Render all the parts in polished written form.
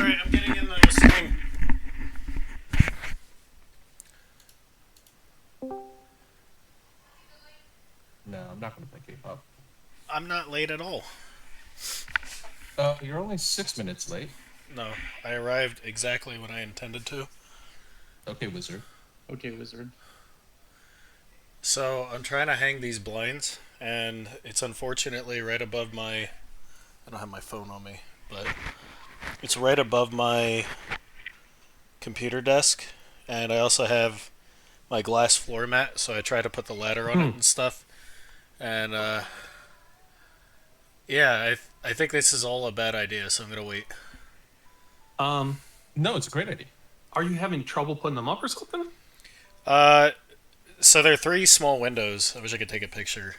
Alright, I'm getting in the swing. No, I'm not gonna play K-pop. I'm not late at all. You're only 6 minutes late. No, I arrived exactly when I intended to. Okay, wizard. Okay, wizard. So, I'm trying to hang these blinds, and it's unfortunately right above my... I don't have my phone on me, but it's right above my computer desk, and I also have my glass floor mat, so I try to put the ladder on it and stuff. And, yeah, I think this is all a bad idea, so I'm gonna wait. No, it's a great idea. Are you having trouble putting them up or something? So there are three small windows. I wish I could take a picture.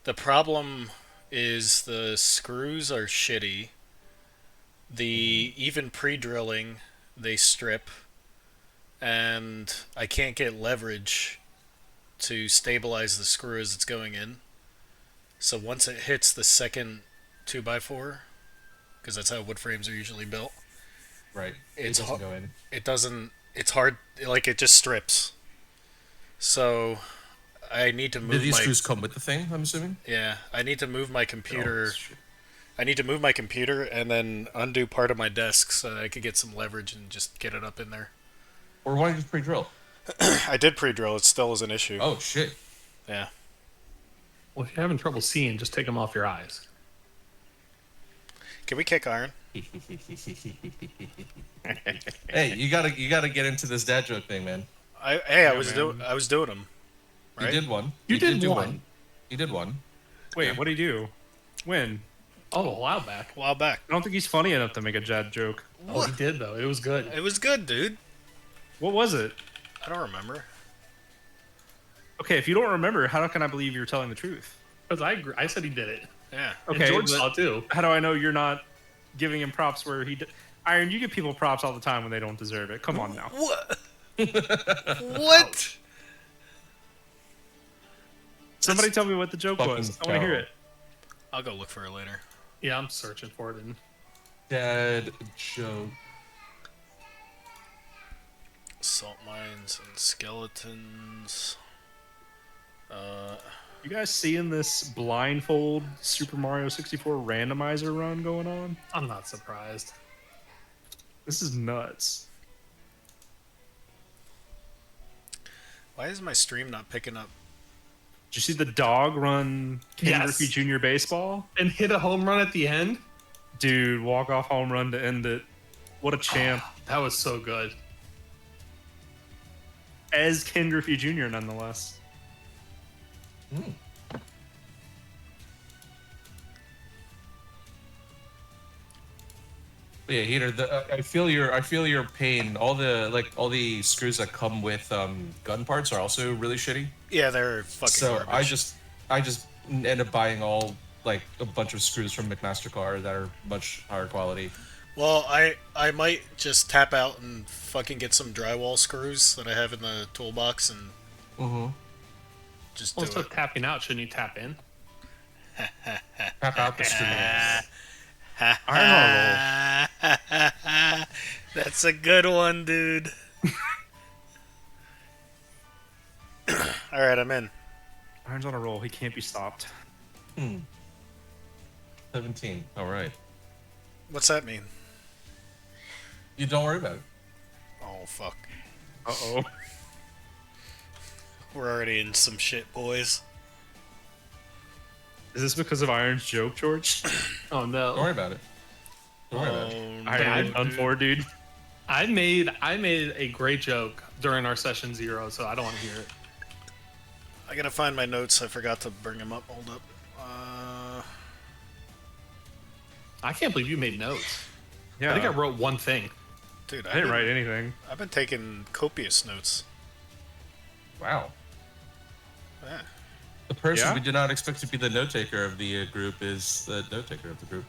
The problem is the screws are shitty. The even pre-drilling, they strip, and I can't get leverage to stabilize the screw as it's going in. So once it hits the second 2x4, because that's how wood frames are usually built, Right. It's it doesn't ho- go in. it doesn't. It's hard. Like it just strips. So I need to Do move these my screws come with the thing? I'm assuming. yeah. I need to move my computer. Oh, shit. I need to move my computer and then undo part of my desk so that I could get some leverage and just get it up in there. Or why don't you just pre-drill? I did pre-drill. It still is an issue. Oh shit. Yeah. Well, if you're having trouble seeing, just take them off your eyes. Can we kick iron? Hey, you gotta get into this dad joke thing, man. I was doing them. You Right? did one. You did do one. You did one. Wait, what did he do? When? Oh, a while back. A while back. I don't think he's funny enough to make a dad joke. Oh, he did though. It was good. It was good, dude. What was it? I don't remember. Okay, if you don't remember, how can I believe you're telling the truth? Because I said he did it. Yeah. Okay, and George but saw it too. how do I know you're not giving him props where he... Iron, you give people props all the time when they don't deserve it. Come on now. What? What? Somebody tell me what the joke Fucking was. I want to hear it. I'll go look for it later. Yeah, I'm searching for it. And Dad joke. Salt mines and skeletons. You guys seeing this blindfold Super Mario 64 randomizer run going on? I'm not surprised. This is nuts. Why is my stream not picking up? Did you see the dog run Ken Yes. Griffey Jr. baseball? And hit a home run at the end. Dude, walk-off home run to end it. What a champ. That was so good. As Ken Griffey Jr., nonetheless. But yeah, Heater. I feel your pain. All the screws that come with gun parts are also really shitty. Yeah, they're fucking So garbage. I just end up buying all like a bunch of screws from McMaster-Carr that are much higher quality. Well, I might just tap out and fucking get some drywall screws that I have in the toolbox and just Well, do instead it. of tapping out, shouldn't you tap in? Tap out the screw. Iron on a roll. That's a good one, dude. Alright, I'm in. Iron's on a roll. He can't be stopped. 17. All right. What's that mean? You don't worry about it. Oh, fuck. Uh-oh. We're already in some shit, boys. Is this because of Iron's joke, George? Oh no. Don't worry about it. Don't worry about it. Iron, you're done for, dude. I made a great joke during our session 0, so I don't want to hear it. I gotta find my notes. I forgot to bring them up. Hold up. I can't believe you made notes. Yeah. I think I wrote one thing. Dude, I didn't write anything. I've been taking copious notes. Wow. Yeah. The person Yeah? we did not expect to be the note taker of the group is the note taker of the group.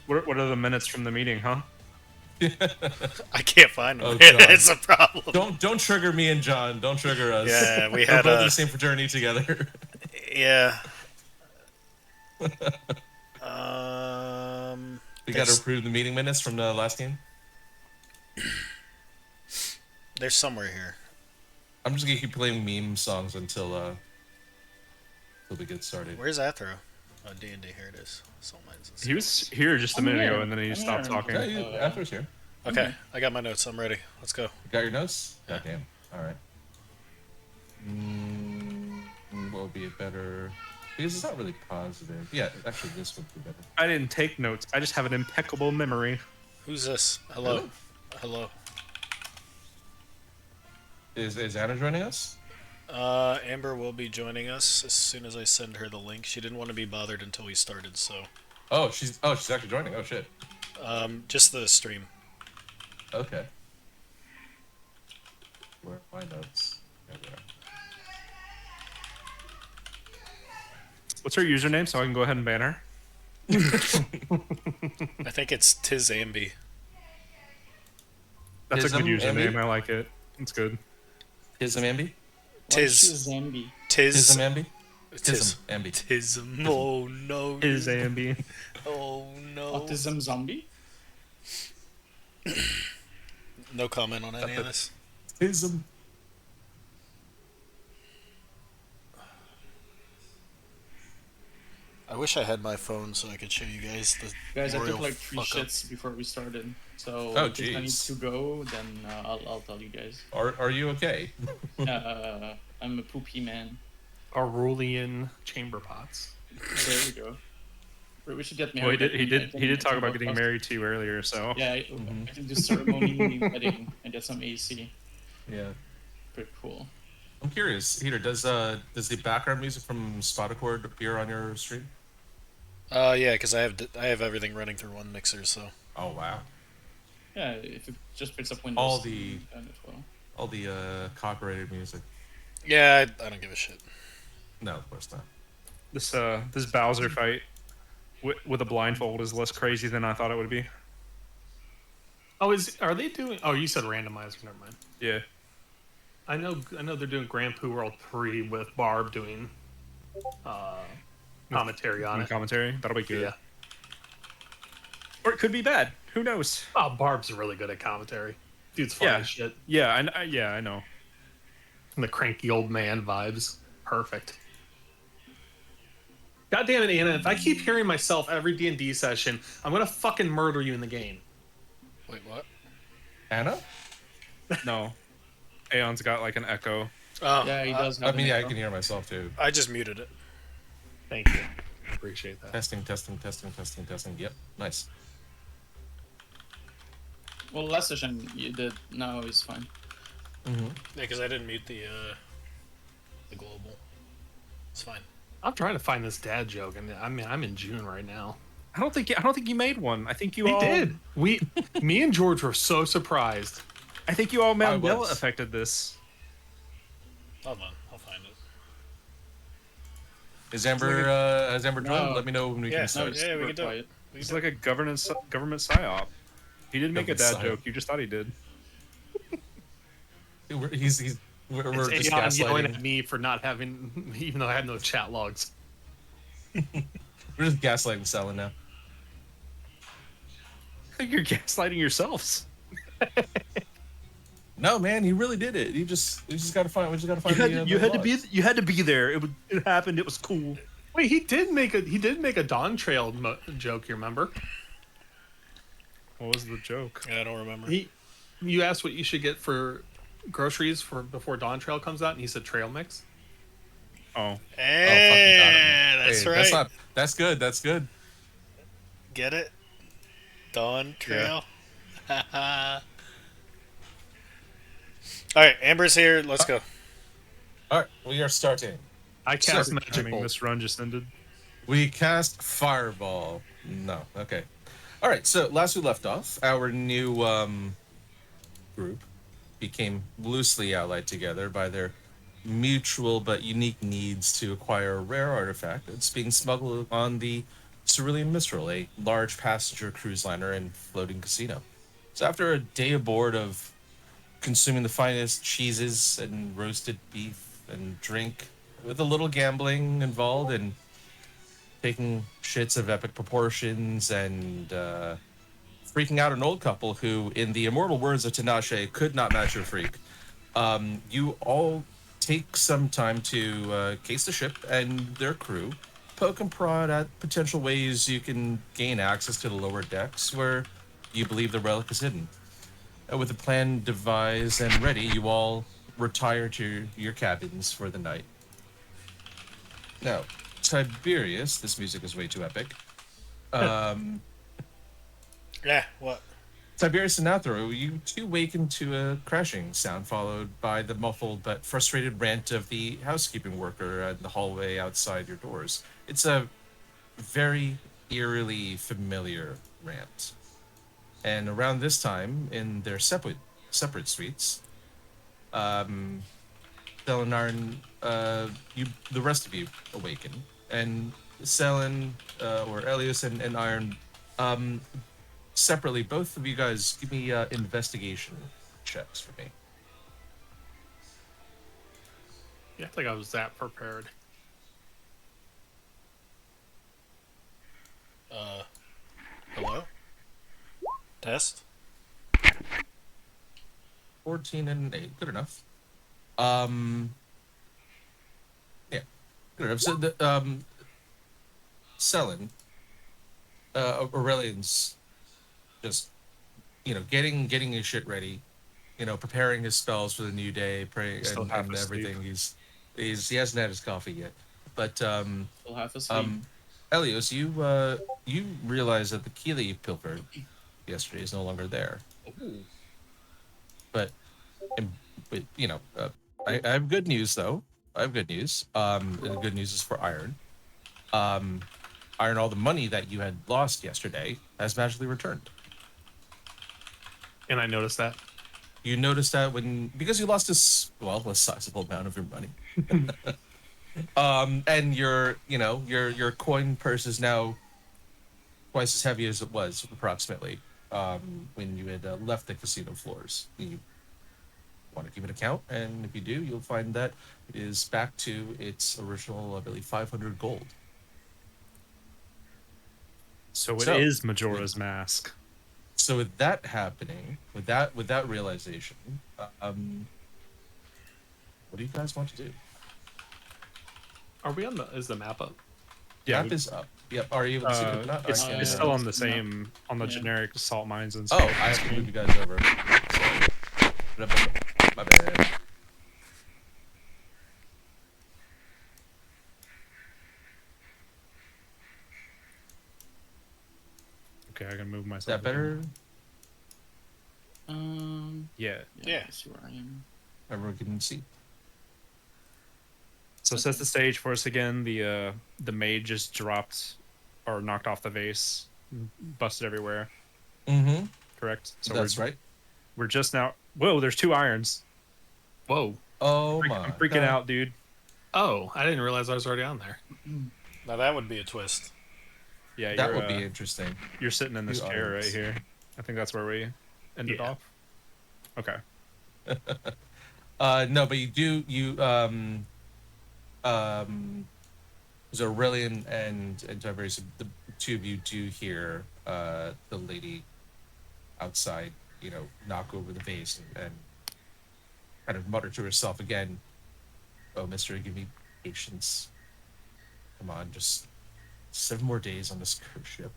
What are the minutes from the meeting, huh? I can't find them. Oh, God. It's a problem. Don't trigger me and John. Don't trigger us. Yeah, we We're had both in a... the same fraternity together. Yeah. We got to There's- approve the meeting minutes from the last game. There's somewhere here. I'm just gonna keep playing meme songs until we get started. Where's Athro? Oh, D&D. Here it is. Soul Mines. He was here just a I'm minute here. ago, and then he I'm stopped here. talking. Yeah, you, After's here. Okay, I got my notes. I'm ready. Let's go. You got your notes? Yeah. Goddamn. All right. What would be a better? Because it's not really positive. Yeah, actually, this would be better. I didn't take notes. I just have an impeccable memory. Who's this? Hello. Hello. Is Anna joining us? Amber will be joining us as soon as I send her the link. She didn't want to be bothered until we started, so Oh, she's actually joining. Oh shit. just the stream. Okay. Where are my notes? There we are. What's her username so I can go ahead and ban her? I think it's Tizambi. That's a good Tism, username. Ambi? I like it. It's good. Tism Ambi? Tiz. Zambi. Tiz. Tism Ambi? Tiz. Tism Ambi. Tism. Oh no. Is Ambi. Oh no. Autism zombie. No comment on any of this. Tism. I wish I had my phone so I could show you guys the Guys, I royal took like 3 fuck up. shits before we started. So Oh, if I need jeez. to go, then I'll tell you guys. Are you okay? I'm a poopy man. Aurelian chamber pots. There we go. We should get Well, married. he did. I He did talk can about getting podcast. married to you earlier. So Yeah, I can do ceremony wedding and get some AC. Yeah. Pretty cool. I'm curious, Heater, does the background music from Spoticord appear on your stream? Yeah, because I have everything running through one mixer, so Oh wow. Yeah, if it just picks up Windows. All the- as well. All the copyrighted music. yeah, I don't give a shit. No, of course not. this Bowser fight with a blindfold is less crazy than I thought it would be. Oh, are they doing? Oh, you said randomizer. Never mind. Yeah. I know they're doing Grand Poo World 3 with Barb doing commentary on it. Commentary. That'll be good. Yeah. Or it could be bad. Who knows? Oh, Barb's really good at commentary. Dude's funny Yeah. as shit. Yeah. I know. And the cranky old man vibes. Perfect. God damn it, Anna. If I keep hearing myself every D&D session, I'm going to fucking murder you in the game. Wait, what? Anna? No. Aeon's got like an echo. Oh, Yeah, he does. I Have mean, an yeah, I echo. can hear myself too. I just muted it. Thank you. I appreciate that. Testing. Yep, nice. Well, last session you did. Now it's fine. Mm-hmm. Yeah, because I didn't mute the global. It's fine. I'm trying to find this dad joke, and I mean, I'm in June right now. I don't think you made one. I think you We all did. Me and George were so surprised. I think you all Mandela was. affected this. Hold on, I'll find it. Has Amber joined? No. Let me know when we Yeah, can start. it's yeah, we super can do it. quiet. It's like a government psyop. He didn't make a Government dad psyop. joke. You just thought he did. We're It's just Aeon yelling at gaslighting. me for not having, even though I had no chat logs. We're just gaslighting Selling now. I think you're gaslighting yourselves. No, man, he really did it. We just gotta find. We just gotta find. You had logs. you had to be there. It happened. It was cool. Wait, he did make a Dawn Trail joke. You remember? What was the joke? Yeah, I don't remember. You asked what you should get for groceries for before Dawn Trail comes out, and he said trail mix. Oh, Hey, fucking got him. that's Hey, right. That's good. That's good. Get it? Dawn Trail. All right, Amber's here. Let's go. All right, we are starting. I cast So- magic I mean, bolt. this run just ended. We cast Fireball. No. Okay. All right. So last we left off, our new group became loosely allied together by their mutual but unique needs to acquire a rare artifact that's being smuggled on the Cerulean Mistral, a large passenger cruise liner and floating casino. So after a day aboard of consuming the finest cheeses and roasted beef and drink, with a little gambling involved and taking shits of epic proportions and freaking out an old couple who, in the immortal words of Tinashe, could not match your freak. You all take some time to case the ship and their crew, poke and prod at potential ways you can gain access to the lower decks where you believe the relic is hidden. With a plan devised and ready, you all retire to your cabins for the night. Now, Tiberius, this music is way too epic. Yeah, what? Tiberius and Athro, you two waken to a crashing sound followed by the muffled but frustrated rant of the housekeeping worker in the hallway outside your doors. It's a very eerily familiar rant. And around this time, in their separate suites, Selenar, you, the rest of you awaken, and Selen, or Elios and Iron, separately, both of you guys give me investigation checks for me. Yeah, I think I was that prepared. Hello? Test? 14 and 8, good enough. Yeah, good enough. So the Selen, Aurelian's just, getting his shit ready, preparing his spells for the new day, praying Still and, half and asleep. everything. He hasn't had his coffee yet, but Still half asleep. Elios, you realize that the key that you pilfered yesterday is no longer there. Ooh. But, I have good news though. I have good news. And the good news is for Iron. Iron, all the money that you had lost yesterday has magically returned. And I noticed that. You noticed that because you lost a sizable amount of your money. And your coin purse is now twice as heavy as it was approximately when you had left the casino floors. You want to keep an account, and if you do, you'll find that it is back to its original, I believe, 500 gold. So it So- is Majora's Mask. So with that happening, with that realization, what do you guys want to do? Are we on the? Is the map up? Yeah, Map is up. Yep. Are you able to see it? Not? it's, Alright, yeah, it's yeah, still on yeah. the same on the Yeah. generic salt mines and Oh, stuff. I have to move you guys over. Sorry. My bad. Okay, I can move Is myself. that better? Yeah. Yeah. I see where I am. Everyone can see. So it sets the stage for us again. The maid just dropped or knocked off the vase, busted everywhere. Mm-hmm. Correct. So That's right. We're just now. Whoa! There's 2 irons. Whoa. Oh my. I'm freaking out, dude. Oh, I didn't realize I was already on there. Now that would be a twist. Yeah, That you're, would be interesting. you're sitting in this 2 chair right irons. here. I think that's where we ended Yeah. off. Okay. No, but so Aurelian and Tiberius, the two of you do hear the lady outside, knock over the vase and kind of mutter to herself again, "Oh, mister, give me patience. Come on, just 7 more days on this cruise ship."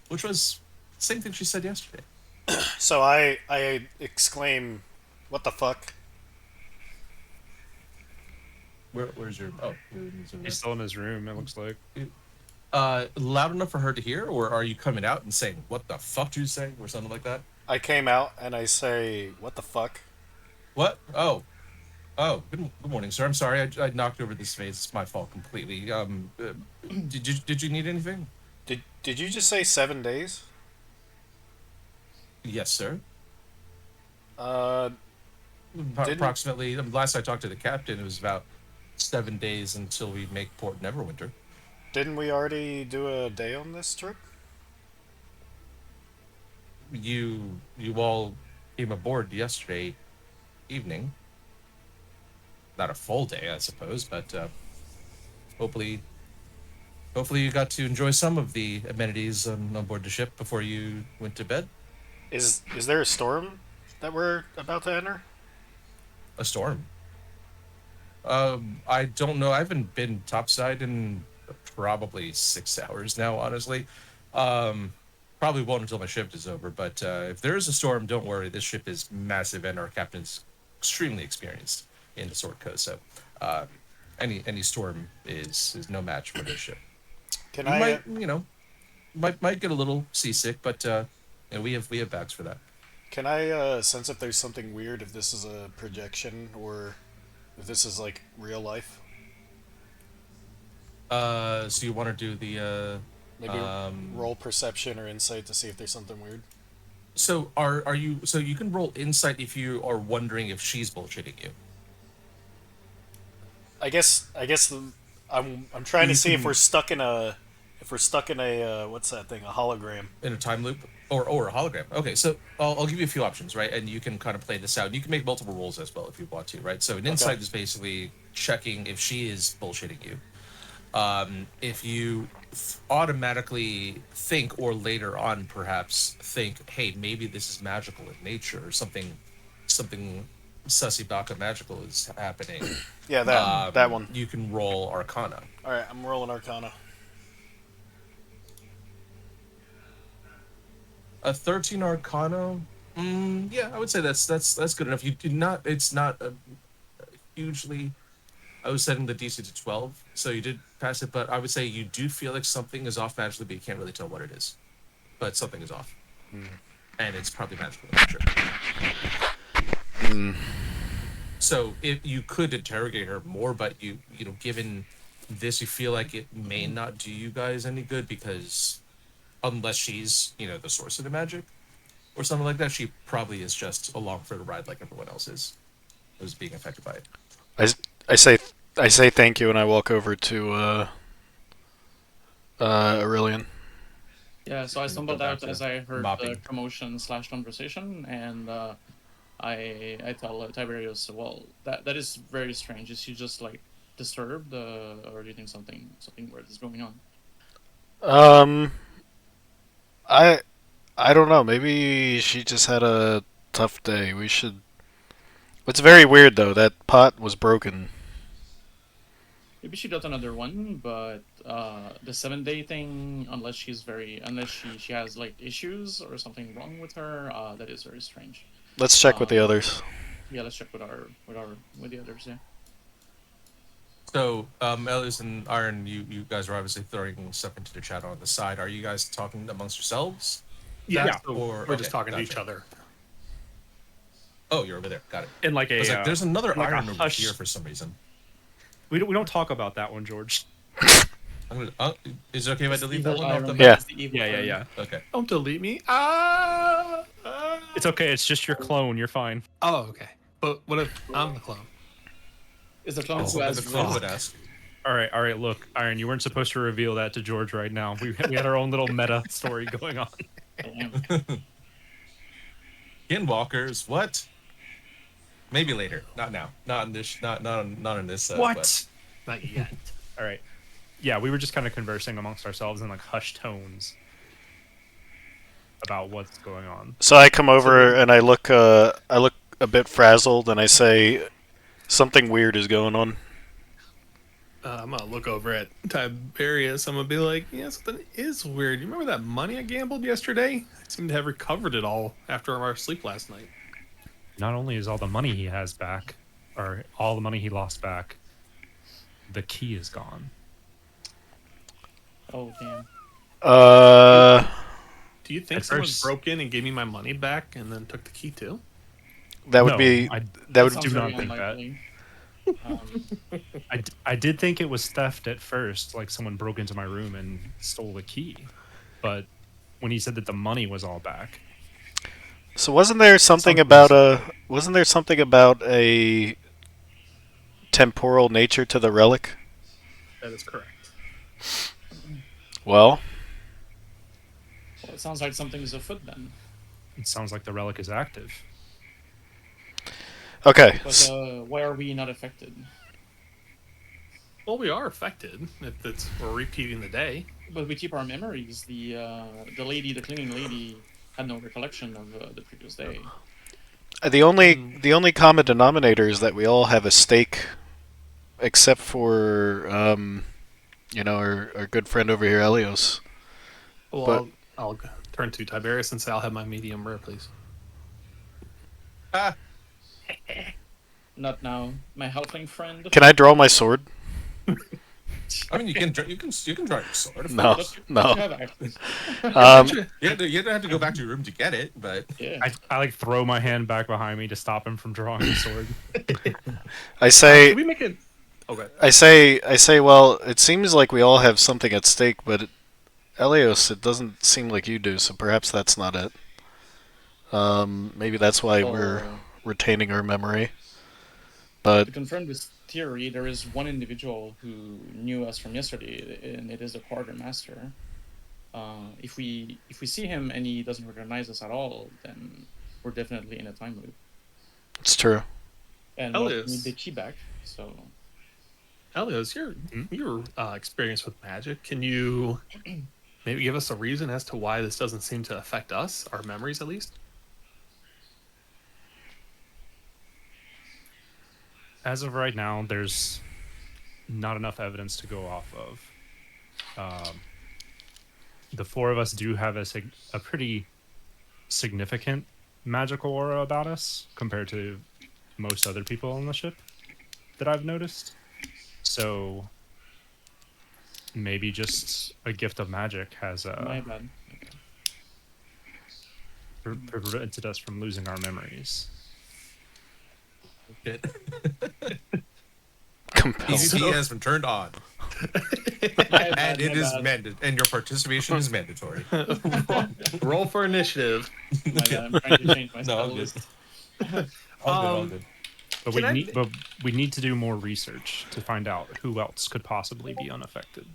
Which was the same thing she said yesterday. So I exclaim, "What the fuck?" Where's your? Oh, here's He's still in his room. It looks like. loud enough for her to hear, or are you coming out and saying, "What the fuck did you say?" or something like that? I came out and I say, "What the fuck?" What? Oh, good morning, sir. I'm sorry, I knocked over this vase. It's my fault completely. Did you need anything? Did you just say 7 days? Yes, sir. Didn't- Approximately. Last I talked to the captain, it was about 7 days until we make port Neverwinter. Didn't we already do a day on this trip? You all came aboard yesterday evening. Not a full day, I suppose, but hopefully hopefully you got to enjoy some of the amenities on board the ship before you went to bed. Is there a storm that we're about to enter? A storm. I don't know. I haven't been topside in probably 6 hours now, honestly. Um, Probably won't until my shift is over. But if there is a storm, don't worry. This ship is massive, and our captain's extremely experienced in the Sword Coast. So uh, any storm is no match for this ship. Can You I? might might get a little seasick, but we have bags for that. Can I sense if there's something weird? If this is a projection or if this is like real life? So you want to do the Maybe roll perception or insight to see if there's something weird. So are you so you can roll insight if you are wondering if she's bullshitting you. I'm trying to You see if can- we're stuck in a what's that thing, a hologram. In a time loop or a hologram. Okay, so I'll give you a few options, right? And you can kind of play this out. You can make multiple rolls as well if you want to, right? So an insight is basically checking if she is bullshitting you. If you automatically think or later on perhaps think, hey, maybe this is magical in nature or something sussy baka magical is happening. Yeah, that one. You can roll Arcana. All right, I'm rolling Arcana. A 13 Arcana. Yeah, I would say that's good enough. You do not. It's not a hugely. I was setting the DC to 12, so you did pass it. But I would say you do feel like something is off magically, but you can't really tell what it is. But something is off, and it's probably magical in nature. So if you could interrogate her more, but given this, you feel like it may not do you guys any good because unless she's the source of the magic or something like that, she probably is just along for the ride like everyone else is, who's being affected by it. I say thank you and I walk over to Aurelian. Yeah, so I stumbled back out to as I heard mopping. the commotion / conversation, and I tell Tiberius, well, that is very strange. Is she just like disturbed, or do you think something weird is going on? Um, I I don't know. Maybe she just had a tough day. We should. It's very weird though. That pot was broken. Maybe she got another one, but the 7-day thing, unless she has like issues or something wrong with her, that is very strange. Let's check with the Um, others. Yeah, let's check with the others. Yeah. So, Elias and Iron, you guys are obviously throwing stuff into the chat on the side. Are you guys talking amongst yourselves? Yeah, Or- we're okay, just talking to each gotcha. other. Oh, you're over there. Got it. In like I a, was like, there's another like a Iron over hush. here for some reason. we don't talk about that one, George. I'm gonna. Is it okay if I delete that Evil one? Off Iron the... Yeah. is the evil Yeah, yeah, Iron. yeah. Okay. Don't delete me. It's okay. It's just your clone. You're fine. Oh, okay. But what if I'm the clone? Is the clone That's who what has the clone would risk? ask. All right. Look, Iron, you weren't supposed to reveal that to George right now. We had our own little meta story going on. Damn. Skinwalkers. What? Maybe later. Not now. Not in this. Not in this. What? Not yet. All right. Yeah, we were just kind of conversing amongst ourselves in like hushed tones about what's going on. So I come over and I look a bit frazzled and I say something weird is going on. I'm gonna look over at Tiberius. I'm gonna be like, yeah, something is weird. You remember that money I gambled yesterday? I seem to have recovered it all after our sleep last night. Not only is all the money he has back, or all the money he lost back, the key is gone. Oh damn. Do you think At someone first- broke in and gave me my money back and then took the key too? That would No, be I, that would Sounds do very not think that. unlikely. I did think it was theft at first, like someone broke into my room and stole the key. But when he said that the money was all back, So wasn't there something about a temporal nature to the relic? That is correct. Well, Well, it sounds like something is afoot then. it sounds like the relic is active. okay. But why are we not affected? Well, we are affected. We're repeating the day. But we keep our memories. The cleaning lady, had no recollection of the previous day. The only common denominator is that we all have a stake, except for our good friend over here, Elios. Well, But I'll turn to Tiberius and say I'll have my medium rare, please. Ah, Not now, my halfling friend. can I draw my sword? I mean, you can draw your sword. Of No, course. Don't you no. have access? You don't have to go back to your room to get it, but Yeah. I like throw my hand back behind me to stop him from drawing the sword. I say, Can we make it? Okay. I say. Well, it seems like we all have something at stake, but Elios, it doesn't seem like you do. So perhaps that's not it. Maybe that's why we're Oh. retaining our memory. But To confirm this theory, there is one individual who knew us from yesterday, and it is the quartermaster. If we see him and he doesn't recognize us at all, then we're definitely in a time loop. it's true. And Elias. we need the key back. So Elios, your experience with magic, can you maybe give us a reason as to why this doesn't seem to affect us, our memories at least? As of right now, there's not enough evidence to go off of. The four of us do have a pretty significant magical aura about us compared to most other people on the ship that I've noticed. So maybe just a gift of magic has my bad. prevented us from losing our memories. shit. Compelled. PvP has been turned on, and it is and your participation is mandatory. Roll for initiative. My bad. I'm trying to change my No, spell all good. list. All good. But Can I- but we need to do more research to find out who else could possibly be unaffected.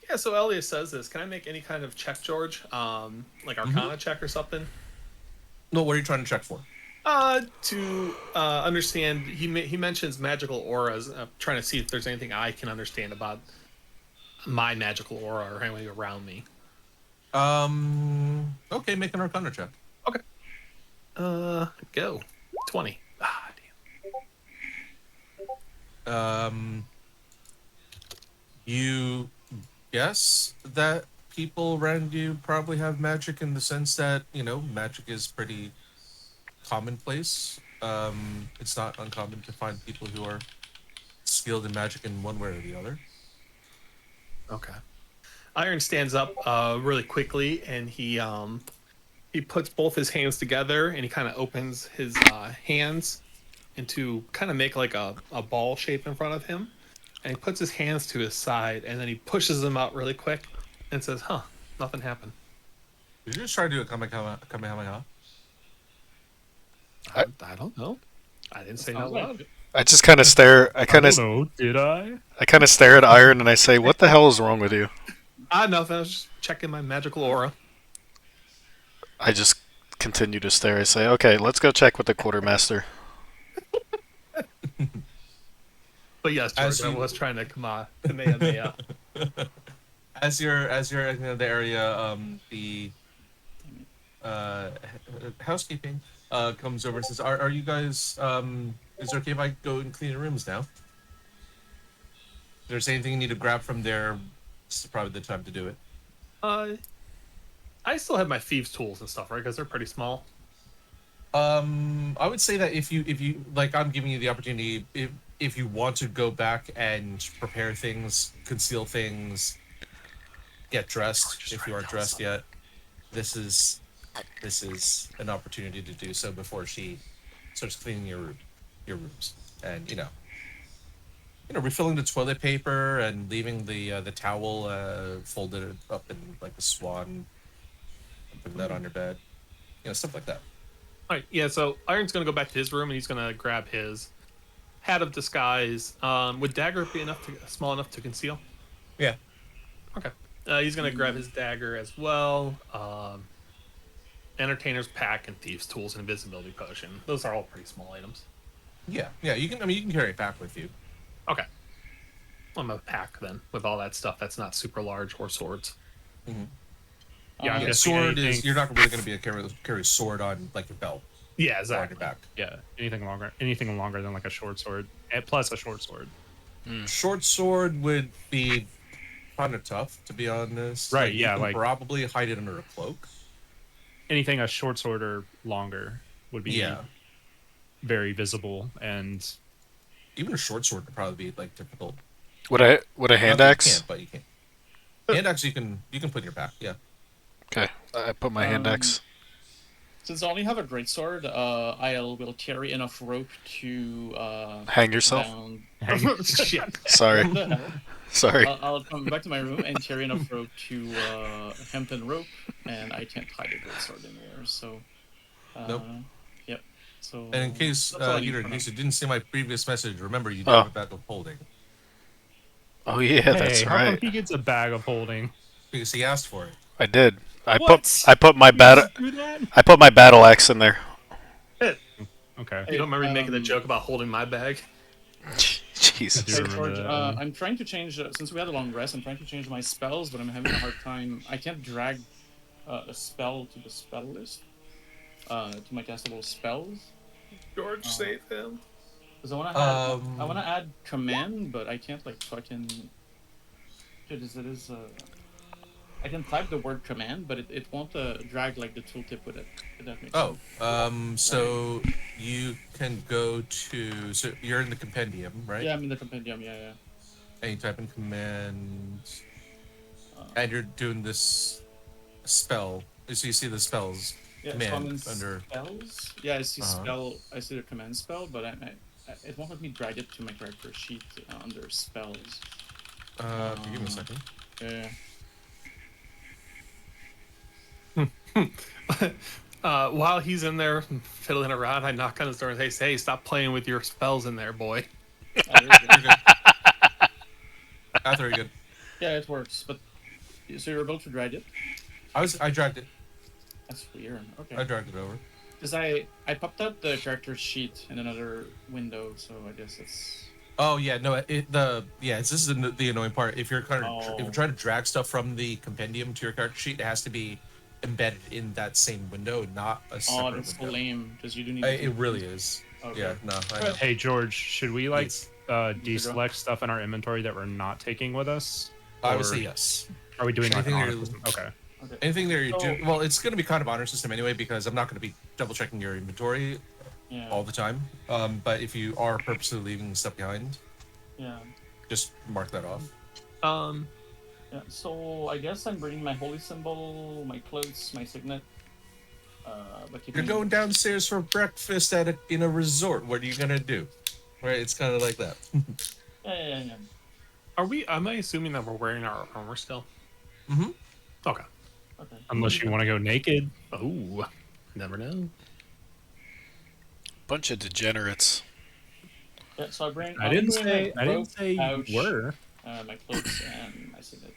Yeah, so Elias says this. Can I make any kind of check, George? Like Arcana check or something? No, what are you trying to check for? To understand, he mentions magical auras. Trying to see if there's anything I can understand about my magical aura or anything around me. Okay, make an Arcana check. Okay. Go. 20. Ah, damn. You guess that people around you probably have magic in the sense that, magic is pretty commonplace. It's not uncommon to find people who are skilled in magic in one way or the other. Okay. Iron stands up really quickly, and he puts both his hands together, and he kind of opens his hands into kind of make like a ball shape in front of him, and he puts his hands to his side, and then he pushes them out really quick, and says, "Huh, nothing happened." Did you just try to do a Kamehameha? I don't know. I didn't say it out Sounds like loud. it. I just kind of stare. I kind of know. Did I? I kind of stare at Iron and I say, "What the hell is wrong with you?" Nothing. I was just checking my magical aura. I just continue to stare. I say, "Okay, let's go check with the quartermaster." But yes, As George, I you- was trying to Kamehameha. As you're in the area, the housekeeping comes over and says, "Are you guys? Is it okay if I go and clean your rooms now? If there's anything you need to grab from there, this is probably the time to do it." I still have my thieves' tools and stuff, right? Because they're pretty small. I would say that if you like, I'm giving you the opportunity. If you want to go back and prepare things, conceal things, get dressed if you aren't dressed yet, this is an opportunity to do so before she starts cleaning your rooms, and refilling the toilet paper and leaving the towel folded up in like a swan, and putting that on your bed, stuff like that. All right, yeah. So Iron's gonna go back to his room and he's gonna grab his hat of disguise. Would dagger be small enough to conceal? Yeah. Okay. He's gonna grab his dagger as well. Entertainer's pack and thieves' tools and invisibility potion. Those are all pretty small items. Yeah. You can. I mean, you can carry it back with you. Okay. I'm a pack then with all that stuff that's not super large or swords. Yeah, I'm Yeah, guessing sword is anything- you're not really going to be a carry a sword on like your belt Yeah, or on exactly. your back. Yeah, anything longer than like a short sword, and plus a short sword. Short sword would be kind of tough, to be honest. Right, Like, yeah, you can like- probably hide it under a cloak. Anything a short sword or longer would be Yeah, very visible, and even a short sword would probably be like difficult. Would a Not hand that you axe? can't, but you can. Hand axe you can put in your back. Yeah. Okay, I put my hand axe. Since I only have a greatsword, I will carry enough rope to Hang yourself. down. Shit. Sorry, What the hell? sorry. I'll come back to my room and carry enough rope to hempen rope, and I can't hide a greatsword anywhere. So, Nope. Yep. So. And in case that's all I need Peter, for in now. case you didn't see my previous message, remember you do Oh. have a bag of holding Oh yeah, that's hey, how come right. he gets a bag of holding? because he asked for it. I did. I What? put my Do that? I put my battle axe in there. Okay. You don't remember me making the Um, joke about holding my bag? Jesus. do Hey, remember George, that. I'm trying to change. Since we had a long rest, I'm trying to change my spells, but I'm having a hard time. I can't drag a spell to the spell list. To my castable spells. George, save him. Because I Um, wanna add command, but I can't like fucking. It is. I can type the word command, but it won't drag like the tooltip with it. If that makes Oh, sense. so you can go to. So you're in the compendium, right? Yeah, I'm in the compendium. Yeah. And you type in command, Uh, and you're doing this spell. So you see the spells. Yeah, Command so I'm in under- spells. Yeah, I see Uh-huh. spell. I see the command spell, but it won't let me drag it to my character sheet under spells. Give me a second. Yeah. While he's in there fiddling around, I knock on his door and say, "Hey, stop playing with your spells in there, boy." Oh, there you go. You're good. That's very good. Yeah, it works. But so you're able to drag it? I dragged it. That's weird. I Okay. dragged it over. Because I popped out the character sheet in another window, so I guess it's. Oh yeah, no, this is the annoying part. If you're if you're trying to drag stuff from the compendium to your character sheet, it has to be embedded in that same window, not a Oh, separate that's so window. lame. Because you do need. It really is. Okay. Yeah, no, I know. Hey George, should we like Yes. deselect stuff in our inventory that we're not taking with us? I would Or say yes. Are we doing like an Anything honor you're- system? Okay. Okay. Anything that you So- do, well, it's going to be kind of honor system anyway because I'm not going to be double checking your inventory Yeah. all the time. But if you are purposely leaving stuff behind, Yeah. just mark that off. Yeah. So I guess I'm bringing my holy symbol, my clothes, my signet. But You're going downstairs for breakfast in a resort. What are you gonna do? Right? It's kind of like that. Yeah. Am I assuming that we're wearing our armor still? Mhm. Okay. Okay. Unless you want to go naked. Oh, never know. Bunch of degenerates. Yeah. So I bring. I I'm didn't bringing say. my I didn't rope, say pouch, you were. my clothes and my signet.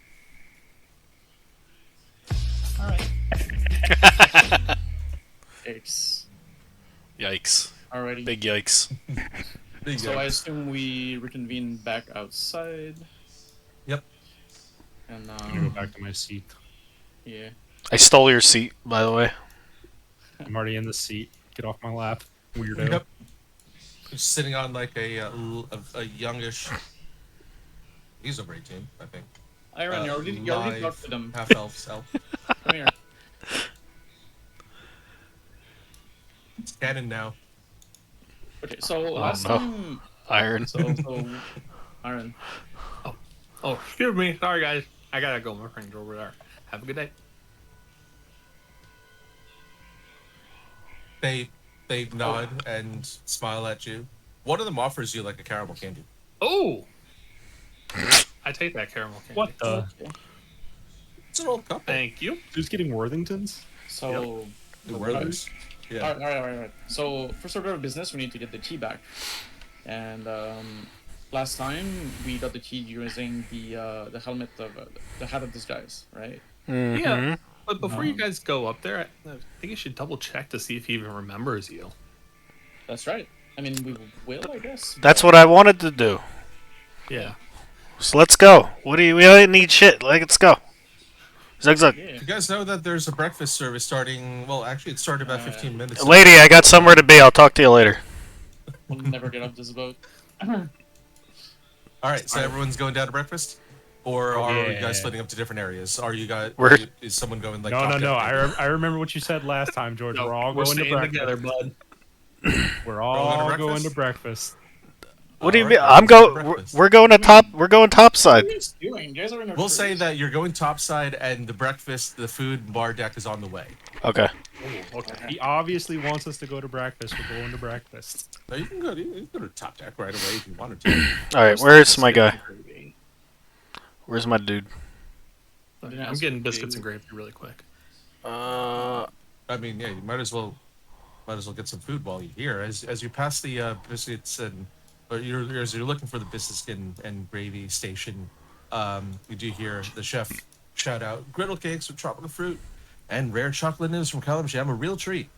All right. Thanks. Yikes. Alrighty. Big yikes. Big So I yikes. assume we reconvene back outside. Yep. And I'm gonna go back to my seat. yeah. I stole your seat, by the way. I'm already in the seat. Get off my lap, weirdo. Yep. Just sitting on like a youngish. He's over 18, I think. Iron, you already live talked to them. half elf self. Come here. It's canon now. Okay, so last no. time. Iron. So Iron. Oh, excuse me. Sorry, guys. I gotta go. My friends are over there. Have a good day. They nod and smile at you. One of them offers you like a caramel candy. Oh, I take that caramel candy. What the? Okay. It's an old couple. Thank you. Who's getting Worthingtons? So. The Werthers. Yeah. Alright. So first order of business, we need to get the key back. And last time we got the key using the helmet of the hat of disguise, right? Mhm. Yeah. But before you guys go up there, I think you should double check to see if he even remembers you. That's right. I mean, we will, I guess. That's what I wanted to do. Yeah. So let's go. What do you? We don't need shit. Like, let's go. Zug zug. Yeah. You guys know that there's a breakfast service starting. Well, actually, it started about 15 minutes ago. Lady, I got somewhere to be. I'll talk to you later. We'll never get off this boat. All right, so everyone's going down to breakfast, or are you Yeah. guys splitting up to different areas? Are you guys? We're- Is someone going like? No, top no, no. down? I remember what you said last time, George. No, we're all going to staying breakfast. together, bud. We're going all to going to breakfast? breakfast. What do you All mean? right, I'm going to go. breakfast. We're going to top. We're going top side. What are you guys doing? You guys are in a We'll say cruise? that you're going topside, and the breakfast, the food bar deck is on the way. Okay. Okay. He obviously wants us to go to breakfast. We're going to breakfast. No, you can go. You can go to top deck right away if you wanted to. All right. Where's my guy? Where's my dude? I'm getting biscuits and gravy really quick. Uh, I mean, yeah, you might as well get some food while you're here. As you pass the biscuits and, or as you're looking for the biscuits and gravy station, you do hear the chef shout out, "Griddle cakes with tropical fruit and rare chocolate nibs from Kalimsham, a real treat."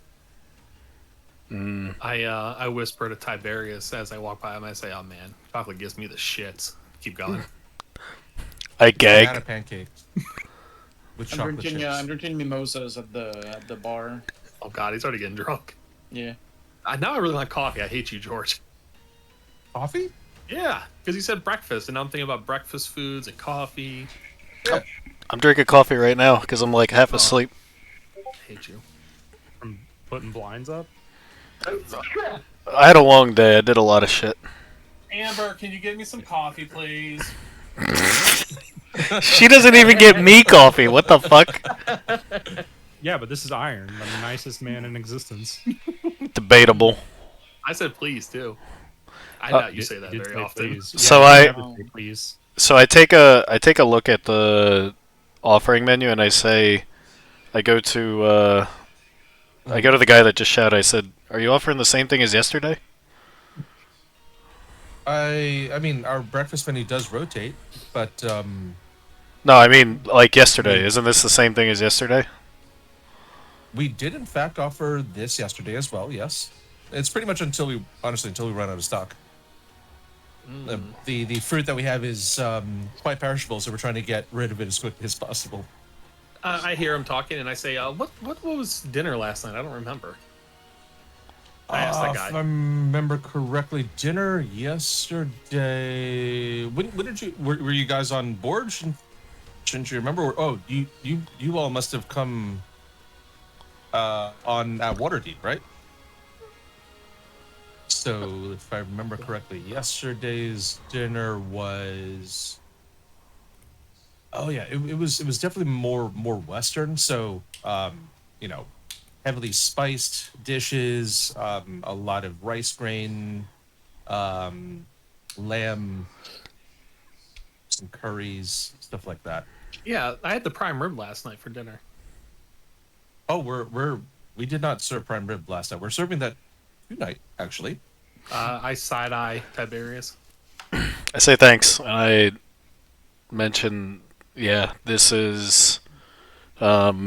I whisper to Tiberius as I walk by him. I say, "Oh man, chocolate gives me the shits." Keep going. I Banana gag. pancakes with I'm chocolate drinking, chips. I'm drinking mimosas at the bar. Oh god, he's already getting drunk. Yeah. Now I really like coffee. I hate you, George. Coffee? Yeah, because you said breakfast, and now I'm thinking about breakfast foods and coffee. I'm drinking coffee right now because I'm like half asleep. I hate you. From putting blinds up. I had a long day. I did a lot of shit. Amber, can you get me some coffee, please? She doesn't even get me coffee. What the fuck? Yeah, but this is Iron, the nicest man in existence. Debatable. I said please too. I doubt you Did- say that did very say often. please. So you I- never say please. So I take a look at the offering menu and I say, I go to the guy that just shouted. I said, "Are you offering the same thing as yesterday?" I mean, our breakfast menu does rotate, but No, I mean like yesterday. Isn't this the same thing as yesterday? we did in fact offer this yesterday as well. Yes, it's pretty much until we run out of stock. The fruit that we have is quite perishable, so we're trying to get rid of it as quickly as possible. I hear him talking, and I say, what was dinner last night? I don't remember." I asked that If guy. I remember correctly, dinner yesterday. When did you were you guys on board? Shouldn't you remember? Oh, you all must have come on at Waterdeep, right? So if I remember correctly, yesterday's dinner was. Oh yeah, it was definitely more Western. So you know, heavily spiced dishes, a lot of rice grain, lamb, some curries, stuff like that. Yeah, I had the prime rib last night for dinner. Oh, we did not serve prime rib last night. We're serving that tonight, actually. I side eye Tiberius. I say thanks. And I mention, yeah, this is. I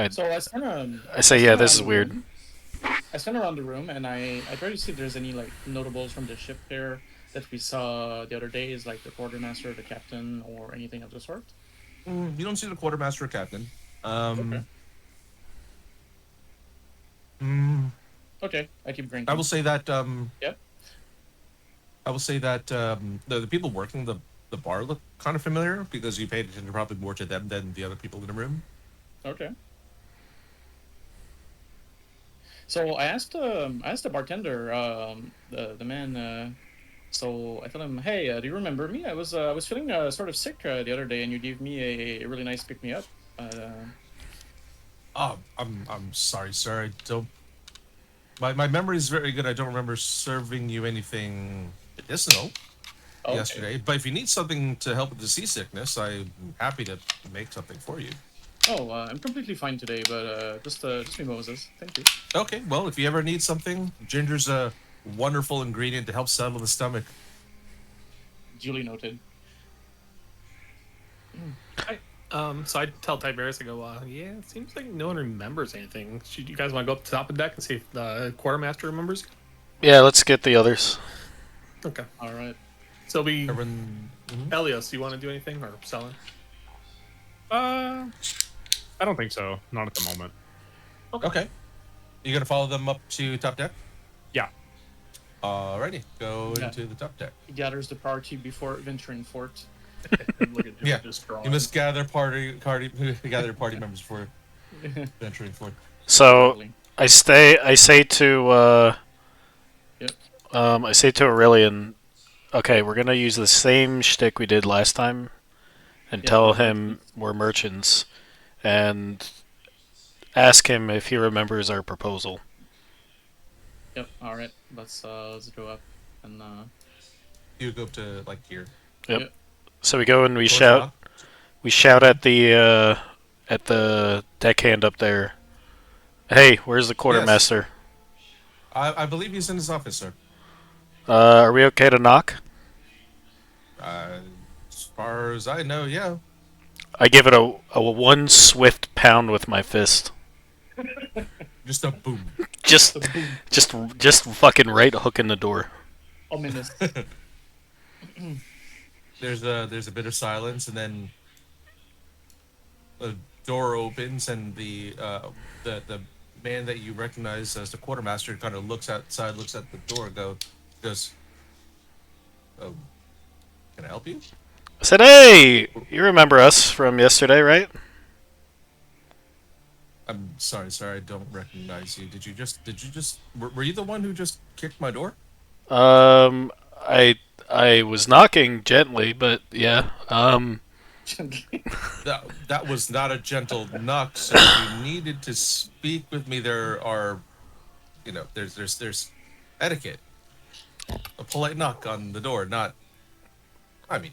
So I spent say, yeah, this is weird. I spent around the room and I try to see if there's any like notables from the ship there that we saw the other days, like the quartermaster, the captain, or anything of the sort. You don't see the quartermaster or captain. Okay. Okay, I keep drinking. I will say that. Yep. I will say that the people working the bar look kind of familiar because you paid attention probably more to them than the other people in the room. Okay. So I asked the bartender, the man. So I told him, "Hey, do you remember me? I was feeling sort of sick the other day, and you gave me a really nice pick me up." Oh, I'm sorry, sir. I don't. My memory is very good. I don't remember serving you anything medicinal Okay. yesterday. But if you need something to help with the seasickness, I'm happy to make something for you. Oh, I'm completely fine today, but just mimosas. Thank you. Okay. Well, if you ever need something, ginger's a wonderful ingredient to help settle the stomach. Duly noted. So I tell Tiberius, I go, yeah, it seems like no one remembers anything. Should you guys want to go up to the top of the deck and see if the quartermaster remembers? Yeah, let's get the others. Okay. All right. So we, Everyone. Mhm. Elios, do you want to do anything or Selen? I don't think so. Not at the moment. Okay. You gonna follow them up to top deck? Yeah. Alrighty, go Yeah. into the top deck. He gathers the party before venturing fort. Look at Yeah. just drawing. You must gather gather party members for venturing forth. So I say to Yep. I say to Aurelian, okay, we're gonna use the same shtick we did last time, and Yeah. tell him we're merchants, and ask him if he remembers our proposal. Yep. All right. Let's go up and You go up to like here. So we go and we Close shout. off. We shout at the deckhand up there. Hey, where's the quartermaster? I believe he's in his office, sir. Are we okay to knock? As far as I know, yeah. I give it a one swift pound with my fist. Just a boom. Just fucking right hook in the door. ominous. There's a bit of silence, and then a door opens, and the man that you recognize as the quartermaster kind of looks outside, looks at the door, goes, "Oh, can I help you?" I said, hey, you remember us from yesterday, right? I'm sorry, sir, I don't recognize you. Did you just were you the one who just kicked my door? I was knocking gently, but yeah. That was not a gentle knock, sir. If you needed to speak with me, there are, there's etiquette. A polite knock on the door, not. I mean,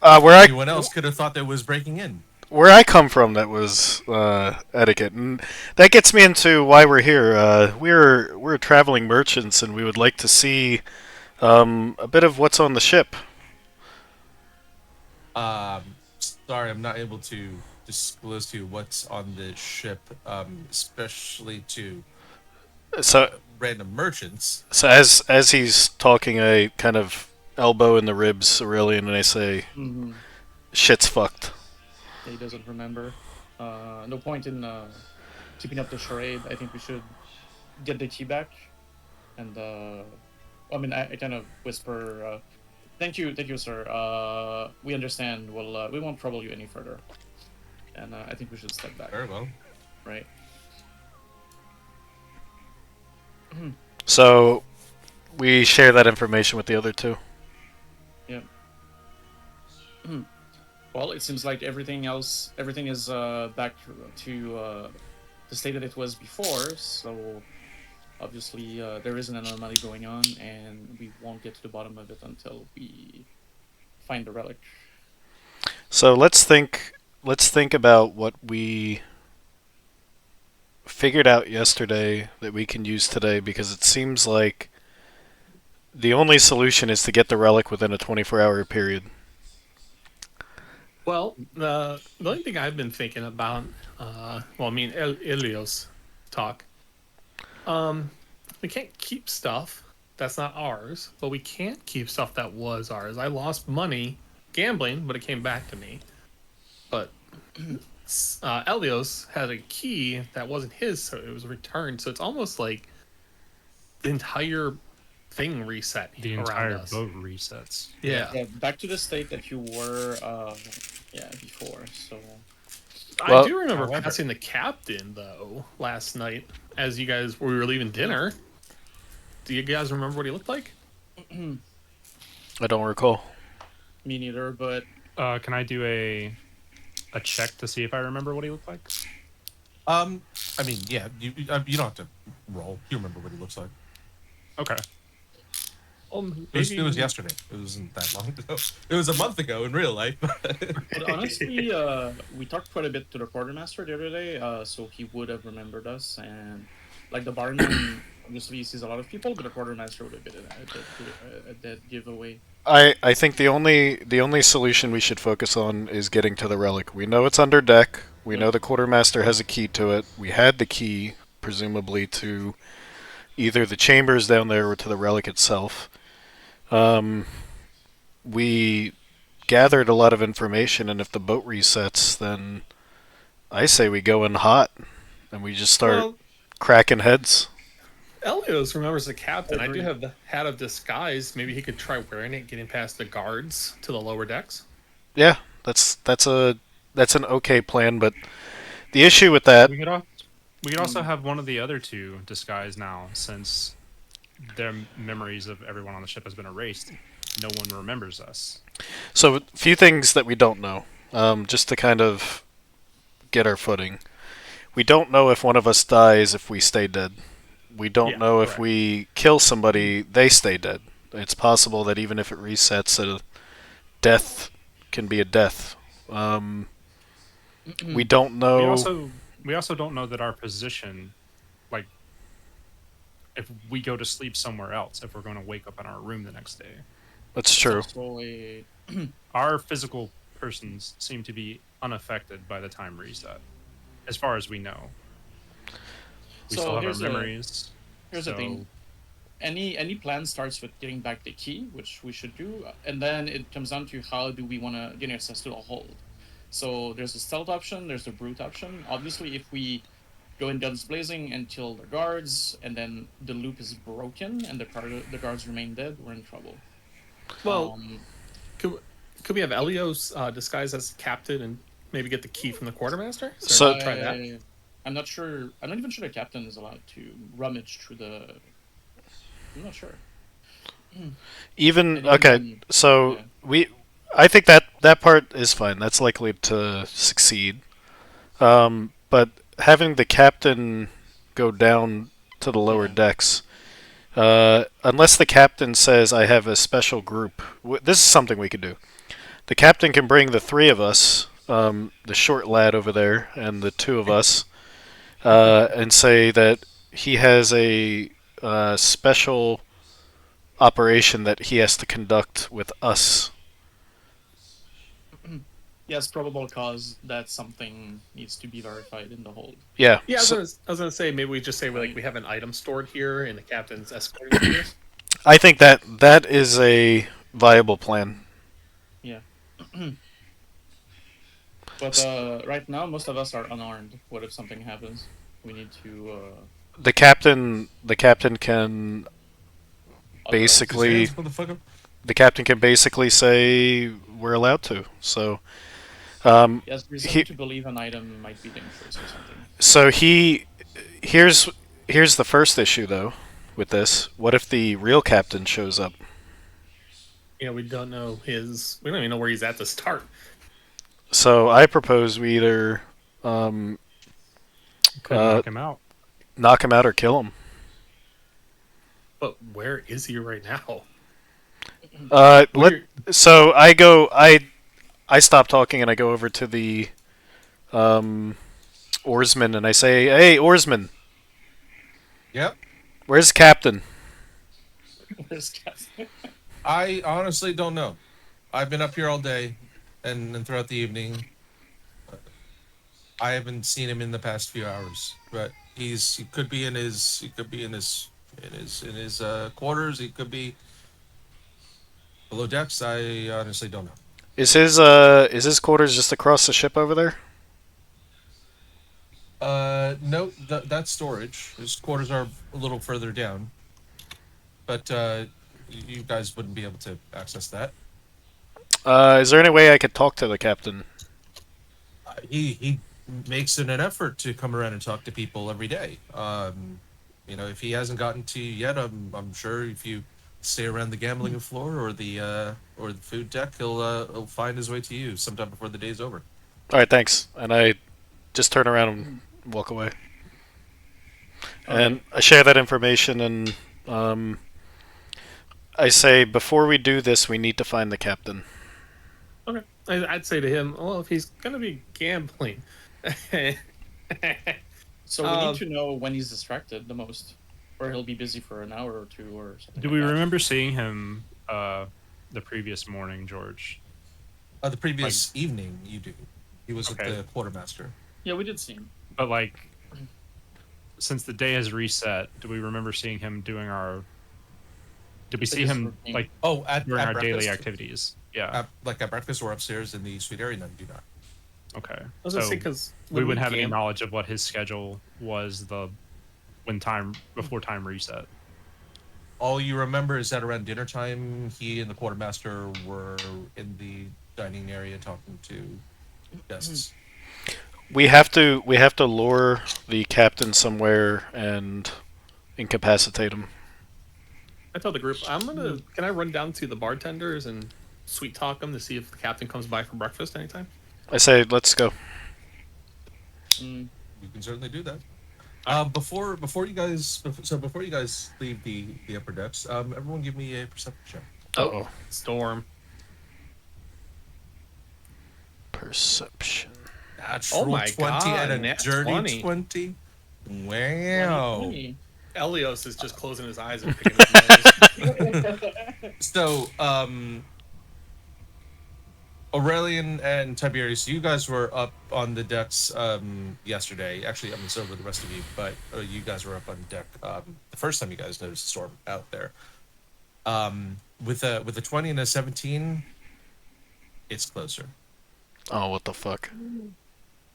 anyone else could have thought that was breaking in. Where I come from, that was etiquette, and that gets me into why we're here. We're traveling merchants, and we would like to see a bit of what's on the ship. Sorry, I'm not able to disclose to you what's on the ship, especially to So, random merchants. as he's talking, I kind of elbow in the ribs Aurelian, and I say, Mhm. "Shit's fucked." He doesn't remember. No point in keeping up the charade. I think we should get the key back. And I kind of whisper, thank you, sir. We understand. We won't trouble you any further. And I think we should step back. Very well. Right. So, we share that information with the other two. Yeah. Well, it seems like everything is back to the state that it was before. So obviously there is an anomaly going on, and we won't get to the bottom of it until we find the relic. So let's think about what we figured out yesterday that we can use today, because it seems like the only solution is to get the relic within a 24-hour period. Well, the only thing I've been thinking about, me and Ilios talk. We can't keep stuff that's not ours, but we can't keep stuff that was ours. I lost money gambling, but it came back to me. But Elios had a key that wasn't his, so it was returned. So it's almost like the entire thing reset. The around entire us. boat resets. Yeah. Yeah, back to the state that you were before. So Well, I do remember however- passing the captain though last night as we were leaving dinner. Do you guys remember what he looked like? I don't recall. me neither, but Can I do a check to see if I remember what he looked like? I mean, yeah, you don't have to roll. You remember what he looks like. Okay. It was yesterday. It wasn't that long ago. It was a month ago in real life. But honestly, we talked quite a bit to the quartermaster the other day, so he would have remembered us. And like the barman, obviously he sees a lot of people, but the quartermaster would have been a dead giveaway. I think the only solution we should focus on is getting to the relic. We know it's under deck. We know the quartermaster has a key to it. We had the key, presumably, to either the chambers down there or to the relic itself. we gathered a lot of information, and if the boat resets, then I say we go in hot and we just start Well, cracking heads. Elios remembers the captain. I do Agreed. have the hat of disguise. Maybe he could try wearing it, getting past the guards to the lower decks. Yeah, that's an okay plan, but the issue with that, We could also have one of the other two disguised now, since their memories of everyone on the ship has been erased. No one remembers us. so a few things that we don't know, just to kind of get our footing. We don't know if one of us dies if we stay dead. We don't Yeah, know if correct. we kill somebody, they stay dead. It's possible that even if it resets, a death can be a death. We don't know. We also don't know that our position, like, if we go to sleep somewhere else, if we're going to wake up in our room the next day. That's true. So a Our physical persons seem to be unaffected by the time reset, as far as we know. We So still have our here's the- memories. here's the thing. Any plan starts with getting back the key, which we should do, and then it comes down to how do we want to gain access to the hold. So there's the stealth option, there's the brute option. Obviously, if we go in guns blazing and kill the guards, and then the loop is broken and the guards remain dead, we're in trouble. Well, Um, could we have Elios disguised as captain and maybe get the key from the quartermaster? So- try that. I'm not sure. I'm not even sure the captain is allowed to rummage through the. I'm not sure. Even And okay, even- so yeah. I think that part is fine. That's likely to succeed. But having the captain go down to the lower Yeah. decks, unless the captain says I have a special group, this is something we could do. The captain can bring the three of us, the short lad over there, and the two of us, and say that he has a special operation that he has to conduct with us. Yes, probable cause that something needs to be verified in the hold. Yeah. Yeah, so- I was gonna say maybe we just say we have an item stored here and the captain's escorting us. I think that is a viable plan. But right now, most of us are unarmed. What if something happens? We need to. The captain can basically Hands, motherfucker. the captain can basically say we're allowed to. So Yes, reason he- to believe an item might be dangerous or something. so here's the first issue though with this. What if the real captain shows up? You know, we don't know his. We don't even know where he's at to start. So I propose we either Could Uh, knock him out. knock him out or kill him. But where is he right now? Let So I stop talking and I go over to the oarsman and I say, "Hey, oarsman, Yep. where's the captain?" Where's Captain? I honestly don't know. I've been up here all day, and throughout the evening. I haven't seen him in the past few hours, but he could be in his quarters. He could be below decks. I honestly don't know. Is his quarters just across the ship over there? No, that's storage. His quarters are a little further down, but you guys wouldn't be able to access that. Is there any way I could talk to the captain? He makes it an effort to come around and talk to people every day. If he hasn't gotten to you yet, I'm sure if you stay around the gambling floor or the food deck, he'll find his way to you sometime before the day's over. All right, thanks. And I just turn around and walk away. And I share that information, and I say, before we do this, we need to find the captain. Okay, I'd say to him, well, if he's gonna be gambling, So we Um, need to know when he's distracted the most, or he'll be busy for an hour or two or something. Do like we that. remember seeing him the previous morning, George? The previous evening, you do. He was Okay. with the quartermaster. Yeah, we did see him. But like, since the day has reset, do we remember seeing him doing our? Did we see His him routine. like Oh, at during our daily breakfast? activities? Yeah. at breakfast or upstairs in the suite area. None do not. Okay. I was So gonna say because we wouldn't have any knowledge of what his schedule was before time reset. All you remember is that around dinner time, he and the quartermaster were in the dining area talking to guests. We have to lure the captain somewhere and incapacitate him. I told the group Can I run down to the bartenders and sweet talk them to see if the captain comes by for breakfast anytime? I say, let's go. Mm, You can certainly do that. Before you guys leave the upper decks, everyone give me a perception check. Uh-oh. Storm. Perception. Natural Oh my 20 God, and a nat dirty 20. 20. Wow. 20. Elios is just closing his eyes and picking his nose. So, Aurelian and Tiberius, you guys were up on the decks yesterday. Actually, I mean, so were the rest of you, but you guys were up on deck the first time you guys noticed the storm out there. With a 20 and a 17, it's closer. Oh, what the fuck?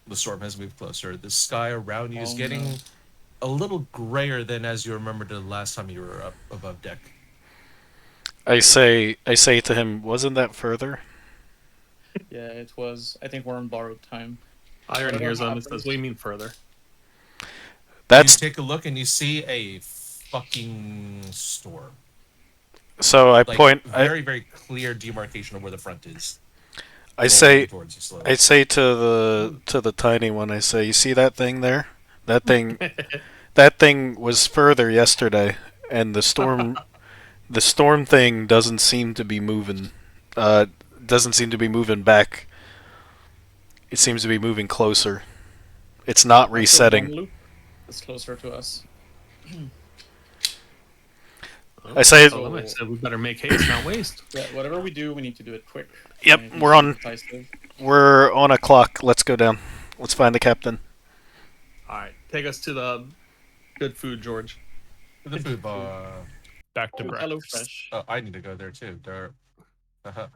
The storm has moved closer. The sky around you is Oh, getting no. a little grayer than as you remembered the last time you were up above deck. I say to him, wasn't that further? Yeah, it was. I think we're on borrowed time. Iron hears him and happens? says, "What do you mean further?" That's You take a look and you see a fucking storm. so. I Like, point. very very clear demarcation of where the front is. I say. Towards you slowly. I say to the tiny one. I say, you see that thing there? That thing. That thing was further yesterday, and the storm thing doesn't seem to be moving. Doesn't seem to be moving back. It seems to be moving closer. It's not Also, one resetting. loop is closer to us. I say, So I said, "We better make haste, not waste." Yeah, whatever we do, we need to do it quick. Yep, And we're on- decisive. we're on a clock. Let's go down. Let's find the captain. All right, take us to the good food, George. The food bar. Back to Dude, breakfast. HelloFresh. Oh, I need to go there too. There. Uh-huh.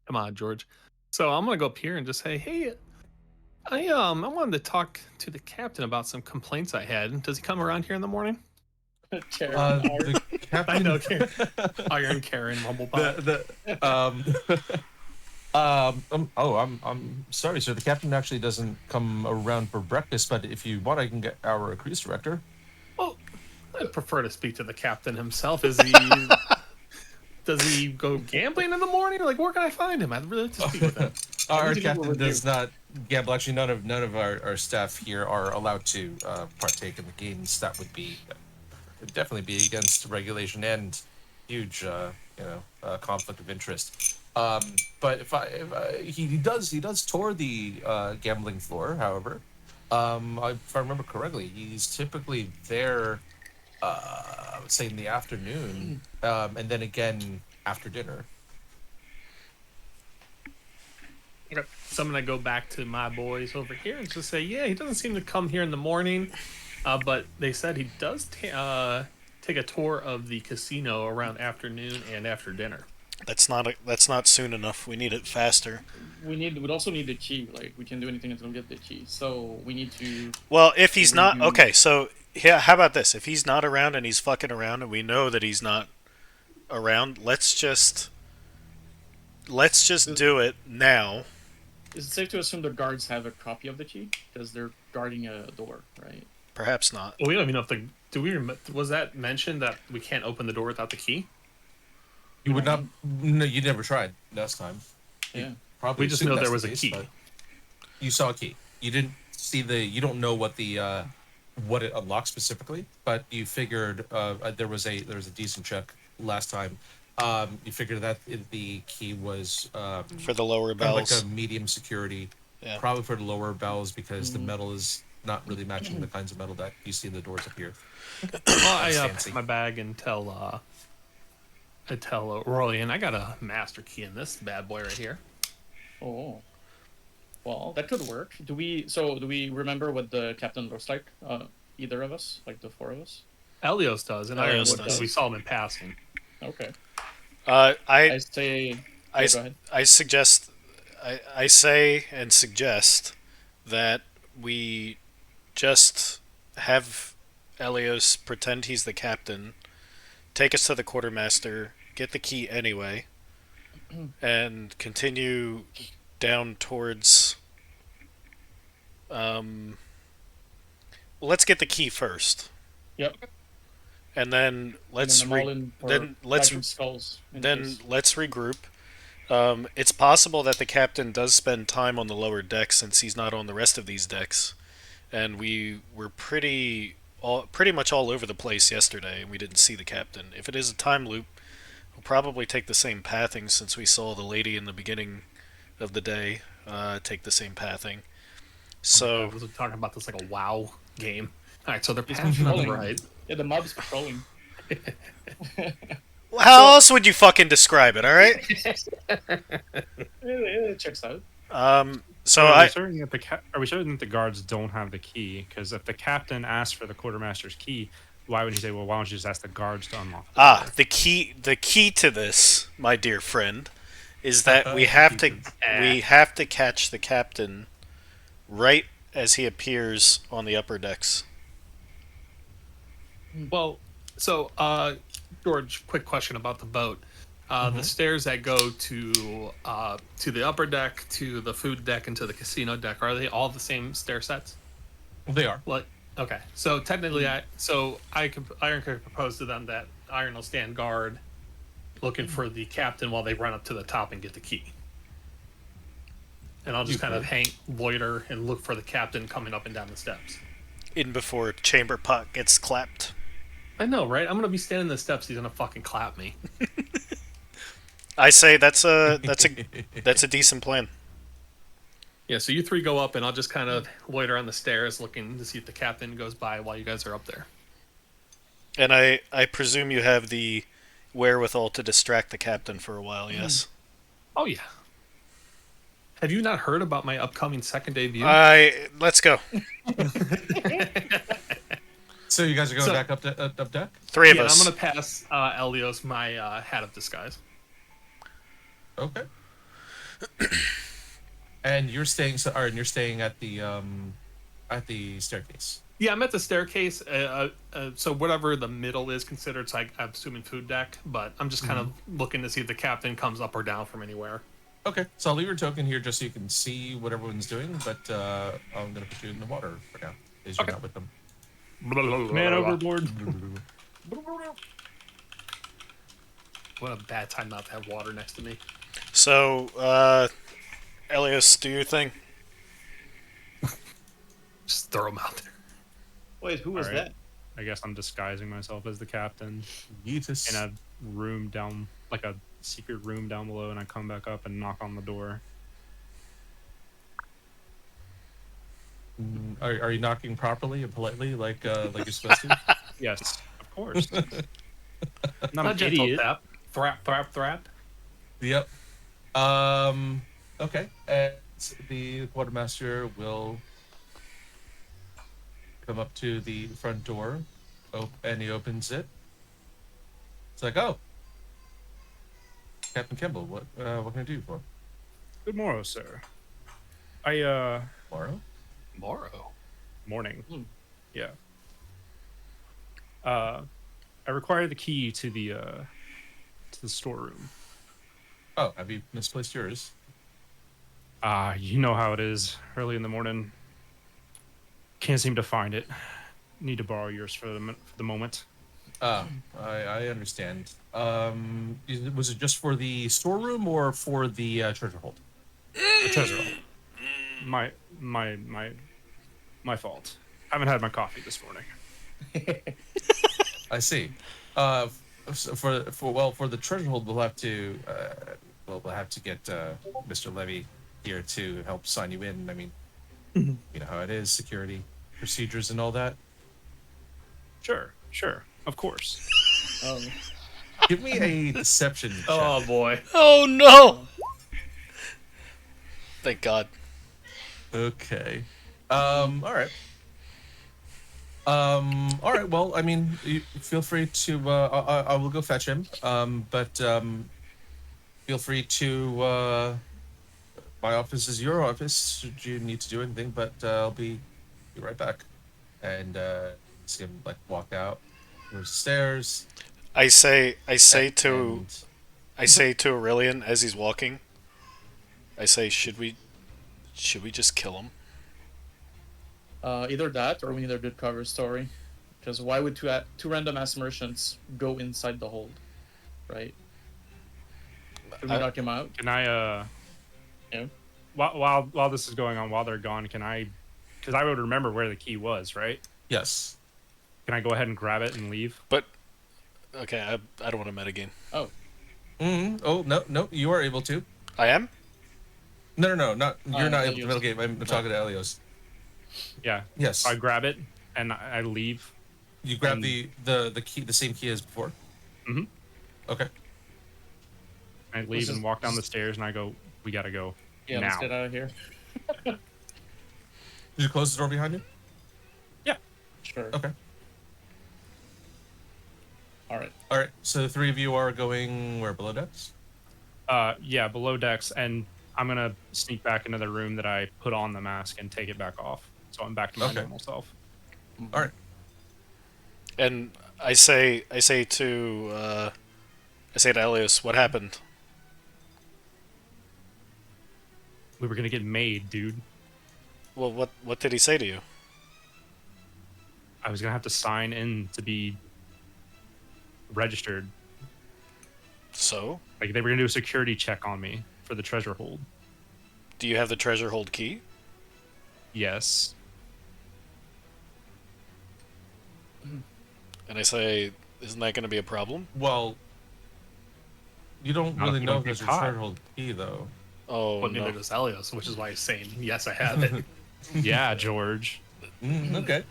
Come on, George. So I'm gonna go up here and just say, "Hey, I wanted to talk to the captain about some complaints I had. Does he come around here in the morning?" Karen, The captain. I know, Karen. Iron Karen, Rumblebot. I'm sorry, sir. The captain actually doesn't come around for breakfast, but if you want, I can get our cruise director. Well, I'd prefer to speak to the captain himself. Does he go gambling in the morning? Like, where can I find him? I'd really like to speak with him. Our need to give a captain does review. not gamble. Actually, none of our staff here are allowed to partake in the games. That would be definitely be against regulation and huge conflict of interest. But if he does tour the gambling floor. However, if I remember correctly, he's typically there. I would say in the afternoon, and then again after dinner. Okay. So I'm gonna go back to my boys over here and just say, yeah, he doesn't seem to come here in the morning, but they said he does take a tour of the casino around afternoon and after dinner. That's not soon enough. We need it faster. we'd also need the key. Like, we can't do anything until we get the key. So we need to. Well, if he's not Mhm. okay, so yeah, how about this? If he's not around and he's fucking around, and we know that he's not around, let's just do it now. Is it safe to assume the guards have a copy of the key because they're guarding a door, right? Perhaps not. Well, we don't even know if was that mentioned that we can't open the door without the key? You would not. No, you never tried last time. Yeah. Probably We just assume know that's there was the a case, key. but You saw a key. You didn't see the. You don't know what the what it unlocked specifically, but you figured there was a decent check last time. You figured that the key was For the lower kind of like bells. a medium security, Yeah. probably for the lower bells because the metal is not really matching the kinds of metal that you see in the doors up here. Well, I Fancy. pack my bag and tell Aurelian, I got a master key in this bad boy right here. Oh. Well, that could work. Do we remember what the captain looks like? Either of us, like the four of us. Elios does, and Iron Elios does. does. We saw him in passing. Okay. I I say I, Yeah, s- go ahead. I suggest, I say and suggest that we just have Elios pretend he's the captain, take us to the quartermaster, get the key anyway, and continue down towards. Um, let's get the key first, Yep. and then And let's then the Marlin or then let's Dragon Skulls. In then case. let's regroup. It's possible that the captain does spend time on the lower deck since he's not on the rest of these decks, and we were pretty much all over the place yesterday, and we didn't see the captain. If it is a time loop, we'll probably take the same pathing since we saw the lady in the beginning of the day take the same pathing. I So, was talking about this like a WoW game. All right, so they're It's passing on the patrolling. right. Yeah, the mob's patrolling. how else would you fucking describe it? All right. It checks out. So are we I certain that are we certain that the guards don't have the key? Because if the captain asks for the quartermaster's key, why would he say, "Well, why don't you just ask the guards to unlock the door?" the key to this, my dear friend, is that we have to catch the captain right as he appears on the upper decks. Well, so George, quick question about the boat. The stairs that go to the upper deck, to the food deck, and to the casino deck, are they all the same stair sets? They are. Like, okay, so technically, Iron could propose to them that Iron will stand guard, looking for the captain while they run up to the top and get the key. And I'll just You kind of could. loiter and look for the captain coming up and down the steps. In before chamber pot gets clapped. I know, right? I'm gonna be standing in the steps. He's gonna fucking clap me. I say that's a decent plan. Yeah, so you three go up, and I'll just kind of loiter on the stairs, looking to see if the captain goes by while you guys are up there. And I presume you have the wherewithal to distract the captain for a while, yes? Oh yeah. Have you not heard about my upcoming second debut? Let's go. So you guys are going So- back up deck? Three of Yeah, us. I'm gonna pass Elios my hat of disguise. Okay. And you're staying. So, Aaron, you're staying at the staircase. Yeah, I'm at the staircase. So whatever the middle is considered, it's like I'm assuming food deck, but I'm just kind of looking to see if the captain comes up or down from anywhere. Okay, so I'll leave your token here just so you can see what everyone's doing, but I'm gonna put you in the water for now. Is you're Okay. not with them. Man overboard. What a bad time not to have water next to me. So, Elias, do your thing. Just throw him out there. Wait, who was Alright. that? I guess I'm disguising myself as the captain Yeetus. in a room down, like a secret room down below, and I come back up and knock on the door. Are you knocking properly and politely, like you're supposed to? Yes, of course. Not A an gentle idiot. tap. Thrap, thrap, thrap. Yep. Okay. And the quartermaster will come up to the front door, and he opens it. It's like, oh, Captain Kimball, what can I do for you? Good morrow, sir. I Tomorrow? Morrow. morning. Hmm. Yeah. I require the key to the storeroom. Oh, have you misplaced yours? You know how it is. Early in the morning. Can't seem to find it. Need to borrow yours for the moment. I understand. Was it just for the storeroom or for the treasure hold? The treasure room. My fault. Haven't had my coffee this morning. I see. So for the treasure hold, we'll have to get Mr. Levy here to help sign you in. I mean, you know how it is, security procedures and all that. Sure, of course. Give me a deception check. Oh boy. Oh no! Thank God. Okay. All right. All right. Well, I mean, you feel free to. I will go fetch him. But feel free to. My office is your office. Should you need to do anything, but I'll be right back. And see him like walk out. There's stairs. I say to And Aurelian as he's walking. I say, should we just kill him? Either that, or we need a good cover story. Because why would two random ass merchants go inside the hold, right? Should we knock him out? Can I Yeah. while this is going on, while they're gone, can I, because I would remember where the key was, right? yes. Can I go ahead and grab it and leave? But okay, I don't want to metagame. Oh, Oh no, you are able to. I am. No, not you're not able to Elios. middle game. I'm talking to Elios. Yeah. Yes. I grab it and I leave. You grab and- the key, the same key as before. Mhm. Okay. I This leave is- and walk down the stairs and I go, we gotta go. yeah, now. let's get out of here. Did you close the door behind you? Sure. Okay. All right. All right. So the three of you are going where, below decks? Yeah, below decks, and I'm gonna sneak back into the room that I put on the mask and take it back off. So I'm back to my Okay. normal self. All right. And I say to Elias, what happened? We were gonna get made, dude. Well, what did he say to you? I was gonna have to sign in to be registered. So, Like they were gonna do a security check on me for the treasure hold. do you have the treasure hold key? Yes. And I say, isn't that going to be a problem? Well, you don't Not if really you know don't if there's get a caught. treasure hold key, though. Oh But no. neither does Elios, which is why he's saying, yes, I have it. Yeah, George. Okay.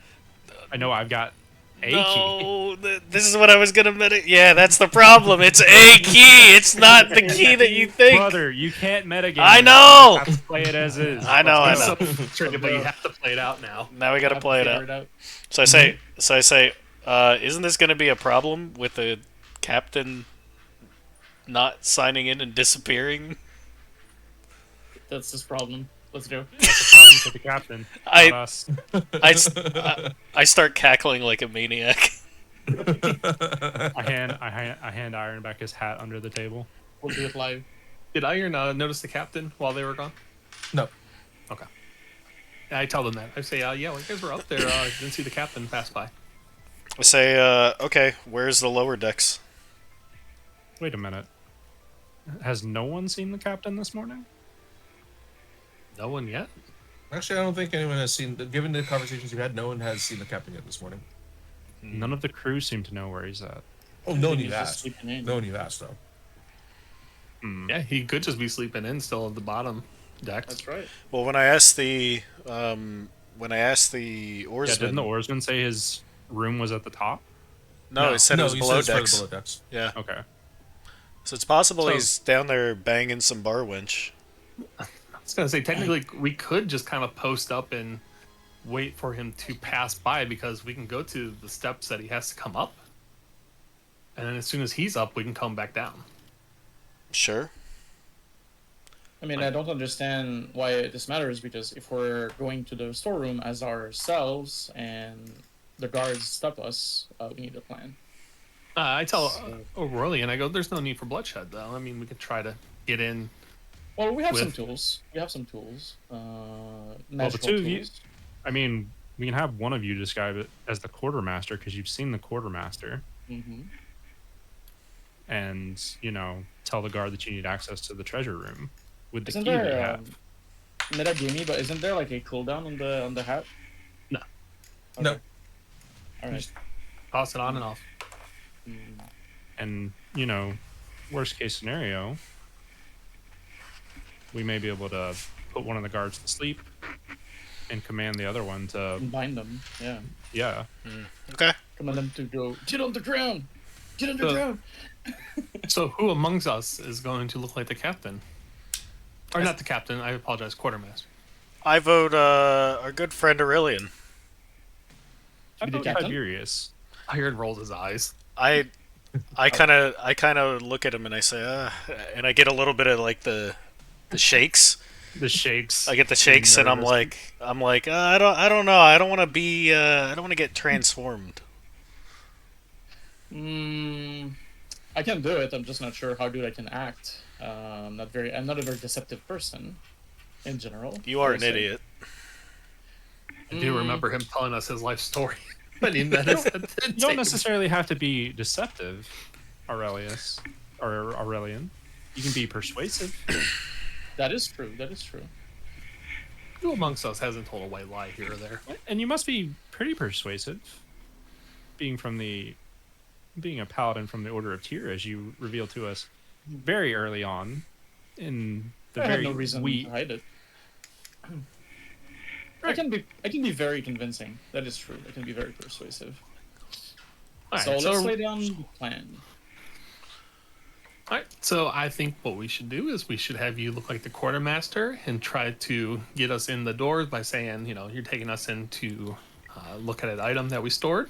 I know I've got a key. No, this is what I was gonna meta. Yeah, that's the problem. It's a key. It's not the key that you think. Brother, you can't metagame. I it. know! You have to play it as is. I know, I He's know. so frustrated, but you have to play it out now. Now we got to Have play it figure out. So I say, isn't this gonna be a problem with the captain not signing in and disappearing? That's his problem. Let's go. That's the problem with the captain. I- Not us. I start cackling like a maniac. I hand Iron back his hat under the table. We'll do it live. Did Iron notice the captain while they were gone? No. Okay. I tell them that. I say, yeah, when you guys were up there, didn't see the captain pass by. I say, okay, where's the lower decks? Wait a minute. Has no one seen the captain this morning? No one yet? Actually, I don't think anyone has seen. Given the conversations you had, no one has seen the captain yet this morning. None of the crew seem to know where he's at. Oh, no one He's you've just asked. sleeping in. No one you've asked, though. Yeah, he could just be sleeping in still at the bottom decks. That's right. Well, when I asked the Yeah, oarsman, didn't the oarsman say his room was at the top? no, No. it said no, it was you below said it's for decks. the below decks. Yeah, Okay. so it's possible So- he's down there banging some bar winch. I was gonna say technically we could just kind of post up and wait for him to pass by because we can go to the steps that he has to come up, and then as soon as he's up, we can come back down. Sure. I mean, I don't understand why this matters because if we're going to the storeroom as ourselves and the guards stop us, we need a plan. I tell Aurelian, I go, "There's no need for bloodshed, though. I mean, we could try to get in." Well, we have some With- tools. We have some tools. the Magical two of you- tools. I mean, we can have one of you describe it as the quartermaster because you've seen the quartermaster, Mm-hmm. and tell the guard that you need access to the treasure room with the Isn't key that you there have. metagamey? But isn't there like a cooldown on the hat? No. No. All right. Toss it on and off. Mm. And worst case scenario, we may be able to put one of the guards to sleep and command the other one to Combine them. Yeah. yeah. Okay. Command them to go. Get on the ground. Get on the Uh, ground. So, who amongst us is going to look like the captain? Or not the captain? I apologize, quartermaster. I vote our good friend I be the vote captain? Tiberius. Iron rolls his eyes. I I kind of look at him and I say, and I get a little bit of like the shakes. The shakes. I get the shakes, and nervous. I'm like, I don't know. I don't want to be, I don't want to get transformed. Mm, I can do it. I'm just not sure how good I can act. I'm not a very deceptive person, in general. You are I an say. idiot. I do remember him telling us his life story. But he met us at the You don't table. necessarily have to be deceptive, Aurelius or Aurelian. You can be persuasive. That is true. That is true. Who amongst us hasn't told a white lie here or there? And you must be pretty persuasive, being a paladin from the Order of Tyr, as you revealed to us very early on in the I very have no reason to hide it. I can be very convincing. That is true. I can be very persuasive. All So right, let's lay down the plan. all right, so I think what we should do is we should have you look like the quartermaster and try to get us in the doors by saying, you're taking us in to look at an item that we stored.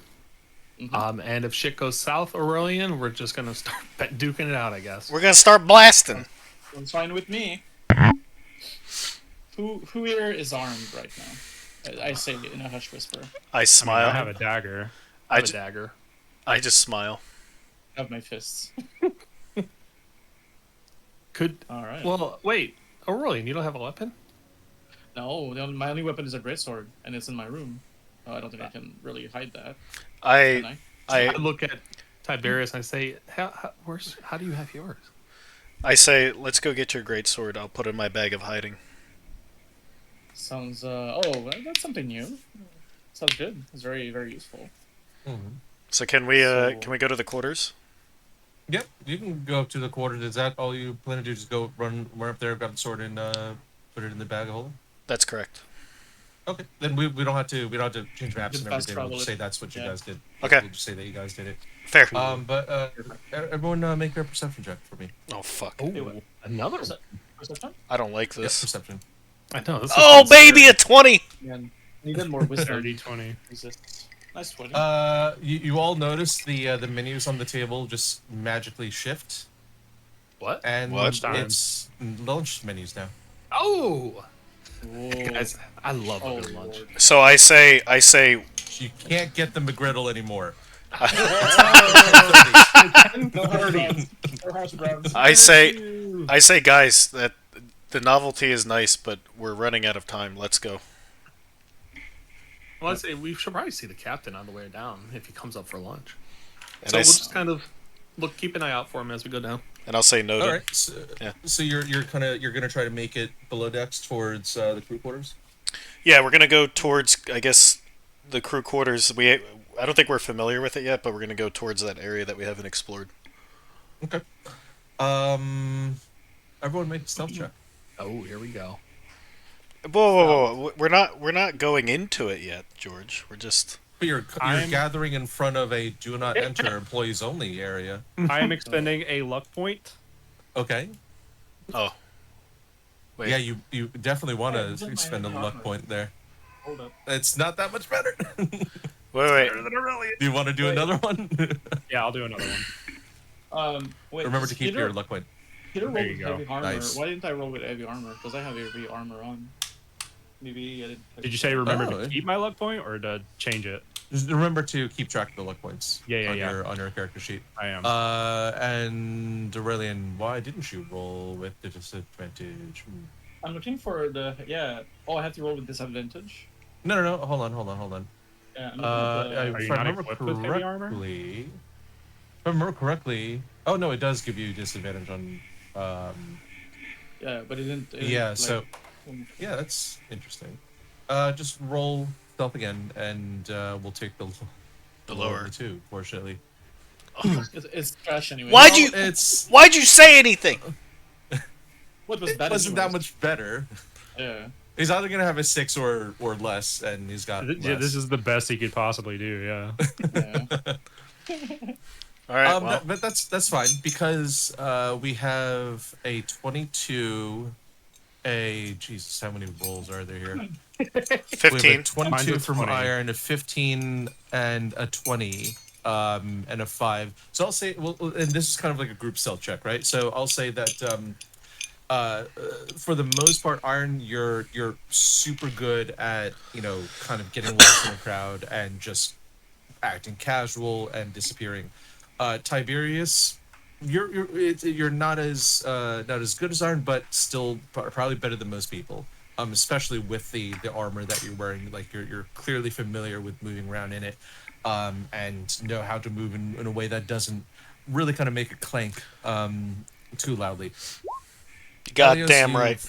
And if shit goes south, Aurelian, we're just gonna start duking it out, I guess. We're gonna start blasting. That's fine with me. Who here is armed right now? I say in a hush whisper. I I smile. have a dagger. I have I a ju- dagger. I just smile. I have my fists. Could All right. well wait, Aurelian, you don't have a weapon? No, my only weapon is a greatsword, and it's in my room. I don't think I can really hide that. Can I I? I look at Tiberius and I say, how do you have yours? I say, let's go get your great sword. I'll put it in my bag of hiding. Sounds. That's something new. Sounds good. It's very, very useful. So can we go to the quarters? Yep, you can go up to the quarters. Is that all you plan to do? Just go run up there, grab the sword, and put it in the bag of holding. That's correct. Okay, then we don't have to change maps Just and fast everything. We'll travel just it. say that's what you Yeah. guys did. Okay. We'll just say that you guys did it. Fair. But everyone make a perception check for me. Oh fuck. Oh, another What's one. that? I don't like Yes, this. perception. I know. This is Oh kinda baby, a 20. Man, needed more wisdom. 30, 20. Jesus. Nice 20. You all notice the menus on the table just magically shift, What? and What? it's lunch menus now. Oh, Whoa. guys, I love a Oh, good lunch. Lord. So I say, You can't get the McGriddle anymore. No hash browns. I say, guys, that the novelty is nice, but we're running out of time. Let's go. Well, I'd say we should probably see the captain on the way down if he comes up for lunch. And So I we'll s- just kind of keep an eye out for him as we go down. and I'll say noted. All right. So, Yeah. so you're gonna try to make it below decks towards the crew quarters. Yeah, we're gonna go towards, I guess, the crew quarters. I don't think we're familiar with it yet, but we're gonna go towards that area that we haven't explored. Okay. Everyone make a stealth check. Oh, here we go. Whoa. We're not going into it yet, George. We're just. But you're I'm- gathering in front of a do not enter employees only area. I am expending a luck point. Okay. Oh, Wait. Yeah, you definitely want Hey, is it to my spend a armor? luck point there. Hold up. It's not that much better. wait. Do you want to do Wait. another one? Yeah, I'll do another one. Wait. Remember to does keep Peter- your luck point. Peter rolled There you with go. heavy armor. Nice. Why didn't I roll with heavy armor? Because I have heavy armor on. Maybe I didn't. Did you say remember Oh. to keep my luck point or to change it? Just remember to keep track of the luck points. Yeah, on yeah. your character sheet. I am. And Aurelian, why didn't you roll with the disadvantage? I'm looking for the Oh, I have to roll with disadvantage. No. Hold on. Yeah. I'm looking at the, Are If you I not remember equipped with heavy armor? correctly, if I remember correctly, oh no, it does give you disadvantage on. yeah, but it didn't. Yeah. So yeah, that's interesting. Just roll stealth again, and we'll take the lower lower. of the two. Fortunately, it's trash anyway. Why'd Well, you- It's Why'd you say anything? What was it that? wasn't that anyways? much better. Yeah. He's either gonna have a 6 or less, and he's got. Yeah, less. this is the best he could possibly do. Yeah. Yeah. All right. Well, but that's fine because we have a 22, a Jesus, how many rolls are there here? We have 15. a 22 Mine's a from 20. Iron, a 15, and a 20 and a 5. So I'll say, well, and this is kind of like a group stealth check, right? So I'll say that for the most part, Iron, you're super good at kind of getting lost in the crowd and just acting casual and disappearing. Tiberius, you're not as good as Iron, but still probably better than most people. Especially with the armor that you're wearing, like you're clearly familiar with moving around in it, and know how to move in a way that doesn't really kind of make it clank too loudly. Goddamn Elios,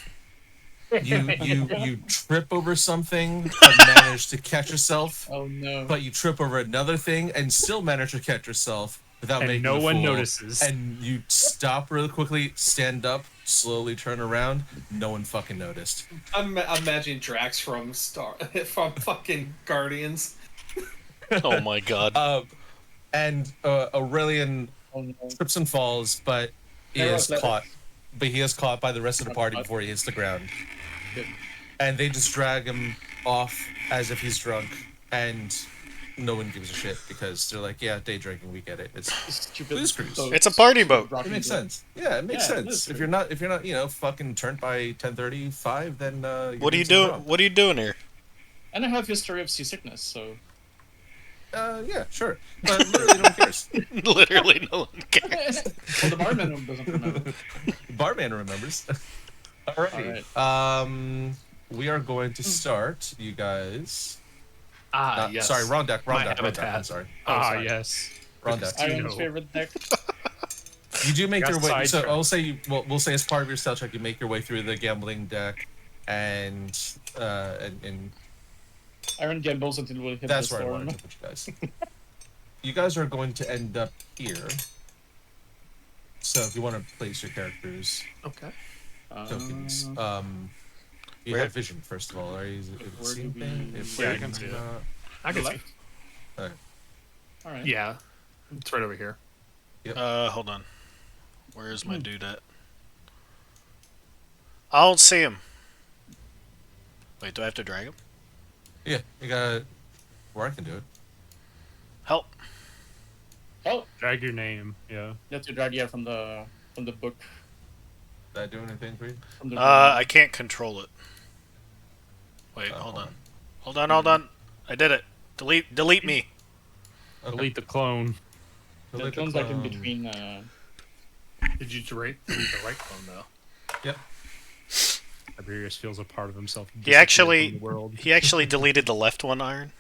right. you trip over something but manage to catch yourself, Oh no. but you trip over another thing and still manage to catch yourself without And making no a one fool. notices. And you stop really quickly, stand up, slowly turn around. No one fucking noticed. I'm imagining Drax from from fucking Guardians. Oh my god. And Aurelian Oh no. trips and falls, but he Arrow is athletics. caught. But he is caught by the rest of the party before he hits the ground. Good. And they just drag him off as if he's drunk, and no one gives a shit because they're like, yeah, day drinking, we get it. It's Stupid. Blue's Clues. boats It's a party boat. it dropping makes blood. sense. Yeah, it makes Yeah, sense. Blue's If you're not fucking turned by 10:35, then you're What are you doing something doing? wrong. What are you doing here? And I have history of seasickness, so Yeah, sure. But literally no one cares. Literally, no one cares. well, the barman doesn't remember. Barman remembers. Alrighty. We are going to start, you guys. Yes. Sorry, wrong deck. My I'm habitat. sorry. sorry. Yes. Wrong deck. Iron's know. favorite deck. You do make Got your way. So sidetracked. I'll say, we'll say as part of your stealth check, you make your way through the gambling deck, and Iron gambles until we hit that's the where I storm. wanted to put you guys. You guys are going to end up here. So if you want to place your characters Okay. tokens, you Where- have vision first of all. Are you Where seeing do thing? we- If Yeah, I you can see it. I can see. All right. Yeah, it's right over here. Hold on. Where's my dude at? I don't see him. Wait, do I have to drag him? Yeah, you got. Or I can do it. Help. Oh, Drag your name. Yeah. you have to drag from the book Did I do anything for you? from the. I can't control it. Wait, hold on. Hold on. I did it. Delete me. Okay. Delete the clone. The Delete the clone's like in clone. between. Did you delete the right one though? Yep. Tiberius feels a part of himself. He disappear actually- from the world. He actually deleted the left one, Iron.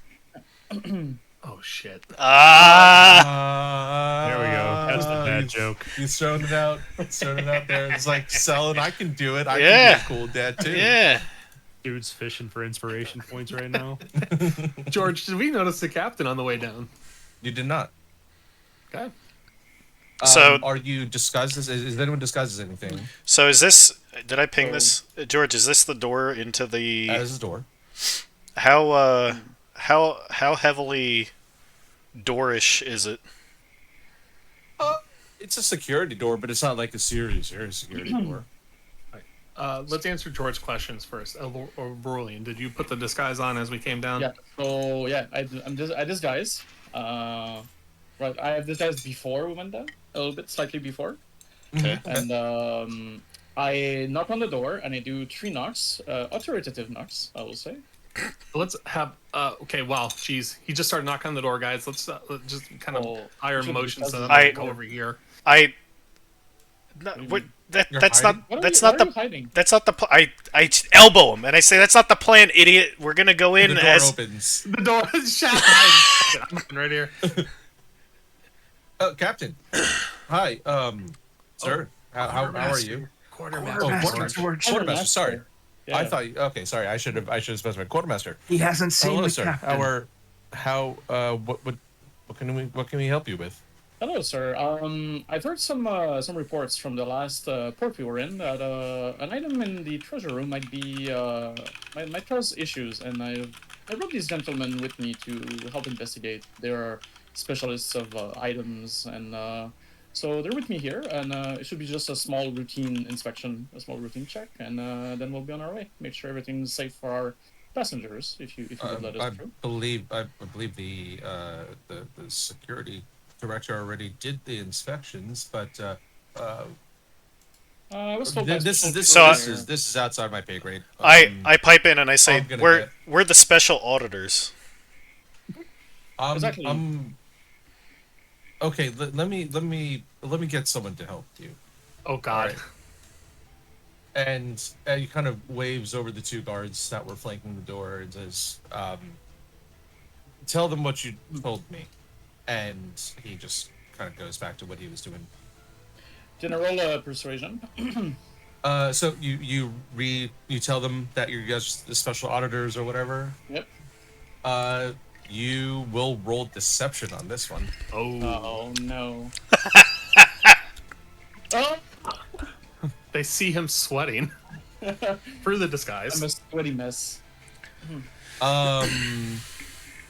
Oh shit. Ah! There we go. That's the bad he's- joke. He's throwing it out. He's throwing it out there. It's like, Selin, I can do it. I Yeah. can be a cool dad too. Yeah. Dude's fishing for inspiration points right now. George, did we notice the captain on the way down? You did not. Okay. So- are you disguised as? Is anyone disguised as anything? So is this? Did I ping this, George? Is this the door into the? As a door. How heavily doorish is it? It's a security door, but it's not like a serious security door. Let's answer George's questions first. Aurelian, did you put the disguise on as we came down? Yeah. So yeah, I disguise. Right. I have disguised before we went down, a little bit, slightly before, Okay. and I knock on the door and I do 3 knocks, authoritative knocks, I will say. Let's have. Okay. Wow. Jeez. He just started knocking on the door, guys. Let's just kind of Oh, iron should motion so because that I I- can go over here. I. No, what, You're that's hiding? not. That's not What are you the. hiding? That's not the. I elbow him and I say, "That's not the plan, idiot. We're gonna go in The door as." opens. The door is shut. I'm right here. Oh, Captain. Hi. Sir. How are you? Quartermaster. Oh, Quartermaster. Quartermaster. Sorry. Yeah. I thought. Okay. Sorry. I should have specified. Quartermaster. He hasn't seen Hello, the sir. captain. What can we help you with? Hello, sir. I've heard some reports from the last port we were in that an item in the treasure room might be might cause issues, and I brought these gentlemen with me to help investigate. They are specialists of items, and so they're with me here. And it should be just a small routine inspection, a small routine check, and then we'll be on our way. Make sure everything's safe for our passengers, if you would let I us through. believe the security director already did the inspections, but I was told by special So, this is outside my pay grade. I pipe in and I say I'm gonna we're get- we're the special auditors. Exactly. Okay. Let me get someone to help you. Oh God. Alright. And he kind of waves over the two guards that were flanking the door and says, "Tell them what you told me." And he just kind of goes back to what he was doing. General persuasion. So you tell them that you're guys the special auditors or whatever. Yep. You will roll deception on this one. Oh. Oh no. Oh, They see him sweating through the disguise. I'm a sweaty mess. Um,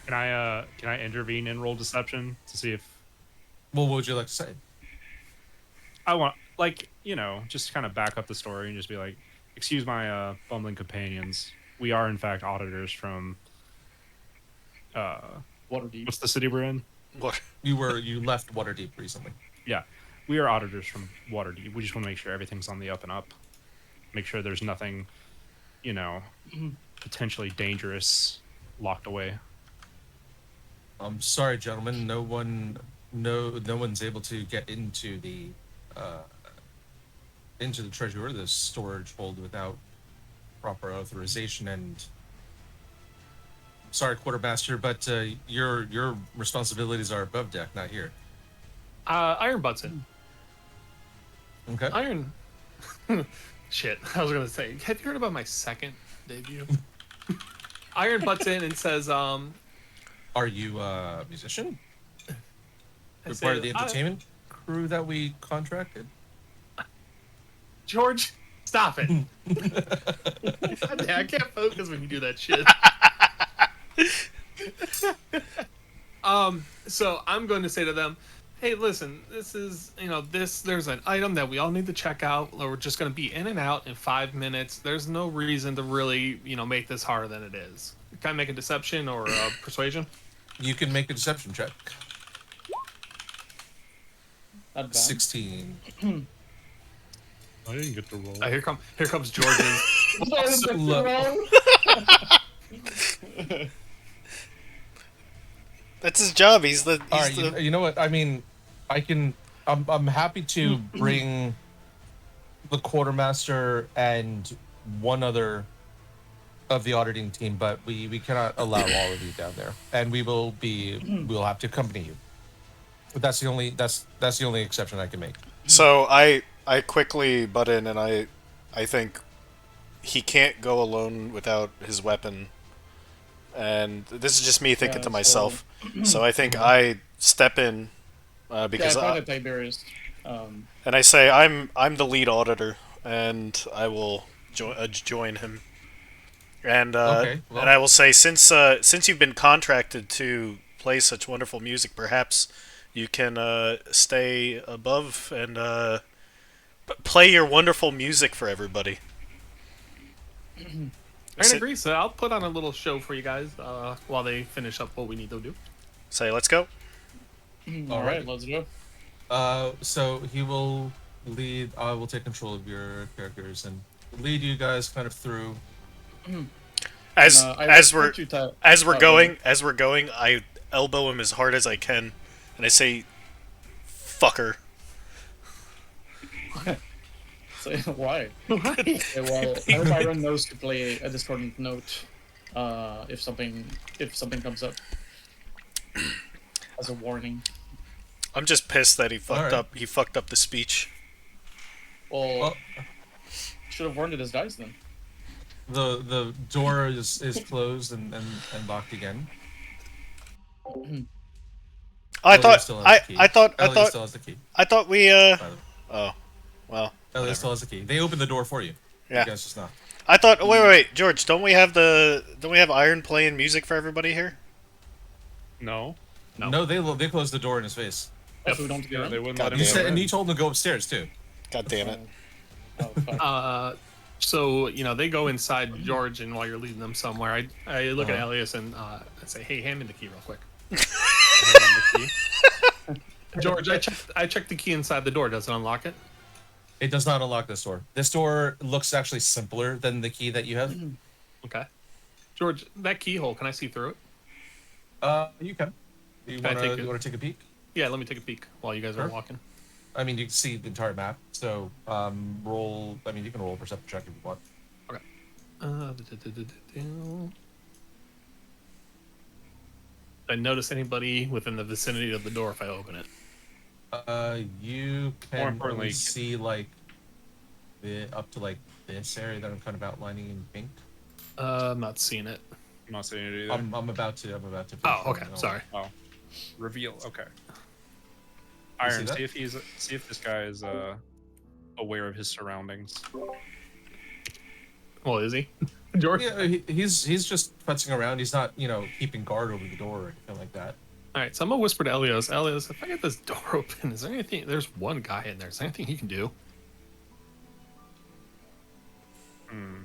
Can I intervene and roll deception to see if well, what would you like to say? I want, like, just kind of back up the story and just be like, excuse my bumbling companions. We are in fact auditors from Waterdeep. what's the city we're in? What? You left Waterdeep recently. Yeah, we are auditors from Waterdeep. We just want to make sure everything's on the up and up. Make sure there's nothing, potentially dangerous locked away. I'm sorry, gentlemen. No one's able to get into the treasure or the storage hold without proper authorization. And sorry, quartermaster, but your responsibilities are above deck, not here. Iron butts in. Okay. Iron. Shit, I was gonna say. Have you heard about my second debut? Iron butts in and says, Are you a musician? I You're say, part of the entertainment crew that we contracted? George, stop it. I can't focus when you do that shit. So I'm going to say to them, hey, listen, this is, there's an item that we all need to check out. We're just going to be in and out in 5 minutes. There's no reason to really, make this harder than it is. Can I make a deception or persuasion? You can make a deception check. Not bad. 16. I didn't get to roll. Here comes George's. So low. That's his job. He's the. All He's right, the you know what? I mean, I'm happy to bring the quartermaster and one other of the auditing team, but we cannot allow all of you down there, and we'll have to accompany you. But that's the only exception I can make. So I quickly butt in and I think he can't go alone without his weapon. And this is just me thinking Yeah, to myself. So I think I step in because yeah, Private Tiberius. and I say I'm the lead auditor and I will join him. And Okay, well- and I will say since you've been contracted to play such wonderful music, perhaps you can stay above and play your wonderful music for everybody. Iron agrees, so I'll put on a little show for you guys while they finish up what we need to do. Say, let's go. All right, let's go. So he will lead. I will take control of your characters and lead you guys kind of through. As I as want we're you to- as we're oh, going, I elbow him as hard as I can, and I say, "Fucker." So, why? Okay, well, I hope Iron knows to play a discordant note if something comes up as a warning. I'm just pissed that he fucked Alright. up. He fucked up the speech. Well, Well, should have warned it as dice then. the door is closed and locked again. I Elliot thought still has the key. Elliot still has the key. I thought we By the way. oh well. Elliot still has the key. They opened the door for you. Yeah. You guys just knocked. I thought wait, George, don't we have Iron playing music for everybody here? No. No, they closed the door in his face. If we don't get Yeah, in. they wouldn't God let him You damn go said, in. and you told him to go upstairs too. God damn it. Oh, fuck. So they go inside George, and while you're leading them somewhere, I look at Uh-huh. Elias and I say, "Hey, hand me the key real quick." The key. George, I checked the key inside the door. Does it unlock it? It does not unlock this door. This door looks actually simpler than the key that you have. Okay. George, that keyhole, can I see through it? You can. You Can I take it? want to take a peek? Yeah, let me take a peek while you guys are Sure. walking. I mean, you can see the entire map. So roll. I mean, you can roll a perception check if you want. Okay. I notice anybody within the vicinity of the door if I open it. You can More importantly, only see like up to like this area that I'm kind of outlining in pink. I'm not seeing it. I'm not saying it either. I'm about to. finish Oh, okay. it. Sorry. Oh, reveal. Okay. You see Iron, that? see if this guy is aware of his surroundings. Well, is he? George? Yeah, he's just putzing around. He's not, keeping guard over the door or anything like that. All right, so I'm gonna whisper to Elios. Elios, if I get this door open, is there anything? There's one guy in there. Is there anything he can do? Hmm.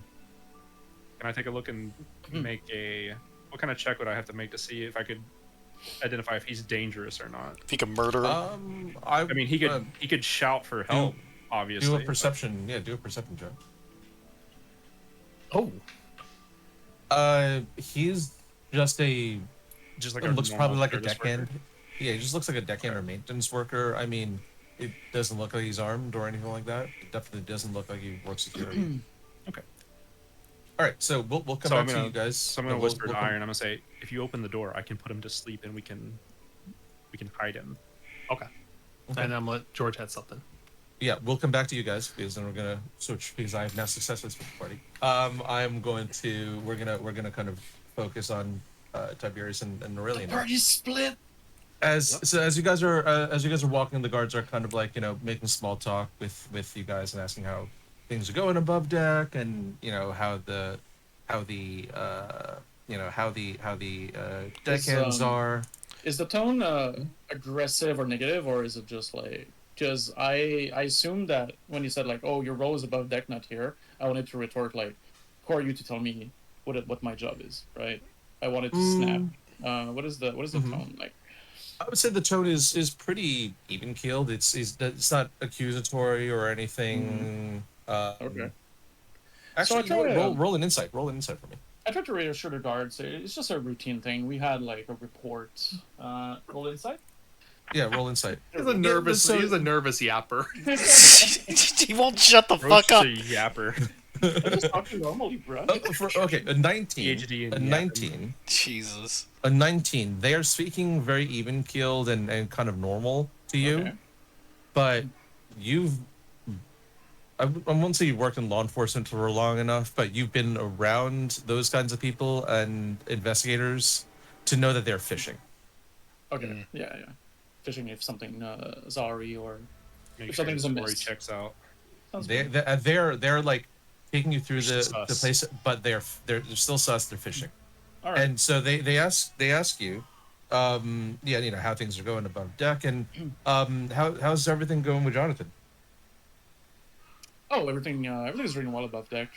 Can I take a look and make a? What kind of check would I have to make to see if I could identify if he's dangerous or not? If you can murder him. I mean, he could shout for help. Obviously, do a perception. Yeah, do a perception check. Oh, He's just a. just like It a looks normal probably like a service deckhand. worker. Yeah, he just looks like a deckhand or maintenance worker. I mean, it doesn't look like he's armed or anything like that. It definitely doesn't look like he works security. Okay. All right, so we'll come So back I'm to gonna- you guys. So I'm gonna We'll- whisper we'll to come- Iron. I'm gonna say, if you open the door, I can put him to sleep and we can hide him. okay. Okay. And I'm gonna let George had something. Yeah, we'll come back to you guys because then we're gonna switch because I have now successfully switched the party. We're gonna kind of focus on Tiberius and Aurelian. Party split. As you guys are walking, the guards are kind of like making small talk with you guys and asking how things are going above deck and how the deckhands are. Is the tone aggressive or negative, or is it just like? Because I assumed that when you said like, "Oh, your role is above deck, not here," I wanted to retort like, "Who are you to tell me what my job is?" Right? I wanted to snap. What is the tone like? I would say the tone is pretty even keeled. It's not accusatory or anything. Okay. Actually, So I try to- roll an insight. Roll an insight for me. I tried to reassure the guards. It's just a routine thing. We had like a report. Roll insight. Yeah, roll insight. He's a nervous. so- He's a nervous yapper. He won't shut the Roach fuck up. is a yapper. I'm just talking normally, bro. Okay, a 19. PhD in A yapping. 19. Jesus. A 19. They are speaking very even keeled and kind of normal to you, Okay. but I won't say you've worked in law enforcement for long enough, but you've been around those kinds of people and investigators to know that they're fishing. Okay. Yeah. Fishing if something Zari or Make If sure something's the story amiss. checks out. sounds They good. they're like taking you through the Sus. place, but they're still sus. They're fishing, All right. and so they ask you, how things are going above deck, and how's everything going with Jonathan? Oh, everything's doing well above deck.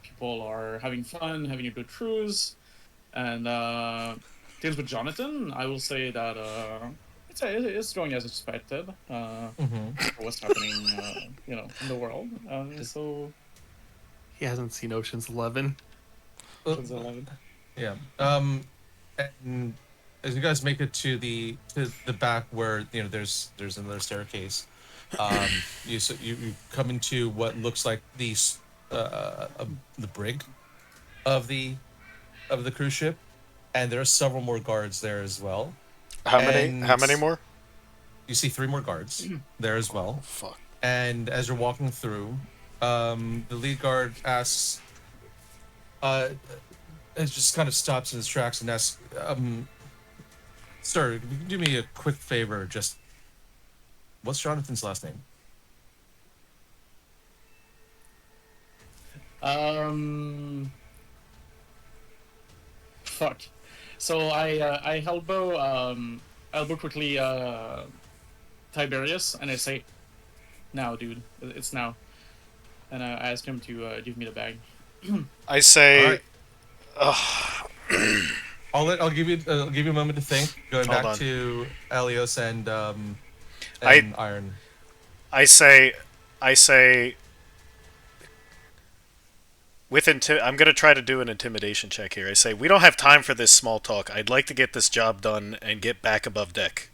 People are having fun, having a good cruise, and things with Jonathan. I will say that it's going as expected. For what's happening, in the world. So He hasn't seen Ocean's 11. Ocean's 11. Yeah. And as you guys make it to the back where there's another staircase, you come into what looks like the brig of the cruise ship, and there are several more guards there as well. How And- many more? You see 3 more guards there as well. Fuck. And as you're walking through, the lead guard asks, it just kind of stops in his tracks and asks, "Sir, can you do me a quick favor? Just, what's Jonathan's last name?" Fuck. So I elbow quickly Tiberius and I say, "Now, dude, it's now." and I ask him to give me the bag. I say, All right. ugh, I'll give you a moment to think. Going Hold back on. to Elios and I- Iron. I say, I'm gonna try to do an intimidation check here. I say, we don't have time for this small talk. I'd like to get this job done and get back above deck.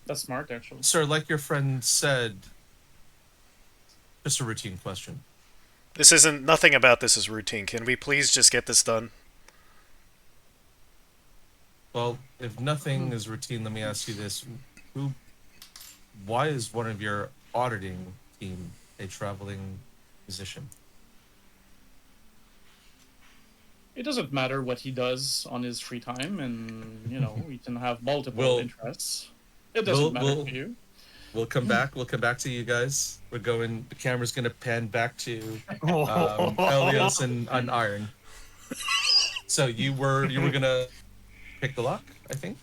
That's smart, actually. Sir, like your friend said, just a routine question. This isn't, nothing about this is routine. Can we please just get this done? Well, if nothing is routine, let me ask you this: why is one of your auditing team a traveling musician? It doesn't matter what he does on his free time, and he can have multiple We'll- interests. It doesn't matter we'll- to you. We'll come back. We'll come back to you guys. We're going. The camera's gonna pan back to Elios and Iron. So you were gonna pick the lock, I think.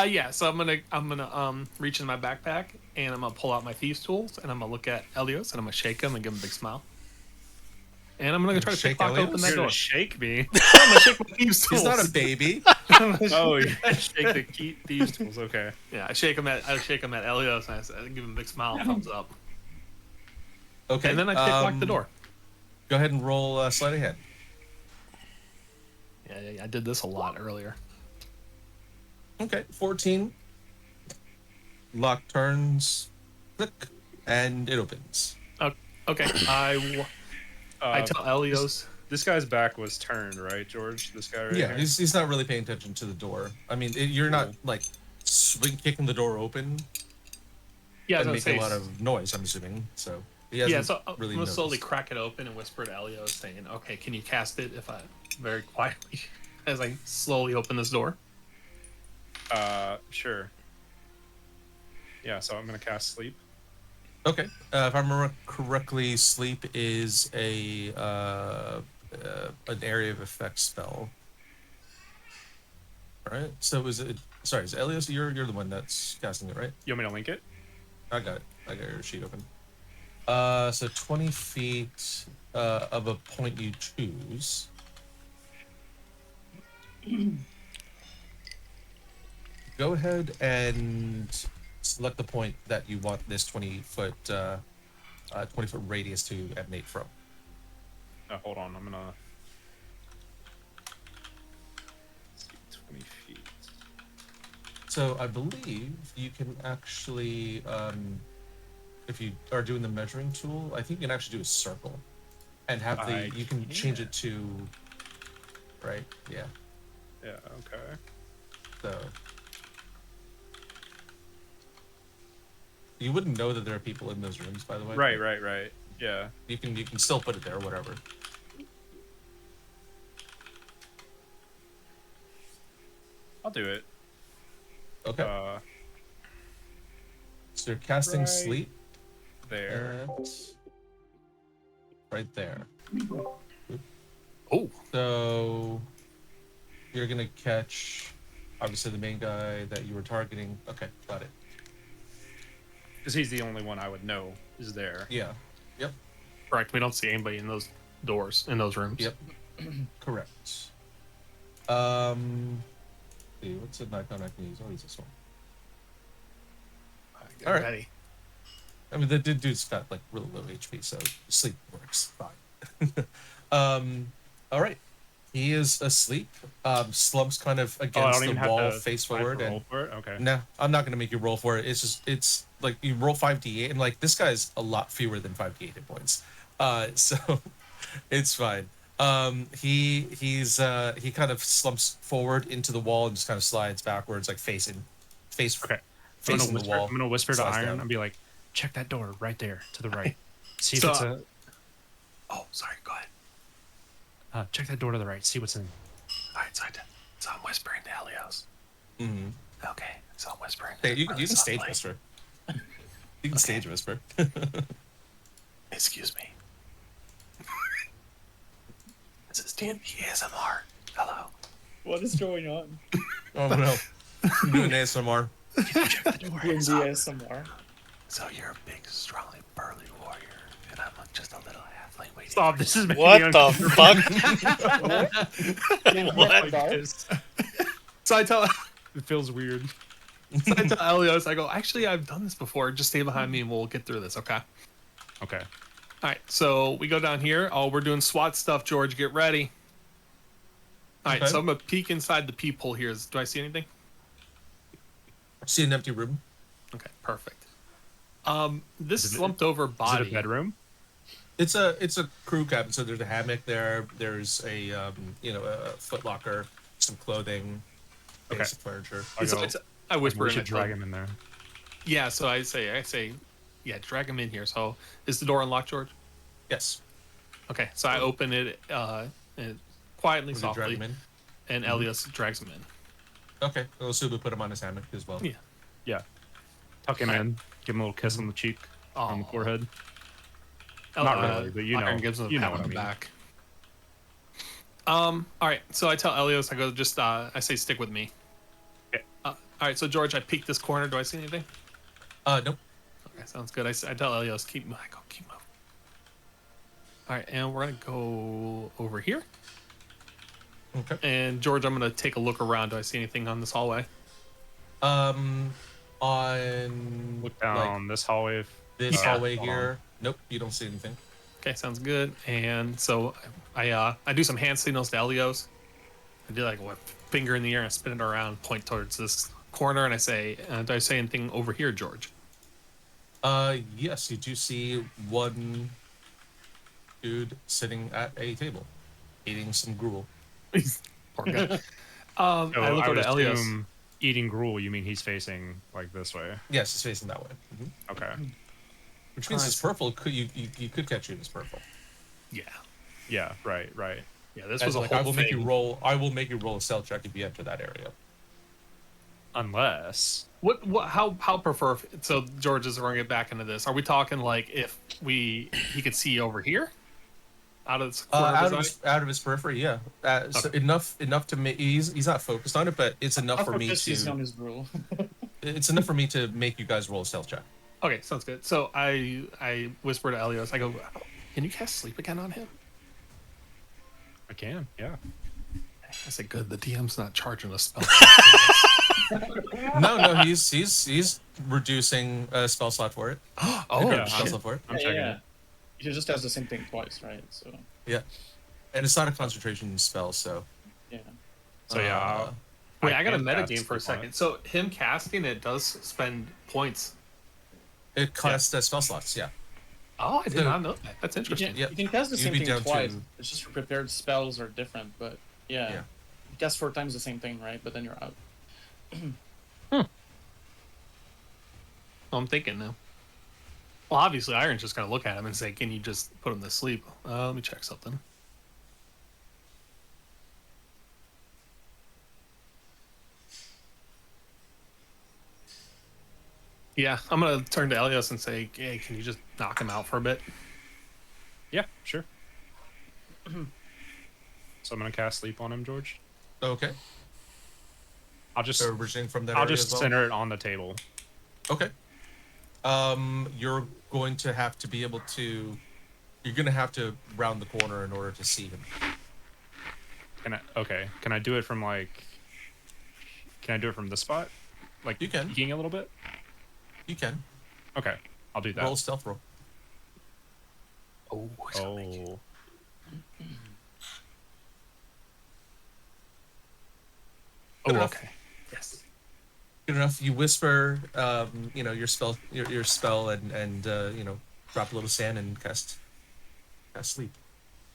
Yeah. So I'm gonna reach in my backpack and I'm gonna pull out my thieves tools and I'm gonna look at Elios and I'm gonna shake him and give him a big smile. And I'm gonna try to Shake picklock Elios? open that You're door. gonna shake me. I'm gonna shake my thieves tools. He's not a baby. Oh, you shake the key thieves tools. Okay. Yeah, I shake him at Elios and I give him a big smile, thumbs up, Okay. and then I picklock the door. Go ahead and roll sleight of hand. Yeah, I did this a lot earlier. Okay. 14. Lock turns. Click, and it opens. Okay, I tell Elios. This guy's back was turned, right, George? This guy right Yeah, here? he's not really paying attention to the door. I mean, you're not like kicking the door open Yeah, I and was gonna making a say, lot of noise. I'm assuming so. He yeah, hasn't so I'm really gonna slowly noticed. crack it open and whisper to Elios, saying, "Okay, can you cast it?" If I very quietly, as I slowly open this door. Sure. Yeah, so I'm gonna cast sleep. Okay. If I remember correctly, sleep is an area of effect spell. All right. So is it? Sorry, is Elias? You're the one that's casting it, right? You want me to link it? I got it. I got your sheet open. So 20 feet of a point you choose. Go ahead and select the point that you want this 20-foot 20-foot radius to emanate from. Hold on, I'm gonna. 20 feet. So I believe you can actually, if you are doing the measuring tool, I think you can actually do a circle, and have you can change it to, right? Yeah. Yeah. Okay. So you wouldn't know that there are people in those rooms, by the way. Right. Yeah. You can still put it there, whatever. I'll do it. Okay. So you're casting right sleep. There. Right there. Oh, So you're gonna catch, obviously, the main guy that you were targeting. Okay, got it. Because he's the only one I would know is there. Yeah. Yep. correct. We don't see anybody in those doors in those rooms. Yep. Correct. See, what's a icon I can use? I'll use this one. Get All right. ready. I mean, the dude's got like really low HP, so sleep works fine. All right. He is asleep. Slumps kind of Oh, I against don't the even have wall, to face I have to forward, roll and for it. Okay. no, I'm not gonna make you roll for it. It's like you roll 5d8, and like this guy's a lot fewer than 5d8 hit points. So it's fine. He kind of slumps forward into the wall and just kind of slides backwards, like face Okay. I'm facing gonna the wall. whisper to Slides Iron down. and be like, check that door right there to the right. See if So- it's a. Oh, sorry. Go ahead. Check that door to the right. See what's in. All right, so I'm whispering to Elios. Mhm. Okay, so I'm whispering. Hey, you really can stage softly. whisper. You can stage whisper. Excuse me. This is DNP ASMR. Hello. What is going on? Oh no. I'm doing ASMR. Check the door. In the ASMR. So you're a big, strongly burly warrior, and I'm just a little halfling waiting. Stop! This is making What me the uncomfortable. fuck? Getting What? hit by dark. So I tell It feels weird. So I tell Elios, I go, actually, I've done this before. Just stay behind me and we'll get through this, okay? Okay. All right, so we go down here. Oh, we're doing SWAT stuff, George. Get ready. All right, Okay. so I'm going to peek inside the peephole here. Do I see anything? See an empty room. Okay, perfect. This Is it- slumped over Is it body. a bedroom? It's a crew cabin, so there's a hammock there. There's a a footlocker, some clothing, Okay. basic furniture. I So go, I whisper we in should it, drag him in there. Yeah, so I say, yeah, drag him in here. So is the door unlocked, George? Yes. Okay, so I open it and quietly, We're gonna drag softly, him in. and Elias drags him in. Okay. We'll assume we put him on his hammock as well. Yeah. Yeah. Tuck him Alright. in. Give him a little kiss on the cheek, on the Aw. forehead. Not really, but you Iron know- gives him a you know pat what on I the mean. back. All right. So I tell Elios, I go, just I say, stick with me. Okay. All right. So George, I peek this corner. Do I see anything? Nope. Okay, sounds good. I tell Elios, keep moving. All right, and we're gonna go over here. Okay. And George, I'm gonna take a look around. Do I see anything on this hallway? On Look down this hallway. this Yeah. hallway Hold here. Nope, you don't see anything. Okay, sounds good. And so I do some hand signals to Elios. I do like a finger in the air and spin it around, point towards this corner, and I say, do I say anything over here, George? Yes, you do see one dude sitting at a table, eating some gruel. Poor guy. Oh, I look over would to Elios. assume eating gruel, you mean he's facing like this way? Yes, he's facing that way. Okay. Which means it's purple. You could catch it as purple. Yeah. Yeah. Right. Yeah, this As was a like, whole I will make you thing. roll. I will make you roll a stealth check if you enter that area. Unless How prefer, so George, as we're gonna get back into this, are we talking like if he could see over here? Out of this corner of his eye? Out of his periphery, yeah. So Okay. enough to make. He's not focused on it, but it's enough for me He's on to. his rule. It's enough for me to make you guys roll a stealth check. Okay, sounds good. So I whisper to Elios, I go, can you cast sleep again on him? I can. Yeah. I said, good, the DM's not charging us. No, he's reducing a spell slot for it. Oh, Yeah. spell shit. slot for it. I'm checking it. He just does the same thing twice, right? So Yeah, and it's not a concentration spell, so. yeah. So yeah. Uh, Wait, I got a can't metagame cast for a sleep on second. it. So him casting it does spend points. It costs spell slots. Yeah. Oh, I did So- not know that. That's You interesting. can, Yeah. you can cast the You'd same be thing down twice. to- It's just your prepared spells are different, but yeah. Yeah. You cast 4 times the same thing, right? But then you're out. I'm thinking now. Well, obviously, Iron's just gonna look at him and say, "Can you just put him to sleep?" Let me check something. Yeah, I'm gonna turn to Elios and say, "Hey, can you just knock him out for a bit?" Yeah. Sure. So I'm gonna cast sleep on him, George. Okay. I'll just So originating from that I'll area just as well? center it on the table. Okay. You're going to have to be able to. You're going to have to round the corner in order to see him. Can I do it from like? Can I do it from this spot? Like You can. peeking a little bit. You can Okay, I'll do that. roll a stealth roll. Oh, Oh. Good oh, enough. okay. Yes. Good enough. You whisper, your spell, your spell, and drop a little sand and cast sleep.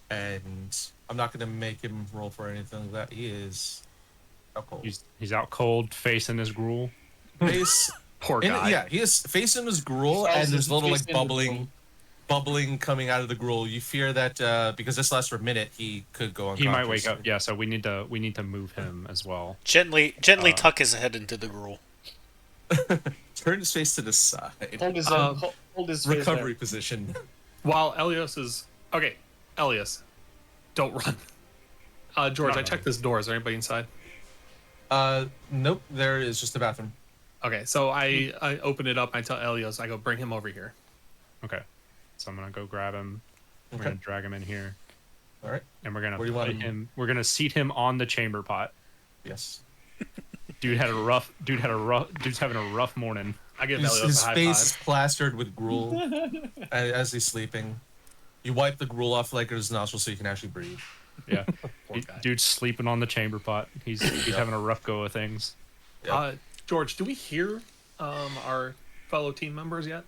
And I'm not gonna make him roll for anything like that. He is alcohol. He's out cold, facing his gruel. Face, Poor guy. yeah, he is facing his gruel, Spells and there's is a little like facing the gruel. bubbling coming out of the gruel. You fear that because this lasts for a minute, he could go unconscious. He might wake up. Yeah, so we need to move him as well. Gently tuck his head into the gruel. Turn his face to the side. Hold his, hold his face Recovery position. While Elios is okay, Elios, don't run. George, No, I no. checked this door. Is there anybody inside? Nope. There is just a bathroom. Okay, so I open it up. And I tell Elios, I go, bring him over here. Okay. So I'm gonna go grab him. We're Okay. gonna drag him in here, All right. and we're gonna Where do you want put him? him. We're gonna seat him on the chamber pot. Yes. Dude's having a rough morning. I give His, Elios his a high face is five. plastered with gruel as he's sleeping. You wipe the gruel off like his nostrils so you can actually breathe. Yeah. Poor guy. Dude's sleeping on the chamber pot. He's having a rough go of things. Yep. George, do we hear our fellow team members yet?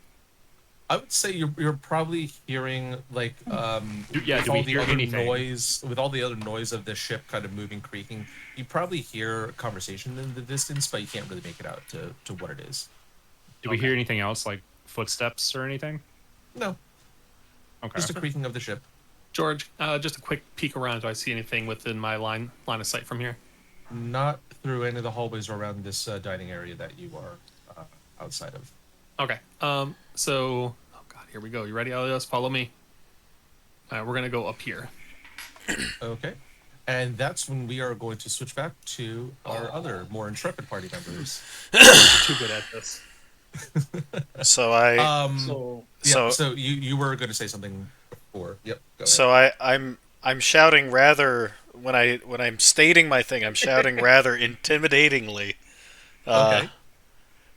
I would say you're probably hearing like Yeah, with do all we the hear other anything? noise with all the other noise of the ship kind of moving, creaking. You probably hear a conversation in the distance, but you can't really make it out to what it is. Do we hear anything else, like footsteps or anything? No, Okay. just a creaking of the ship. George, just a quick peek around. Do I see anything within my line of sight from here? Not through any of the hallways around this dining area that you are outside of. Okay. So, oh god, here we go. You ready, Elios? Follow me. We're gonna go up here. Okay. And that's when we are going to switch back to our other, more intrepid party members. Too good at this. So I So Yeah, So- so you were going to say something before. Yep. Go ahead. so I'm shouting rather when I'm stating my thing. I'm shouting rather intimidatingly. Okay.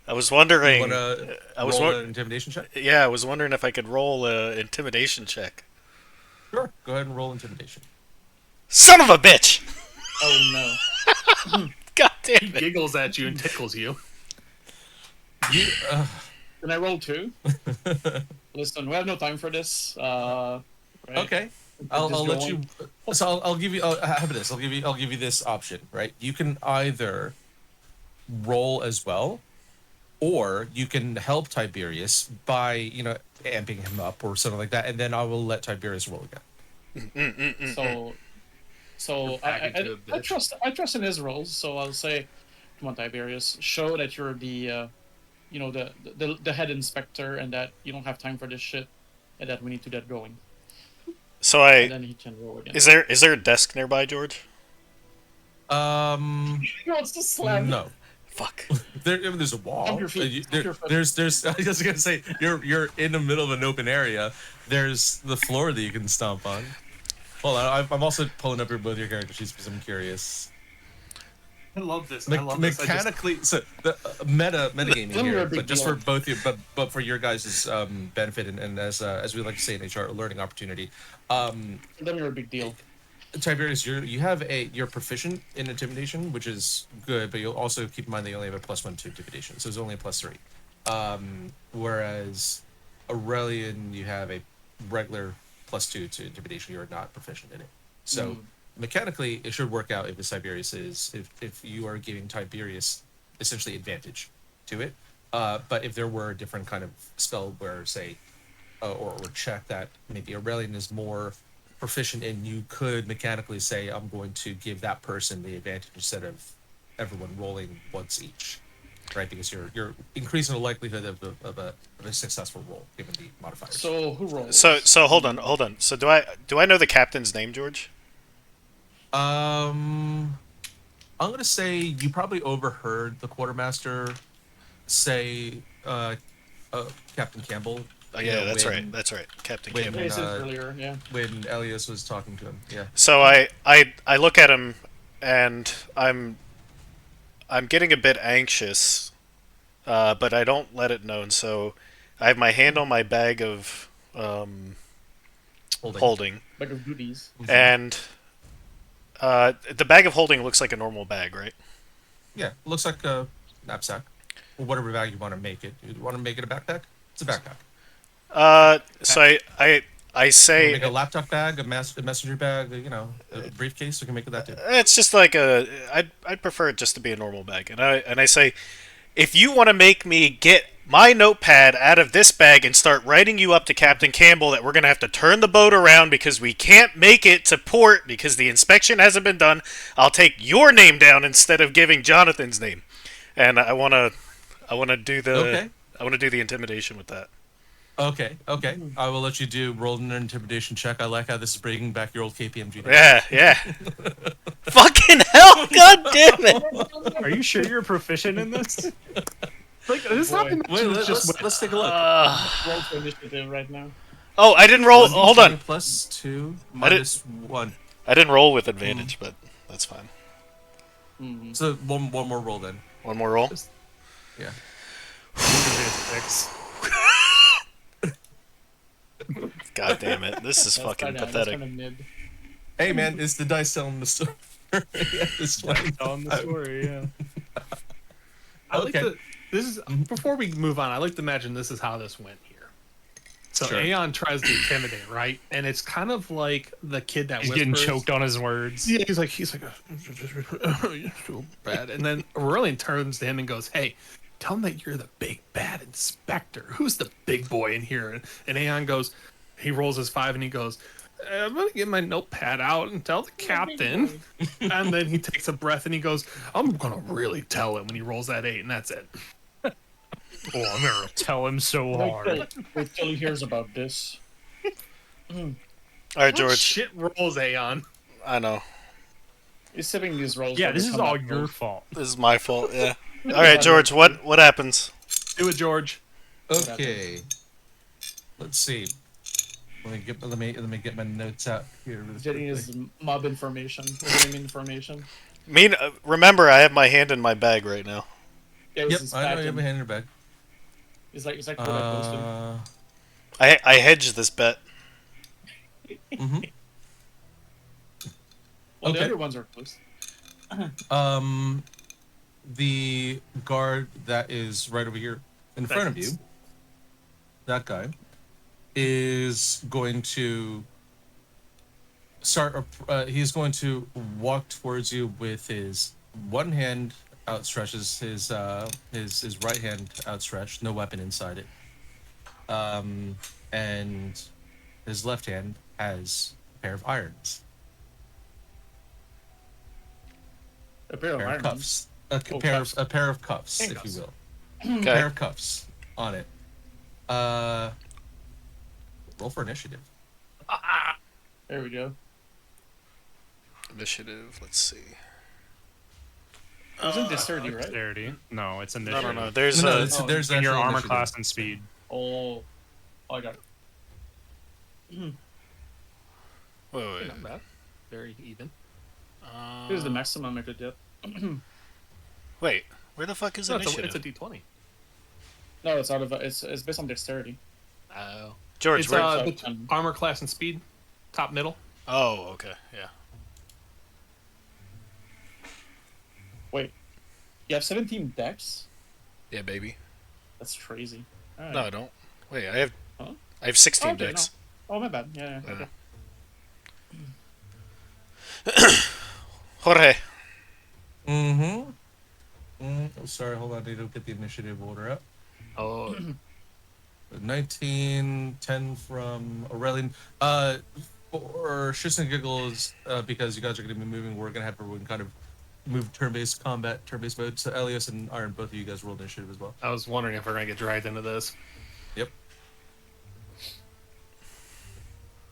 I was You wondering. wanna I was roll won- an intimidation check? Yeah, I was wondering if I could roll a intimidation check. Sure. Go ahead and roll intimidation. Son of a bitch! oh no. God He damn it! giggles at you and tickles you. You, Can I roll 2? Listen, we have no time for this. Right? okay. Just I'll go let on. you. So I'll give you. How about this? I'll give you this option. Right. You can either roll as well, or you can help Tiberius by amping him up or something like that, and then I will let Tiberius roll again. So I trust in his roles. So I'll say, come on, Tiberius, show that you're the the head inspector and that you don't have time for this shit and that we need to get going. So And then he can roll again. is there a desk nearby, George? He wants to slam. No. Fuck. There's a wall. Stomp your feet. Stomp your foot. There's. I was just gonna say you're in the middle of an open area. There's the floor that you can stomp on. Hold on, I'm also pulling up both your character sheets because I'm curious. I love this. Mechanically, so the meta gaming Let me here, a big but just deal. for both you, but for your guys' benefit and as we like to say in HR, a learning opportunity. Then you're a big deal. Tiberius, you're proficient in intimidation, which is good, but you'll also keep in mind that you only have a +1 to intimidation, so it's only a +3. Whereas Aurelian, you have a regular +2 to intimidation. You're not proficient in it, so mechanically it should work out if the Tiberius is if you are giving Tiberius essentially advantage to it. But if there were a different kind of spell where say or check that maybe Aurelian is more proficient in, you could mechanically say I'm going to give that person the advantage instead of everyone rolling once each, right? Because you're increasing the likelihood of a successful roll given the modifiers. So who rolls? So hold on. So do I know the captain's name, George? I'm gonna say you probably overheard the quartermaster say Captain Campbell. Oh, you yeah, know, that's when- right. That's right. Captain when- Campbell. Yeah, he said uh, earlier, yeah. when Elias was talking to him. Yeah. So I look at him and I'm getting a bit anxious, but I don't let it known. So I have my hand on my bag of holding, Bag of goodies. and the bag of holding looks like a normal bag, right? Yeah, looks like a knapsack. Or whatever bag you want to make it. You want to make it a backpack? It's a backpack. So I say Make a laptop bag, a messenger bag, a briefcase. We can make it that too. it's just like I'd prefer it just to be a normal bag, and I say, if you want to make me get my notepad out of this bag and start writing you up to Captain Campbell that we're gonna have to turn the boat around because we can't make it to port because the inspection hasn't been done, I'll take your name down instead of giving Jonathan's name, and I wanna do the Okay. I want to do the intimidation with that. Okay. I will let you roll an intimidation check. I like how this is bringing back your old KPMG. Yeah. Fucking hell! God damn it! Are you sure you're proficient in this? Like this boy. happened. Wait, Just let's take a look. Roll for initiative right now. Oh, I didn't roll. 1d20 Hold on. Plus 2 I did- minus 1. I didn't roll with advantage, but that's fine. Hmm. So one more roll then. One more roll. Yeah. Six. God damn it! This is That's fucking kinda- pathetic. That's kind of mid. Hey man, it's the dice telling the story. At this point. Telling the story, yeah. I like Okay. to. This is before we move on. I like to imagine this is how this went here. So Sure. Aeon tries to intimidate, right? And it's kind of like the kid that He's whispers. getting choked on his words. Yeah, he's like, you're so bad. And then Aurelian turns to him and goes, "Hey, tell him that you're the big bad inspector. Who's the big boy in here?" And Aeon goes, he rolls his 5 and he goes, "I'm gonna get my notepad out and tell the captain." And then he takes a breath and he goes, "I'm gonna really tell him," when he rolls that 8, and that's it. Oh, I'm gonna tell him so hard. Wait till he hears about this. All right, George. Shit rolls, Aeon. I know He's sipping these rolls. Yeah, for this the is all comeback your rolls. fault. this is my fault. Yeah. All right, George. What happens? Do it, George. Okay. Let's see. Let me get my notes out here. really Getting his mob information, game information. Remember, I have my hand in my bag right now. Yeah, Yep, he's I know back you have in. a hand in your bag. He's like Kodak posted. I hedged this bet. Mhm. Well, the okay. other ones are close. The guard that is right over here in front of you, that guy, is going to start. He's going to walk towards you with his one hand outstretched, his right hand outstretched, no weapon inside it, and his left hand has a pair of irons, A pair of pair of irons. cuffs, a Oh, pair cuffs. of a pair of cuffs, if Handcuffs. you will. Pair Okay. of cuffs on it. Roll for initiative. There we go. Initiative. Let's see. It was in dexterity, right? Dexterity. No, it's No, initiative. no, no. There's No, a. it's, oh, there's In your actual armor initiative. class and speed. Oh, I got it. Wait. Not bad. Very even. Here's the maximum I could get. Wait. Where the fuck is No, it's initiative? a D20. No, it's out of it's based on dexterity. Oh. George, It's where? armor class and speed. Top middle. Oh, okay. Yeah. Wait, you have 17 dex? Yeah, baby. That's crazy. Alright. No, I don't. Wait, I have. Huh? I have 16 Okay, decks. no. Oh, my bad. Yeah. Yeah. Okay. Jorge. Mm-hmm. Oh, sorry, hold on. I need to get the initiative order up. Oh. 19, 10 from Aurelian. For shits and giggles, because you guys are going to be moving, we're going to have everyone kind of move turn-based combat, turn-based mode. So Elias and Iron, both of you guys roll initiative as well. I was wondering if we're gonna get dragged into this. Yep.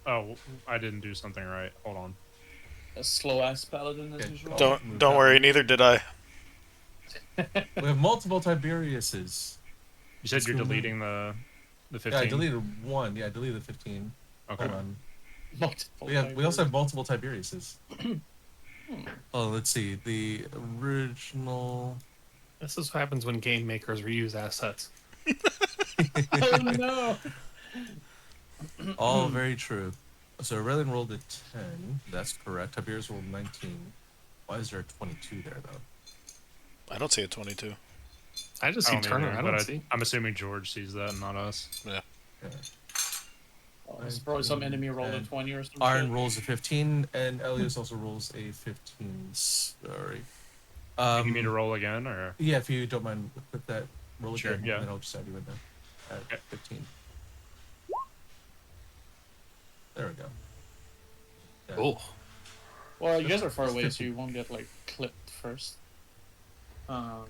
Oh, I didn't do something right. Hold on. A slow ass paladin as Okay. usual. Don't worry. Neither did I. We have multiple Tiberiuses. You said you're What's going deleting the Yeah, 15. I deleted one. Yeah, I deleted the 15. Okay. Hold on. Multiple We also have multiple Tiberiuses. Oh, let's see. The original. This is what happens when game makers reuse assets. Oh no! All very true. So Aurelian rolled a 10. That's correct. Tiberius rolled 19. Why is there a 22 there, though? I don't see a 22. I just see don't Turner. either, I but don't see. I'm assuming George sees that, and not us. Yeah. Oh, there's probably some enemy rolled a And 20 or something. Iron rolls a 15, and Elias also rolls a 15. Sorry. You need me to roll again, or Yeah, if you don't mind, put that roll Sure, again, yeah. and then I'll just add you in there at Okay. 15. There we go. Yeah. Oh. Well, you guys are far away, so you won't get like clipped first. Okie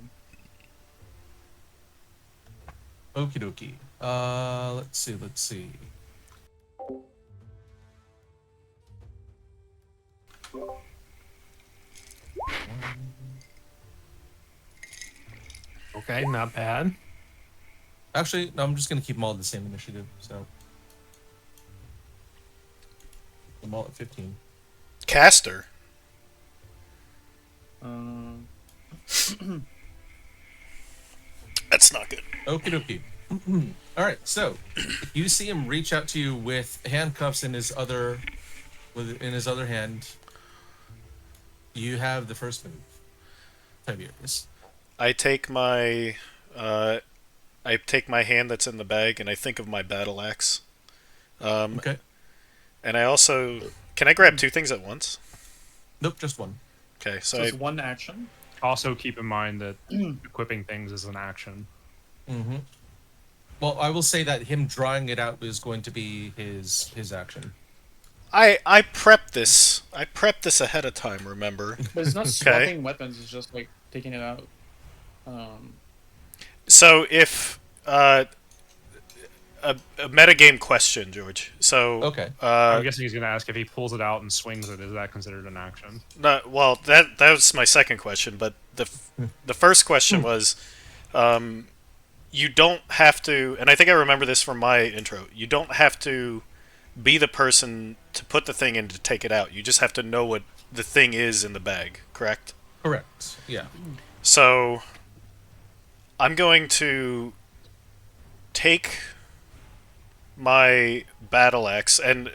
dokie. Let's see. Okay, not bad. Actually, no, I'm just gonna keep them all the same initiative. So I'm all at 15. Caster. Uh, That's not good. Okie dokie. All right, so you see him reach out to you with handcuffs in his other hand. You have the first move. Tiberius. I take my hand that's in the bag and I think of my battle axe. Okay. And I also can I grab two things at once? Nope, just one. Okay, so so it's one action. Also, keep in mind that equipping things is an action. Mm-hmm. Well, I will say that him drawing it out is going to be his action. I prepped this. I prepped this ahead of time. Remember? But it's not swapping weapons. It's just like taking it out. So if a metagame question, George. So Okay. I'm guessing he's going to ask if he pulls it out and swings it. Is that considered an action? well, that was my second question, but the first question was, you don't have to, and I think I remember this from my intro. You don't have to be the person to put the thing in to take it out. You just have to know what the thing is in the bag. Correct? Correct. Yeah. So I'm going to take my battle axe, and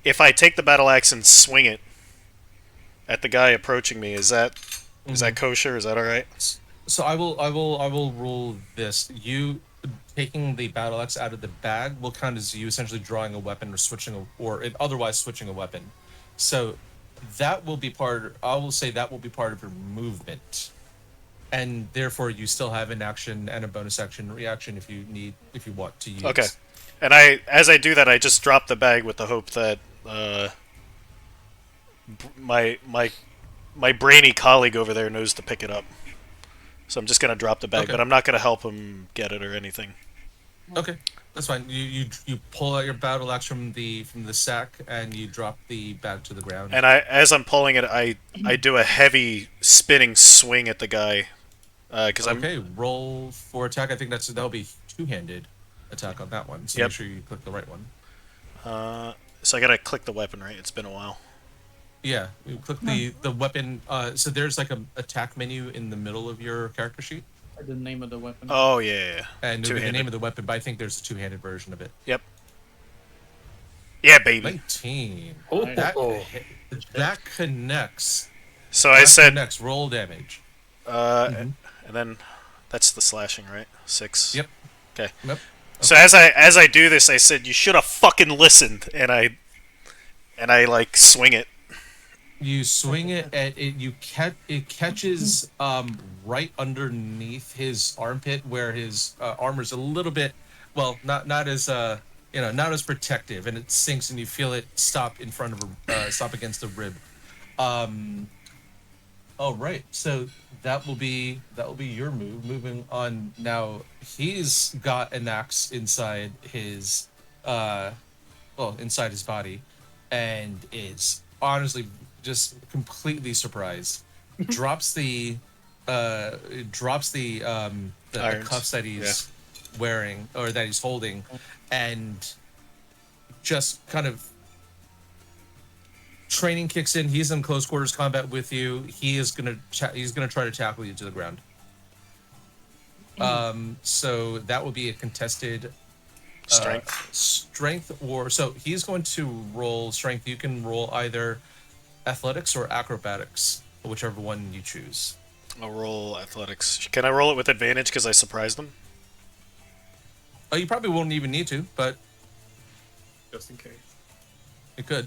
if I take the battle axe and swing it at the guy approaching me, is that kosher? Is that all right? So I will rule this. You taking the battle axe out of the bag will count as you essentially drawing a weapon or otherwise switching a weapon. So that will be I will say that will be part of your movement. And therefore you still have an action and a bonus action reaction if you want to use. Okay. And as I do that, I just drop the bag with the hope that my brainy colleague over there knows to pick it up. So I'm just gonna drop the bag, Okay. but I'm not gonna help him get it or anything. Okay. That's fine. You pull out your battle axe from the sack and you drop the bag to the ground. And as I'm pulling it, I do a heavy spinning swing at the guy. Because Okay, roll for attack. I think that'll be two-handed attack on that one. So Yep. make sure you click the right one. so I gotta click the weapon, right? It's been a while. Yeah, you click the weapon. So there's like a attack menu in the middle of your character sheet, The name of the weapon. Oh yeah. and it'll be the Two-handed. name of the weapon. But I think there's a two-handed version of it. Yep. Yeah, baby. 19. Oh, That connects. So I That said, connects. Roll damage. and then that's the slashing, right? 6. Yep. Okay. Yep. So as I do this, I said, "You should have fucking listened," and I like swing it. You swing it at it. It catches right underneath his armpit, where his armor's a little bit, well, not as not as protective, and it sinks, and you feel it stop in front of stop against the rib. All right, so that will be your move. Moving on now, he's got an axe inside his inside his body, and is honestly just completely surprised. drops the Irons. cuffs that he's wearing or that he's holding, and just kind of training kicks in. He's in close quarters combat with you. He's gonna try to tackle you to the ground. So that will be a contested strength, or so he's going to roll strength. You can roll either athletics or acrobatics, whichever one you choose. I'll roll athletics. Can I roll it with advantage because I surprised him? Oh, you probably won't even need to, but just in case. you could,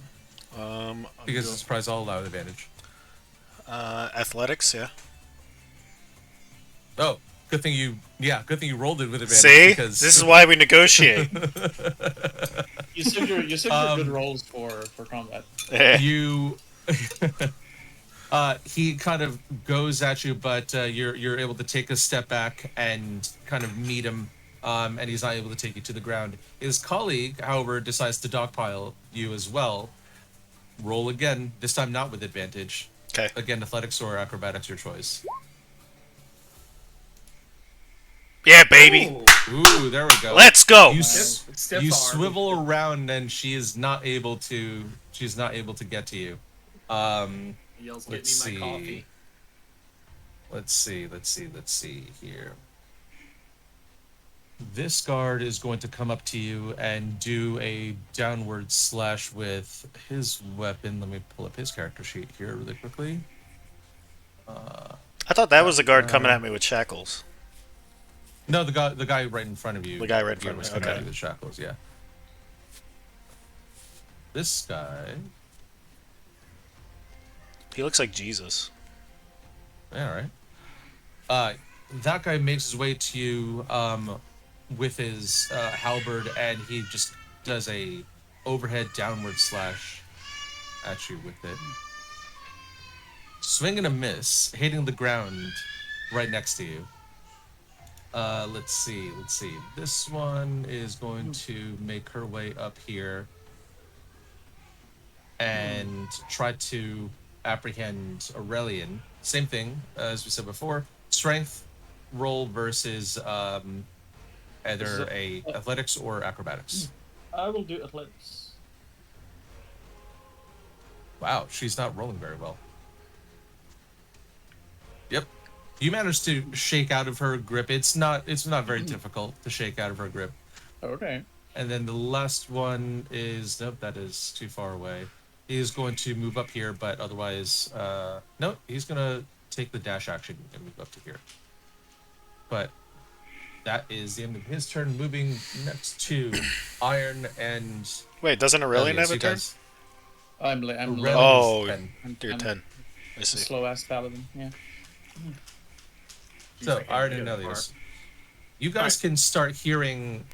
I'll because do, the surprise all allow advantage. athletics, yeah. Oh, good thing you rolled it with advantage. See, because this is why we negotiate. You saved your good rolls for combat. you he kind of goes at you, but you're able to take a step back and kind of meet him, and he's not able to take you to the ground. His colleague, however, decides to dogpile you as well. Roll again, this time not with advantage. Okay. Again, athletics or acrobatics, your choice. Yeah, baby. Ooh, there we go. Let's go. You, Stiff you arm. swivel around and she is not able to. She's not able to get to you. He yells, Let's "Get me my see. coffee." Let's see here. This guard is going to come up to you and do a downward slash with his weapon. Let me pull up his character sheet here really quickly. I thought that was the guard coming at me with shackles. No, the guy right in front of you. The guy right in here front of was me, coming at okay. you with shackles. Yeah. This guy. He looks like Jesus. Yeah, all right. That guy makes his way to you with his halberd, and he just does a overhead downward slash at you with it. Swing and a miss, hitting the ground right next to you. Let's see. This one is going to make her way up here and try to apprehend Aurelian. Same thing as we said before. Strength roll versus either a athletics or acrobatics. I will do athletics. Wow, she's not rolling very well. Yep. You managed to shake out of her grip. It's not very difficult to shake out of her grip. Okay. And then the last one is nope, that is too far away. He is going to move up here, but otherwise no, he's gonna take the dash action and move up to here. But that is the end of his turn. Moving next to Iron and Wait, doesn't Aurelian Elias. have a You turn? guys- I'm Aurelian low. Oh, is 10. you're I'm 10. I a see. slow ass paladin. Yeah. So, Jeez, I Iron can't and get it Elias, you guys can start hearing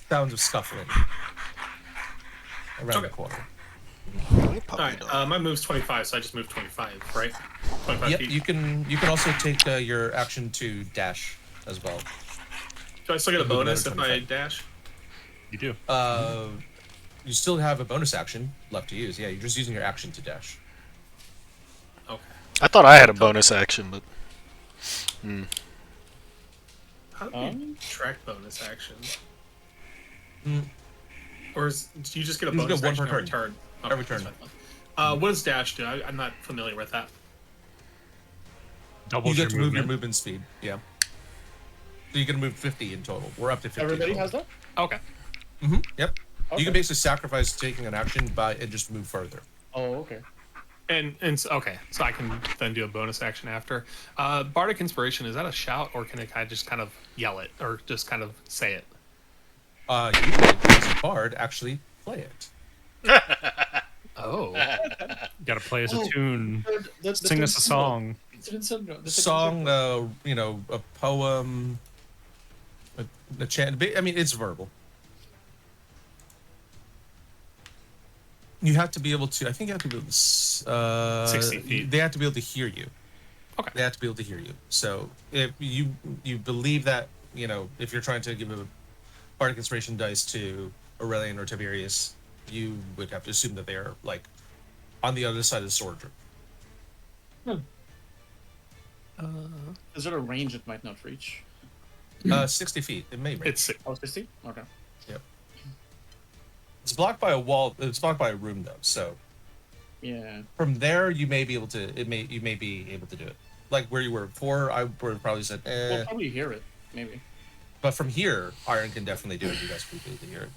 sounds of scuffling around the Okay. corner. All right, my move's 25, so I just moved 25, right? 25 Yep, feet. you can also take your action to dash as well. Do I still get a move another bonus if I 25. dash? You do. You still have a bonus action left to use. Yeah, you're just using your action to dash. Okay. I thought I had a bonus action, but How do you track bonus actions? Mm. Or do you just get a You just bonus get one action per every turn? Every that's turn. fine. What does dash do? I'm not familiar with that. Double You your get to move your movement. movement speed. Yeah. So you can move 50 in total. We're up to 50. Everybody total. has that. Okay. Yep. Okay. You can basically sacrifice taking an action and just move further. Oh, okay. Okay, so I can then do a bonus action after. Bardic Inspiration, is that a shout, or can I just kind of yell it, or just kind of say it? You can, as a bard, actually play it. Oh. Gotta play us a tune. The Sing us a song. Song, a poem, a chant. I mean, it's verbal. You have to be able to. I think you have to be able to. 60 feet. They have to be able to hear you. Okay. They have to be able to hear you. So if you believe that, if you're trying to give a bardic inspiration dice to Aurelian or Tiberius, you would have to assume that they are like on the other side of the sword. Is there a range it might not reach? 60 feet. It may reach. It's Oh, 60? Okay. It's blocked by a wall. It's blocked by a room though. So Yeah. from there, you may be able to. You may be able to do it. Like where you were before, I would have probably said, We'll probably hear it. Maybe. But from here, Iron can definitely do it. You guys will be able to hear it.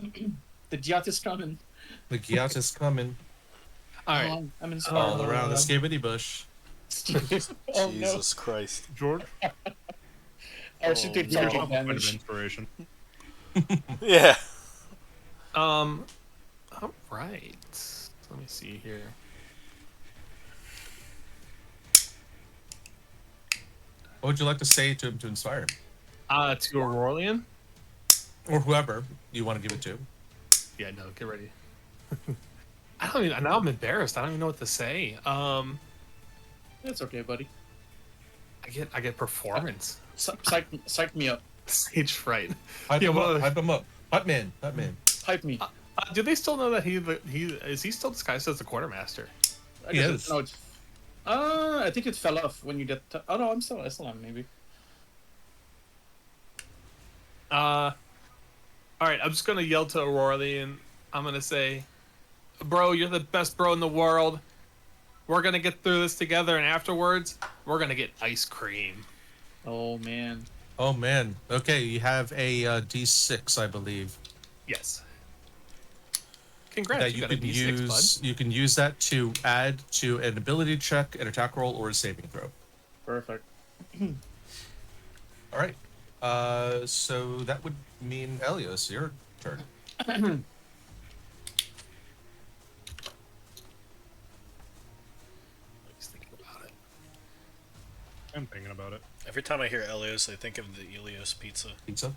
Yeah. The Giat is coming. The Gyat is coming all right. I'm in all around the skibbity bush. Oh no. Jesus Christ. George, I should take you charge have of a point of damage. inspiration. Yeah. All right. Let me see here. What would you like to say to him to inspire him, To Aurelian? or whoever you want to give it to? Yeah, no, get ready. I don't even. Now I'm embarrassed. I don't even know what to say. That's okay, buddy. I get performance. Psych me up. Stage fright. Hype Yeah, him well- up. Hype him up. Hype man. Hype man. Hype me. Do they still know that he is he still disguised as the quartermaster? I He guess is. no, I think it fell off when you get. Oh no, I still am maybe. All right, I'm just gonna yell to Aurelian. I'm gonna say, "Bro, you're the best bro in the world. We're gonna get through this together, and afterwards, we're gonna get ice cream." Oh man. Oh man. Okay, you have a D6, I believe, Yes. Congrats, that you you got a can D6, use. You can use that to add to an ability check, an attack roll, or a saving throw. Perfect. All right. So that would mean Elios, your turn. bud. Let's think about it. I'm thinking about it. Every time I hear Elios, I think of the Elios pizza. Pizza.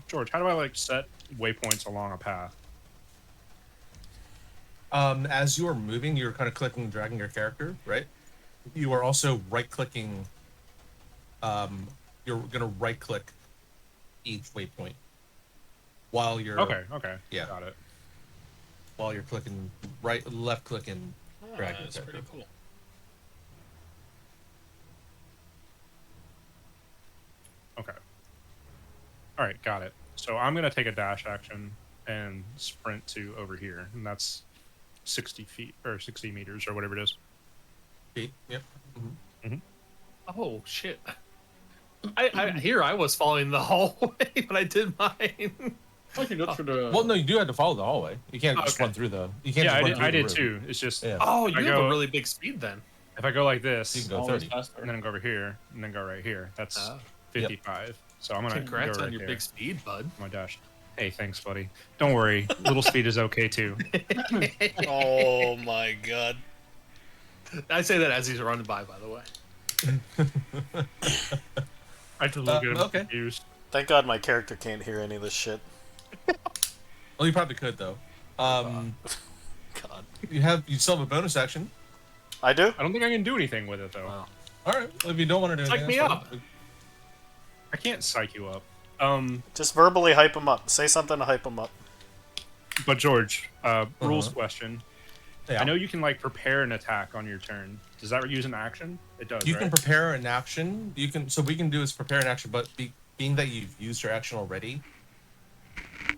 George, how do I like set waypoints along a path? As you are moving, you're kind of clicking and dragging your character, right? You are also right-clicking. You're gonna right-click each waypoint while you're Okay. Yeah. Got it. while you're clicking right, left-clicking, Oh, dragging. that's pretty cool. Okay. All right, got it. So I'm gonna take a dash action and sprint to over here, and that's 60 feet or 60 meters or whatever it is. Feet. Yep. Oh shit! I was following the hallway, but I did mine. I can go through the. Well, no, you do have to follow the hallway. You can't just Okay. run through the. You can't. Yeah, just I run did. through I the did room. too. It's just Yeah. Oh, you I have go- a really big speed then. if I go like You this can go always 30. faster. and then go over here and then go right here, that's Oh. 55. So I'm gonna Congrats go right on your here. big speed, bud. My dash. Hey, thanks, buddy. Don't worry, little speed is okay too. Oh my god. I say that as he's running by the way. I just look at him okay. confused. Thank God my character can't hear any of this shit. Well, you probably could though. God. You still have a bonus action. I do? I don't think I can do anything with it though. Wow. All right. Well, if you don't want to do Psych anything, me that's up. fine. I can't psych you up. Just verbally hype him up. Say something to hype him up. But George, rules question. Yeah. I know you can like prepare an attack on your turn. Does that use an action? It does. You right? can prepare an action. You can. So we can do is prepare an action, but being that you've used your action already,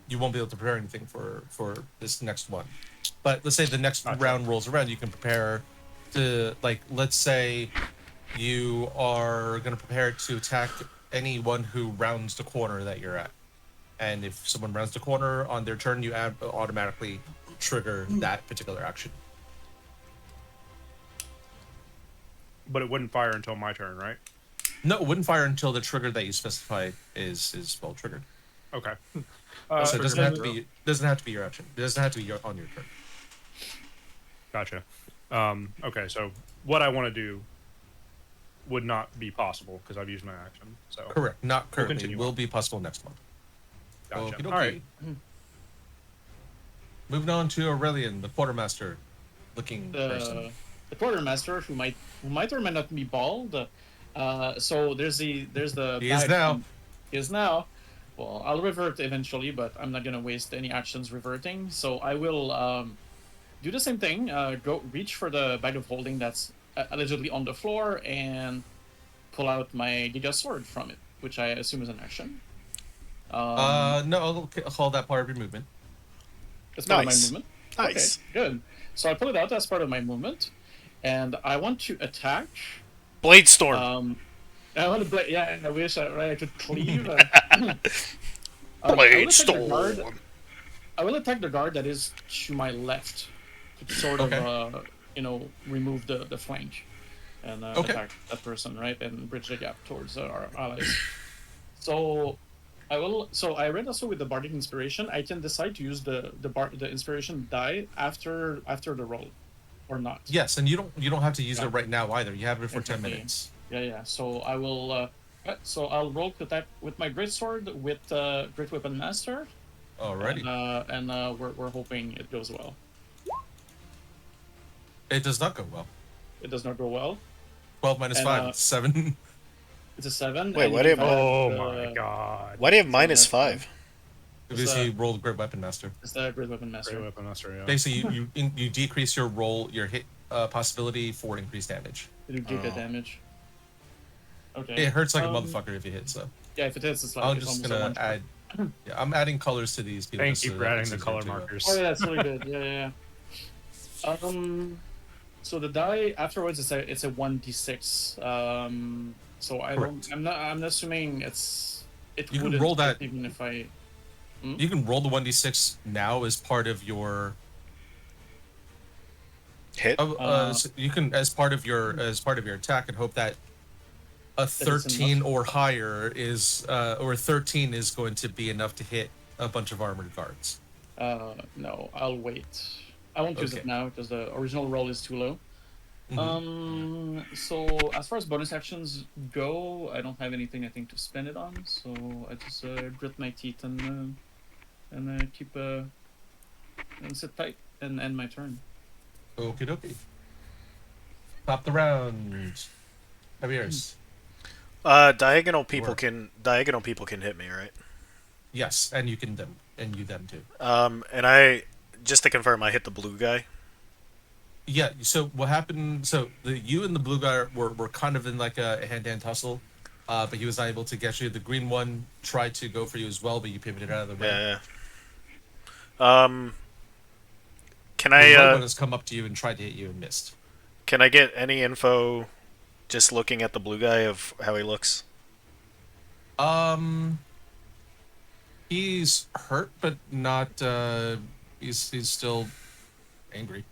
you won't be able to prepare anything for this next one. But let's say the next Gotcha. round rolls around, you can prepare to, like, let's say you are going to prepare to attack anyone who rounds the corner that you're at, and if someone rounds the corner on their turn, you automatically trigger that particular action. But it wouldn't fire until my turn, right? No, it wouldn't fire until the trigger that you specify is well triggered. Okay. So it doesn't trigger have to zero. be doesn't have to be your action. It doesn't have to be on your turn. Gotcha. Okay, so what I want to do would not be possible because I've used my action. So Correct. Not currently. continue Will on. be possible next month. Gotcha. Okey-dokey. All right. Moving on to Aurelian, the quartermaster looking person. The quartermaster who might or might not be bald. So there's the He is badge now. from- He is now. Well, I'll revert eventually, but I'm not gonna waste any actions reverting. So I will do the same thing. Go reach for the bag of holding that's allegedly on the floor and pull out my Giga sword from it, which I assume is an action. No, I'll call that part of your movement. It's part Nice. of my movement. Nice. Okay, good. So I pull it out as part of my movement, and I want to attack. Blade Storm. I want to yeah, I wish I could cleave. Blade Storm. I will attack the guard that is to my left, to sort of, Okay. remove the flank, and Okay. attack that person, right, and bridge the gap towards our allies. So, I will. So I read also with the bardic inspiration, I can decide to use the inspiration die after the roll, or not. Yes, and you don't have to use Yeah. it right now either. You have it for 10 Exactly. minutes. Yeah. So I will. So I'll roll with that with my great sword with Great Weapon Master. Alrighty. And we're hoping it goes well. It does not go well. It does not go well. 12 minus And, 5, 7. It's a 7. Wait, and why do you can have- Oh add, my god. Why do you have minus 5? Because he rolled Great Weapon Master. It's the Great Weapon Master. Great weapon, that's right, yeah. Basically, you decrease your hit possibility for increased damage. You do Giga damage. Okay. It hurts like a Um, motherfucker if you hit. So Yeah, if it is, it's like I'm it's just almost a gonna one. add. Yeah, I'm adding colors to these people. Thank just you so for that adding it's the easier color to, markers. Oh yeah, that's really good. Yeah, yeah. So the die afterwards it's a 1d6. So I Correct. don't. I'm assuming it You can wouldn't roll hit that- even if I. You can roll the 1d6 now as part of your. Hit. So you can as part of your attack and hope that a it's 13 enough. or higher is or 13 is going to be enough to hit a bunch of armored guards. No, I'll wait. I won't use it Okay. now because the original roll is too low. Mhm. So as far as bonus actions go, I don't have anything I think to spend it on. So I just grit my teeth and keep and sit tight and end my turn. Okie dokie. Top the round. Javier's. Diagonal people Work. can hit me, right? Yes, and you can them too. And I just to confirm, I hit the blue guy. Yeah. So what happened? So you and the blue guy were kind of in like a hand-to-hand tussle, but he was not able to get you. The green one tried to go for you as well, but you pivoted out of the way. Yeah. Can The I red one has come up to you and tried to hit you and missed. can I get any info just looking at the blue guy of how he looks? He's hurt, but not. He's still angry.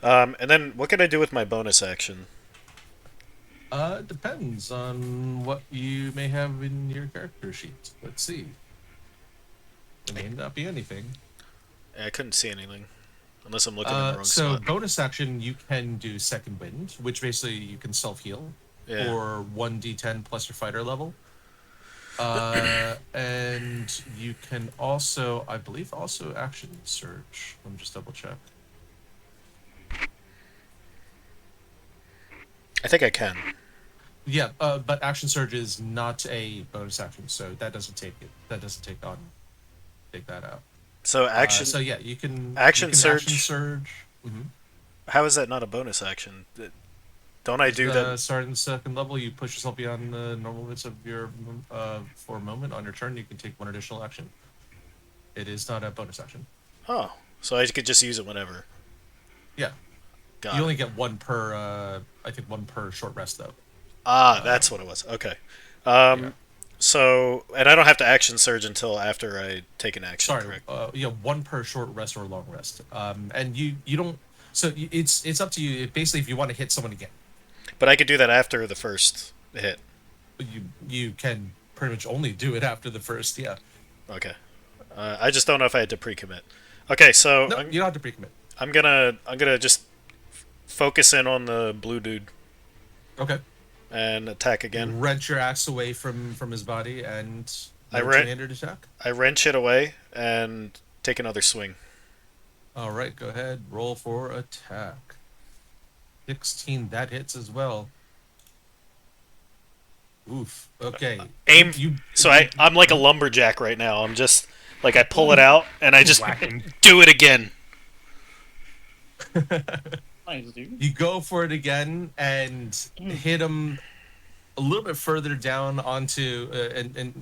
And then what can I do with my bonus action? Depends on what you may have in your character sheet. Let's see. It may not be anything. I couldn't see anything, unless I'm looking in the wrong So spot. bonus action, you can do second wind, which basically you can self heal, Yeah. or 1d10 plus your fighter level. And you can also, I believe, also action surge. Let me just double check. I think I can. Yeah, but action surge is not a bonus action, so that doesn't take it. That doesn't take that out. So action. So yeah, you can Action you can surge. Action surge. How is that not a bonus action? Don't I do that? Starting the second level, you push yourself beyond the normal limits of your for a moment. On your turn, you can take one additional action. It is not a bonus action. Oh, so I could just use it whenever. Yeah, Got you it. only get one per. I think one per short rest though. That's what it was. Okay. So, and I don't have to action surge until after I take an action. Sorry, Correct? yeah, one per short rest or long rest. And you don't. So it's up to you. Basically, if you want to hit someone again, But I could do that after the first hit. you can pretty much only do it after the first. Yeah. Okay. I just don't know if I had to pre-commit. Okay, so No, you don't have to pre-commit. I'm gonna just focus in on the blue dude Okay. and attack again. Wrench your axe away from his body and I make a re- two-handed attack. I wrench it away and take another swing. All right, go ahead. Roll for attack. 16, that hits as well. Oof. Okay. Aim. You. So I'm like a lumberjack right now. I'm just like I pull it out and I just Whacking. do it again. Nice, dude. You go for it again and hit him a little bit further down onto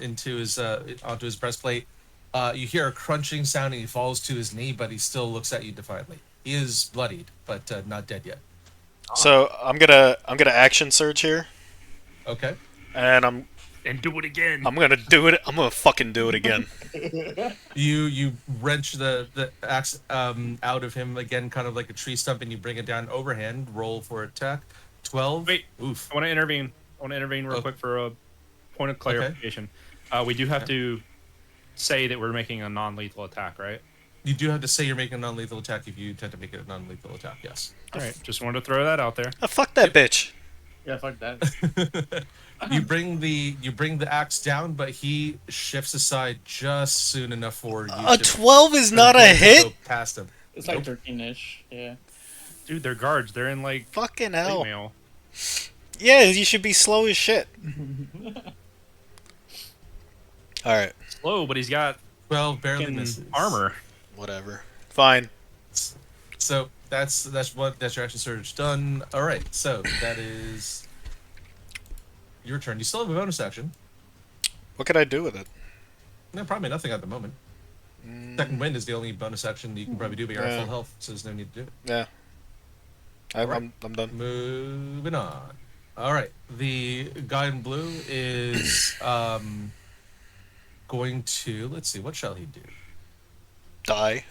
into his breastplate. You hear a crunching sound and he falls to his knee, but he still looks at you defiantly. He is bloodied, but not dead yet. So I'm gonna action surge here, Okay. and I'm And do it again. gonna do it. I'm gonna fucking do it again. You wrench the axe out of him again, kind of like a tree stump, and you bring it down overhand. Roll for attack. 12. Wait. Oof. I want to intervene. real quick for a point of clarification. We do have to say that we're making a non-lethal attack, right? You do have to say you're making a non-lethal attack if you intend to make it a non-lethal attack. Yes. All right. Just wanted to throw that out there. Fuck that bitch. Yeah, fuck that. You bring the axe down, but he shifts aside just soon enough for you. A 12 is not a to hit. go past him. It's like 13-ish. Yeah. Dude, they're guards. They're in like Fucking plate hell. mail. Yeah, you should be slow as shit. All right, Slow, but he's got 12 barely fucking misses. armor. whatever. Fine. So that's your action surge done. All right, so that is your turn. You still have a bonus action. What could I do with it? No, probably nothing at the moment. Second wind is the only bonus action you can probably do, but you're at Yeah. full health, so there's no need to do it. Yeah. Alright. I'm done. Moving on. All right, the guy in blue is going to, let's see, what shall he do? Die.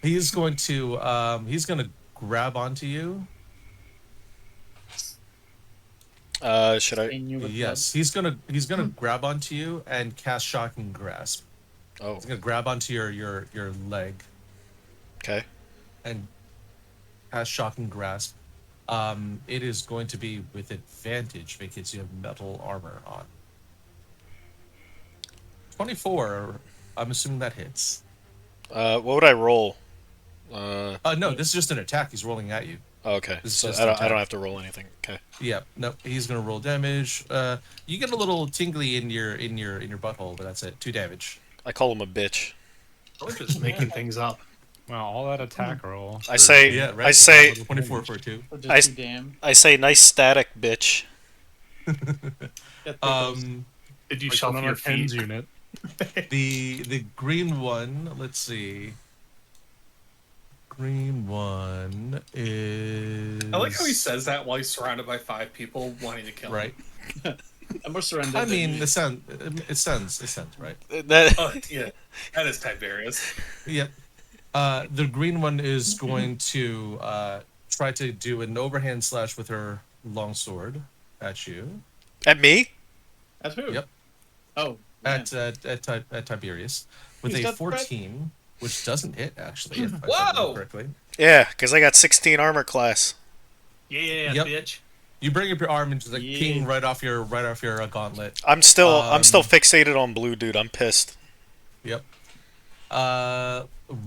He's going to grab onto you. Should I? Stain you with Yes, he's gonna grab onto you and cast Shocking Grasp. Oh, He's gonna grab onto your leg okay. and cast Shocking Grasp. It is going to be with advantage because you have metal armor on. 24. I'm assuming that hits. What would I roll? No, this is just an attack. He's rolling at you. Oh, okay. This is So just I attack. don't have to roll anything. Okay. Yeah, no, he's gonna roll damage. You get a little tingly in your butthole, but that's it. 2 damage. I call him a bitch. We're just making things up. Well, all that attack roll. I say, Yeah, right. I say, 24 for 2. Or I- just too damn. I say, nice static, bitch. Get those. Did you Like shuffle on your our tens feet? unit. The green one. Let's see. Green one is. I like how he says that while he's surrounded by 5 people wanting to kill him. Right. I'm more surrendered. I than mean, you. it sounds right. That Oh, yeah, that is Tiberius. Yep. The green one is going to try to do an overhand slash with her longsword at you. at me? At who? Yep. Oh. man. At Tiberius with He's a got threat. 14, which doesn't hit actually. If I Whoa! remember correctly. Yeah, because I got 16 armor class. Yeah, Yep. bitch. You bring up your arm and just like Yeah. ping right off your gauntlet. I'm still Um, fixated on blue, dude. I'm pissed. Yep.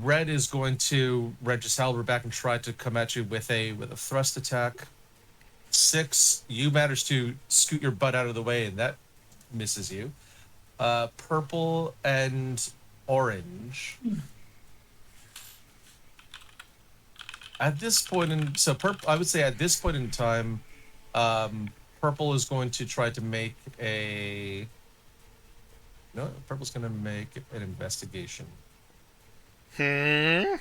Red is going to wrench his halberd back and try to come at you with a thrust attack. 6, you manage to scoot your butt out of the way, and that misses you. Purple and orange. At this point in I would say at this point in time, purple is going to try to make a. No, purple's going to make an investigation. Hmm.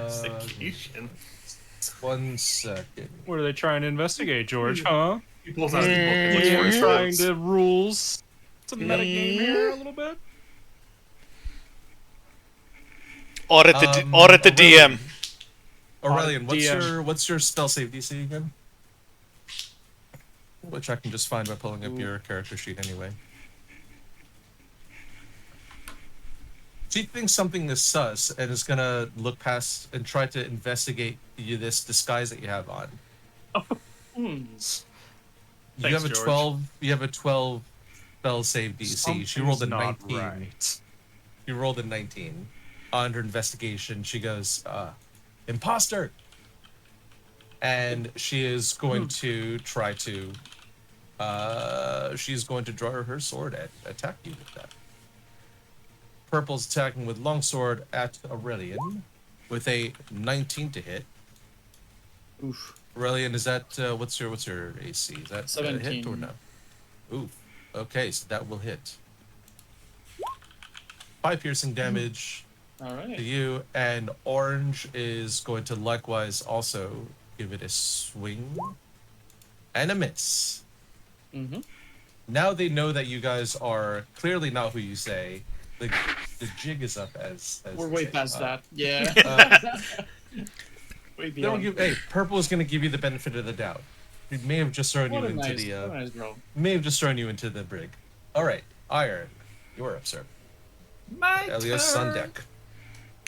Execution. 1 second. What are they trying to investigate, George? Huh? He pulls out his book and looks for We're his trying notes. to rules. It's a metagame here a little bit. Audit the Aurelian. DM. Aurelian, DM. what's your spell save DC again? Which I can just find by pulling up your character sheet anyway. She thinks something is sus and is gonna look past and try to investigate this disguise that you have on. Hmm. You Thanks, have a George. 12. You have a 12 spell save DC. She rolled a Something's 19. not right. You rolled a 19 on her investigation. She goes, imposter. And she is going to try to. She's going to draw her sword and attack you with that. Purple's attacking with longsword at Aurelian with a 19 to hit. Oof. Aurelian, is that what's your AC? Is that a hit 17. or no? Ooh. Okay, so that will hit. 5 piercing damage All right. to you, and orange is going to likewise also give it a swing and a miss. Mm-hmm. Now they know that you guys are clearly not who you say. The jig is up as We're they way say. past that. Yeah. way They'll beyond. give. Hey, purple is going to give you the benefit of the doubt. He may have just thrown What you a into nice, the. what a nice girl. May have just thrown you into the brig. All right, Iron, you're up, sir. My Elias on turn. deck.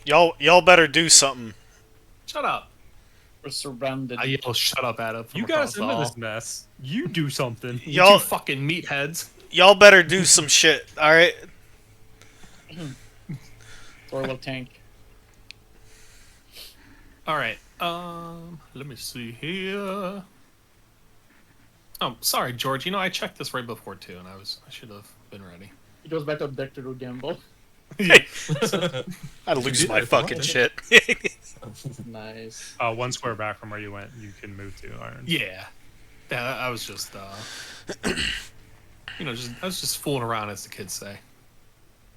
Y'all better do something. Shut up. We're surrounded. I yell, shut up, Adam. from You got across us the into hall. this mess. You do something. You Y'all- two fucking meatheads. Y'all better do some shit. All right. Thorlo tank. All right. Let me see here. Oh, sorry, George. You know, I checked this right before too, and I should have been ready. He goes back up deck to do gamble. Yeah. I lose do my that if you fucking want. shit. Nice. 1 square back from where you went, you can move to Iron. Yeah. Yeah, I was just I was just fooling around, as the kids say.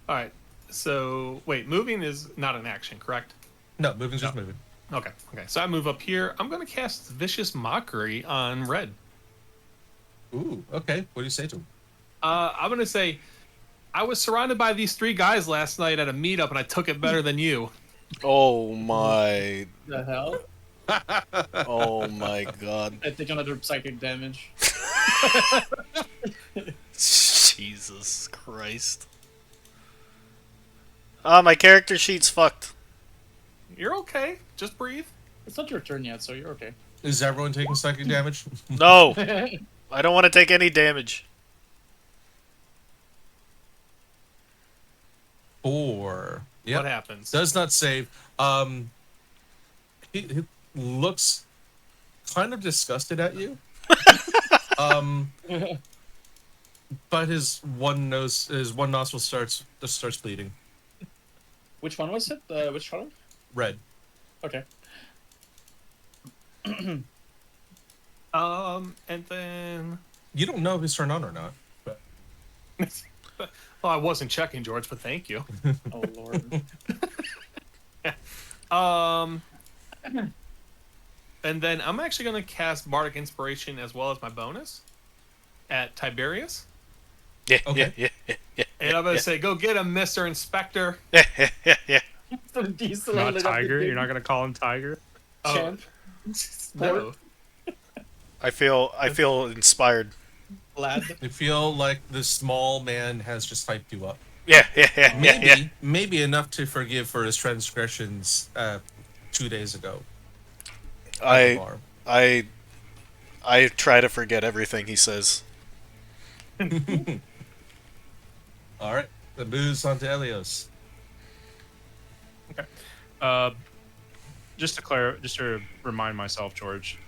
All right. So wait, moving is not an action, correct? No, moving's just moving. Okay. Okay. So I move up here. I'm gonna cast Vicious Mockery on Red. Ooh, okay. What do you say to him? I'm gonna say, I was surrounded by these 3 guys last night at a meetup, and I took it better than you. Oh my. The hell? Oh my god. I take another psychic damage. Jesus Christ. Ah, my character sheet's fucked. You're okay. Just breathe. It's not your turn yet, so you're okay. Is everyone taking psychic damage? No, I don't want to take any damage. 4. Yep. What happens? Does not save. He looks kind of disgusted at you. But his one nostril starts bleeding. Which one was it? Which color? Red. Okay. And then, You don't know if he's turned on or not. But well, I wasn't checking, George, but thank you. Oh lord. And then I'm actually going to cast Bardic Inspiration as well as my bonus at Tiberius. Yeah, Okay. yeah. And I'm going to say, go get him, Mr. Inspector. Yeah. Not Tiger? You're not gonna call him Tiger? Champ. No. I feel inspired. Lad. you feel like the small man has just hyped you up. Yeah. Maybe enough to forgive for his transgressions 2 days ago. at the bar. I try to forget everything he says. All right, the booze onto Elios. Just to remind myself, George,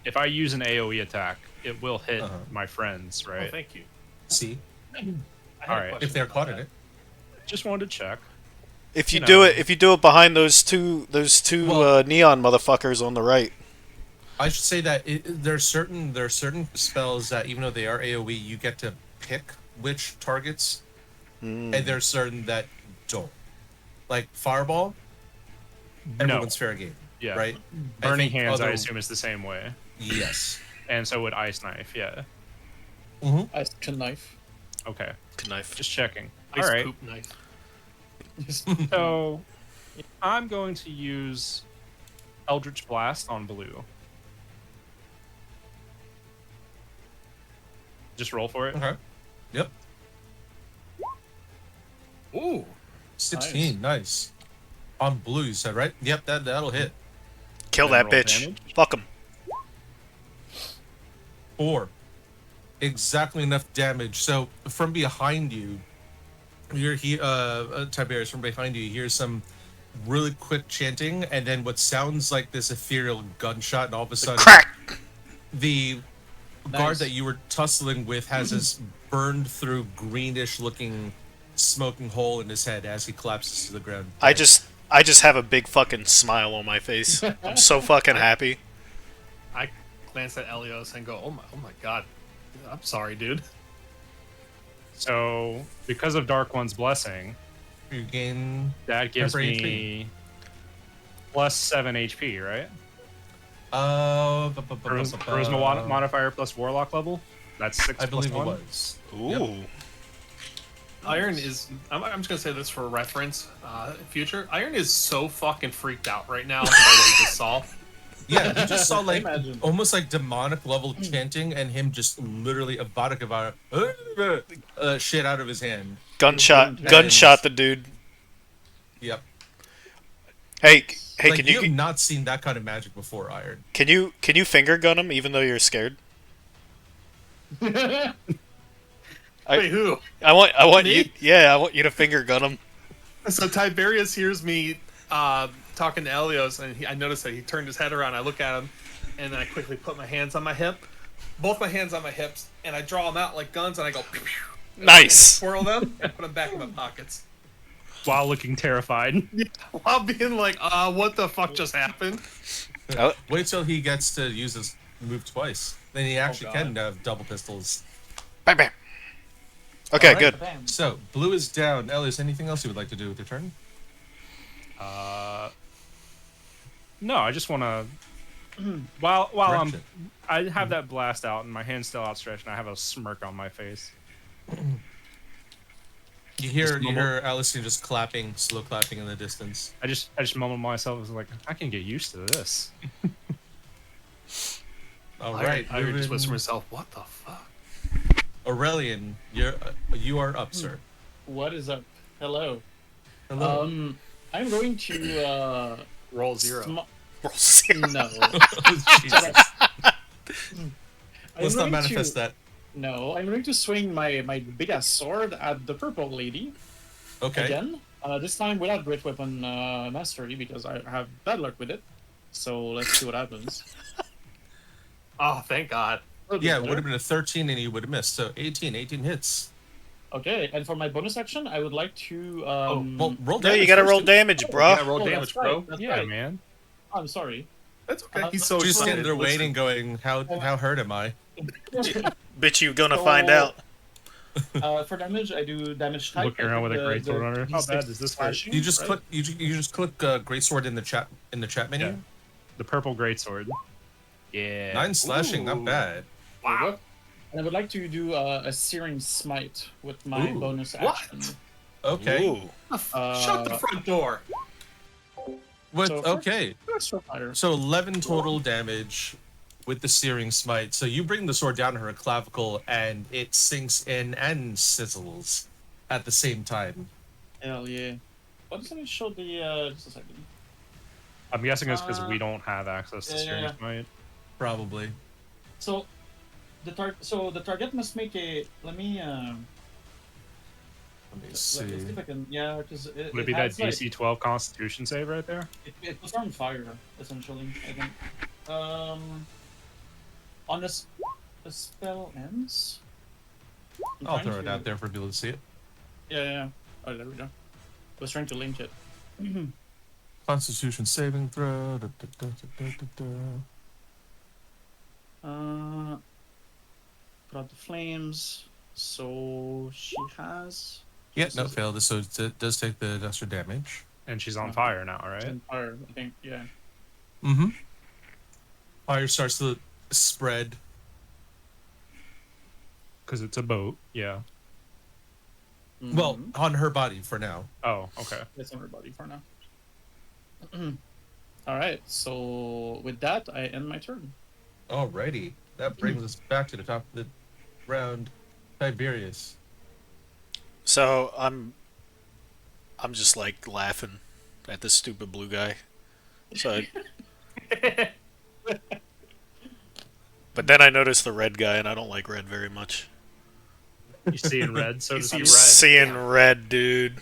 if I use an AoE attack, it will hit my friends, Oh, right? thank you. See, All right. if they're caught in it. Just wanted to check. If you You do know. it behind those two Well- neon motherfuckers on the right. I should say that there are certain spells that even though they are AOE, you get to pick which targets, and there's certain that don't. Like Fireball, everyone's fair game, Yeah. right? Burning think Hands, I other- assume, is the same way, Yes. and so would Ice Knife. Yeah. Ice knife. Okay. Knife. Just checking. Ice All right. poop knife. So I'm going to use Eldritch Blast on blue. Just roll for it. Okay. Yep. Ooh. 16. Nice. On blue, you said, right? Yep. That'll hit. Kill And that roll bitch. damage. Fuck him. 4. Exactly enough damage. So from behind you, Tiberius, from behind you, you hear some really quick chanting, and then what sounds like this ethereal gunshot, and all of a sudden, Crack. the guard Nice. that you were tussling with has this burned through greenish looking smoking hole in his head as he collapses to the ground. I just have a big fucking smile on my face. I'm so fucking happy. I glance at Elios and go, oh my god. I'm sorry, dude. So because of Dark One's blessing, You gain that gives Temporary me plus 7 HP, right? Charisma modifier plus Warlock level. That's 6 I plus believe it 1. was. Ooh. Iron is. I'm just gonna say this for reference. In future, Iron is so fucking freaked out right now by what he just saw. Yeah, you just saw like Imagine. almost like demonic level chanting, and him just literally Avada shit out of his hand. Gunshot the dude. Yep. Hey, Like, can you have you not seen that kind of magic before, Iron. can you finger gun him even though you're scared? Wait, who? I want Me? you. Yeah, I want you to finger gun him. So Tiberius hears me talking to Elios, and I notice that he turned his head around. I look at him, and then I quickly put my hands on my hip, both my hands on my hips, and I draw them out like guns, and I go, pew, pew, and Nice. swirl them, and put them back in my pockets. while looking terrified. While being like, what the fuck just happened? Oh, Wait till he gets to use his move twice. Then he actually God. can have double pistols. bam, bam. Okay, Alright. good. Bam. So, blue is down. Elias, anything else you would like to do with your turn? No, I just want to. While I'm, Correction. I have that blast out and my hand's still outstretched and I have a smirk on my face. You hear Just mumble. Alistair just clapping, slow clapping in the distance. I just mumble to myself, I was like, I can get used to this. All right, I just moving- whisper to myself, what the fuck? Aurelian, you are up, sir. What is up? Hello. Hello. I'm going to Roll 0. Roll 0. no. Jesus. I'm Let's not going manifest to- that. No, I'm going to swing my big ass sword at the purple lady Okay. again. This time without great weapon mastery because I have bad luck with it. So let's see what happens. Oh, thank God. Yeah, it would have been a 13 and you would have missed. So 18 hits. Okay, and for my bonus action, I would like to. Well, roll No, damage. you gotta first, roll dude. damage, Yeah, bro. roll Oh, damage, that's right, bro. that's Yeah, right. man. I'm sorry. That's okay. He's so She's excited. standing there Listen. waiting, going, "How hurt am I?" Bitch, you gonna So- find out. For damage, I do damage type. Looking around with a great sword on her. How D6 bad does this hurt? slashing, You just right? click. You just click greatsword in the chat menu. Yeah. The purple greatsword. Yeah. 9 slashing, not Ooh. bad. Wow. And I would like to do a searing smite with my Ooh. bonus What? action. Okay. Ooh. Shut the front door. With So- okay. Extra fire. So 11 total damage with the searing smite. So you bring the sword down to her clavicle, and it sinks in and sizzles at the same time. Hell yeah. What does it show the? Just a second. I'm guessing it's because Uh, we don't have access to yeah, Searing yeah. Smite. Probably. So, the target must make a. Let me. Let me Let's see see. if I can. Yeah, because it. Would it be that has, like, DC 12 Constitution save right there? It was on fire, essentially. I think. On this, the spell ends. I'm I'll trying throw it to- out there for people to see it. Yeah, yeah. Oh, there we go. I was trying to link it. Constitution saving throw. Da, da, da, da, da, da. Put out the flames. So she has. Yeah, no, failed. So it does take the extra damage. And she's on Uh-huh. fire now, right? And fire, I think. Yeah. Mm-hmm. Fire starts to spread. Because it's a boat. Yeah. Well, Mhm. on her body for now. Oh, okay. It's on everybody for now. All right. So with that, I end my turn. Alrighty. That brings us back to the top of the round. Tiberius. So I'm just like laughing at this stupid blue guy. So, but then I notice the red guy, and I don't like red very much. You see in red, so to see speak. I'm red. seeing red, dude.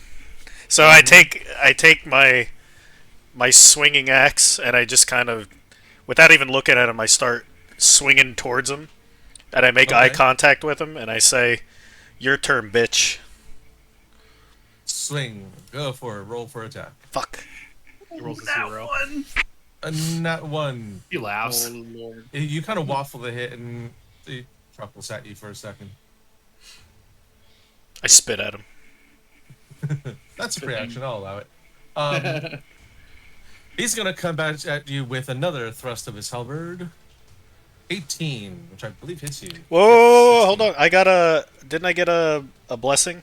So I take my swinging axe, and I just kind of, without even looking at him, I start swinging towards him, and I make eye Okay. contact with him, and I say, "Your turn, bitch." Swing. Go for it. Roll for attack. Fuck. He rolls a 0. A nat 1. He laughs. Oh lord. You kind of waffle the hit and he chuckles at you for a second. I spit at him. That's a Good reaction. I'll allow it. He's going to come back at you with another thrust of his halberd. 18, which I believe hits you. Whoa, Yep, hold on. Didn't I get a blessing?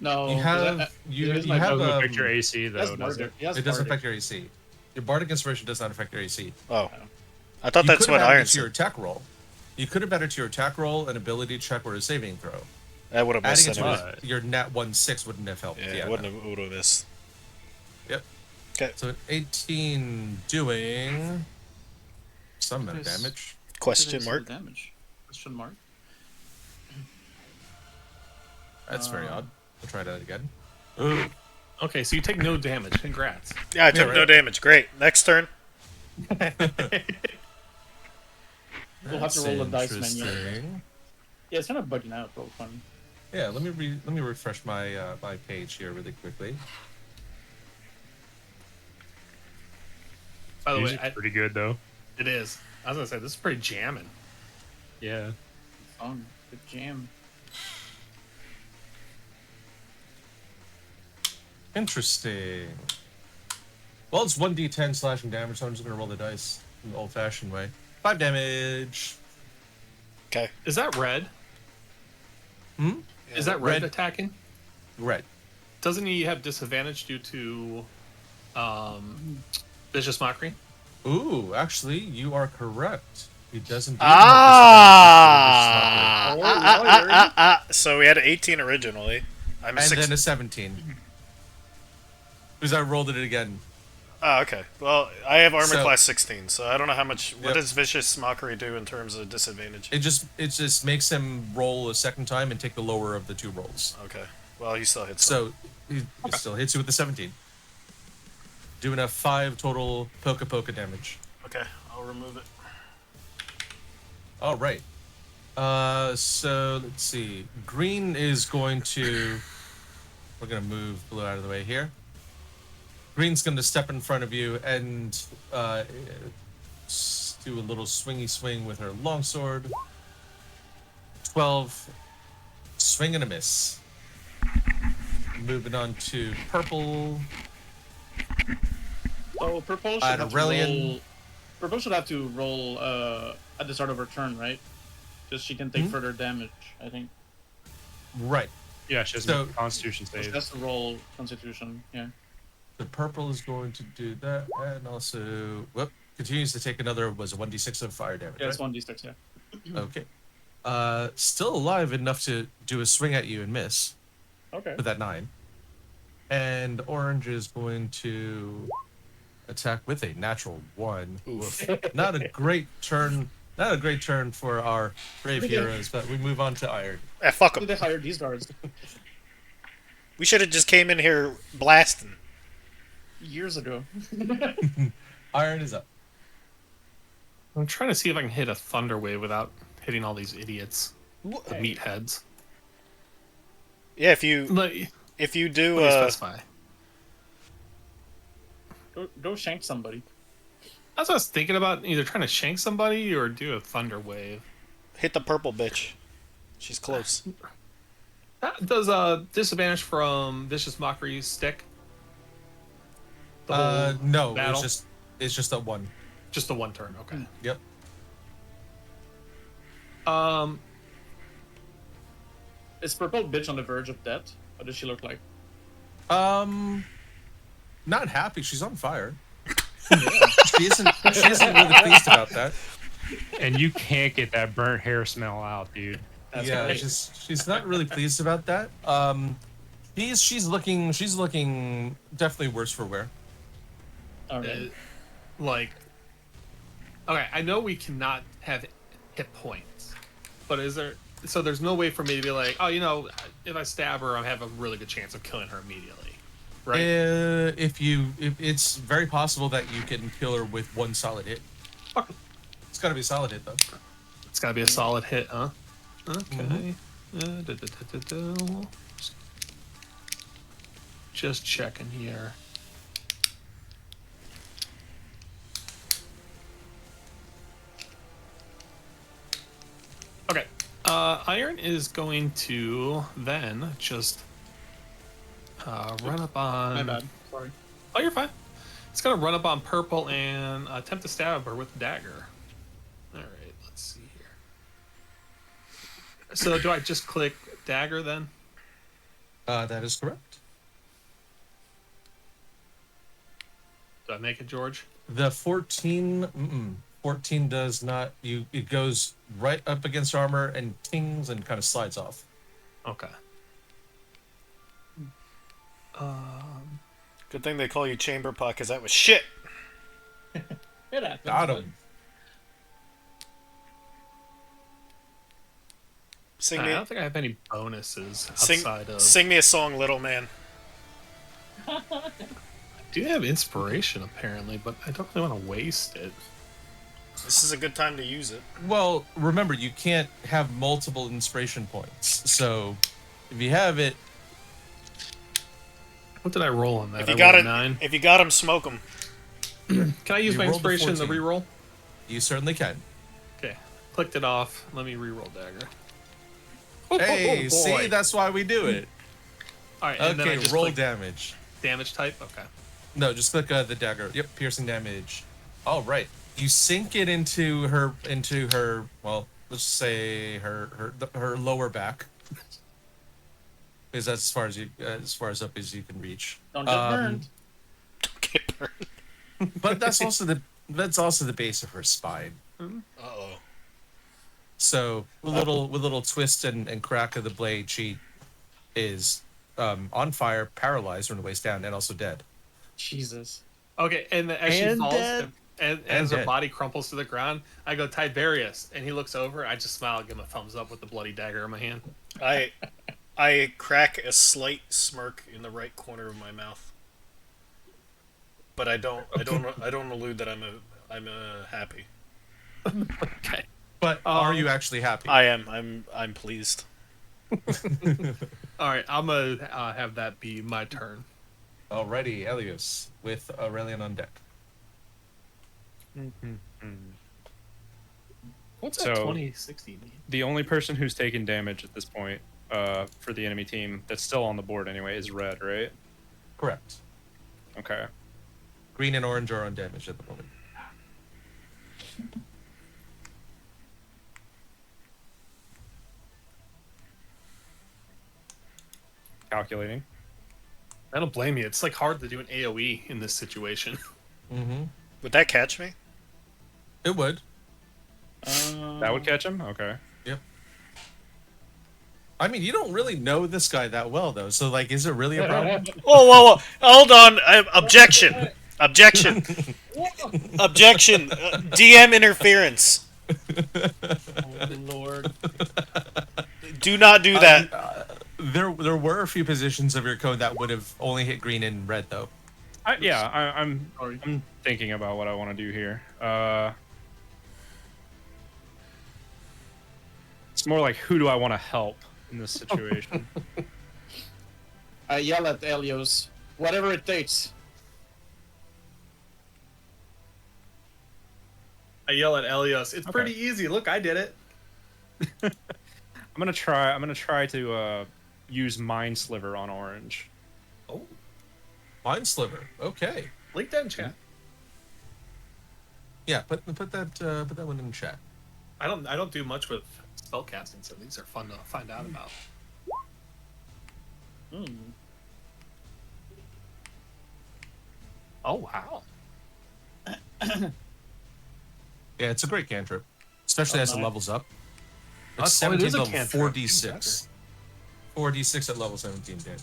No. You 'cause have- I- you- it is you my have Doesn't a- affect your AC, That's though, does bardic. it? Yes, It doesn't bardic. affect your AC. Your bardic inspiration does not affect your AC. Oh, I thought You that's could what have added Iron it to your said. attack roll. You could have added to your attack roll an ability check or a saving throw. I would have Adding missed it it. to anyway. your nat 1/6 wouldn't have helped. Yeah, Yeah, it would have missed. Yep. Okay. So an 18 doing some amount of Nice. damage. Question What is mark. the damage? Question mark. That's very odd. We'll try that again. Okay, so you take no damage. Congrats. Yeah, I took right. no damage. Great. Next turn. We'll have to roll the dice menu. Interesting. Yeah, it's kind of bugging out real fun. Yeah, let me refresh my my page here really quickly. By the way, Music's pretty good though. it is. I was gonna say this is pretty jamming. Yeah. Fun. Good jam. Interesting. Well, it's 1d10 slashing damage, so I'm just gonna roll the dice in the old-fashioned way. 5 damage. Okay. Is that red? Hmm? Is that red Red. attacking? Red. Doesn't he have disadvantage due to vicious mockery? Ooh, actually, you are correct. He doesn't. So we had an 18 originally. I'm a And 6. then a 17. Because I rolled it again. Oh, okay. Well, I have armor So- class 16, so I don't know how much. What Yep. does vicious mockery do in terms of disadvantage? It just makes him roll a second time and take the lower of the 2 rolls. Okay. Well, he still hits. So he still hits you with the 17. Doing a 5 total poka damage. Okay, I'll remove it. All right. So let's see. Green is going to. We're gonna move blue out of the way here. Green's going to step in front of you and do a little swingy swing with her longsword. 12. Swing and a miss. Moving on to purple. So purple should At have to Aurelian. roll. Purple should have to roll at the start of her turn, right? Just she can take further damage. I think. Right. Yeah, she has So- a Constitution So she save. has to roll Constitution. Yeah. The purple is going to do that, and also continues to take another 1d6 of fire damage. Yeah, it's Right? 1d6. Yeah. Okay. Still alive enough to do a swing at you and miss Okay. with that 9. And orange is going to attack with a natural 1. Woof. Not a great turn. Not a great turn for our brave Okay. heroes, but we move on to iron. Fuck How did him. they hire these guards? We should have just came in here blasting. Years ago. Iron is up. I'm trying to see if I can hit a thunder wave without hitting all these idiots, the meatheads. Yeah, if you Let me do specify. Go shank somebody. That's what I was thinking about, either trying to shank somebody or do a thunder wave. hit the purple bitch, she's close. Does disadvantage from vicious mockery stick? The whole No, battle? it's just a 1. Just the one turn. Okay. Yep. Is purple bitch on the verge of death? What does she look like? Not happy. She's on fire. She isn't really pleased about that. And you can't get that burnt hair smell out, dude. That's Yeah, great. she's not really pleased about that. She's looking definitely worse for wear. Alright. Like, okay, I know we cannot have hit points, but is there? So there's no way for me to be like, oh, if I stab her, I have a really good chance of killing her immediately, right? If it's very possible that you can kill her with 1 solid hit. Okay. It's gotta be a solid hit though. It's got to be a solid hit, huh? Okay. Just checking here. Okay. Iron is going to then just run up on. My bad. Sorry. Oh, you're fine. It's gonna run up on purple and attempt to stab her with the dagger. All right, let's see here. So do I just click dagger then? That is correct. Do I make it, George? The 14 14 does not it goes right up against armor and tings and kind of slides off. Okay. Good thing they call you chamber pot, because that was shit. It happens. Got him. Sing I me, don't think I have any bonuses sing, outside of. sing me a song, little man. I do have inspiration apparently, but I don't really want to waste it. This is a good time to use it. Well, remember you can't have multiple inspiration points. So If you have it, What did I roll on that? If you I got rolled it, a 9. if you got him, smoke him. Can I use You my rolled a inspiration to 14. reroll? you certainly can. Okay. Clicked it off. Let me reroll dagger. Hey, Oh, see, boy. that's why we do it. All right. And then I Okay, just roll click damage. damage type. Okay. No, just click the dagger. Yep, piercing damage. All right, you sink it into her. Well, let's say her lower back, because that's as far as up as you can reach. Don't get burned. Get burned. But that's also the base of her spine. Uh-oh. So with little twist and crack of the blade, she is on fire, paralyzed from the waist down, and also dead. Jesus. Okay. And then as she And falls, dead. and as her dead. body crumples to the ground, I go Tiberius, and he looks over. I just smile, give him a thumbs up with the bloody dagger in my hand. I crack a slight smirk in the right corner of my mouth, but I don't allude that I'm happy. Okay. But are you actually happy? I am. I'm pleased. All right. I'm gonna have that be my turn. Alrighty, Elios with Aurelian on deck. What's So- that 2060 mean? The only person who's taken damage at this point for the enemy team that's still on the board anyway is red, right? Correct. Okay. Green and orange are undamaged at the moment. Calculating. I don't blame you. It's like hard to do an AOE in this situation. Mm-hmm. Would that catch me? It would. That would catch him? Okay. Yep. I mean, you don't really know this guy that well, though. So, like, is it really a problem? Whoa! Hold on! Objection! Objection! Objection! DM interference. Oh, Lord. Do not do that. There were a few positions of your code that would have only hit green and red, though. I'm Sorry. thinking about what I want to do here. It's more like, who do I want to help in this situation? I yell at Elios. Whatever it takes. I yell at Elios. It's Okay. pretty easy. Look, I did it. I'm gonna try to use Mind Sliver on orange. Oh, Mind Sliver. Okay. link that in chat. Yeah, put that one in chat. I don't do much with spellcasting, so these are fun to find out about. Hmm. Oh wow. Yeah, it's a great cantrip, especially as it nice. levels up. That's- It's oh, it 17 is a level, cantrip. 4d6. 4d6 at level 17 damage.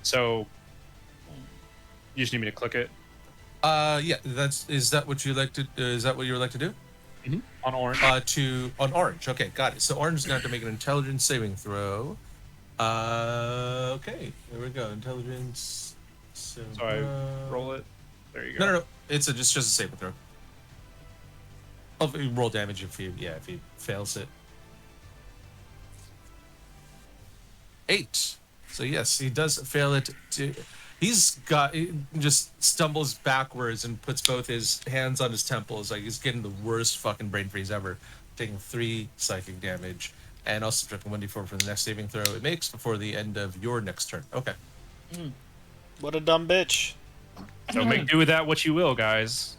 So you just need me to click it Yeah, is that what you like to? Is that what you would like to do? on orange. On orange. Okay, got it. So orange is going to have to make an intelligence saving throw. Okay, here we go. Intelligence. So I roll it. There you go. No. It's just a saving throw. You roll damage if he fails it. 8. So yes, he does fail it. He just stumbles backwards and puts both his hands on his temples, like he's getting the worst fucking brain freeze ever, taking 3 psychic damage, and also subtracting 1d4 for the next saving throw it makes before the end of your next turn. Okay. What a dumb bitch. So make do with that what you will, guys.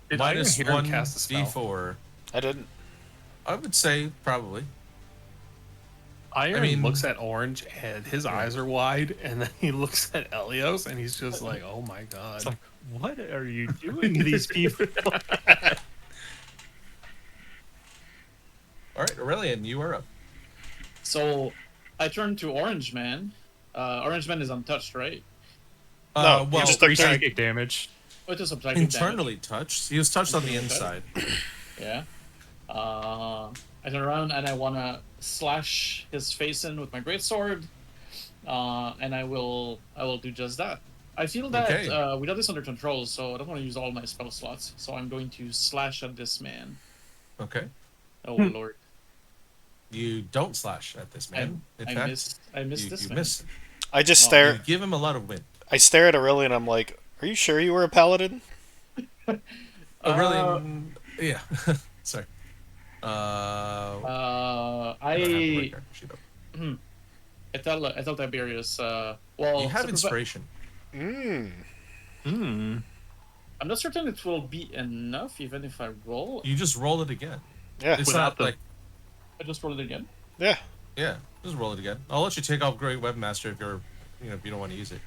Did Iron Minus Heron 1 cast a spell? d4. I didn't. I would say probably. Iron mean- looks at Orange and his eyes are wide, and then he looks at Elios and he's just like, "Oh my god!" It's like, what are you doing to these people? All right, Aurelian, you are up. So, I turn to Orange Man. Orange Man is untouched, right? No, well, you just Three took psychic damage. Oh, it is subtracting internally touched. He was touched on the inside. damage. Yeah. I turn around and I wanna slash his face in with my greatsword. And I will do just that. I feel that Okay. we got this under control, so I don't want to use all my spell slots. So I'm going to slash at this man. Okay. Oh lord. You don't slash at this man. In I fact, missed you, this you man. miss him. I just Oh, You stare. give him a lot of wind. I stare at Aurelian. I'm like, "Are you sure you were a paladin?" Oh, really? Yeah. Sorry. I tell Tiberius. Well, You have sacrifi- inspiration. Mm. Hmm. I'm not certain it will be enough, even if I roll. You just roll it again. Yeah. It's Without not the- like I just roll it again. Yeah. yeah. Just roll it again. I'll let you take off Great Webmaster if you're if you don't want to use it.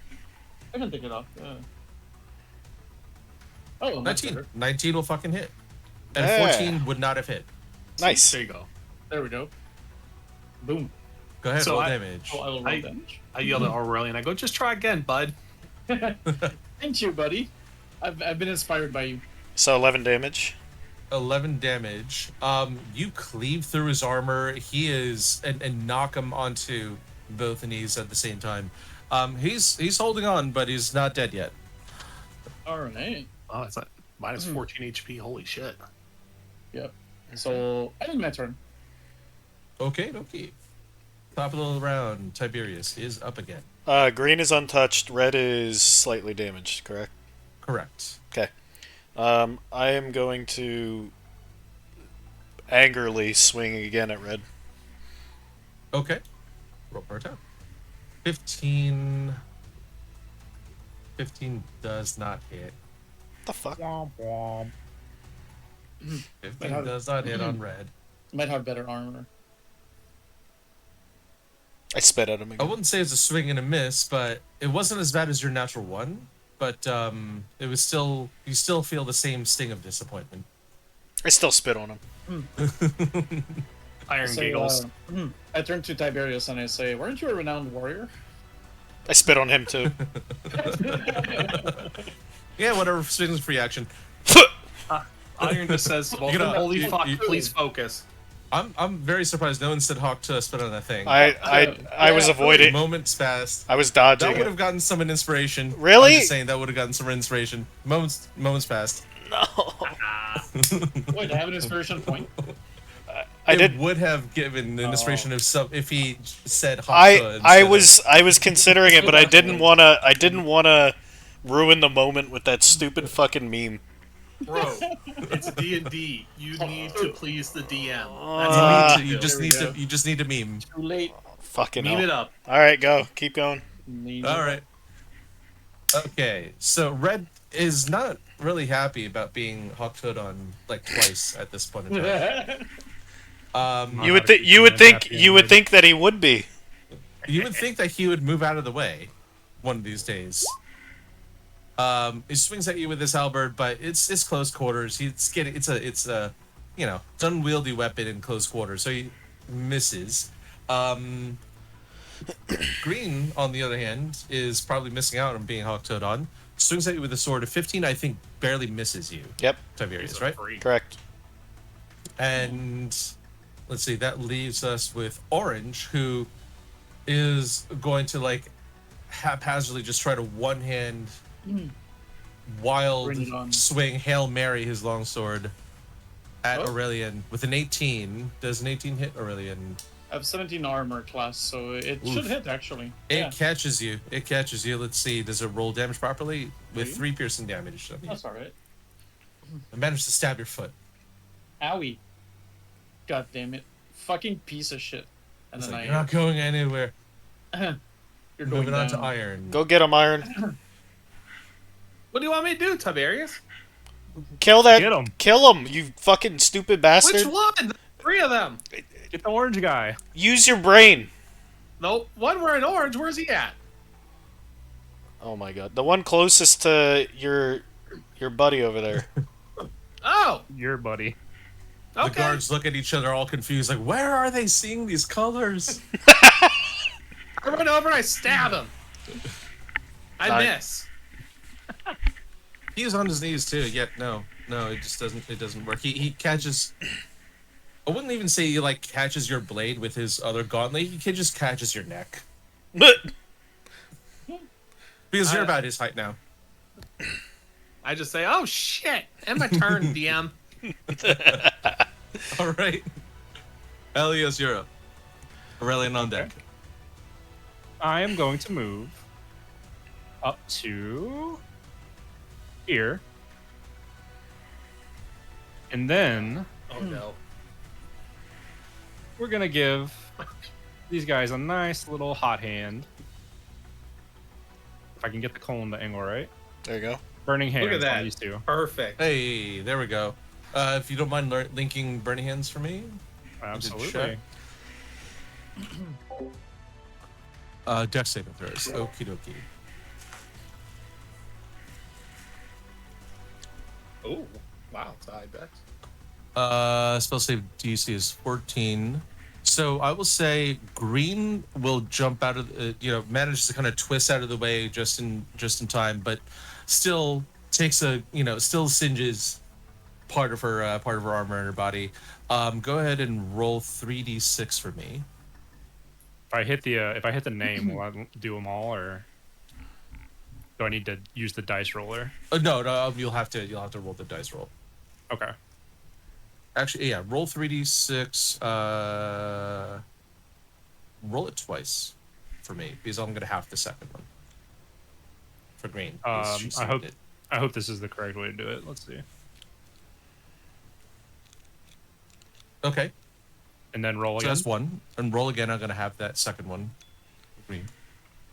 I can take it off. Oh, much 19. better. 19 will fucking hit. And Yeah. 14 would not have hit. Nice. There you go. There we go. Boom. Go ahead, So roll I- damage. So I will roll I- damage. I yelled at Aurelian. I go, just try again, bud. Thank you, buddy. I've been inspired by you. So 11 damage. 11 damage. You cleave through his armor. He is and knock him onto both knees at the same time. He's holding on, but he's not dead yet. All right. Oh, it's like minus 14 HP. Holy shit. Yep. So I think my turn. Okay. Top of the round, Tiberius is up again. Green is untouched. Red is slightly damaged. Correct. Correct. Okay. I am going to angrily swing again at red. Okay. Roll for attack. 15. 15 does not hit. What the fuck? 15 does not hit on red. Might have better armor. I spit at him I again. wouldn't say it's a swing and a miss, but it wasn't as bad as your natural one. But it was still, you still feel the same sting of disappointment. I still spit on him. Iron So, giggles. I turn to Tiberius and I say, "Weren't you a renowned warrior?" I spit on him too. Yeah, whatever. Swings free action. Iron just says, well, You know, holy you- fuck, you- please focus. I'm very surprised no one said Hawk to spit on that thing. I was avoiding. Moments passed. I was That dodging would it. have gotten some inspiration. Really? I'm just saying that would have gotten some inspiration. Moments passed. No. Wait, I have an inspiration point. I It did. would have given the inspiration of some if he said Hawk. I was considering it, but I didn't wanna ruin the moment with that stupid fucking meme. Bro, it's D&D. You need to please the DM. You just There we need go. to. You just need to meme. Too late. Fucking Meme it hell. up. All right, go. Keep going. All right. Okay, so Red is not really happy about being hawk on like twice at this point in time. You would think. You would think. You would think that he would be. You would think that he would move out of the way one of these days. He swings at you with his halberd, but it's close quarters. It's a it's unwieldy weapon in close quarters, so he misses. Green, on the other hand, is probably missing out on being hawk on. Swings at you with a sword of 15. I think barely misses you, Yep. Tiberius, right? Correct. And let's see, that leaves us with Orange, who is going to like haphazardly just try to one hand wild Bring it on. swing Hail Mary his longsword at Oh. Aurelian with an 18. Does an 18 hit Aurelian? I have 17 armor class, so it should Oof. hit actually. It Yeah, catches you. It catches you. Let's see. Does it roll damage properly? With Three. 3 piercing damage. I mean, that's all right. it managed to stab your foot. Owie. God damn it. Fucking piece of shit. And It's then like, you're not going anywhere. you're going Moving on to down. Iron. Go get him, Iron. What do you want me to do, Tiberius? Kill that. Get him. Kill him. You fucking stupid bastard. Which one? 3 of them. Get the orange guy. Use your brain. Nope. One wearing orange. Where's he at? Oh my god. The one closest to your buddy over there. Oh, Your buddy. The okay. guards look at each other all confused, like, where are they seeing these colors? I run over and I stab him. I Nice. miss. He's on his knees too, yet no, it just doesn't work. He catches, I wouldn't even say he like catches your blade with his other gauntlet, he just catches your neck. Because you're about his height now. I just say, oh shit. And my turn, DM. Alright. Elios, you're up. Aurelian on deck. I am going to move up to here. And then Oh no. we're going to give these guys a nice little hot hand. If I can get the column to angle right. There you go. Burning hands Look at that. on these two. Perfect. Hey, there we go. If you don't mind linking Burning Hands for me. Absolutely. Dex saving throws. Okie dokie. Oh, wow. It's a high dex. Spell save DC is 14. So I will say green will jump out of manage to kind of twist out of the way just in time, but still takes still singes part of her armor and her body. Go ahead and roll 3d6 for me. If I hit the name, will I do them all, or do I need to use the dice roller? No, you'll have to roll the dice roll. Okay. Actually, yeah, roll 3d6. Roll it twice for me because I'm gonna have the second one for green. because she I hope saved it. I hope this is the correct way to do it. Let's see. Okay, And then roll so again. that's one, and roll again. I'm gonna have that second one. Green.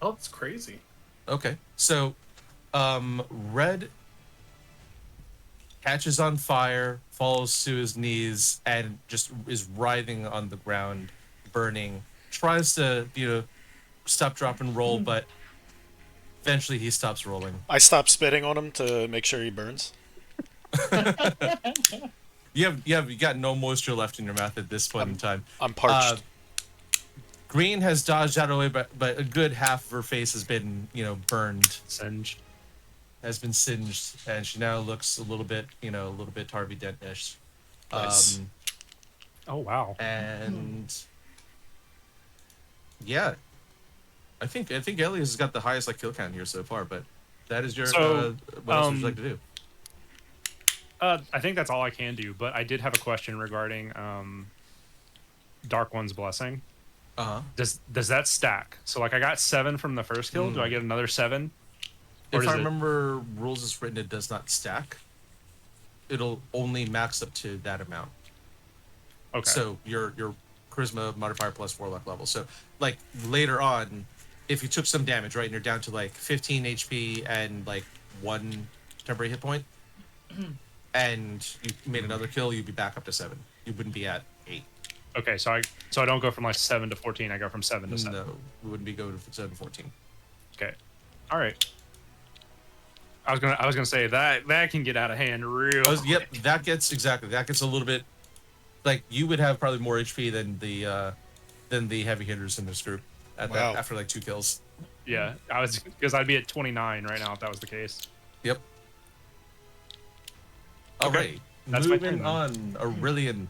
Oh, it's crazy. Okay, so red catches on fire, falls to his knees, and just is writhing on the ground, burning. Tries to stop, drop, and roll, but eventually he stops rolling. I stopped spitting on him to make sure he burns. You got no moisture left in your mouth at this point in time. I'm parched. Green has dodged out of the way, but a good half of her face has been burned, Singe. has been singed, and she now looks a little bit Harvey Dent-ish. Nice. Oh wow. And yeah, I think Elias has got the highest kill count here so far. But that is your So, what else would you like to do? I think that's all I can do. But I did have a question regarding Dark One's Blessing. Uh-huh. Does that stack? So I got 7 from the first kill. Do I get another 7? Or If does I it- remember rules as written, it does not stack. It'll only max up to that amount. Okay. So your charisma modifier plus warlock level. So later on, if you took some damage, right, and you're down to 15 HP and 1 temporary hit point, and you made another kill, you'd be back up to 7. You wouldn't be at 8. Okay, so I don't go from 7 to 14. I go from 7 to 7. No, we wouldn't be going to 7 to 14. Okay. All right. I was gonna say that can get out of hand real. Yep, quick. that gets a little bit you would have probably more HP than the heavy hitters in this group Wow. after 2 kills. Yeah, because I'd be at 29 right now if that was the case. Yep. All Okay, right, that's my moving turn then. on. Aurelian,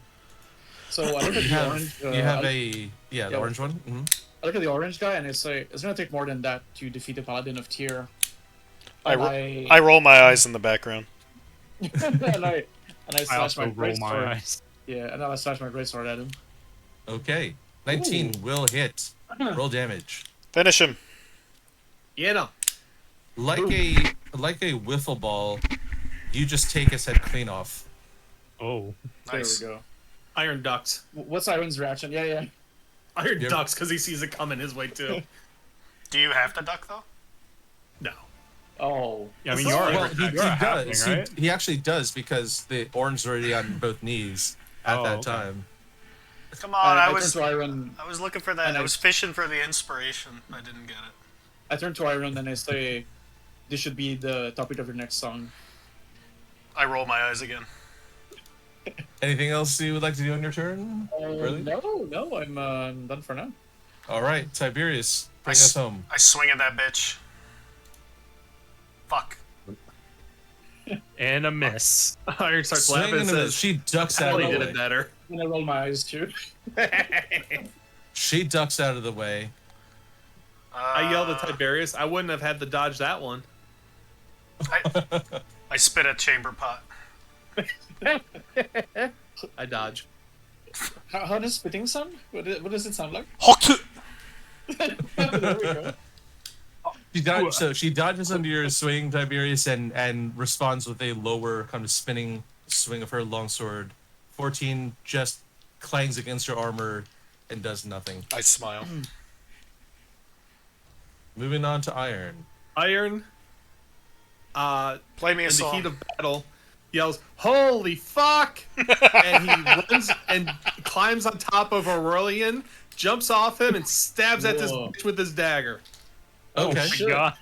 So I look at you the have orange. you have I the orange one. Mm-hmm. look at the orange guy, and it's gonna take more than that to defeat the paladin of Tyr. I And I roll my eyes in the background. and I I slash also my roll great my sword. eyes. Yeah, and then I slash my great sword at him. Okay, 19 will hit. Roll damage. Finish him. Yeah, no. Like a wiffle ball, you just take his head clean off. Oh, Nice. There we go. Iron ducks. What's Iron's reaction? Yeah. Iron Yep. ducks because he sees it coming his way too. Do you have to duck though? No. Oh. yeah, I mean That's you are. Well, he you're a halfling, does. right? He actually does because the orange is already on both knees at Oh, that okay. time. Come on, I turn was to Iron. I was looking for that. and I I- was fishing for the inspiration. I didn't get it. I turn to Iron and I say, "This should be the topic of your next song." I roll my eyes again. Anything else you would like to do on your turn? Really? No, I'm done for now. All right, Tiberius, bring s- us home. I swing at that bitch. Fuck. And a miss. Iron starts laughing Swing and into the- says, she ducks out "Probably of the did it way. better." And I roll my eyes too. She ducks out of the way. I yelled at Tiberius. I wouldn't have had to dodge that one. I spit at chamber pot. I dodge. How does spitting sound? What does it sound like? Hot. There we go. So she dodges under your swing, Tiberius, and responds with a lower kind of spinning swing of her longsword. 14 just clangs against your armor and does nothing. I smile. Moving on to Iron. Iron, Play me a in the song. heat of battle, yells, "Holy fuck!" and he runs and climbs on top of Aurelian, jumps off him, and stabs at this Whoa. bitch with his dagger. Okay. shit. God.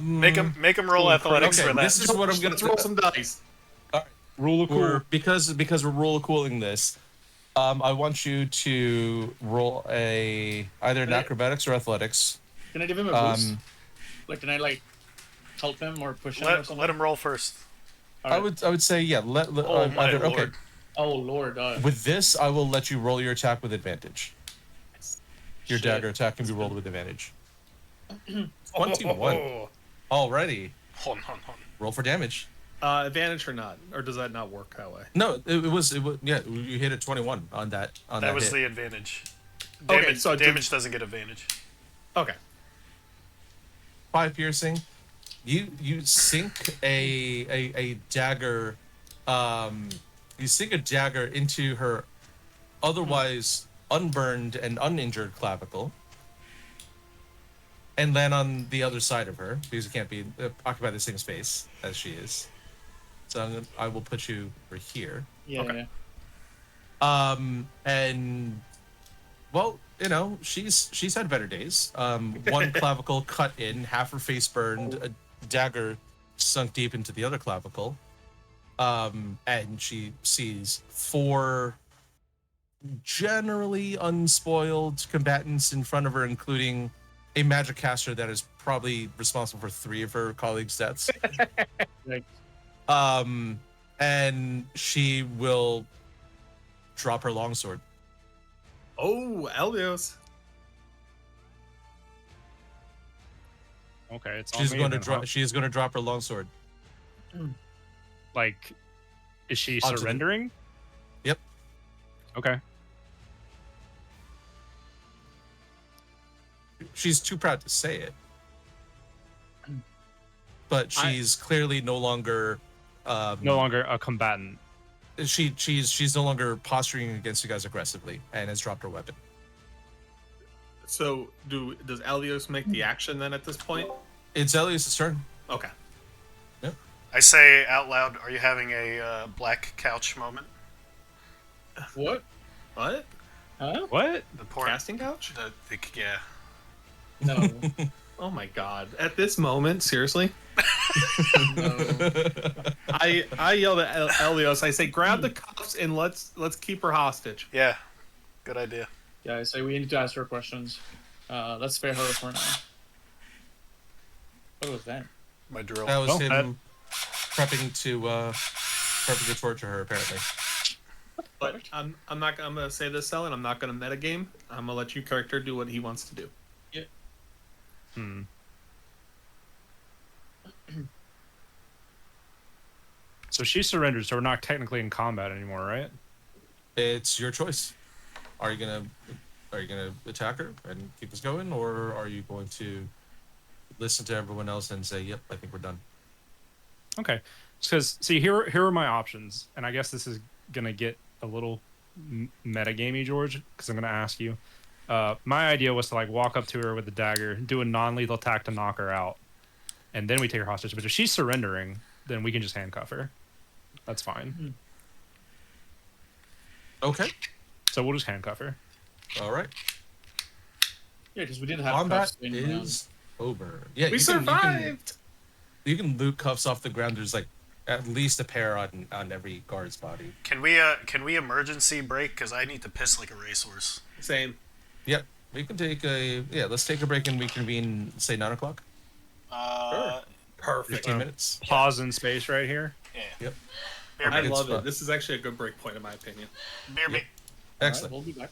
Make him roll athletics okay, for that. this is what I'm gonna Let's roll some dice. Rule of cool. because we're rule cooling this. I want you to roll either an I- acrobatics or athletics. Can I give him a boost? Um, Like, can I like help him or push him or something? Let him roll first. All right. I would say yeah. Oh my either, lord. okay. Oh lord. With this, I will let you roll your attack with advantage. Your Shit. dagger attack can be rolled with advantage. 21 Oh. already. Hon, hon, hon. Roll for damage. Advantage or not, or does that not work that way? No, it was yeah. You hit a 21 on that That was hit. the advantage. Okay, Damage, so damage doesn't get advantage. Okay. 5 piercing. You sink a dagger. You sink a dagger into her otherwise unburned and uninjured clavicle, and land on the other side of her because you can't be occupy the same space as she is. So I will put you over here. Yeah. Okay. Yeah. And well, you know, she's had better days. One clavicle cut in, half her face burned, a dagger sunk deep into the other clavicle. And she sees 4 generally unspoiled combatants in front of her, including a magic caster that is probably responsible for 3 of her colleagues' deaths. Right. And she will drop her longsword. Oh, Elios. Okay, it's She's on me going to then, drop. huh? She is going to drop her longsword. Like, is she Onto the- surrendering? Yep. Okay. She's too proud to say it, but she's clearly no longer. No longer a combatant. She's no longer posturing against you guys aggressively, and has dropped her weapon. So, does Elios make the action then at this point? It's Elias' turn. Okay. I say out loud, are you having a black couch moment? What? What? Huh? What? The poor Casting couch? yeah. No. Oh my god. At this moment, seriously? No. I yelled at Elios. I say, grab the cuffs and let's keep her hostage. Yeah. Good idea. Yeah. I say we need to ask her questions. Let's spare her for now. What was that? My drill. That was Well, him prepping to torture her. Apparently, But I'm gonna say this, Ellen. I'm not gonna metagame. I'm gonna let you character do what he wants to do. Hmm. So she surrendered, so we're not technically in combat anymore, right? it's your choice. Are you gonna attack her and keep us going, or are you going to listen to everyone else and say, "Yep, I think we're done"? Okay. Because see, here are my options, and I guess this is gonna get a little metagamey, George, because I'm gonna ask you. My idea was to like walk up to her with the dagger, do a non-lethal attack to knock her out, and then we take her hostage. But if she's surrendering, then we can just handcuff her. That's fine. Okay, So we'll just handcuff her. all right. Yeah, because we didn't have Combat cuffs in round. is over. Yeah, We survived. You can loot cuffs off the ground. There's like at least a pair on every guard's body. Can we emergency break? Because I need to piss like a racehorse. Same. Yep, we can take let's take a break and reconvene. Say 9:00. Perfect. 15 minutes. Pause in space right here. Yeah. Yep. Beer I me. love fun. it. This is actually a good break point in my opinion. Beer me. Excellent. Alright, we'll be back.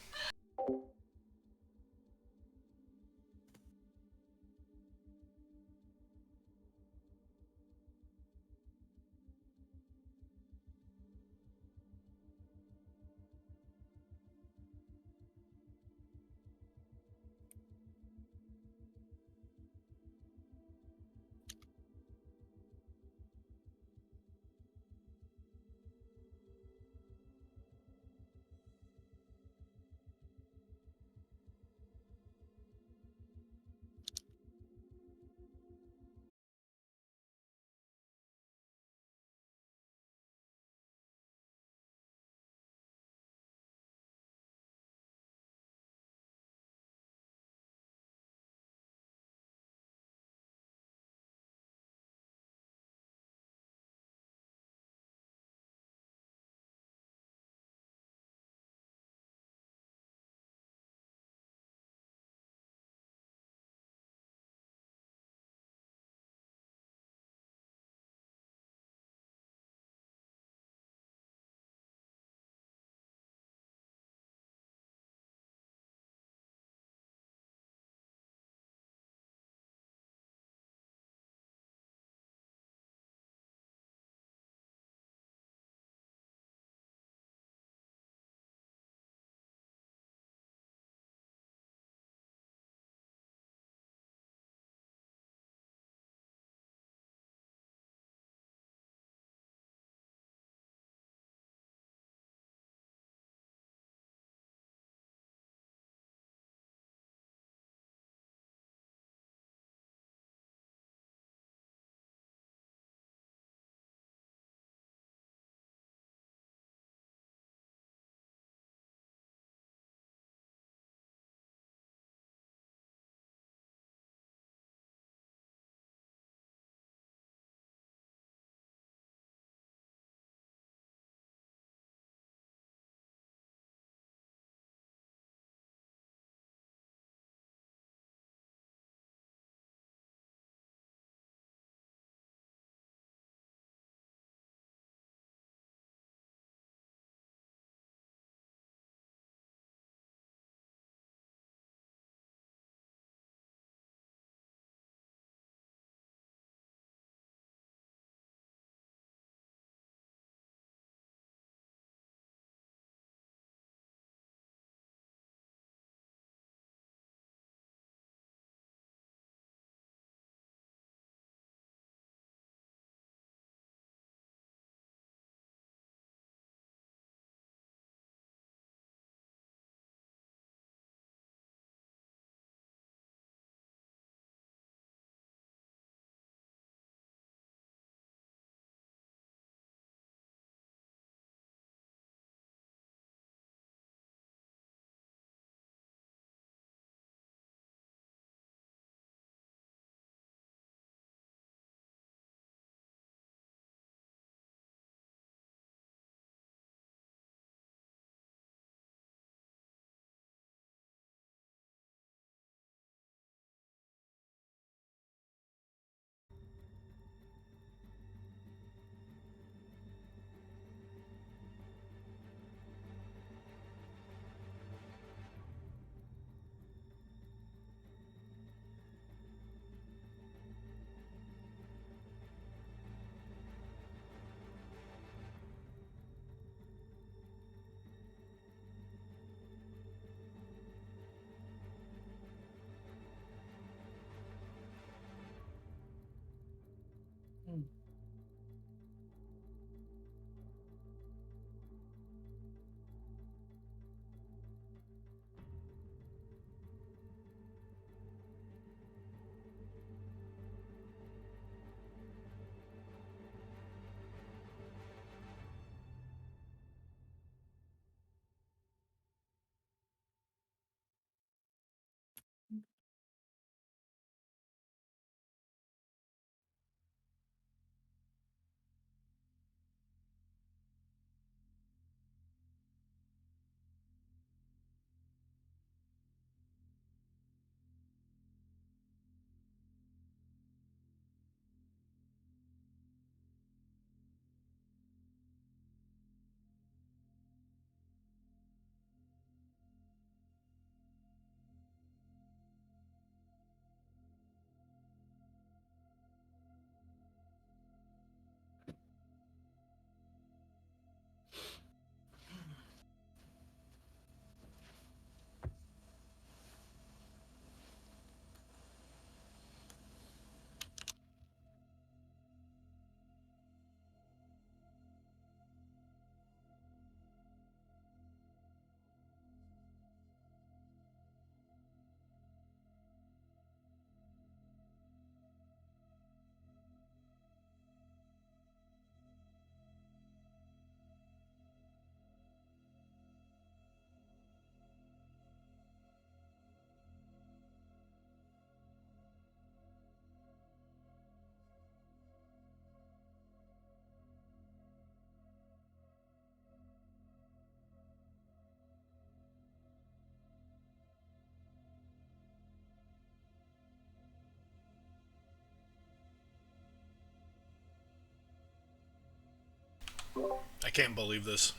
I can't believe this.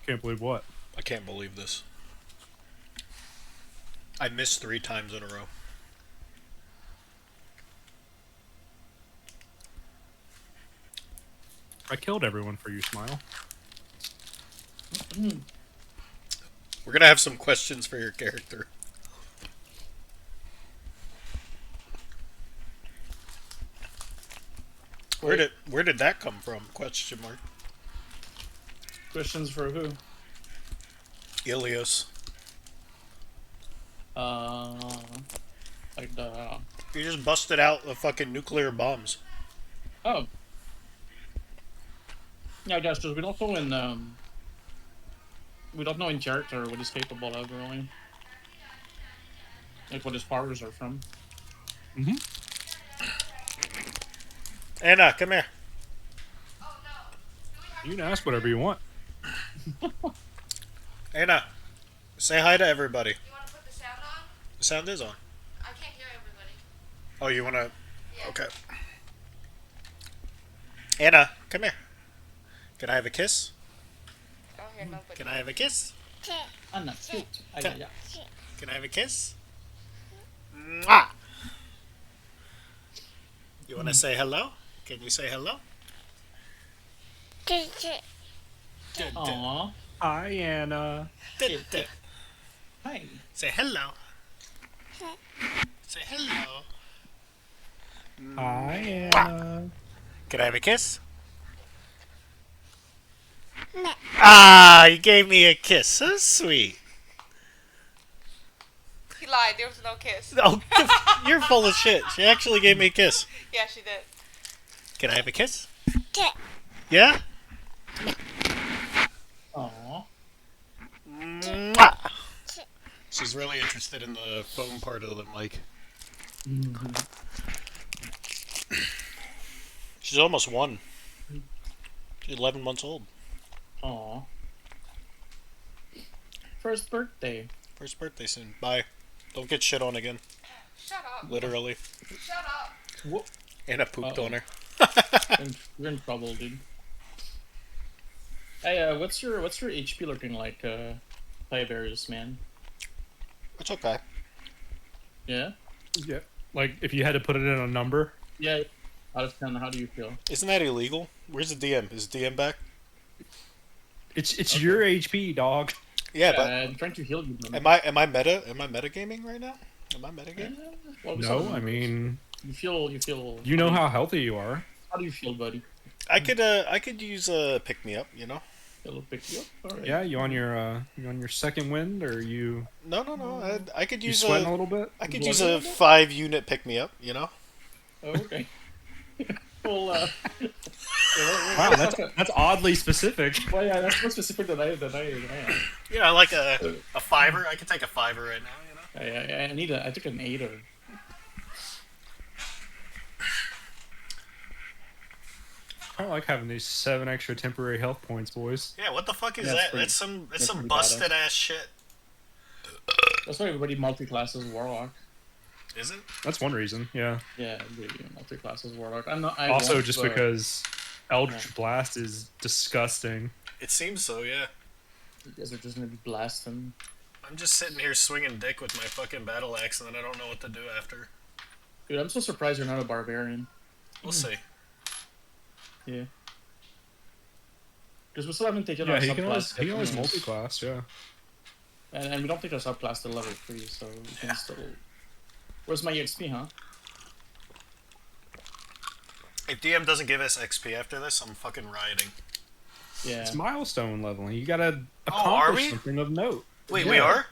Can't believe what. I can't believe this. I missed 3 times in a row. I killed everyone for you, Smile. We're gonna have some questions for your character. Where did that come from? Question mark. Questions for who? Ilios. Like the. You just busted out the fucking nuclear bombs. Oh. Yeah, I guess because we don't know in we don't know in character what he's capable of really. Like what his powers are from. Anna, come here. You can ask whatever you want. Anna, say hi to everybody. You want to put the sound on? The sound is on. I can't hear everybody. Oh, you wanna? Yeah. Okay. Anna, come here. Can I have a kiss? I don't hear nobody. Can I have a kiss? Anna, cute. Yeah. Can I have a kiss? Mwah! You wanna say hello? Can you say hello? Aww. Hi, Anna. Hi. Say hello. Say hello. Hi, Anna. Can I have a kiss? Ah, you gave me a kiss. So sweet. He lied. There was no kiss. Oh, you're full of shit. She actually gave me a kiss. Yeah, she did. Can I have a kiss? Yeah? Aww. Mwah! She's really interested in the foam part of the mic. She's almost 1. She's 11 months old. Aww. First birthday. First birthday soon. Bye. Don't get shit on again. Shut up. Literally. Shut up. What? Anna pooped Uh-oh. on her. You're in trouble, dude. Hey, what's your HP looking like, Tiberius, man? It's okay. Yeah? Yeah. Like, if you had to put it in a number, Yeah. Out of 10, how do you feel? Isn't that illegal? Where's the DM? Is DM back? it's your HP, dog. Yeah, but I'm trying to heal you. am I metagaming right now? Am I metagaming? Well, No, I mean, you feel. you know how healthy you are. How do you feel, buddy? I could use a pick me up, you know? It'll pick you up. All right. Yeah, you on your second wind, or you No. I could you use sweating a little bit? I could use a 5-unit pick me up, you know? Oh, okay. Well, Wow, that's oddly specific. well, yeah, that's more specific than I am. You know, like a 5-er. I could take a 5-er right now, you know? I need I took an 8-er. I don't like having these 7 extra temporary health points, boys. Yeah, what the fuck is Yeah, that? it's That's pretty some badass. busted ass shit. That's why everybody multi-classes Warlock. Is it? That's one reason. Yeah. Yeah, everybody multi-classes Warlock. I'm not. I Also, won't, just but because Eldritch Yeah. Blast is disgusting. It seems so, yeah. you guys are just gonna be blasting. I'm just sitting here swinging dick with my fucking battle axe, and then I don't know what to do after. Dude, I'm so surprised you're not a barbarian. We'll see. Yeah. Because we still haven't taken Yeah, our he subclass. can always yet, multi-class. Yeah. and we don't take our subclass to level 3, so we can still. Where's my EXP, huh? If DM doesn't give us XP after this, I'm fucking rioting. Yeah. It's milestone leveling. You gotta Oh, are accomplish we? something of note. Wait, we Yeah. are?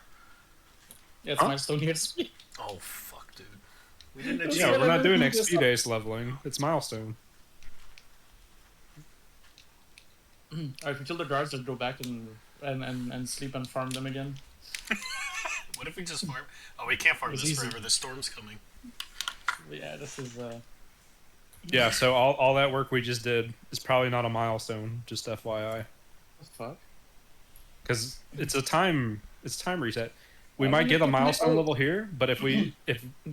Yeah, it's Huh? milestone EXP. Oh, fuck, dude. We didn't Yeah, achieve Yeah, we're not doing do this XP based leveling. It's milestone. Alright, if we kill the guards, let's go back and sleep and farm them again. What if we just farm? Oh, we can't farm It's this easy. forever. The storm's coming. Yeah, this is Yeah, so all that work we just did is probably not a milestone, just FYI. what the fuck? Because it's time reset. we Why might don't get you a put my- milestone oh. level here, but if we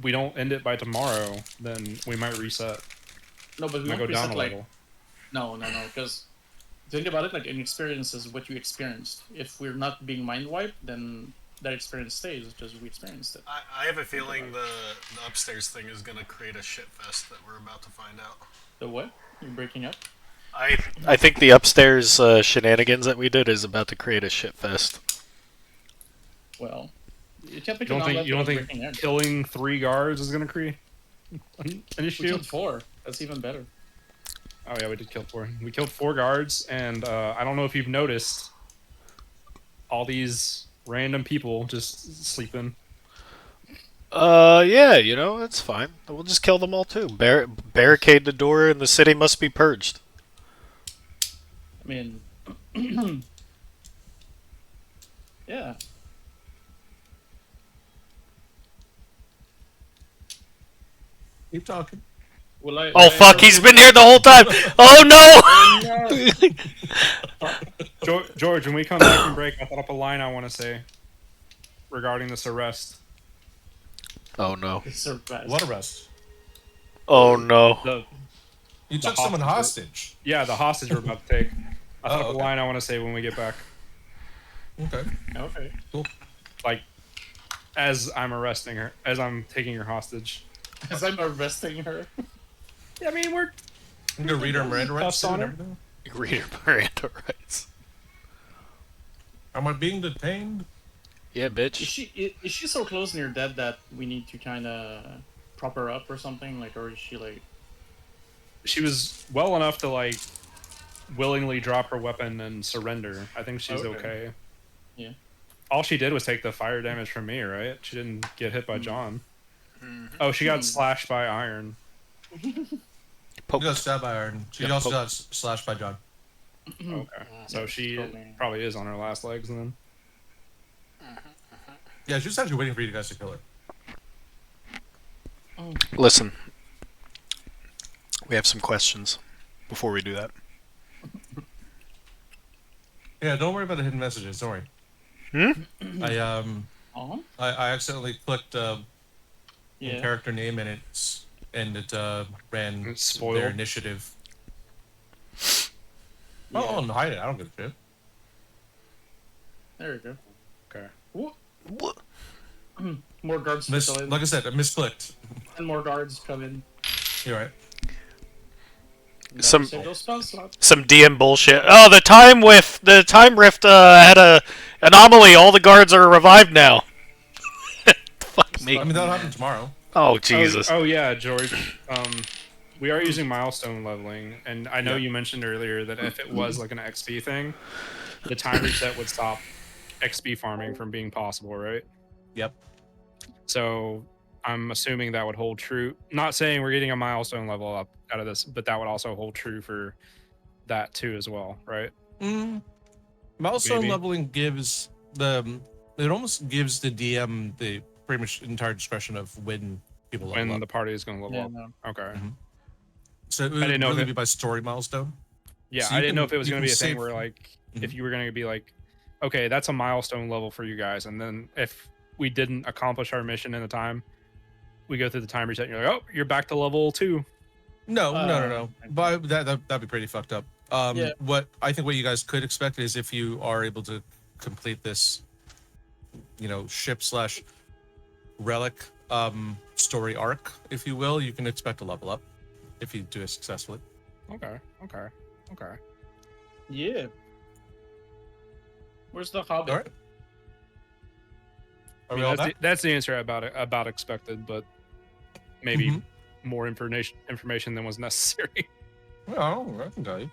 don't end it by tomorrow, then we might reset. No, but we Might won't go down reset a like level. no, because think about it, like an experience is what you experienced. If we're not being mind wiped, then that experience stays. It's just we experienced it. I have a feeling the upstairs thing is gonna create a shit fest that we're about to find out. The what? You're breaking up. I think the upstairs shenanigans that we did is about to create a shit fest. Well, you can't pick You a don't think non-left without breaking in. killing 3 guards is gonna create an We issue? killed 4. That's even better. Oh yeah, we did kill 4. We killed 4 guards, and I don't know if you've noticed all these random people just sleeping. Yeah, you know, it's fine. We'll just kill them all too. Barricade the door and the city must be purged. I mean, yeah. Keep talking. Will I? Oh fuck, he's been here the whole time! Oh no! George, when we come back from break, I thought up a line I want to say regarding this arrest. Oh no. Surprise. What arrest? Oh no. You The took someone hostage. hostage. Yeah, the hostage we're about to take. I thought Oh, up a okay. line I want to say when we get back. Okay. Okay. Like, as I'm arresting her, as I'm taking her hostage. As I'm arresting her. Yeah, I mean, we're I'm gonna read her Miranda rights Cuffs too on and her? everything. Reader Miranda rights. Am I being detained? Yeah, Is bitch. is she so close near dead that we need to kind of prop her up or something? Like, or is she like? she was well enough to like willingly drop her weapon and surrender. I think she's Okay. okay. Yeah. All she did was take the fire damage from me, right? She didn't get hit by John. Mm-hmm. Oh, she got slashed by iron. She Poke. got stabbed by Iron. She Yeah, also poke. got slashed by John. Okay, so she Probably. probably is on her last legs then. Yeah, she was actually waiting for you guys to kill her. Listen. We have some questions before we do that. Yeah, don't worry about the hidden messages. Don't worry. Hmm? I accidentally clicked Yeah. character name and it ran It's spoiled. their initiative. Yeah. Oh, and hide it. I don't give a shit. There we go. Okay. What? More guards trickle in. Like I said, I misclicked. And more guards come in. You're right. Never Some- save those spell slots. Some DM bullshit. Oh, the time rift had a anomaly. All the guards are revived now. Fuck me. I mean, that'll happen tomorrow. Oh Jesus. Oh yeah, George. We are using milestone leveling, and I know you mentioned earlier that if it was like an XP thing, the time reset would stop XP farming from being possible, right? Yep. So I'm assuming that would hold true. Not saying we're getting a milestone level up out of this, but that would also hold true for that too as well, right? Milestone Maybe. leveling gives it almost gives the DM the pretty much entire discretion of when people level When up. the party is going to level Yeah, up. no. Okay. So it would didn't know if really it- be by story milestone. Yeah, So I you didn't know can- if it was you going to can be a thing save- where like if Mhm. you were going to be like, okay, that's a milestone level for you guys, and then if we didn't accomplish our mission in the time, we go through the time reset, and you're like, oh, you're back to level 2. No. But that'd be pretty fucked up. Yeah. What I think what you guys could expect is if you are able to complete this, ship / relic story arc, if you will, you can expect a level up if you do it successfully. Okay. Yeah. Where's the hobbit? All right. Are I we mean, all that's, back? the answer about expected, but maybe Mhm. more information than was necessary. Well, I can tell you.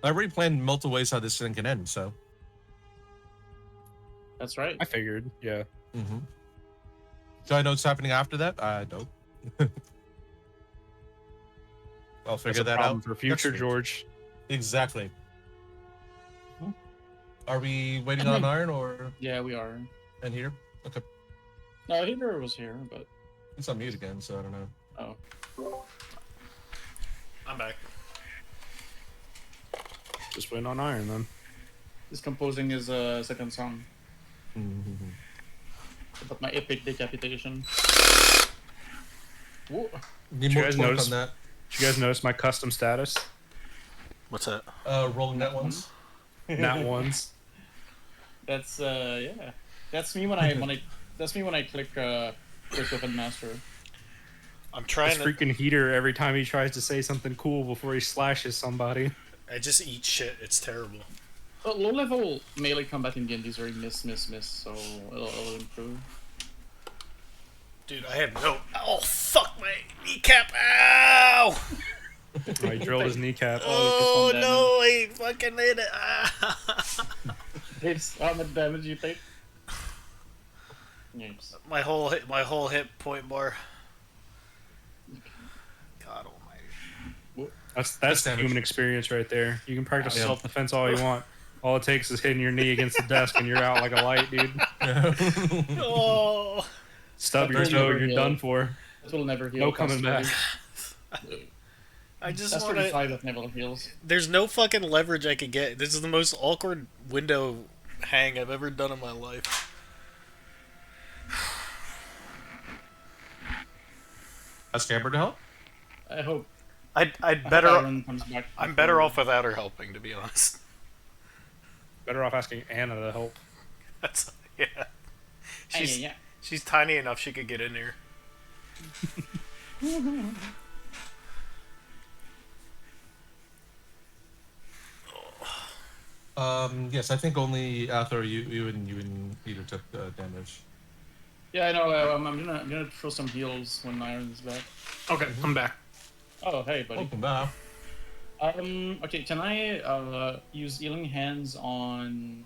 I already planned multiple ways how this thing can end, so. That's right. I figured, yeah. Mm-hmm. Do I know what's happening after that? I don't. I'll That's figure a that problem out. for future next week. George. Exactly. Are we waiting on Iron or Yeah, we are. and here? Okay. No, Hitler was here, but It's on mute again, so I don't know. oh, I'm back. Just waiting on iron then. is composing his second song. About my epic decapitation. Whoa. Need you more guys clunk notice- on that. Did you guys notice my custom status? What's that? Rolling net ones. Not ones. That's yeah. That's me when I click Quick Weapon Master. I'm This trying to. freaking heater every time he tries to say something cool before he slashes somebody. I just eat shit. It's terrible. Low level melee combat in D&D is very miss, so it'll improve. Dude, I have no. Oh, fuck my kneecap. Ow! Oh, he drilled his kneecap. Oh, one no, I fucking hit it. Ah. It's how much damage you take? Yes. my whole hit point bar. God almighty. That's That's the damage. human experience right there. You can practice Yeah. self-defense all you want. All it takes is hitting your knee against the desk and you're out like a light, dude. Oh. Stub your That's toe, never you're heal. done for. It will never heal. No coming back. I just That's want to. 35 that never heals. There's no fucking leverage I could get. This is the most awkward window hang I've ever done in my life. Ask Amber to help. I hope. I'd Byron comes back. I'm better off without her helping, to be honest. Better off asking Anna to help. That's yeah. She's Yeah. she's tiny enough she could get in here. Yes, I think only Athor, you and Peter took damage. Yeah, I know. I'm gonna throw some heals when Iron is back. Okay, I'm back. Oh, hey, buddy. Welcome back. Okay, can I use healing hands on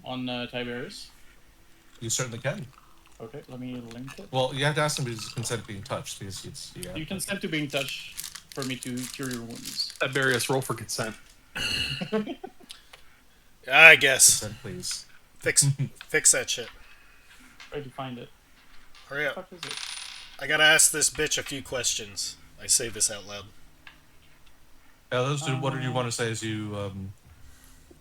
Tiberius? You certainly can. Okay, let me link it. Well, you have to ask him his consent being touched because it's You consent to being touched for me to cure your wounds. Tiberius, roll for consent. I guess consent, please. fix that shit. Try to find it. Hurry What up. the fuck is it? I gotta ask this bitch a few questions. I say this out loud. What did you want to say as you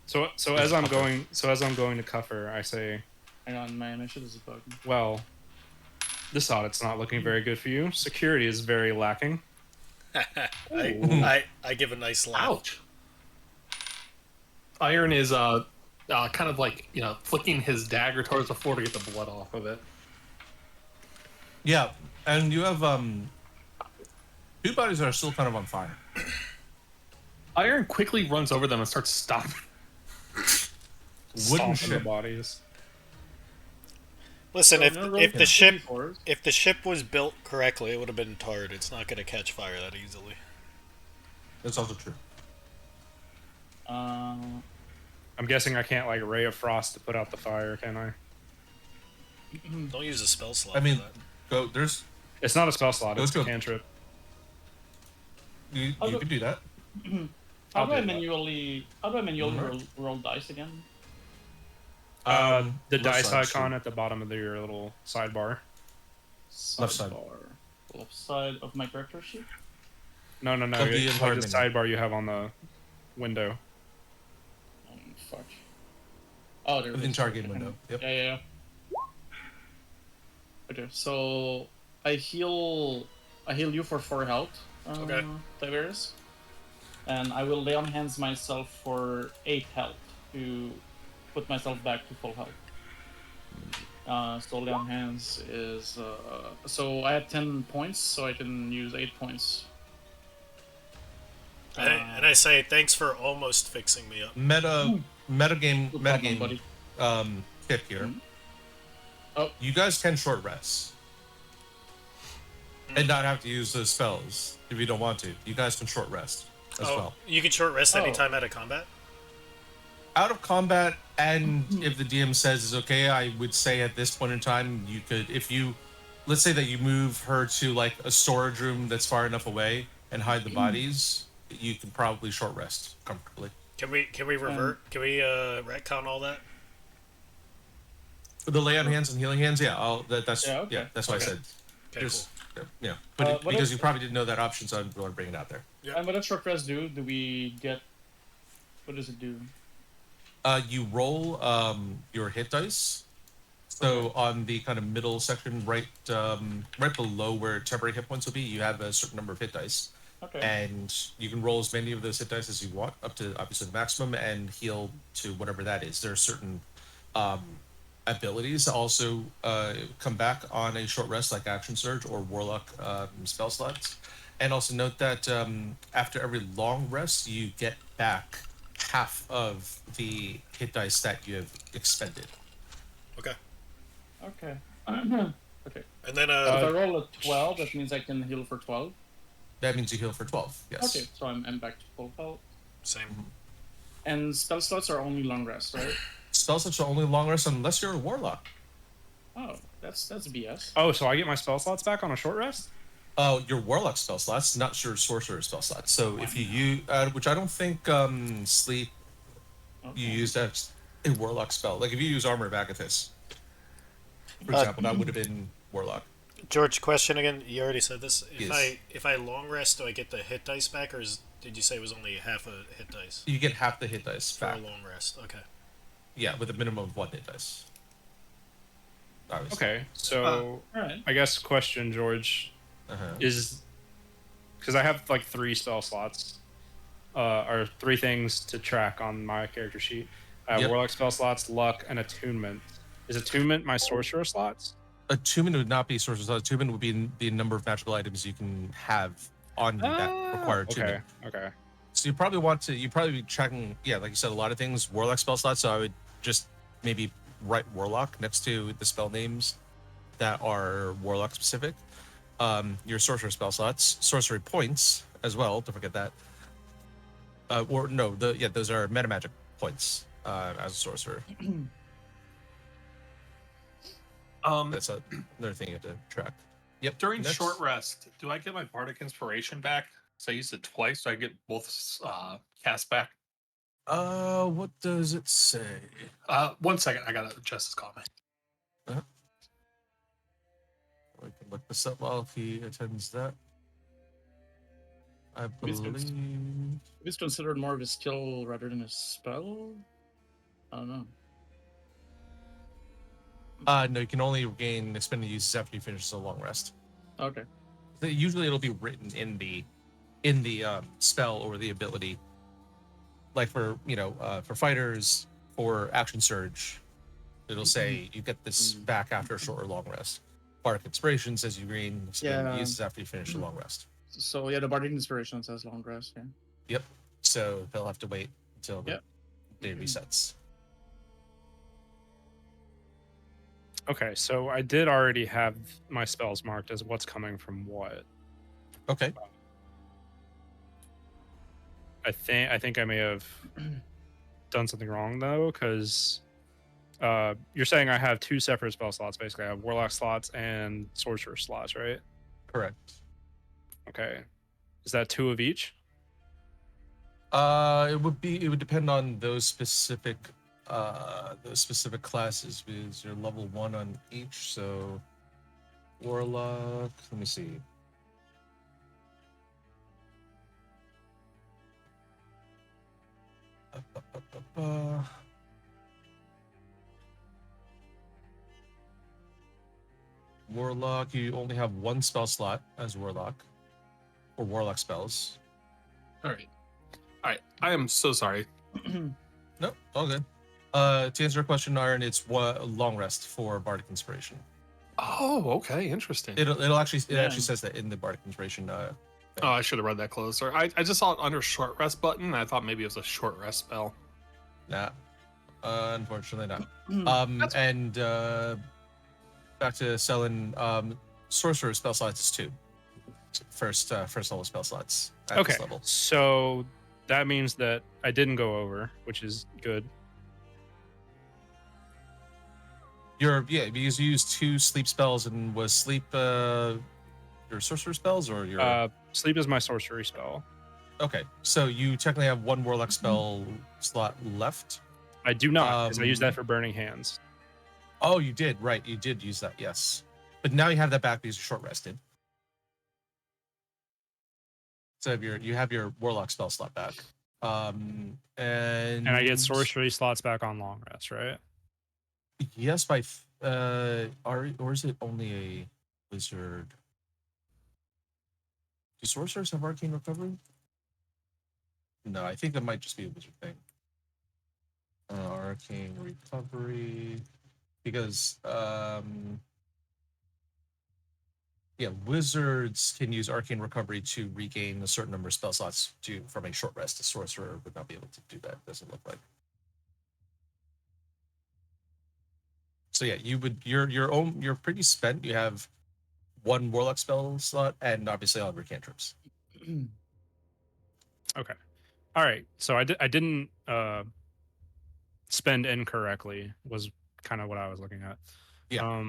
So as I'm going to cuff her, I say, Hang on, my shit is bugging. well, this audit's not looking very good for you. Security is very lacking. I give a nice laugh. Ouch. Iron is kind of like flicking his dagger towards the floor to get the blood off of it. Yeah, and you have two bodies that are still kind of on fire. Iron quickly runs over them and starts stomping. Wooden Stomping the ship. bodies. Listen, So I'm gonna roll if the 10 ship D4s. if the ship was built correctly, it would have been tarred. It's not gonna catch fire that easily. That's also true. I'm guessing I can't like Ray of Frost to put out the fire, can I? Don't use a spell slot. I mean, for that. go. There's It's not a spell slot, Let's it's a go. cantrip. you I'll go- could do that. How I'll do I do that. manually roll dice again? The left dice side, icon shoot. at the bottom of your little sidebar. Left side. Sidebar. Left side of my character sheet. No. Of the It's like entire the menu. sidebar you have on the window. Fuck. Oh, there it The is. entire game window. Yep. Yeah. Okay, so I heal you for 4 health, Okay. Tiberius. And I will lay on hands myself for 8 health to put myself back to full health. So lay on hands is so I have 10 points, so I can use 8 points. And I say thanks for almost fixing me up. Metagame No problem, buddy. tip here. Oh. You guys can short rest. And not have to use those spells if you don't want to. You guys can short rest as Oh, well. you can short rest Oh. anytime out of combat. Out of combat, and if the DM says it's okay, I would say at this point in time, you could, if you, let's say that you move her to like a storage room that's far enough away and hide the bodies, you can probably short rest comfortably. Can we revert? Can we retcon all that? The lay on hands and healing hands, yeah, that's Yeah, okay. that's what Okay. I said. Okay, Just, cool. yeah, but what because if- you probably didn't know that option, so I'm going to bring it out there. Yeah. And what does short rest do? Do we get? What does it do? You roll your hit dice. So on the kind of middle section, right below where temporary hit points will be, you have a certain number of hit dice, Okay. and you can roll as many of those hit dice as you want, up to obviously the maximum, and heal to whatever that is. There are certain abilities that also come back on a short rest, like Action Surge or Warlock spell slots. And also note that after every long rest, you get back half of the hit dice that you have expended. Okay. Okay. Okay. And then So if I roll a 12, that means I can heal for 12. That means you heal for 12. Yes. Okay, so I'm back to full health. same. And spell slots are only long rest, right? Spell slots are only long rest unless you're a warlock. Oh, that's BS. Oh, so I get my spell slots back on a short rest? Oh, your warlock spell slots, not your sorcerer spell slots. So if you use, which I don't think sleep Okay. you used as a warlock spell. Like if you use Armor of Agathis, for example, that would have been warlock. George, question again. You already said this. Yes. If I long rest, do I get the hit dice back, or did you say it was only half a hit dice You get half the hit dice for back. a long rest? Okay. Yeah, with a minimum of 1 hit dice. Obviously. Okay, so All right. I guess question, George, Uh-huh. is because I have like 3 spell slots, or 3 things to track on my character sheet. I have Yep. Warlock spell slots, Luck, and Attunement. Is Attunement my Sorcerer slots? Attunement would not be sorcerer's slot. Attunement would be the number of magical items you can have on you that require attunement. Okay. So you probably be tracking, yeah, like you said, a lot of things, warlock spell slots. So I would just maybe write warlock next to the spell names that are warlock specific. Your sorcerer spell slots, sorcery points as well. Don't forget that. Those are meta magic points as a sorcerer. That's another thing you have to track. Yep. During next. short rest, do I get my bardic inspiration back? So I used it twice. So I get both cast back. What does it say? 1 second, I gotta adjust this comment. We can look this up while he attends that. I This believe. is- It's considered more of a skill rather than a spell. I don't know. No, you can only regain expended uses after you finish a long rest. Okay. Usually, it'll be written in the spell or the ability. Like for for fighters or action surge, it'll say you get this back after a short or long rest. Bardic inspiration says you gain expended Yeah. uses after you finish a long rest. So yeah, the bardic inspiration says long rest. Yeah. Yep. So they'll have to wait until the Yep. day resets. Okay, so I did already have my spells marked as what's coming from what. Okay. I think I may have done something wrong though, because you're saying I have 2 separate spell slots. Basically, I have Warlock slots and Sorcerer slots, right? Correct. Okay, is that 2 of each? It would depend on those specific classes, because you're level 1 on each. So warlock, let me see. Warlock, you only have 1 spell slot as warlock, or warlock spells. All right. I am so sorry. No, all good. To answer your question, Iron, it's long rest for Bardic Inspiration. Oh, okay, interesting. It actually Yeah. says that in the Bardic Inspiration. Oh, I should have read that closer. I just saw it under short rest button. And I thought maybe it was a short rest spell. Nah, unfortunately not. That's- And back to selling sorcerer spell slots is 2. First level spell slots at Okay, this level. so that means that I didn't go over, which is good. Because you used 2 sleep spells, and was sleep your sorcerer spells or your Sleep is my sorcery spell. okay. So you technically have 1 warlock spell slot left. I do not, because I use Um, that for Burning Hands. Oh, you did, right. You did use that, yes. But now you have that back because you're short rested. So you have your warlock spell slot back. And And I get sorcery slots back on long rest, right? Yes, or is it only a wizard? Do sorcerers have arcane recovery? No, I think that might just be a wizard thing. Arcane recovery, because yeah, wizards can use arcane recovery to regain a certain number of spell slots from a short rest. A sorcerer would not be able to do that. Doesn't look like. So yeah, you're pretty spent. You have one warlock spell slot and obviously all of your cantrips. Okay. All right. So I didn't spend incorrectly was kind of what I was looking at. Yeah.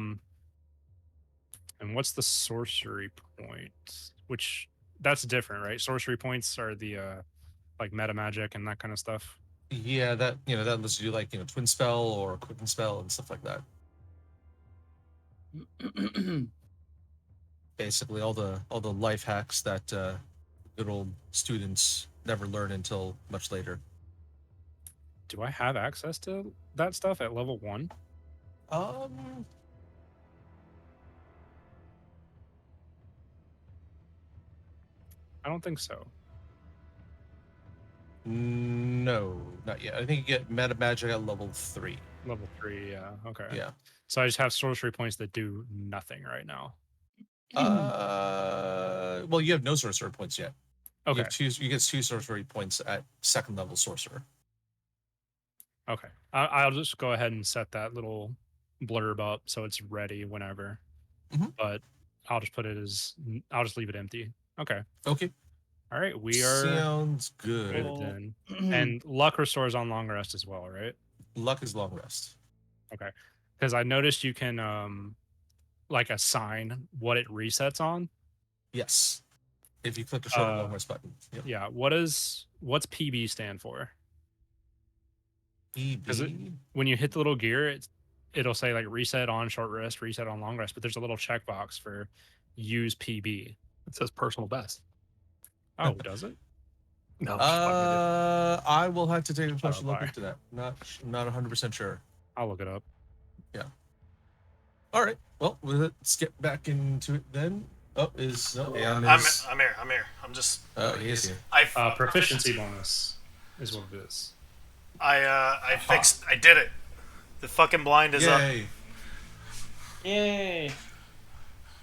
And what's the sorcery point? Which that's different, right? Sorcery points are the like meta magic and that kind of stuff. Yeah, that that lets you do like twin spell or quicken spell and stuff like that. Basically, all the life hacks that good old students never learn until much later. Do I have access to that stuff at level 1? I don't think so. No, not yet. I think you get meta magic at level 3. Level 3, yeah. Okay. Yeah. So I just have sorcery points that do nothing right now. Well, you have no sorcerer points yet. Okay. You get 2 sorcery points at second level sorcerer. Okay. I'll just go ahead and set that little blurb up so it's ready whenever. Mhm. But I'll just put it as I'll just leave it empty. Okay. Okay. All right. We are Sounds good good. then. And luck restores on long rest as well, right? Luck is long rest. Okay. Because I noticed you can like assign what it resets on. Yes. If you click the short or long rest button. Yep. Yeah. What's PB stand for? PB. When you hit the little gear, it'll say like reset on short rest, reset on long rest, but there's a little checkbox for use PB. It says personal best. Oh, does it? No. just fucking with I will have to take a closer look bye. into that. Not 100% sure. I'll look it up. All right. Well, let's get back into it then. Oh, Aeon I'm is. here. I'm just. Oh, he is here. Proficiency bonus is what it is. I fixed. I did it. The fucking blind is up. Yay! Yay!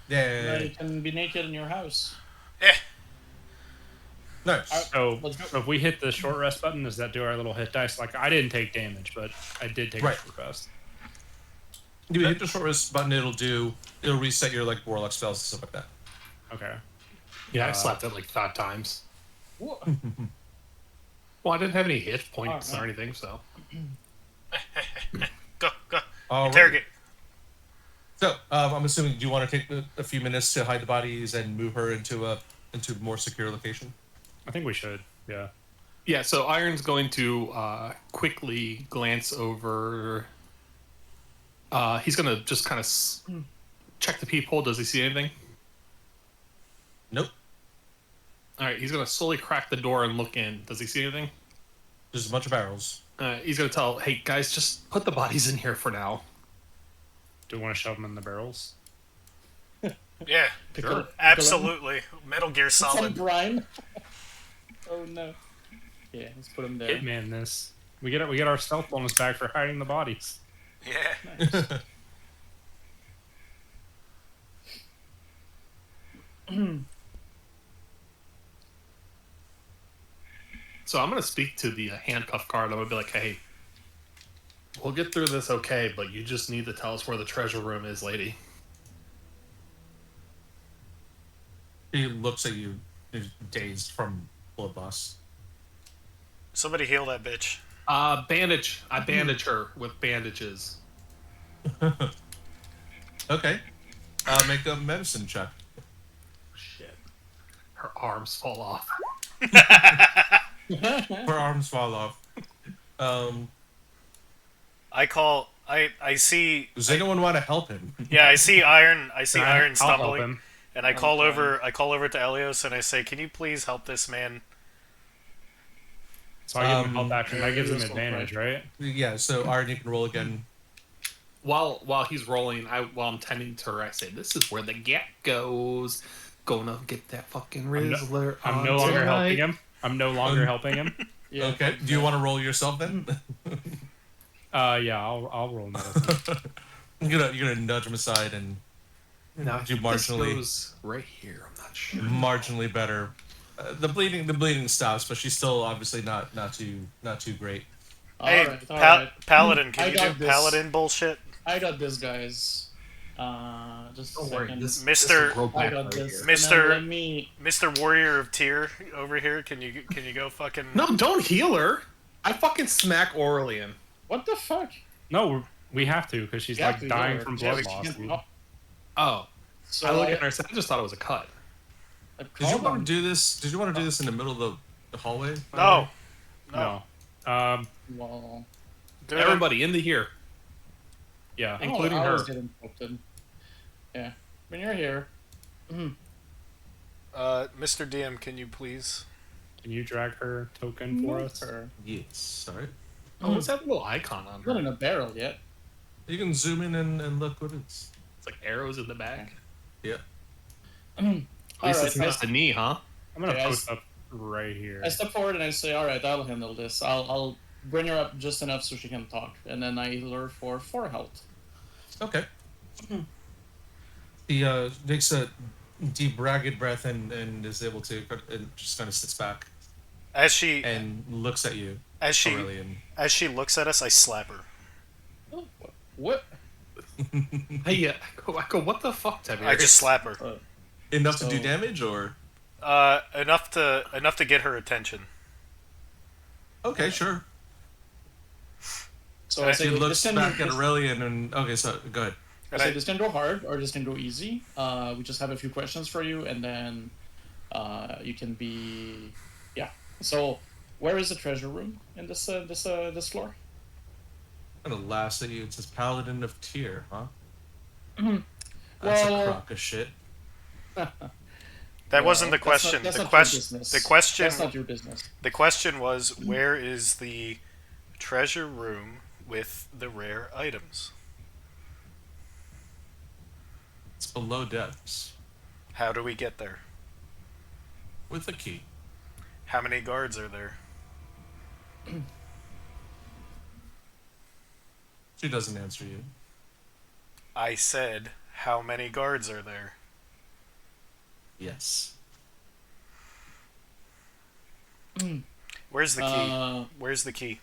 Now you Yay! can be naked in your house. Nice. So, Let's go. so if we hit the short rest button, does that do our little hit dice? Like I didn't take damage, but I did take Right. a short rest. You hit the short rest button, it'll reset your like warlock spells and stuff like that. Okay. Yeah, I slapped it like 5 times. Whoa. Well, I didn't have any hit points Oh, no. or anything, so. Go. Alright. Interrogate. So, I'm assuming, do you want to take a few minutes to hide the bodies and move her into a more secure location? I think we should. Yeah. Yeah, so Iron's going to quickly glance over. He's going to just kind of check the peephole. Does he see anything? Nope. All right, he's going to slowly crack the door and look in. Does he see anything? There's a bunch of barrels. He's going to tell, hey, guys, just put the bodies in here for now. Do we want to shove them in the barrels? Yeah. Pickle- Absolutely. Metal Gear Some Solid. brine. Oh no. Yeah, let's put him there. Hitman this. We get our stealth bonus back for hiding the bodies. Yeah. So I'm going to speak to the handcuff guard. I'm going to be like, hey, we'll get through this okay, but you just need to tell us where the treasure room is, lady. He looks at you, dazed from blood loss. Somebody heal that bitch. Bandage. I bandage her with bandages. Okay. Make a medicine check. Shit. Her arms fall off. Her arms fall off. I see. Does anyone want to help him? Yeah, I see Iron. I see I'll Iron help stumbling, him. and I call over to Elios and I say, "Can you please help this man?" So I give him help Um, action. That gives him Useful, advantage, right? Yeah. So Aaron, you can roll again. While he's rolling, while I'm tending to her, I say, "This is where the gap goes. Gonna get that fucking Rizzler I'm on no longer tonight." helping him. I'm no longer Um, helping him. Yeah. Okay. Do you want to roll yourself then? Yeah, I'll roll medicine. you're gonna nudge him aside and Now I do think this marginally goes right here. I'm not sure. marginally better. The bleeding stops, but she's still obviously not too great. Hey, Alright, alright. Paladin, can I you do got this. Paladin bullshit? I got this, guys. Just a Don't worry, second. Mr. will grow I back got right this. here. And then Mr. Let me. Mr. Warrior of Tyr over here, can you go fucking? No, don't heal her. I fucking smack Aurelian. What the fuck? No, we have to because she's You have like to dying heal her. from Yeah, blood we loss. can't- dude. Oh, So I look at her. And say, I just thought it was a cut. Did you hold want on. to do this? Did you want to do this in the middle of the hallway? by the No, way? no. No. Well, Do it. Everybody into here, Yeah. including I her. was getting interrupted. Yeah. When you're here. Mr. DM, can you please? Can you drag her token for us? Her. Yes. All right. Oh, what's that little icon on Not her? in a barrel yet. You can zoom in and look what it's. It's like arrows in the back. Yeah. At least Alright, it's not the knee, huh? I'm gonna Okay, I post up right here. I step forward and I say, "Alright, I'll handle this. I'll bring her up just enough so she can talk, and then I heal her for 4 health." Okay. He takes a deep, ragged breath and is able to and just kind of sits back As she and looks at you, as she Aurelian. as she looks at us, I slap her. Oh, what? Hey, I go, what the fuck, Tiberius? I just slap her. Enough to do So- damage, or Enough to get her attention. okay, sure. So I say, He this looks can, back at this, Aurelian and okay, so go ahead. I say this can go hard or this can go easy. We just have a few questions for you, and then you can be, yeah. So, where is the treasure room in this floor? I'm gonna laugh at you. It says Paladin of Tyr, huh? Mhm. That's Well- a crock of shit. That wasn't the question. That's the not question. your business. The question. That's not your business. The question was, where is the treasure room with the rare items? It's below depths How do we get there? with a key. How many guards are there? She doesn't answer you. I said, how many guards are there? Yes. Where's the key? Uh, Where's the key?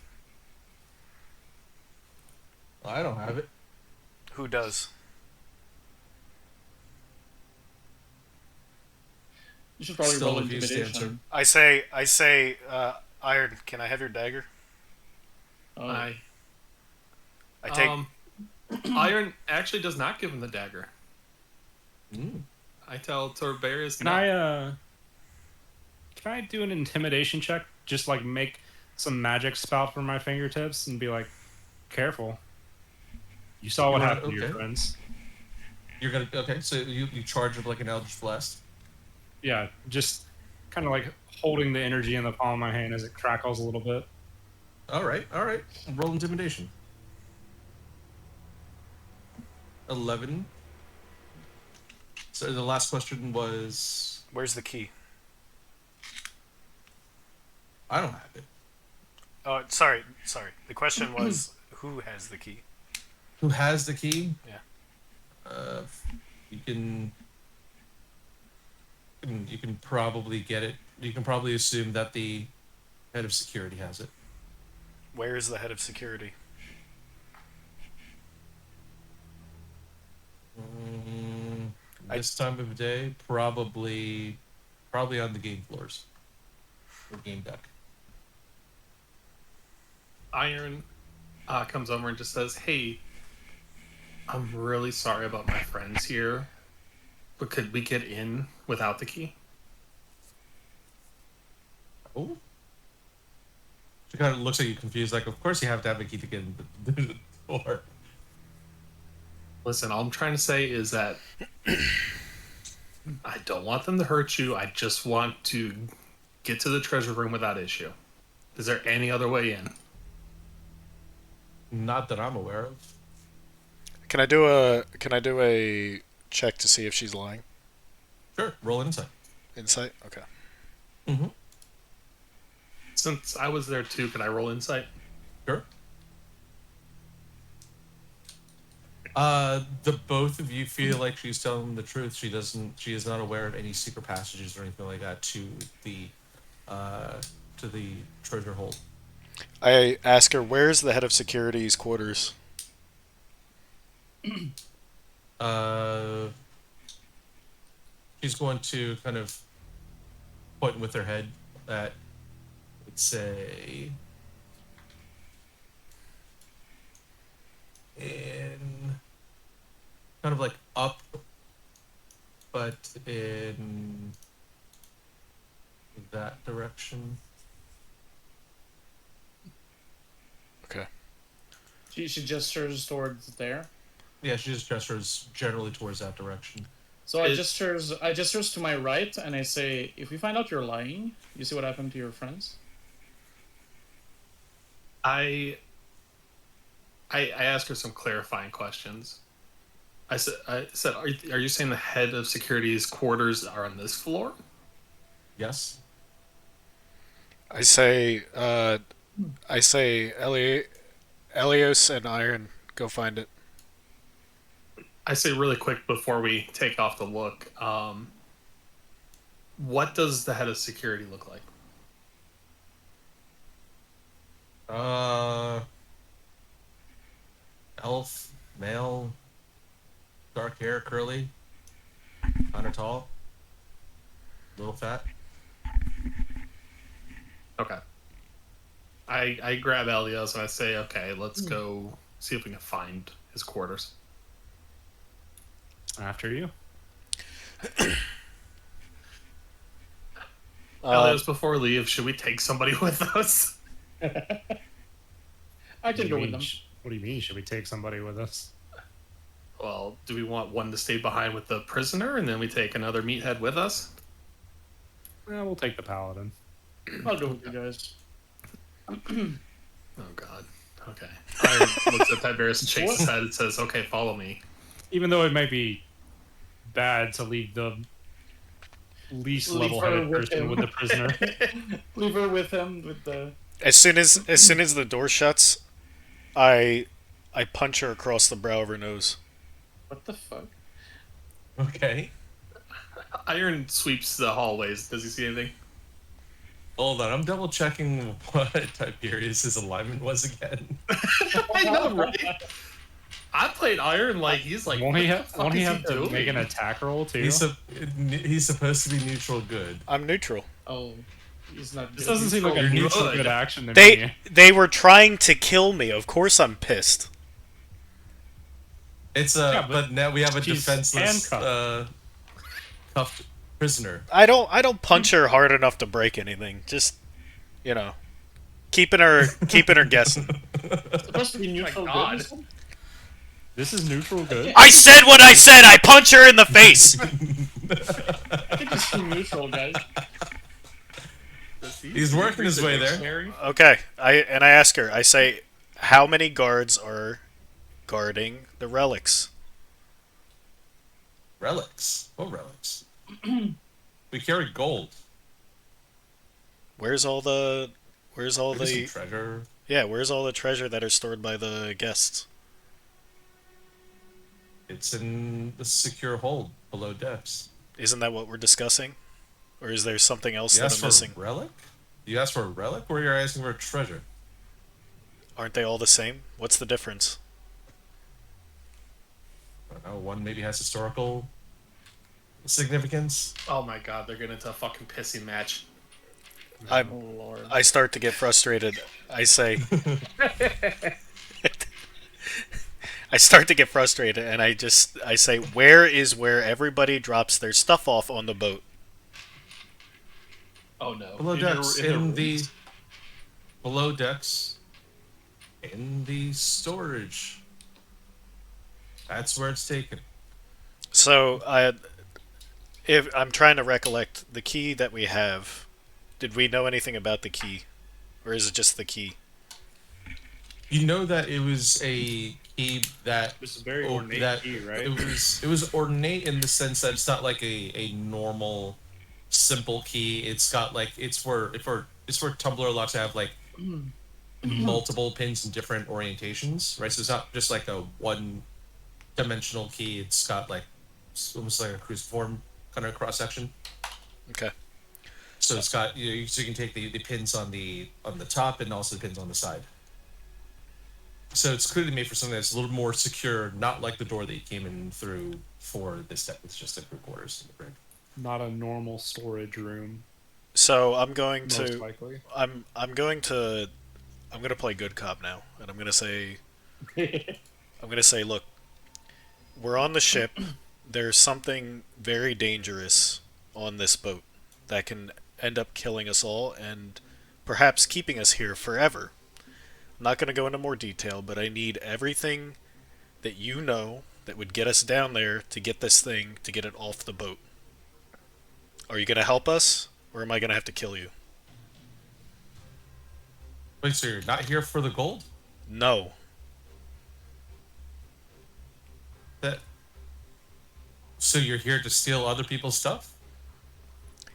I don't have it. Who does? you should probably Still roll refuse to intimidation. I say, Iron, can I have your dagger? Oh, I I take. Iron actually does not give him the dagger. Mm. I tell Tiberius, Can no. I do an intimidation check? Just like make some magic spout from my fingertips and be like, careful. You saw what You wanna- happened to your okay. friends. You're gonna okay. So you charge with like an Eldritch Blast. Yeah, just kind of like holding the energy in the palm of my hand as it crackles a little bit. All right. Roll intimidation. 11. So the last question was Where's the key? I don't have it. Oh, sorry. The question was, who has the key? Who has the key? Yeah. You can probably get it. You can probably assume that the head of security has it. Where is the head of security? This time of day, probably on the game floors or game deck. Iron comes over and just says, "Hey, I'm really sorry about my friends here, but could we get in without the key?" Oh. She kind of looks at you confused, like, of course you have to have a key to get in the door. Listen, all I'm trying to say is that I don't want them to hurt you. I just want to get to the treasure room without issue. Is there any other way in? Not that I'm aware of. Can I do a check to see if she's lying? Sure, roll insight. Insight. Okay. Mm-hmm. Since I was there too, can I roll insight? Sure. The both of you feel like she's telling the truth. She doesn't. She is not aware of any secret passages or anything like that to the treasure hold. I ask her, where's the head of security's quarters? She's going to kind of point with her head at, let's say, in kind of like up, but in that direction. Okay. She gestures towards there. Yeah, she just gestures generally towards that direction. So I gestures to my right, and I say, if we find out you're lying, you see what happened to your friends? I asked her some clarifying questions. I said, are you saying the head of security's quarters are on this floor? Yes. I say, Elios and Iron, go find it. I say really quick before we take off the look. What does the head of security look like? Elf, male, dark hair, curly, kind of tall, little fat. Okay. I grab Elios and I say, okay, let's go see if we can find his quarters. After you. Elios, before we leave, should we take somebody with us? I can go with them. What do you mean? Should we take somebody with us? Well, do we want one to stay behind with the prisoner and then we take another meathead with us? Yeah, we'll take the paladin. I'll go with you guys. Oh, God. Okay. I looks at Tiberius and shakes his head and says, okay, follow me. Even though it might be bad to leave the least Leave level-headed her with person him. with the prisoner. Leave her with him with the. As soon as the door shuts, I punch her across the brow of her nose. What the fuck? Okay. Iron sweeps the hallways. Does he see anything? Hold on, I'm double checking what Tiberius's alignment was again. I know, right? I played Iron like he's like. Won't he what have, the fuck won't he is have to doing? make an attack roll too? He's supposed to be neutral good. I'm neutral. Oh, he's not. This good. doesn't seem like a You're neutral good. good action to me. They were trying to kill me. Of course I'm pissed. It's Yeah, but now we have a she's defenseless handcuffed. cuffed prisoner. I don't punch her hard enough to break anything. Just, keeping her guessing. It's supposed to be neutral God. good. This is neutral good. I said what I said. I punch her in the face. I think it's too neutral, guys. He's working his way there. Dictionary? Okay. I ask her. I say, how many guards are guarding the relics? Relics. What relics? We carry gold. Where's all the Maybe some treasure. where's all the treasure that are stored by the guests? It's in the secure hold below decks. Isn't that what we're discussing? Or is there something else You that asked I'm for missing? a relic? You asked for a relic, or you're asking for a treasure? Aren't they all the same? What's the difference? I don't know. One maybe has historical significance. Oh my God, they're getting into a fucking pissing match. I Oh lord. I start to get frustrated. I say I start to get frustrated and I say, where is where everybody drops their stuff off on the boat? Oh no. Below In their- decks, in their in the rooms. below decks, in the storage. That's where it's taken. So if I'm trying to recollect the key that we have, did we know anything about the key? or is it just the key? You know that it was a key that This is a very oh, ornate that key, right? it was ornate in the sense that it's not like a normal simple key. It's got like it's where Tumblr locks have like multiple pins in different orientations, right? So it's not just like a one dimensional key. It's got like almost like a cruciform kind of cross section. Okay. So it's got so you can take the pins on the top and also the pins on the side. So it's clearly made for something that's a little more secure, not like the door that you came in through for this step. It's just the crew quarters in the brig. Not a normal storage room, So I'm going most to likely. I'm going to play good cop now, and I'm gonna say look, we're on the ship. There's something very dangerous on this boat that can end up killing us all and perhaps keeping us here forever. I'm not going to go into more detail, but I need everything that you know that would get us down there to get this thing, to get it off the boat. Are you going to help us, or am I going to have to kill you? Wait, so you're not here for the gold? No. That. So you're here to steal other people's stuff?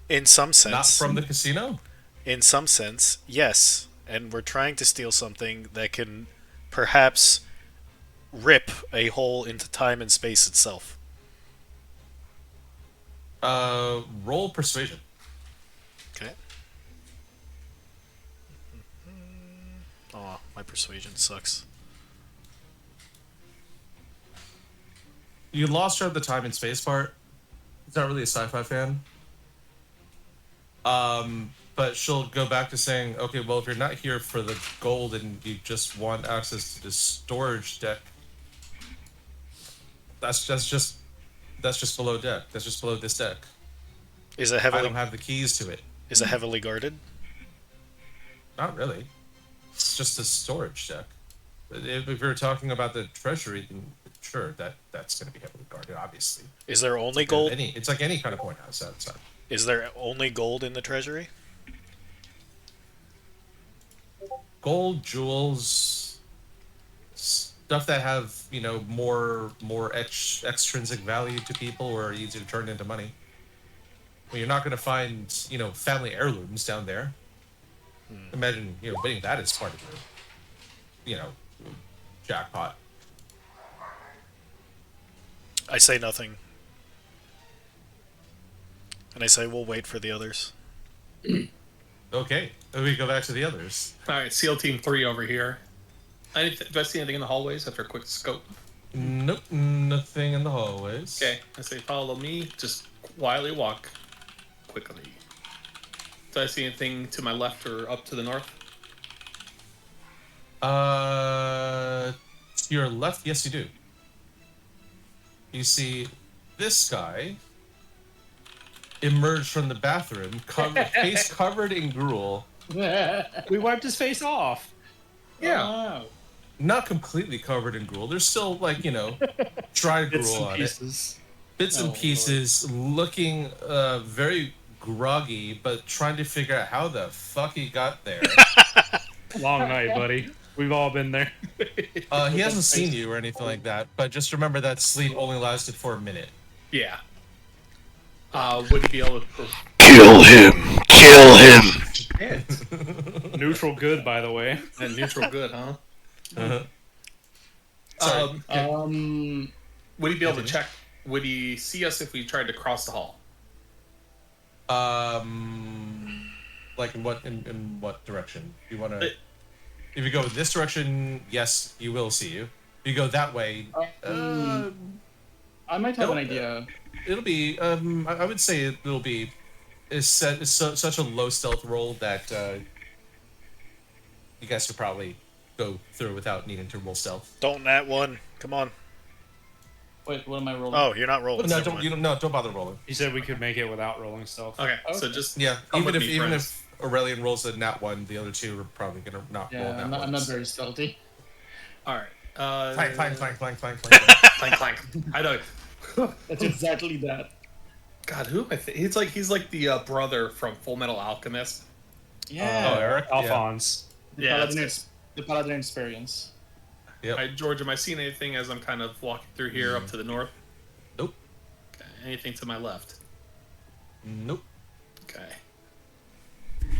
In some sense. Not from the casino? In some sense, yes. And we're trying to steal something that can perhaps rip a hole into time and space itself. Roll persuasion. Okay. Oh, my persuasion sucks. You lost her at the time and space part. She's not really a sci-fi fan. But she'll go back to saying, okay, well, if you're not here for the gold and you just want access to the storage deck, that's just below deck. That's just below this deck. Is it I heavily don't have the keys to it. is it heavily guarded? Not really. It's just a storage deck. But if you're talking about the treasury, then sure, that's going to be heavily guarded, obviously. Is there only gold? It's like any kind of point house outside. Is there only gold in the treasury? Gold, jewels, stuff that have more extrinsic value to people or are easy to turn into money. Well, you're not going to find family heirlooms down there. Imagine winning that as part of your jackpot. I say nothing. And I say we'll wait for the others. Okay, then we go back to the others. All right, SEAL Team 3 over here. Do I see anything in the hallways after a quick scope? Nope, nothing in the hallways. Okay, I say follow me. Just quietly walk quickly. Do I see anything to my left or up to the north? To your left, yes, you do. You see this guy emerge from the bathroom, face covered in gruel. We wiped his face off. Yeah. Wow. Not completely covered in gruel. There's still dry Bits gruel and on it. pieces. Bits and Oh, pieces, looking very groggy, but trying to figure out how the fuck he got there. Long night, buddy. We've all been there. He hasn't seen you or anything like that, but just remember that sleep only lasted for a minute. Yeah. Would he be able to? Kill him! Kill him! Neutral good, by the way. And neutral good, huh? Uh-huh. Sorry. Would he be able to check? Would he see us if we tried to cross the hall? Like in what direction? You want to? If you go this direction, yes, he will see you. If you go that way, I might have an Nope. idea. it'll be. I would say it'll be. It's such a low stealth roll that you guys could probably go through without needing to roll stealth. Don't nat one. Come on. Wait, what am I rolling? Oh, you're not rolling. No, Never don't mind. don't bother rolling. He said we could make it without rolling stealth. Okay, so Okay. just Yeah, Come even with if me, friends. Aurelian rolls a nat one, the other two are probably gonna not roll Yeah, nat I'm not ones. very stealthy. all right. Clank, clank, clank, clank, clank, clank. Clank, clank. I know. That's exactly that. God, who? He's like the brother from Full Metal Alchemist. Yeah. Oh, Eric? Yeah. Alphonse. The Yeah, Paladin, it's- the Paladin experience. Yep. All right, George, am I seeing anything as I'm kind of walking through here up to the north? Nope. Okay. Anything to my left? Nope. Okay.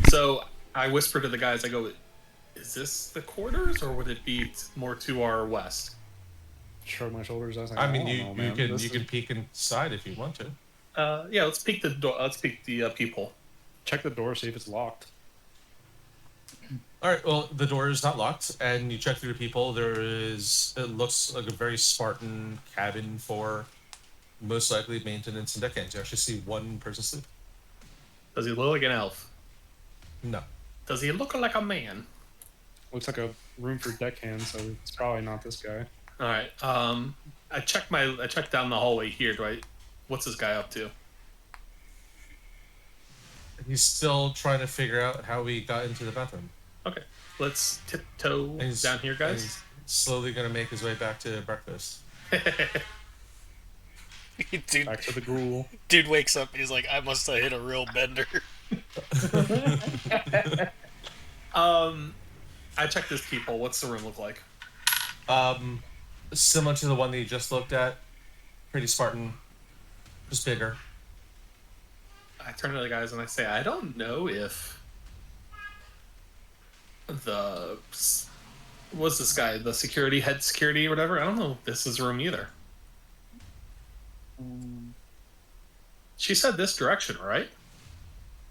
So I whisper to the guys, I go, is this the quarters or would it be more to our west? Shrug my shoulders. I was like, I mean, don't you know, you man. can This you is- can peek inside if you want to. Yeah, let's peek the door. Let's peek the people. check the door, see if it's locked. All right. Well, the door is not locked, and you check through the people. There is. It looks like a very Spartan cabin for most likely maintenance and deckhands. You actually see one person sleep. Does he look like an elf? No. Does he look like a man? Looks like a room for deckhands, so it's probably not this guy. All right. I checked down the hallway here. What's this guy up to? He's still trying to figure out how he got into the bathroom. Okay. Let's tiptoe And he's- down here, and guys. he's slowly gonna make his way back to breakfast. dude, Back to the gruel. dude wakes up. He's like, I must have hit a real bender. I checked this people. What's the room look like? Similar to the one that you just looked at. Pretty Spartan, just bigger. I turn to the guys and I say, I don't know if what's this guy, the head security or whatever. I don't know if this is a room either. She said this direction, right?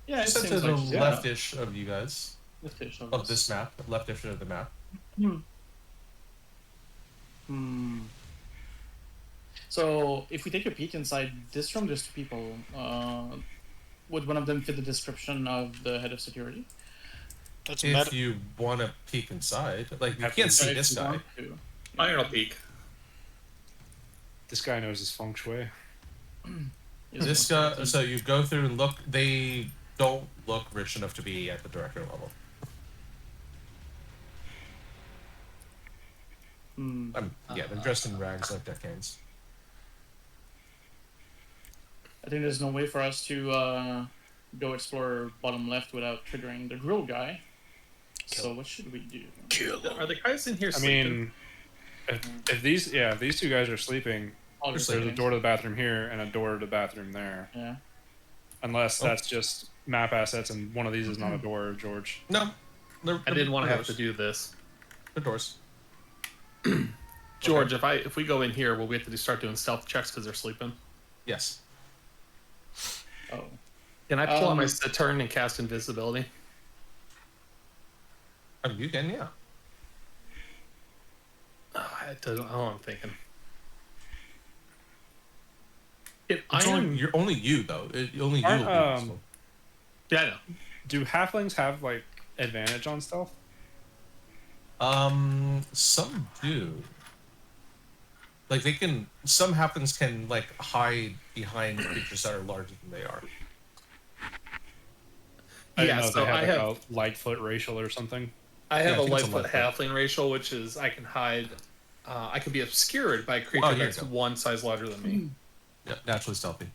Yeah, it Just to seems the like left-ish of you guys, the fish of of us. this map, left-ish of the map. So if we take a peek inside this room, there's two people. Would one of them fit the description of the head of security? That's If meta. you want to peek inside, like you Have can't to- see If this you guy. want to. I'm gonna peek. This guy knows his feng shui. Is This it- guy. So you go through and look. They don't look rich enough to be at the director level. Yeah, they're dressed in rags like deckhands. I think there's no way for us to go explore bottom left without triggering the grill guy. So what should we do? Are the guys in here I sleeping? mean, if these two guys are sleeping, All There's the there's a things. door to the bathroom here and a door to the bathroom there. Yeah. Unless Oh. that's just map assets and one of these is not a door, George. No, I didn't want to have to do this. the doors. George, if we go in here, will we have to start doing stealth checks because they're sleeping? Yes. Oh. Can I pull out my Um, Saturn and cast invisibility? I mean, you can, yeah. Oh, I don't know what I'm thinking. If I It's am, only, you're only you though. Only you will be invisible. yeah, I know. Do halflings have like advantage on stealth? Some do. Like they can. Some happens can like hide behind creatures that are larger than they are. I didn't Yeah, know if so they I had have like a Lightfoot racial or something. I Yeah, have I a think it's a Lightfoot Lightfoot. halfling racial, which is I can hide. I can be obscured by a creature Oh, here you that's go. one size larger than me. Yeah, naturally stealthy.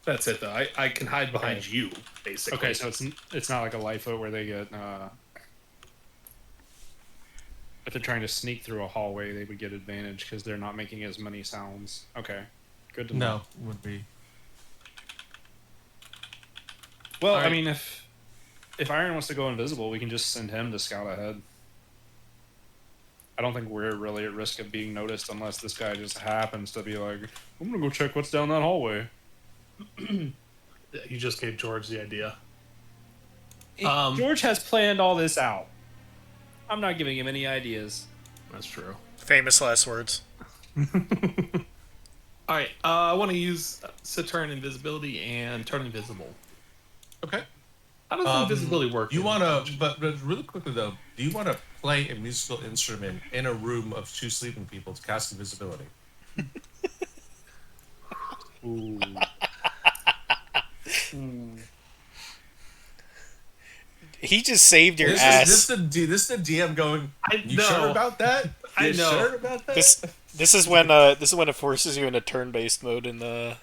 That's it, though. I can hide behind you, basically. Okay, so it's not like a Lightfoot where they get if they're trying to sneak through a hallway, they would get advantage because they're not making as many sounds. Okay, good to know. No, would be. Well, I Alright. mean, if Iron wants to go invisible, we can just send him to scout ahead. I don't think we're really at risk of being noticed unless this guy just happens to be like, I'm gonna go check what's down that hallway. You just gave George the idea. George has planned all this out. I'm not giving him any ideas. That's true. Famous last words. All right, I want to use Saturn invisibility and turn invisible. Okay. How does invisibility work? You want to, but really quickly though, do you want to play a musical instrument in a room of two sleeping people to cast invisibility? Ooh. He just saved your This ass. is this the DM going. I You know. sure about that? I You know. Sure about that? This is when it forces you into turn-based mode in Yeah,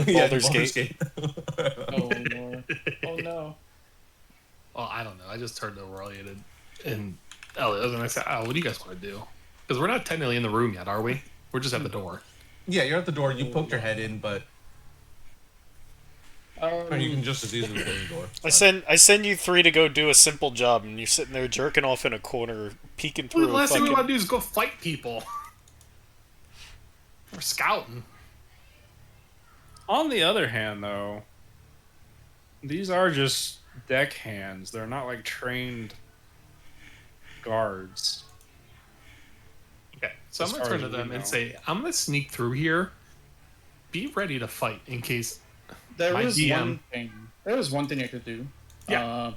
Baldur's Gate. Gate. Oh Lord. Oh no. Well, I don't know. I just heard the related and Elliot, and I said, "Oh, what do you guys want to do?" Because we're not technically in the room yet, are we? We're just at the door. Yeah, you're at the door. You poked your head in, but or you can just as easily go in the door. I send you three to go do a simple job, and you're sitting there jerking off in a corner, peeking Well, through the a last thing we fucking... want to do is go fight people. We're scouting. On the other hand, though, these are just deck hands. They're not like trained guards. Okay, so As I'm gonna far turn as to them we and know. say, "I'm gonna sneak through here. Be ready to fight in case." There My is DM. one thing. There is one thing I could do. Yeah.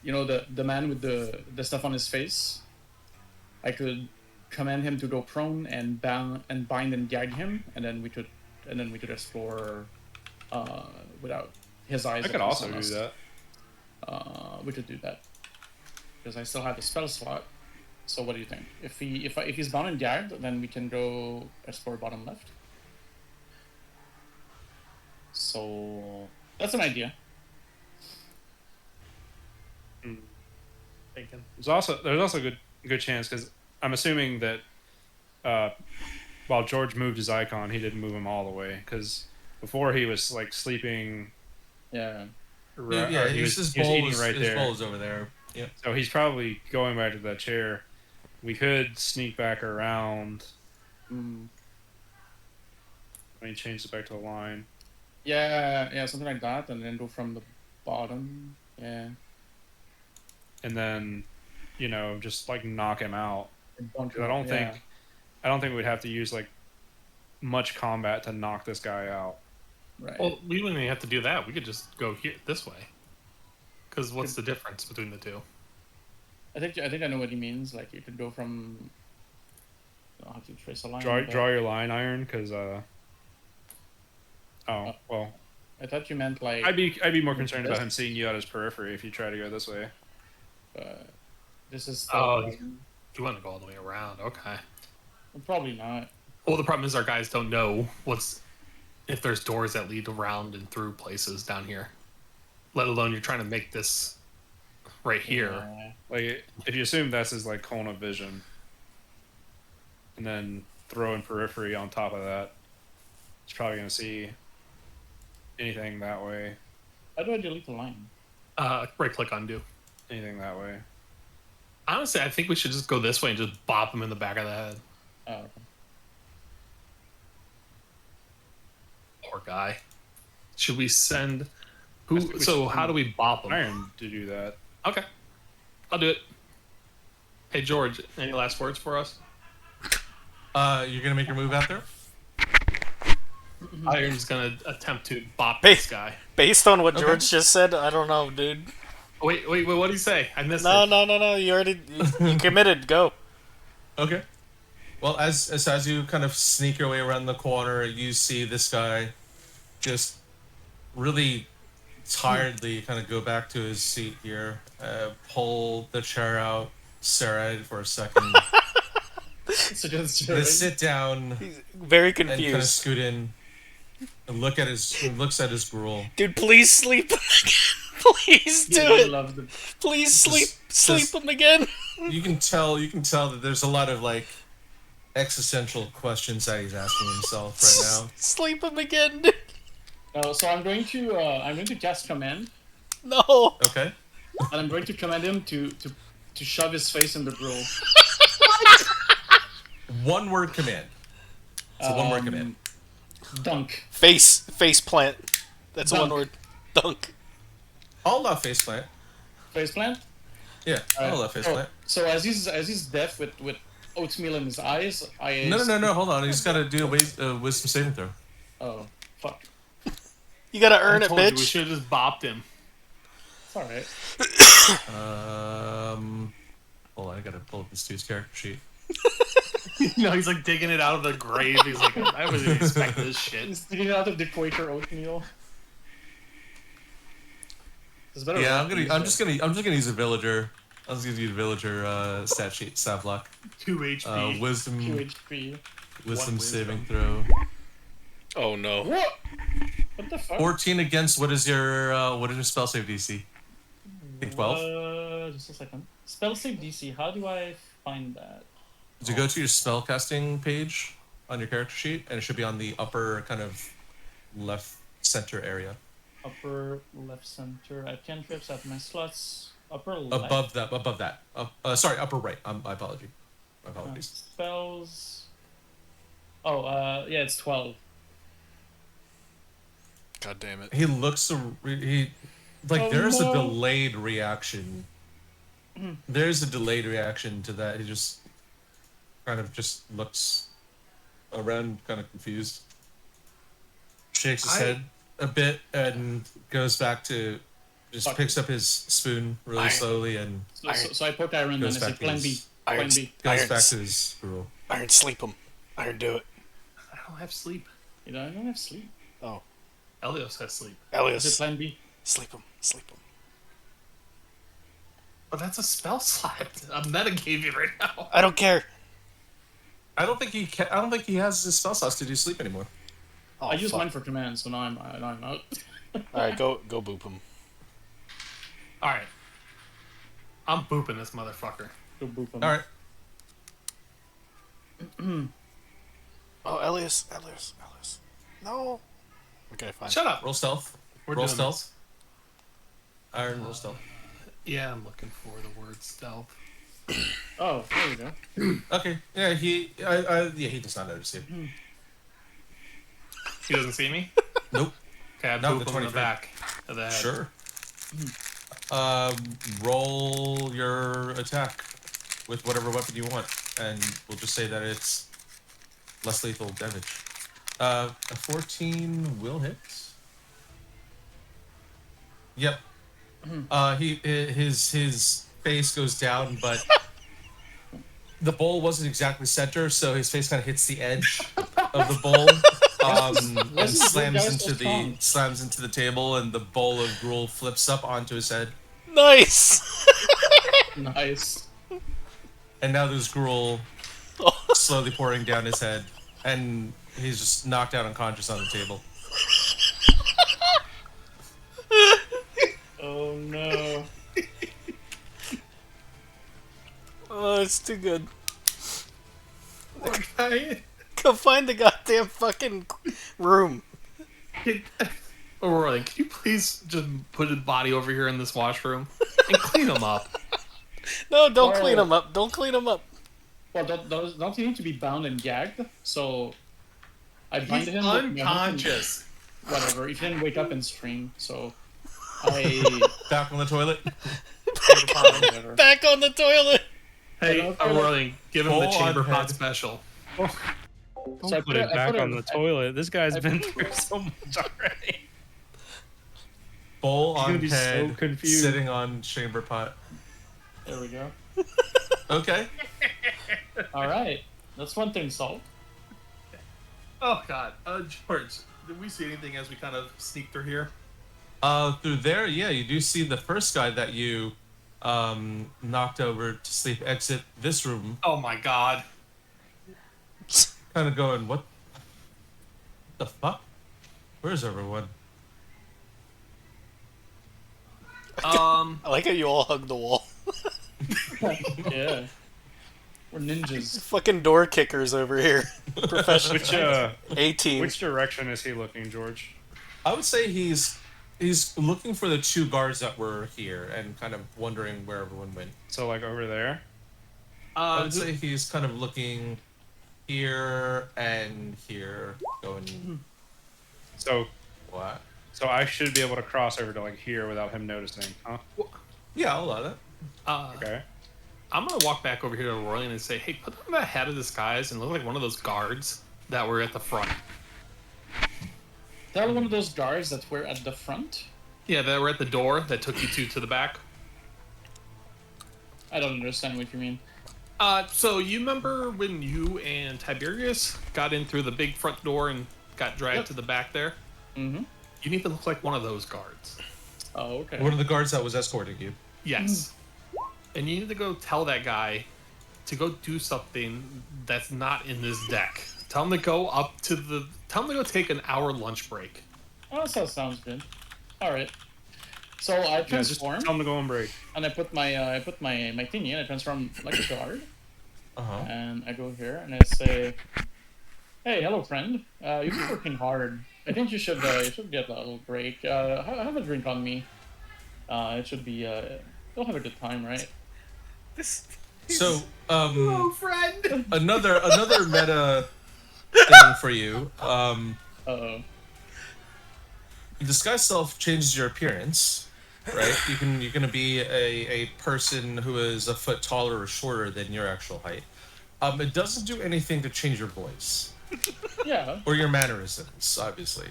You know the man with the stuff on his face. I could command him to go prone and bind and gag him, and then we could explore without his eyes. I could at least also on do us. that. We could do that because I still have the spell slot. So what do you think? If he's bound and gagged, then we can go explore bottom left. So that's an idea. Thinking. There's also a good chance because I'm assuming that while George moved his icon, he didn't move him all the way because before he was like sleeping. Yeah. Yeah, he was his eating bowl is, right his there. bowl is over there. Yeah. So he's probably going back to that chair. We could sneak back around. Mm. Let me change it back to a line. Yeah, something like that, and then go from the bottom. Yeah. And then, just like knock him out. And bunker, 'Cause I don't yeah. think we'd have to use like much combat to knock this guy out. Right. Well, we wouldn't even have to do that. We could just go here this way. Because what's the difference between the two? I think I know what he means. Like you could go from. I don't have to trace a line. Draw but your line, Iron, because oh well, I thought you meant like. I'd be more concerned about him seeing you out his periphery if you try to go this way. This is. Oh, you want to go all the way around? Okay. Probably not. Well, the problem is our guys don't know if there's doors that lead around and through places down here. Let alone you're trying to make this right here. Yeah. Like if you assume that's his like cone of vision, and then throw in periphery on top of that, he's probably gonna see anything that way. How do I delete the line? Right click undo. Anything that way. Honestly, I think we should just go this way and just bop him in the back of the head. Oh, Poor guy. Should we send I who? think we So should how do we bop him? Iron to do that. Okay, I'll do it. Hey George, any last words for us? You're gonna make your move out there. Iron's gonna attempt to bop Hey. this guy. Based on what Okay. George just said, I don't know, dude. Wait, what did he say? I missed No, it. no. You committed. Go. Okay. Well, as you kind of sneak your way around the corner, you see this guy just really tiredly kind of go back to his seat here, pull the chair out, stare at it for a second, so just then sit down Very and kind of confused. scoot in and looks at his gruel. Dude, please sleep him again. Please do I it. love the. Please Just- sleep him again. You can tell that there's a lot of like existential questions that he's asking himself right now. Sleep him again, dude. No, so I'm going to cast command, No. Okay. and I'm going to command him to shove his face in the gruel. One word command. It's a one word command. Dunk. Face plant. That's Dunk. one word. Dunk. I'll allow faceplant. Face plant. Yeah, I'll allow So, faceplant. so as he's deaf with oatmeal in his eyes, I. No. Hold on. He's got to do a wisdom saving throw. Oh, fuck. You gotta earn I it, told you, we bitch. should have just bopped him. It's alright. Hold on. I gotta pull up this dude's character sheet. He's like digging it out of the grave. He's like, I wasn't expecting this shit. He's digging out of the Quaker oatmeal. It's better Yeah, than I'm just gonna use a villager. I was gonna use a villager stat sheet, stat block. 2 HP. Wisdom 2 HP. wisdom One saving wisdom. throw. Oh no. What? What the fuck? 14 against what is your spell save DC? think 12. Just a second. Spell save DC. How do I find that? To go to your spellcasting page on your character sheet, and it should be on the upper kind of left center area. Upper left center. I have cantrips. I have my slots. Upper left. Above that. Sorry, upper right. My apology. My apologies. Spells. Oh, yeah, it's 12. God damn it. He looks like Oh, there's no. a delayed reaction. There's a delayed reaction to that. He just kind of just looks around, kind of confused. Shakes his head a bit and goes back to just Fuck. picks up his spoon really Iron. slowly and So I poke Iron and I Goes say back to plan B. his- Plan Irons. B. goes Irons. back to his gruel. Iron, sleep him. Iron, do it. I don't have sleep. You know, I don't have sleep. Oh, Elios has sleep. I Elias, said plan B. sleep him. Sleep him. But that's a spell slot. I'm metagaming right now. I don't care. I don't think he has his spell slots to do sleep anymore. Oh, I use fuck. mine for command, so now I'm out. All right, go boop him. All right. I'm booping this motherfucker. Go boop him. All right. Oh, Elias. No. Okay, fine. Shut up. Roll stealth. We're roll doing stealth. Iron, roll stealth. Yeah, I'm looking for the word stealth. Oh, there we go. Okay. Yeah, he does not notice you. He doesn't see me? Nope. Okay, I No, boop the him in the 23. back of the head. Sure. Roll your attack with whatever weapon you want, and we'll just say that it's less lethal damage. A 14 will hit. Yep. His face goes down, but the bowl wasn't exactly center, so his face kind of hits the edge of the bowl. And this guy so strong? slams into the table, and the bowl of gruel flips up onto his head. Nice. Nice. And now there's gruel slowly pouring down his head, and he's just knocked out unconscious on the table. Oh no. Oh, it's too good. Okay. Go find the goddamn fucking room. Aurora, can you please just put his body over here in this washroom and clean him up? No, don't Or- clean him up. Don't clean him up. Well, don't you need to be bound and gagged? So I bind He's him. with my hook and- unconscious. Whatever. He didn't wake up in stream, so I. Back on the toilet. Whatever. Back on the toilet. Hey, Okay. Aurora, give him the Full chamber on pot head. special. So I Put it back on the I- toilet. This guy's I- been through so much already. Bowl He's gonna on be so head, confused. sitting on chamber pot. There we go. Okay. All right, that's one thing solved. Oh God, George, did we see anything as we kind of sneak through here? Through there, yeah, you do see the first guy that you knocked over to sleep exit this room, Oh my God. kind of going, what the fuck? Where's everyone? I like how you all hug the wall. Yeah, we're ninjas. Fucking door kickers over here. Professional. Which 18. which direction is he looking, George? I would say he's looking for the two guards that were here and kind of wondering where everyone went. So like over there. I would say he's kind of looking here and here, going, So what? I should be able to cross over to like here without him noticing, huh? Yeah, I'll allow that. Okay. I'm gonna walk back over here to Aurora and say, hey, put on the head of this guys and look like one of those guards that were at the front. They're one of those guards that were at the front. Yeah, that were at the door that took you to the back. I don't understand what you mean. So you remember when you and Tiberius got in through the big front door and got dragged Yep. to the back there? Mm-hmm. You need to look like one of those guards. Oh, okay. One of the guards that was escorting you. Yes. And you need to go tell that guy to go do something that's not in this deck. Tell him to go up to the. Tell him to go take an hour lunch break. Oh, that sounds good. All right. So I Yeah, just transform tell him to go on break. and I put my my thingy and I transform like a guard. Uh-huh. And I go here and I say, "Hey, hello, friend. You've been working hard. I think you should get a little break. Have a drink on me. It should be you'll have a good time, right?" This. So, friend. another meta thing for you. Uh-oh. Disguise self changes your appearance, right? You're gonna be a person who is a foot taller or shorter than your actual height. It doesn't do anything to change your voice Yeah. or your mannerisms, obviously.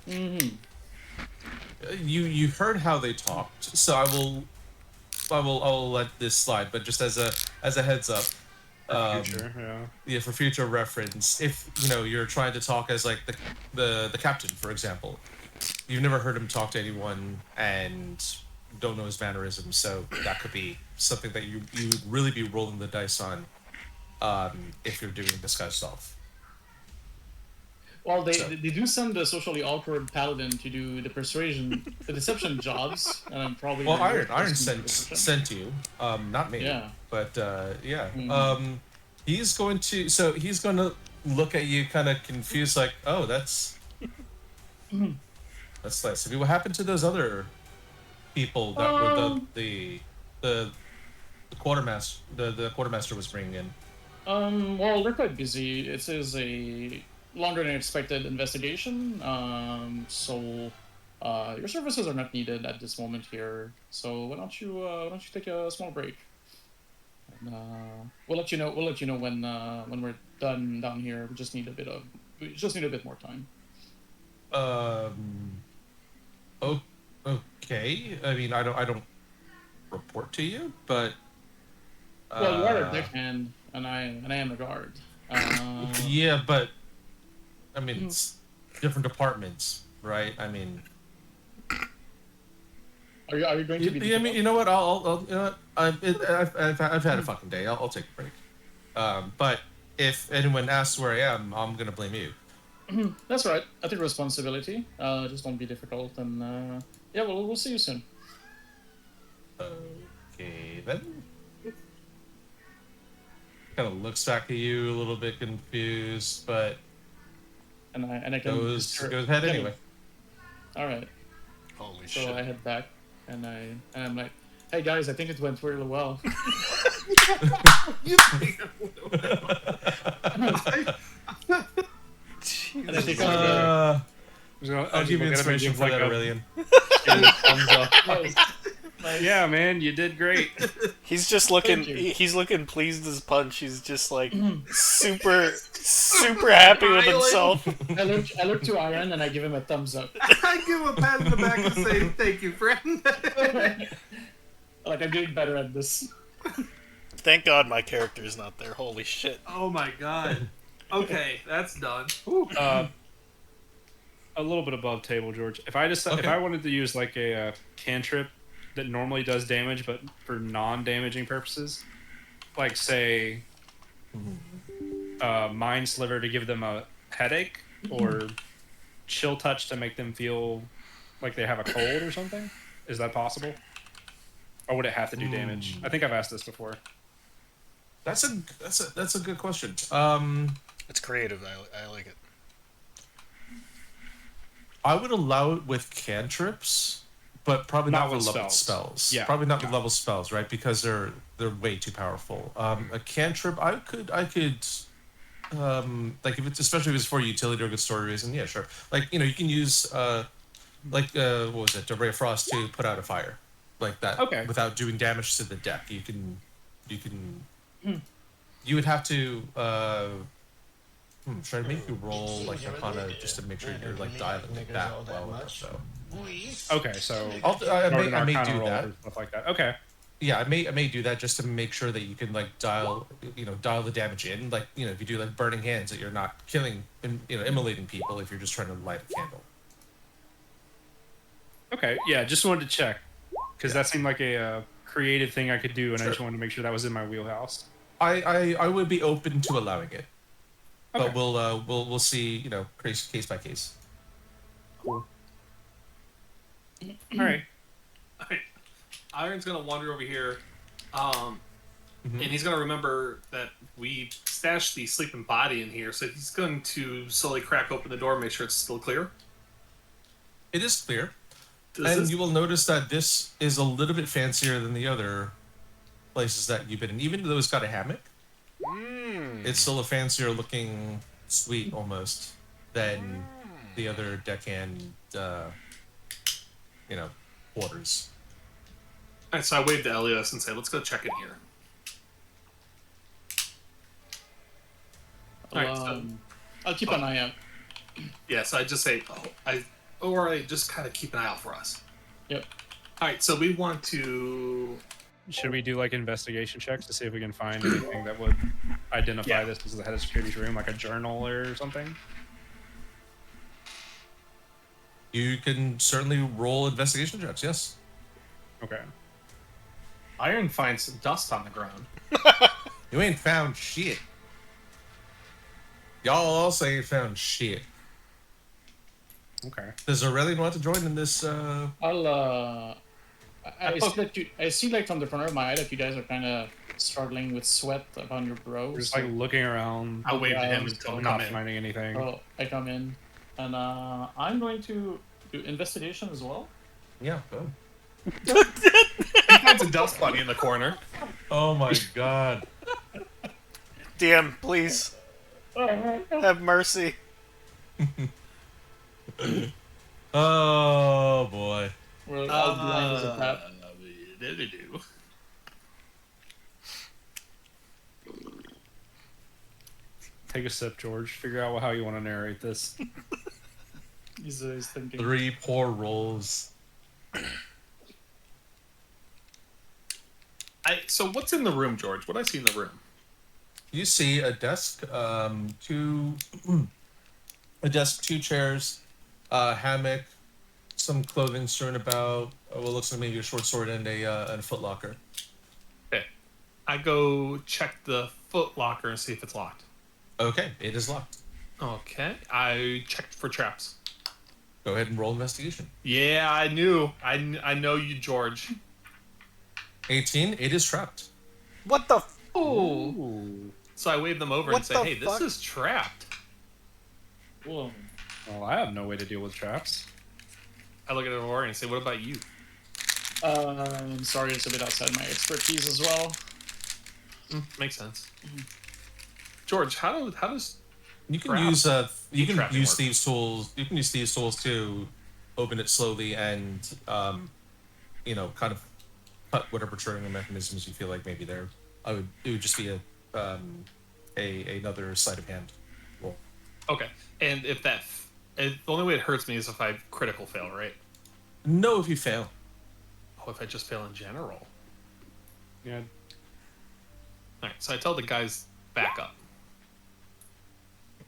Mm-hmm. You heard how they talked, so I'll let this slide. But just as a heads up, Future, yeah. yeah, for future reference, if you're trying to talk as like the captain, for example, you've never heard him talk to anyone and don't know his mannerisms, so that could be something that you would really be rolling the dice on, if you're doing disguise self. Well, So- they do send the socially awkward paladin to do the deception jobs, and I'm probably Well, the worst Iron person to do sent deception. sent you, not me. Yeah. But yeah. Mhm. He's going to look at you kind of confused, like, oh, that's nice. I mean, what happened to those other people that were the quartermaster the quartermaster was bringing in? Well, they're quite busy. It is a longer than expected investigation. So your services are not needed at this moment here. So why don't you take a small break? And we'll let you know. We'll let you know when we're done down here. We just need a bit more time. Okay. I mean, I don't report to you, but Well, you are a deckhand, and I am a guard. yeah, but I mean, it's different departments, right? I mean, Are you going to be? yeah, I mean, you know what? I'll you know what? I've had a fucking day. I'll take a break. But if anyone asks where I am, I'm gonna blame you. That's right. I take responsibility. Just don't be difficult, and yeah, we'll see you soon. Okay, then. Kind of looks back at you a little bit confused, but And I can goes ahead anyway. All right. Holy So shit. I head back, and I'm like, "Hey guys, I think it went really well." And I take off I'll give you inspiration for that, Aurelian. Thumbs up. the. Yeah, man, you did great. He's just looking. Thank you. He's looking pleased as punch. He's just like super happy with himself. I look to Iron and I give him a thumbs up. I give him a pat in the back and say, "Thank you, friend." Like I'm getting better at this. Thank God my character is not there. Holy shit. Oh my god. Okay, that's done. A little bit above table, George. If if Okay. I wanted to use like a cantrip that normally does damage, but for non-damaging purposes, like say, Mind Sliver to give them a headache, or Chill Touch to make them feel like they have a cold or something, is that possible? Or would it have to do damage? I think I've asked this before. That's a good question. It's creative. I like it. I would allow it with cantrips, but probably Not not, with with level spells. spells. Yeah. Probably not with level spells, right? Because they're way too powerful. A cantrip, I could like if it's especially if it's for utility or good story reason, yeah, sure. Like you can use what was it, a ray of frost to put out a fire, like that. Okay. Without doing damage to the deck, you would have to. Should I make you roll like Arcana just to make sure you're like dialing it back well enough though? Okay, so I Northern may Arcana do rolls that. or stuff like that. Okay. Yeah, I may do that just to make sure that you can like dial the damage in. Like if you do like burning hands, that you're not killing immolating people if you're just trying to light a candle. Okay, yeah, just wanted to check because that seemed like a creative thing I could do, and I just Sure. wanted to make sure that was in my wheelhouse. I would be open to allowing it, Okay. but we'll see case by case. Cool. All right. Iron's gonna wander over here, Mhm. and he's gonna remember that we stashed the sleeping body in here. So he's going to slowly crack open the door, and make sure it's still clear. It is clear. Does And this- you will notice that this is a little bit fancier than the other places that you've been in. Even though it's got a hammock, it's still a fancier looking suite almost than the other deckhand, quarters. All right, so I waved to Elios and say, "Let's go check in here." All right, so- I'll keep an eye out. Yeah, so I just say, or I just kind of keep an eye out for us. Yep. All right, so we want to. Should we do like investigation checks to see if we can find anything that would identify Yeah. this as the head of security's room, like a journal or something? You can certainly roll investigation checks, yes. Okay. Iron finds some dust on the ground. You ain't found shit. Y'all also ain't found shit. Okay. Does Aurelian want to join in this? I see like from the corner of my eye that you guys are kind of struggling with sweat upon your brows. We're just like looking around, I waved to him Yeah, and told him not come in. finding anything. Oh, I come in, and I'm going to do investigation as well. Yeah. Go. He finds a dust bunny in the corner. Oh my god. DM, please have mercy. Oh boy. We're all blind as a bat. Do. Take a sip, George. Figure out how you want to narrate this. He's thinking. 3 poor rolls. So what's in the room, George? What do I see in the room? You see a desk, a desk, 2 chairs, a hammock, some clothing strewn about. What looks like maybe a short sword and a foot locker. Okay. I go check the foot locker and see if it's locked. Okay, it is locked. Okay. I checked for traps. Go ahead and roll investigation. Yeah, I knew. I know you, George. 18, it is trapped. What the? Oh. So I wave them over What and say, the "Hey, fuck? this is trapped." Whoa. Well, I have no way to deal with traps. I look at Aurora and say, "What about you?" I'm sorry, it's a bit outside my expertise as well. Makes sense. George, how does You can Trap. use you can Trapping use work. thieves tools. You can use thieves tools to open it slowly and kind of cut whatever triggering mechanisms you feel like maybe there. It would just be another sleight of hand roll. okay? And if the only way it hurts me is if I critical fail, right? No, if you fail. Oh, if I just fail in general. Yeah. All right, so I tell the guys back up.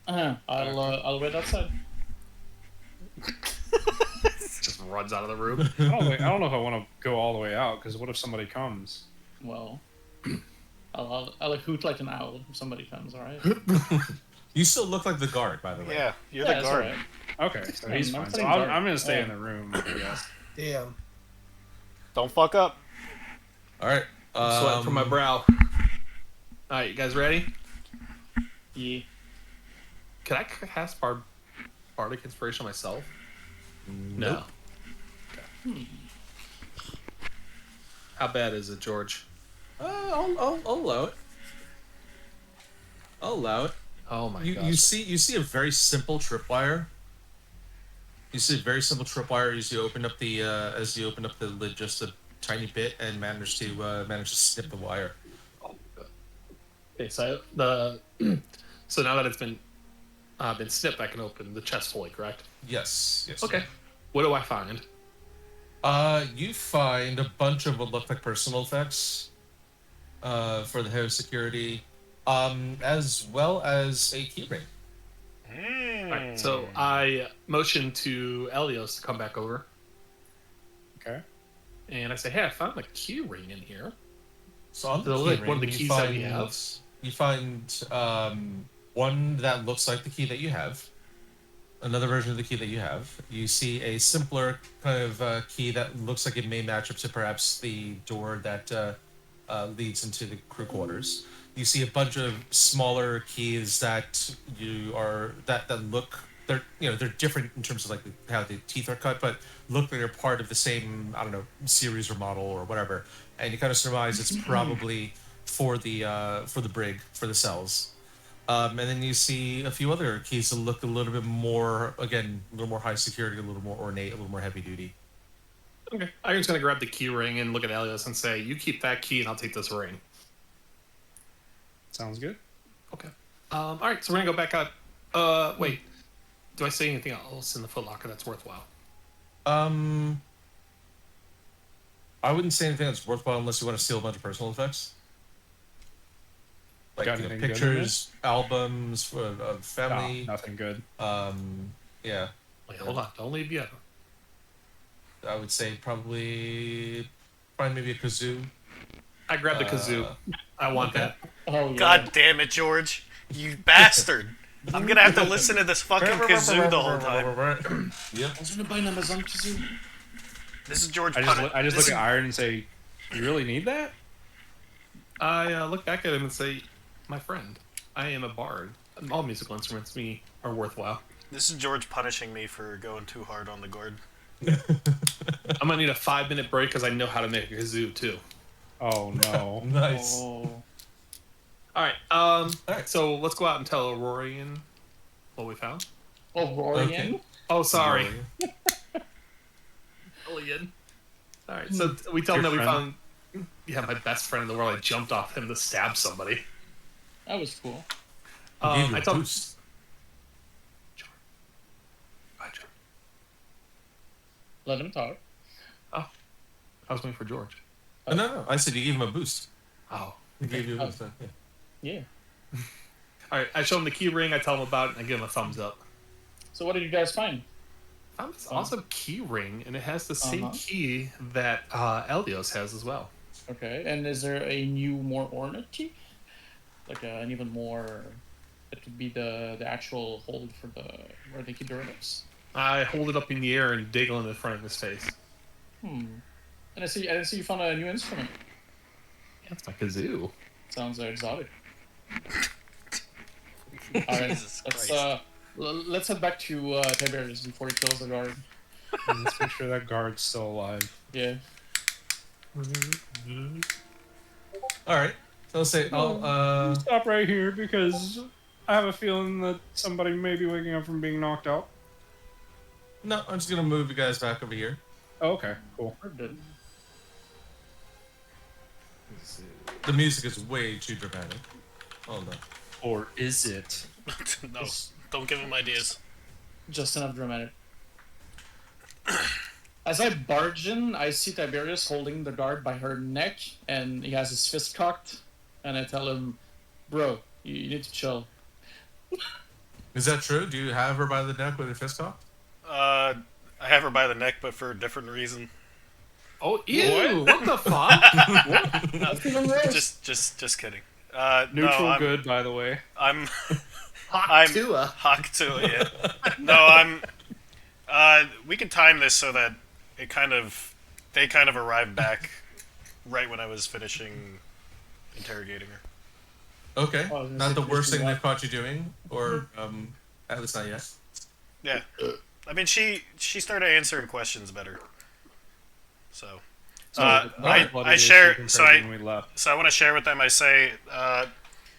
I'll wait outside. Just runs out of the room. I don't know if I want to go all the way out because what if somebody comes? Well, I'll hoot like an owl if somebody comes. All right. You still look like the guard, by the way. Yeah, you're Yeah, the that's guard. all right. Okay, so he's I'm fine. So putting I'm guard. going to stay Yeah. in the room, I guess. Damn. Don't fuck up. All right. Sweat from my brow. All right, you guys ready? Yeah. Can I cast Bardic Inspiration myself? Nope. Okay. How bad is it, George? I'll allow it. I'll allow it. Oh my You gosh. see a very simple tripwire. You see a very simple tripwire as you open up the lid just a tiny bit and manage to snip the wire. Okay, so so now that it's been snipped, I can open the chest fully, correct? Yes. Yes. Okay. What do I find? You find a bunch of what look like personal effects for the head of security, as well as a keyring. Right, so I motion to Elios to come back over, Okay. and I say, "Hey, I found a key ring in here." So on So, the like, keyring, one of the you keys that we find- have? You find one that looks like the key that you have. another version of the key that you have. You see a simpler kind of key that looks like it may match up to perhaps the door that leads into the crew quarters. You see a bunch of smaller keys that that look they're different in terms of like how the teeth are cut, but look like they're part of the same I don't know series or model or whatever. And you kind of surmise it's probably for the brig for the cells. And then you see a few other keys that look a little bit more, again, a little more high security, a little more ornate, a little more heavy duty. Okay. Iron's gonna grab the key ring and look at Elios and say, "You keep that key, and I'll take this ring." Sounds good. Okay. All right. So we're gonna go back out. Wait. Do I say anything else in the footlocker that's worthwhile? I wouldn't say anything that's worthwhile unless you want to steal a bunch of personal effects. Like Got you know, anything good in pictures, albums of No, family. nothing good. Yeah, Wait, hold on. Don't leave yet. I would say probably maybe a kazoo. I grabbed the kazoo. I want that. Oh yeah. God damn it, George! You bastard! I'm gonna have to listen to this fucking kazoo the whole time. Yep. I was gonna buy an Amazon kazoo. This is George. I just This look is- at Iron and say, "You really need that?" I look back at him and say, "My friend, I am a bard. All musical instruments to me are worthwhile. This is George punishing me for going too hard on the guard. I'm gonna need a 5-minute break because I know how to make a kazoo too." Oh no. Nice. Oh. All right. right. So let's go out and tell Aurorian what we found. Oh, Rorian. Okay. Oh, sorry. Aurorian. All right. So we tell him that Your we friend? found. Yeah, my best friend in the world. I jumped off him to stab somebody. That was cool. Gave you I a told. boost. Let him talk. I was waiting for George. No. I said you gave him a boost. Oh. He gave you a Oh. boost. Yeah. Yeah. All right. I show him the key ring. I tell him about it, and I give him a thumbs up. So what did you guys find? I found this awesome key ring, and it has the same Uh-huh. key that Eldios has as well. Okay. And is there a new, more ornate key? Like an even more. It could be the actual hold for the where they keep the relics. I hold it up in the air and diggle in the front of his face. And I didn't see you found a new instrument. Yeah, it's my kazoo. Sounds exotic. All right, Jesus let's Christ. let's head back to Tiberius before he kills the guard. And let's make sure that guard's still alive. Yeah. All right. So I'll say, Stop right here because I have a feeling that somebody may be waking up from being knocked out. no, I'm just gonna move you guys back over here. Oh, okay, cool. We're good. The music is way too dramatic. Hold on. Or is it? No, don't give him ideas. Just enough dramatic. As I barge in, I see Tiberius holding the guard by her neck, and he has his fist cocked. And I tell him, "Bro, you need to chill." Is that true? Do you have her by the neck with her fist cocked? I have her by the neck, but for a different reason. Oh, ew! What the fuck? That's even worse. Just kidding. Neutral no, I'm, good, by the way. I'm Hot Tua. Hawk to it. Yeah. No, I'm. We can time this so that they kind of arrived back right when I was finishing interrogating her. Okay. Oh, I was gonna Not say the worst fishing thing rod. they've caught you doing, or at least not yet. Yeah, I mean she started answering questions better. So, I share. So When we left. I want to share with them. I say,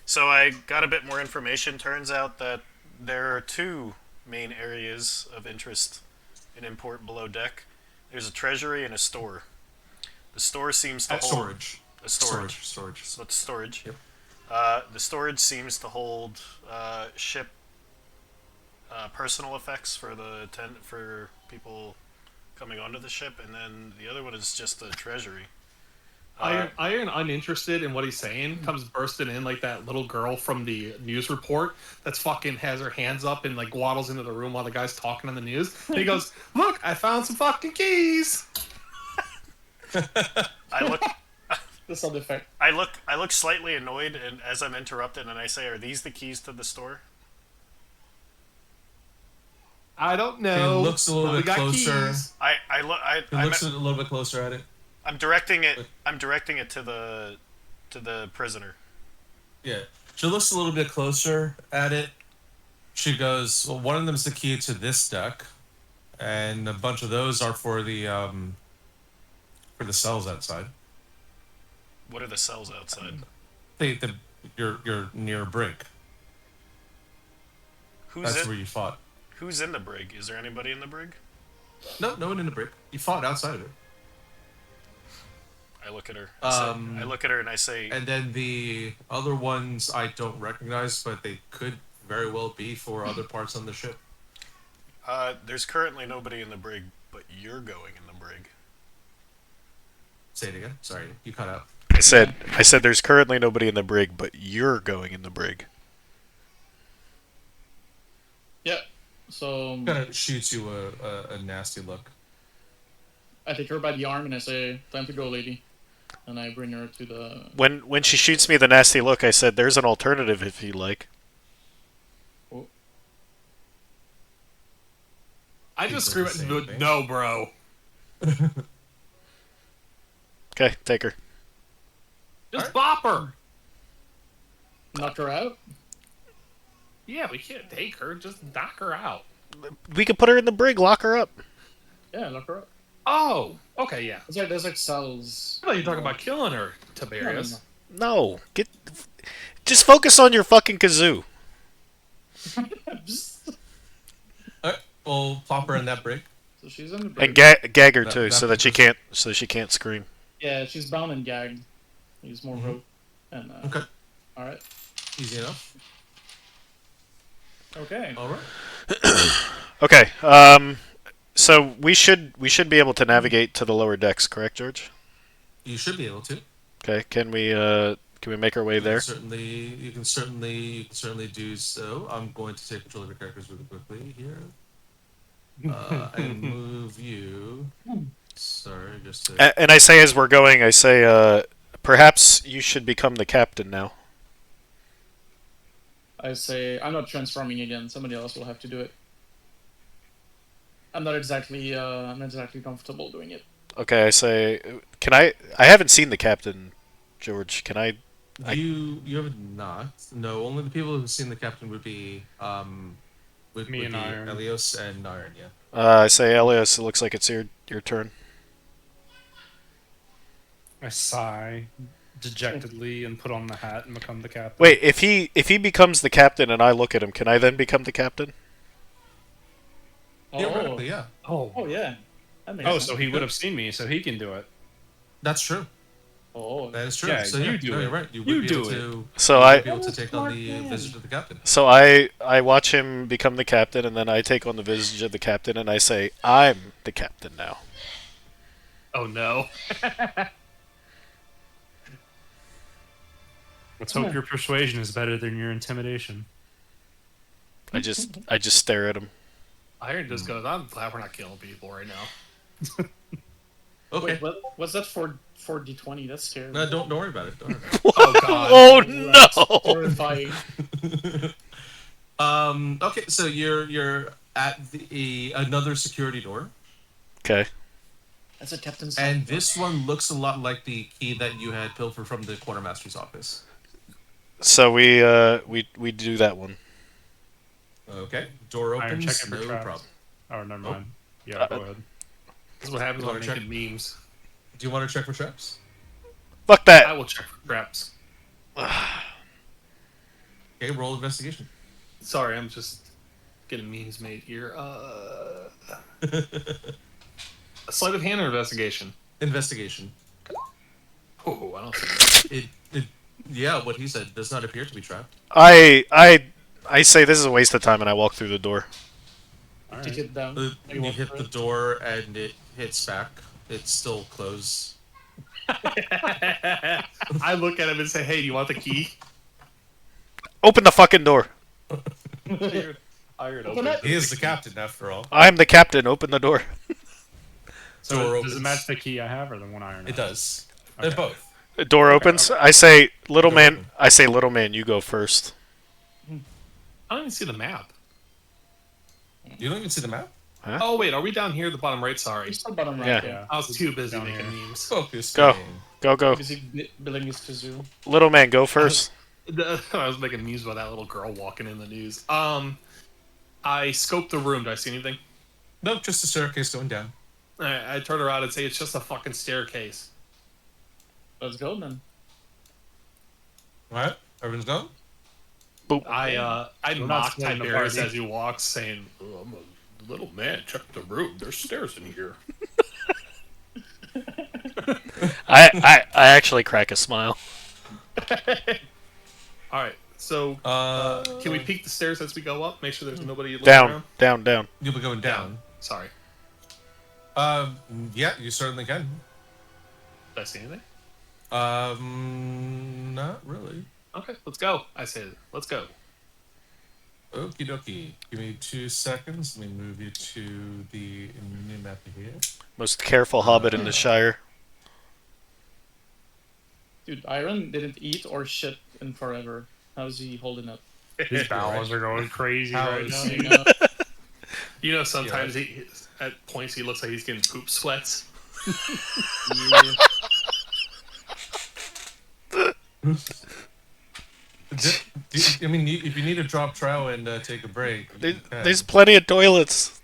so I got a bit more information. Turns out that there are two main areas of interest in import below deck. There's a treasury and a store. The store seems to hold Storage. a storage. Storage. So it's storage. Yep. The storage seems to hold ship personal effects for for people coming onto the ship, and then the other one is just the treasury. Iron, uninterested in what he's saying, comes bursting in like that little girl from the news report that's fucking has her hands up and like waddles into the room while the guy's talking on the news. And he goes, "Look, I found some fucking keys." I look. The sound effect. I look slightly annoyed, and as I'm interrupted, and I say, "Are these the keys to the store?" I don't know. He looks a little We bit got closer. keys. He looks a little bit closer at it. I'm directing it. I'm directing it to the prisoner. Yeah. She looks a little bit closer at it. She goes, well, one of them's the key to this deck, and a bunch of those are for the cells outside. What are the cells outside? You're near a brig. Who's That's in? where you fought. Who's in the brig? Is there anybody in the brig? No one in the brig. You fought outside of it. I look at her. Um, I look at her and I say, And then the other ones I don't recognize, but they could very well be for other parts on the ship. "There's currently nobody in the brig, but you're going in the brig." Say it again. Sorry, you cut out. I said, "There's currently nobody in the brig, but you're going in the brig." Yeah. So Kind of shoots you a nasty look. I take her by the arm and I say, "Time to go, lady," and I bring her to the. When she shoots me the nasty look, I said, "There's an alternative if you like." I just People scream are the at same thing. no, bro. Okay, take her. Just bop her. Knock her out. Yeah, we can't take her. Just knock her out. We could put her in the brig, lock her up. Yeah, knock her out. Oh, okay, yeah. There's like cells. I thought you were talking about killing her, Tiberius. No, just focus on your fucking kazoo. Alright, we'll plop her in that brig. So she's in the brig. And gag her That- too, that so that she can't scream. Yeah, she's bound and gagged. Use more Mhm. rope. And Okay, all right. easy enough. Okay. All right. Okay. So we should be able to navigate to the lower decks, correct, George? You should be able to. Okay. Can we make our way there? You can certainly do so. I'm going to take control of your characters really quickly here. And move you. Sorry, just to... And I say as we're going, I say, perhaps you should become the captain now. I say I'm not transforming again. Somebody else will have to do it. I'm not exactly comfortable doing it. Okay. I say, can I? I haven't seen the captain, George. Can I? You have not. No, only the people who've seen the captain would be Me would and be Iron. Elios and Iron. Yeah. I say, Elias. It looks like it's your turn. I sigh dejectedly and put on the hat and become the captain. Wait, if he becomes the captain and I look at him, can I then become the captain? Theoretically, yeah. Oh yeah. That makes Oh, sense. so he would have seen me, so he can do it. That's true. Oh. That is true. Yeah, so you yeah, do no, it. you're right. You You would be able do it. to. So you would I be able to take on the visit of the captain. so I watch him become the captain, and then I take on the visage of the captain, and I say, I'm the captain now. Oh no. Let's hope your persuasion is better than your intimidation. I just stare at him. Iron just goes, I'm glad we're not killing people right now. Okay. Wait, what's that for D20? That's scary. No, don't worry about it. Don't worry about Oh, God. Oh That's no! Terrifying. it. Okay, so you're at another security door, Okay. That's a captain's. and this one looks a lot like the key that you had pilfered from the quartermaster's office. So we do that one. Okay, door Iron, opens. check it for No traps. problem. Oh, never Oh. mind. Yeah, go ahead. This is what happens when I'm You wanna making memes. Do you want to check for traps? Fuck I that. will check for traps. Okay, roll investigation. Sorry, I'm just getting memes made here. A sleight of hand or investigation? Investigation. Oh, I don't see that. Yeah, what he said does not appear to be trapped. I say this is a waste of time, and I walk through the door. To Alright. hit down. You walk hit through the it. door and it hits back. It's still closed. I look at him and say, "Hey, do you want the key?" Open the fucking door. Iron Open opens. it. He is the captain, after all. I'm the captain. Open the door. So Door does it opens. match the key I have or the one iron? It does. Okay. They're both. The door opens. I say, little Door man. open. I say, little man, you go first. I don't even see the map. You don't even see the map. Oh wait, are we down here? The bottom right. Sorry, It's the bottom right. Yeah. Yeah. I was too busy Down making here. memes. Focus. Go. Go. Busy building his kazoo. Little man, go first. I was making memes about that little girl walking in the news. I scoped the room. Do I see anything? Nope, just a staircase going down. I turn around and say it's just a fucking staircase. Let's go then. All right, everyone's going. I We're not mock splitting the Tiberius party. as he walks, saying, "Oh, I'm a little man. Check the room. There's stairs in here." I actually crack a smile. All right. So can we Uh, peek the stairs as we go up? Make sure there's nobody looking Down, around. down. You'll be going down. Sorry. Yeah, you certainly can. Did I see anything? Not really. Okay, let's go. I said, let's go. Okie dokie. Give me 2 seconds. Let me move you to the new map here. Most careful hobbit in the Shire. Dude, Iron didn't eat or shit in forever. How's he holding up? His bowels are going crazy right How's now. he- You know, sometimes at points he looks like he's getting poop sweats. Yeah. I mean, if you need to drop trow and take a break, you can. There's plenty of toilets.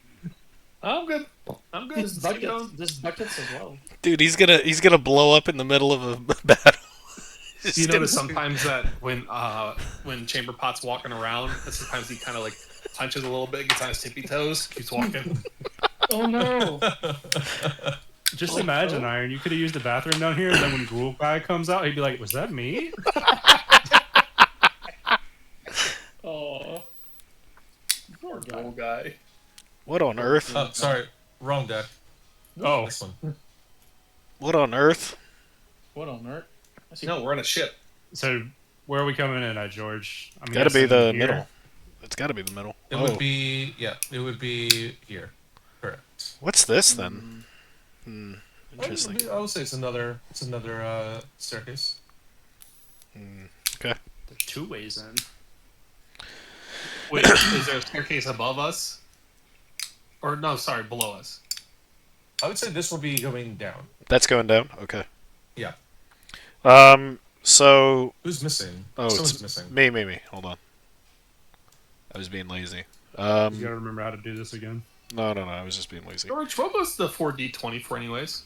I'm good. I'm good. There's buckets. There's buckets as well. Dude, he's gonna blow up in the middle of a battle. Just You gonna- notice sometimes that when Chamber Pot's walking around, that sometimes he kind of like punches a little bit, gets on his tippy toes, keeps walking. Oh no! Just imagine, Iron. You could have used the bathroom down here, and then when Ghoul Guy comes out, he'd be like, "Was that me?" Oh, poor guy. Old guy. What on earth? Sorry, wrong deck. Oh, This one. What on earth? What on earth? I see. No, we're on a ship. so where are we coming in at, George? I'm Gotta be guessing the here. middle. It's gotta be the middle. It Oh, would be It would be here. Correct. what's this then? Interesting. I would say it's another staircase. Okay. There's 2 ways in. Wait, is there a staircase above us? Or no, sorry, below us. I would say this will be going down. That's going down. Okay. Yeah. So Who's missing? Oh, Someone's it's missing. me. Hold on. I was being lazy. You gotta remember how to do this again. No. I was just being lazy. George, what was the 4D20 for, anyways?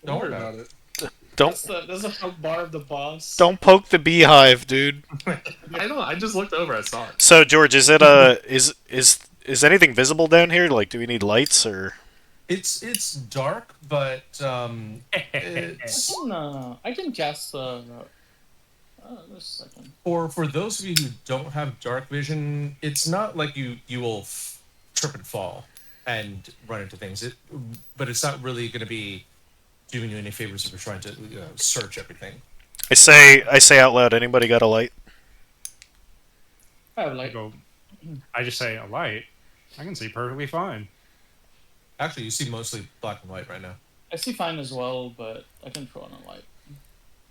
Don't worry about it. Don't That's the front bar of the boss. don't poke the beehive, dude. I know. I just looked over. I saw it. So George, is it is anything visible down here? Like, do we need lights or? It's dark, but it's I can cast. Just a second. for those of you who don't have dark vision, it's not like you will trip and fall and run into things. But it's not really going to be doing you any favors if you're trying to search everything. I say out loud. Anybody got a light? I have I like. go. I just say a light. I can see perfectly fine. Actually, you see mostly black and white right now. I see fine as well, but I can throw on a light.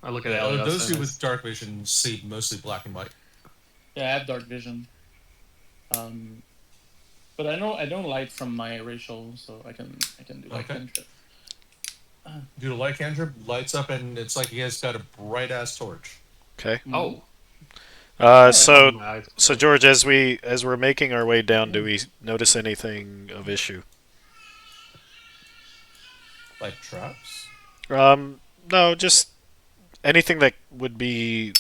I look at Elias. Those and who with dark vision see mostly black and white. Yeah, I have dark vision. But I know I don't light from my racial, so I can do like Okay. cantrip. Do the light cantrip, lights up, and it's like he has got a bright ass torch. Okay. Oh. So George, as we're making our way down, do we notice anything of issue? Like traps. No, just anything that would be.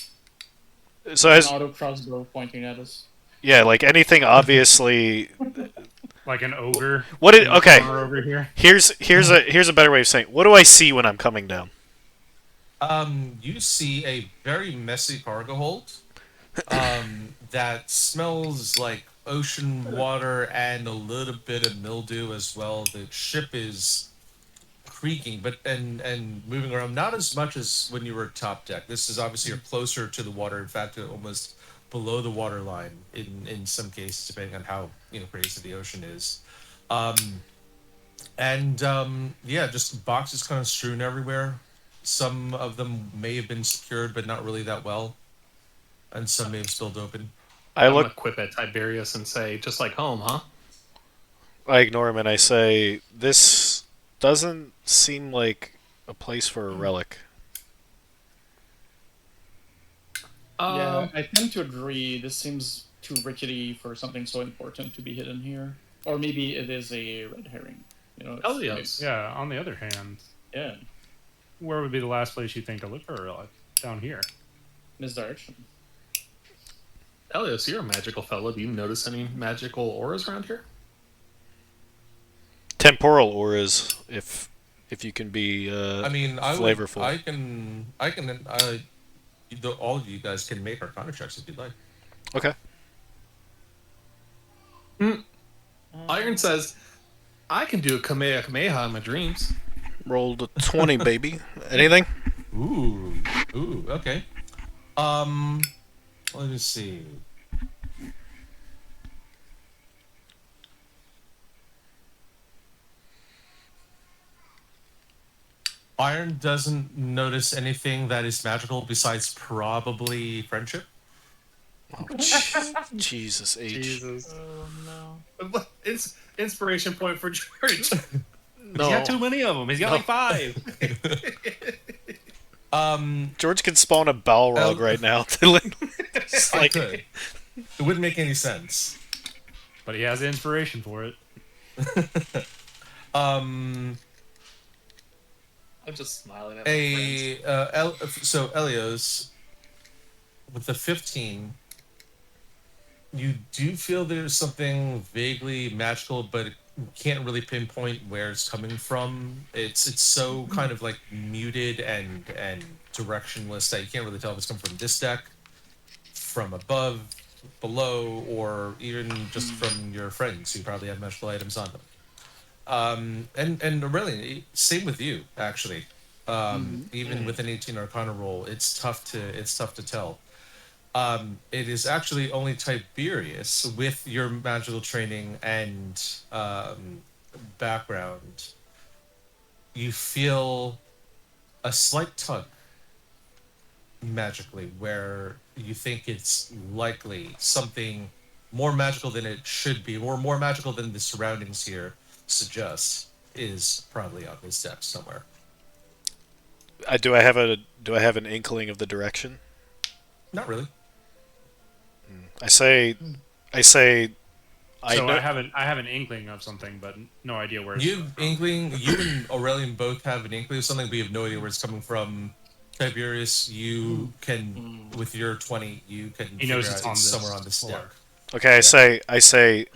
So as An auto crossbow pointing at us. yeah, like anything obviously. Like an ogre. What in it? the Okay. corner over here. Here's a better way of saying. What do I see when I'm coming down? You see a very messy cargo hold. That smells like ocean water and a little bit of mildew as well. The ship is creaking, but and moving around. Not as much as when you were top deck. This is obviously you're closer to the water. In fact, almost below the water line in some cases, depending on how crazy the ocean is. Yeah, just boxes kind of strewn everywhere. Some of them may have been secured, but not really that well, and some may have spilled open. I I'm look. gonna quip at Tiberius and say, just like home, huh? I ignore him and I say, "This doesn't seem like a place for a relic." Yeah, I tend to agree. This seems too rickety for something so important to be hidden here. Or maybe it is a red herring. You know, Oh, yes. Yeah. On the other hand, Yeah, where would be the last place you think to look for a relic? Down here. misdirection. Elios, you're a magical fellow. Do you notice any magical auras around here? Temporal auras, if you can be I mean, flavorful. all of you guys can make Arcana checks if you'd like. Okay. Iron says, I can do a Kamehameha in my dreams. Rolled a 20, baby. Anything? Ooh, okay. Let me see. Iron doesn't notice anything that is magical besides probably friendship. Oh, Jesus H. Jesus. Oh no. It's inspiration point for George. No. He's got too many of them. He's got No. like 5. George can spawn a Balrog right now. It's I like, could. It wouldn't make any sense. But he has the inspiration for it. I'm just smiling at my friends. So Elios, with the 15, you do feel there's something vaguely magical, but you can't really pinpoint where it's coming from. It's so kind of like muted and directionless that you can't really tell if it's coming from this deck, from above, below, or even just from your friends who probably have magical items on them. And really, same with you actually. Even with an 18 Arcana roll, it's tough to tell. It is actually only Tiberius, with your magical training and background, you feel a slight tug magically where you think it's likely something more magical than it should be, or more magical than the surroundings here suggest, is probably on this deck somewhere. do I have an inkling of the direction? Not really. I say, So I know. I have an inkling of something, but no idea where it's You coming from. you and Aurelian both have an inkling of something, but you have no idea where it's coming from. Tiberius, you can, with your 20, you can He knows figure it's out on this somewhere on this floor. deck. Okay, I say,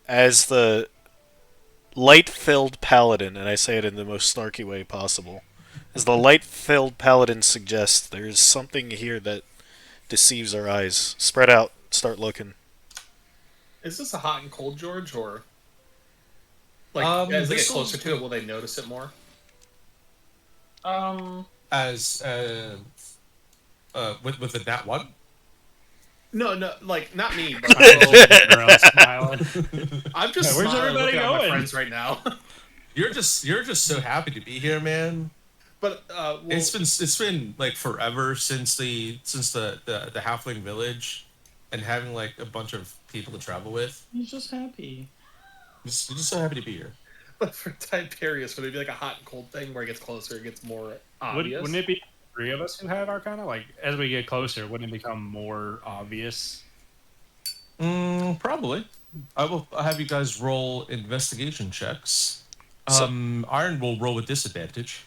as the light-filled paladin, and I say it in the most snarky way possible, as the light-filled paladin suggests, there's something here that deceives our eyes. Spread out, start looking. Is this a hot and cold George, or like as they get this'll- closer to it, will they notice it more? As with the nat one. No, like not me. But Sitting around smiling. I'm just Where's smiling everybody looking at my going? friends right now. You're just so happy to be here, man. But well, It's been like forever since the halfling village, and having like a bunch of people to travel with. He's just happy. Just so happy to be here. but for Tiberius, would it be like a hot and cold thing where it gets closer, it gets more obvious? Wouldn't it be 3 of us who have Arcana? Like, as we get closer, wouldn't it become more obvious? Probably. I'll have you guys roll investigation checks. So- Iron will roll with disadvantage,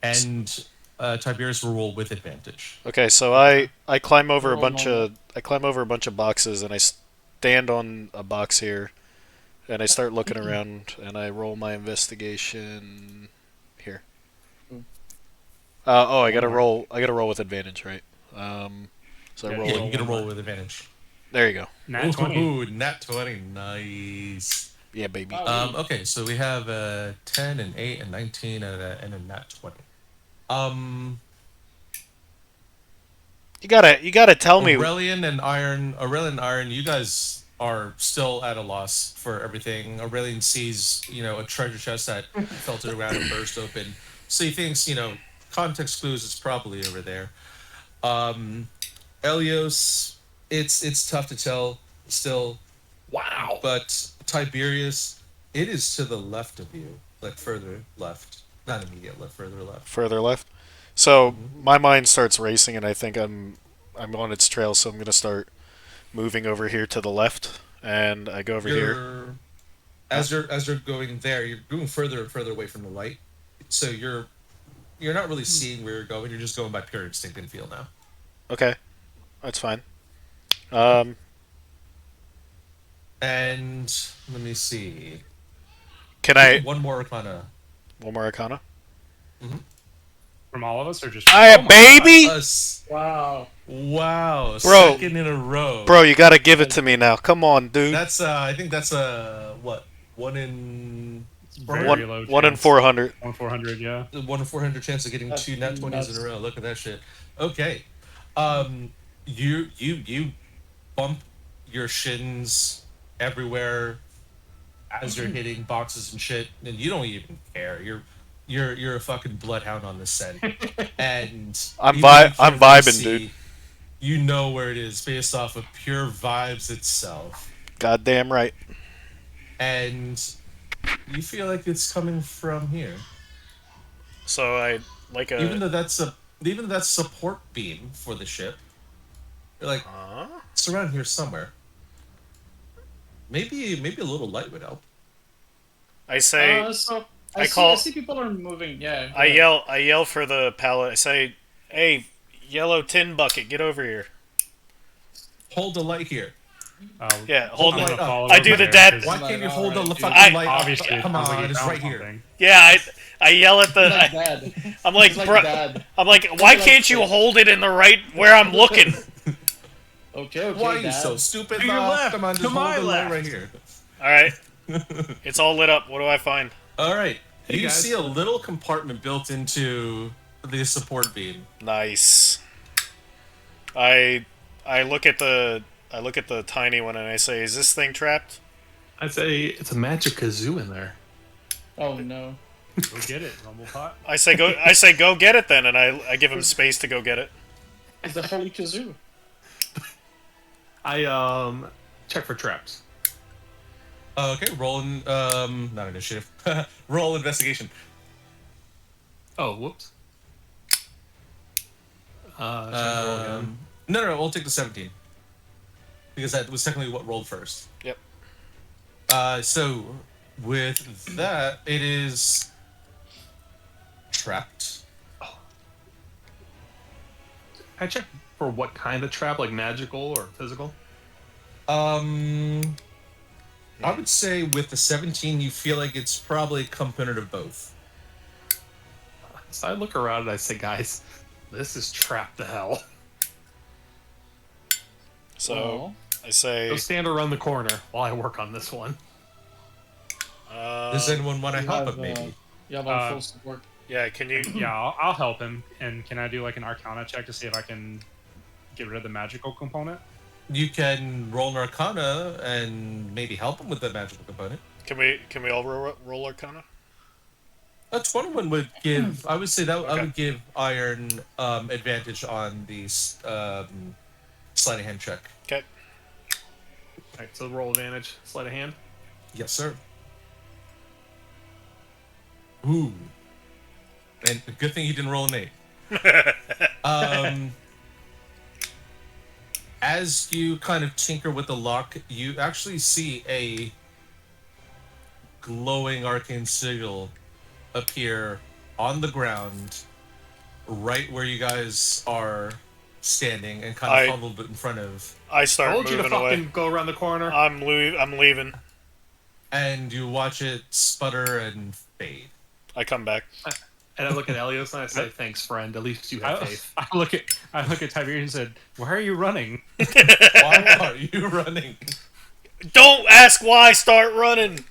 and Tiberius will roll with advantage. Okay, so I climb over a Roll bunch normal. of boxes, and I stand on a box here, and I start looking around, and I roll my investigation here. I gotta roll with advantage, right? So I Yeah, roll. Yeah, roll you get a one roll more. with advantage. There you go. Nat 20. Ooh, nat 20, nice. Yeah, baby. Oh. Okay, so we have 10 and 8 and 19 and a nat 20. You gotta tell me. Aurelian and Iron, you guys are still at a loss for everything. Aurelian sees, a treasure chest that fell to the ground and burst open. So he thinks, context clues is probably over there. Elios, it's tough to tell still. Wow. But Tiberius, it is to the left of you, like further left, not immediate left, further left. Further left. So my mind starts racing, and I think I'm on its trail. So I'm gonna start moving over here to the left, and I go over here. As you're going there, you're going further and further away from the light. So you're not really seeing where you're going. You're just going by pure instinct and feel now. Okay, that's fine. And let me see. Can I One more Arcana. one more Arcana? From all of us, or just? I baby, Wow. Wow, Bro. second in a row. bro, you gotta give it to me now. Come on, dude. That's I think that's what, one in Very low One in chance. 400. 400, yeah. 1 in 400 chance of getting That's two nat 20s in nuts. a row. Look at that shit. Okay. You bump your shins everywhere as you're hitting boxes and shit, and you don't even care. You're a fucking bloodhound on this scent. And I'm even vi- in I'm front of vibing, the dude. You know where it is based off of pure vibes itself. Goddamn right. And you feel like it's coming from here. So I like a. Even though that's support beam for the ship. You're like, Huh? it's around here somewhere. Maybe a little light would help. I say. So I I call- see people are moving. Yeah. I yell for the pallet. I say, "Hey, yellow tin bucket, get over here." Hold the light here. Yeah, Hold hold the it. light up. I do the dad- Why can't you hold the Alright, fucking I- light up? Obviously, Come sounds like on, he it's found right here. something. Yeah, I yell at He's like the. dad. I'm like, He's like bro. dad. I'm like, why like can't you this. hold it in the right where I'm looking? Okay. Why are you dad. so stupid? To your Nah, left, Come on, to just my hold the light left. right here. All right, it's all lit up. What do I find? All right. Hey, You guys. see a little compartment built into the support beam. Nice. I look at the tiny one and I say, "Is this thing trapped?" I'd say it's a magic kazoo in there. Oh no. Go get it, Rumblepot. I say, go get it then, and I give him space to go get it. It's the holy kazoo. I check for traps. Okay, roll not initiative. Roll investigation. Oh, whoops. Should I roll again? No, we'll take the 17. Because that was technically what rolled first. Yep. So with that, it is trapped. I check for what kind of trap, like magical or physical. I would say with the 17, you feel like it's probably a component of both. So I look around and I say, guys, this is trapped to hell. So Well, I say, Go stand around the corner while I work on this one. Does anyone want to you help have, it, maybe? you have our full support. yeah, can you? Yeah, I'll help him. And can I do like an Arcana check to see if I can get rid of the magical component? You can roll an Arcana and maybe help him with the magical component. Can we all roll Arcana? A 21 would give. I would say that I Okay. would give Iron advantage on the sleight of hand check. Okay. Alright, so roll advantage, sleight of hand. Yes, sir. Ooh. And good thing he didn't roll an 8. As you kind of tinker with the lock, you actually see a glowing arcane sigil appear on the ground right where you guys are standing and kind of I- a little bit in front of. I I start told you to moving fucking away. go around the corner. I'm leaving. And you watch it sputter and fade. I come back. And I look at Elios and I say, thanks, friend. At least you have faith. I look at Tiberius and said, "Why are you running?" Why are you running? Don't ask why. Start running.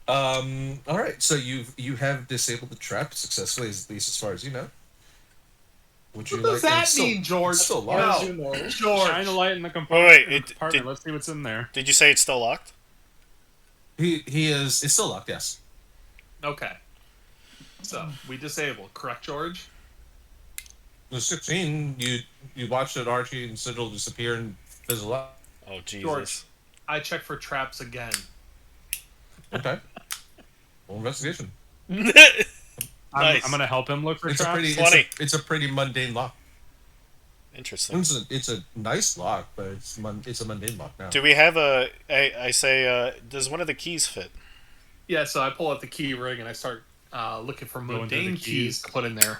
All right. So you have disabled the trap successfully, at least as far as you know. Would you What does like? that it's still- mean, George? it's still What locked. does you know? George. Shine a light in the Wait, compartment. did- Let's see what's in there. Did you say it's still locked? He is. It's still locked. Yes. Okay. So, we disabled, correct, George? The 16. You watched it, Archie and Sigil disappear and fizzle out. Oh Jesus. George. I check for traps again. Okay. Well, investigation. Nice. I'm gonna help him look for It's a traps. pretty. 20. It's a pretty mundane lock. Interesting. It's a nice lock, but it's a mundane lock now. Do we have a? I say, does one of the keys fit? Yeah, so I pull out the key ring and I start looking for Going through the mundane keys. keys to put in there.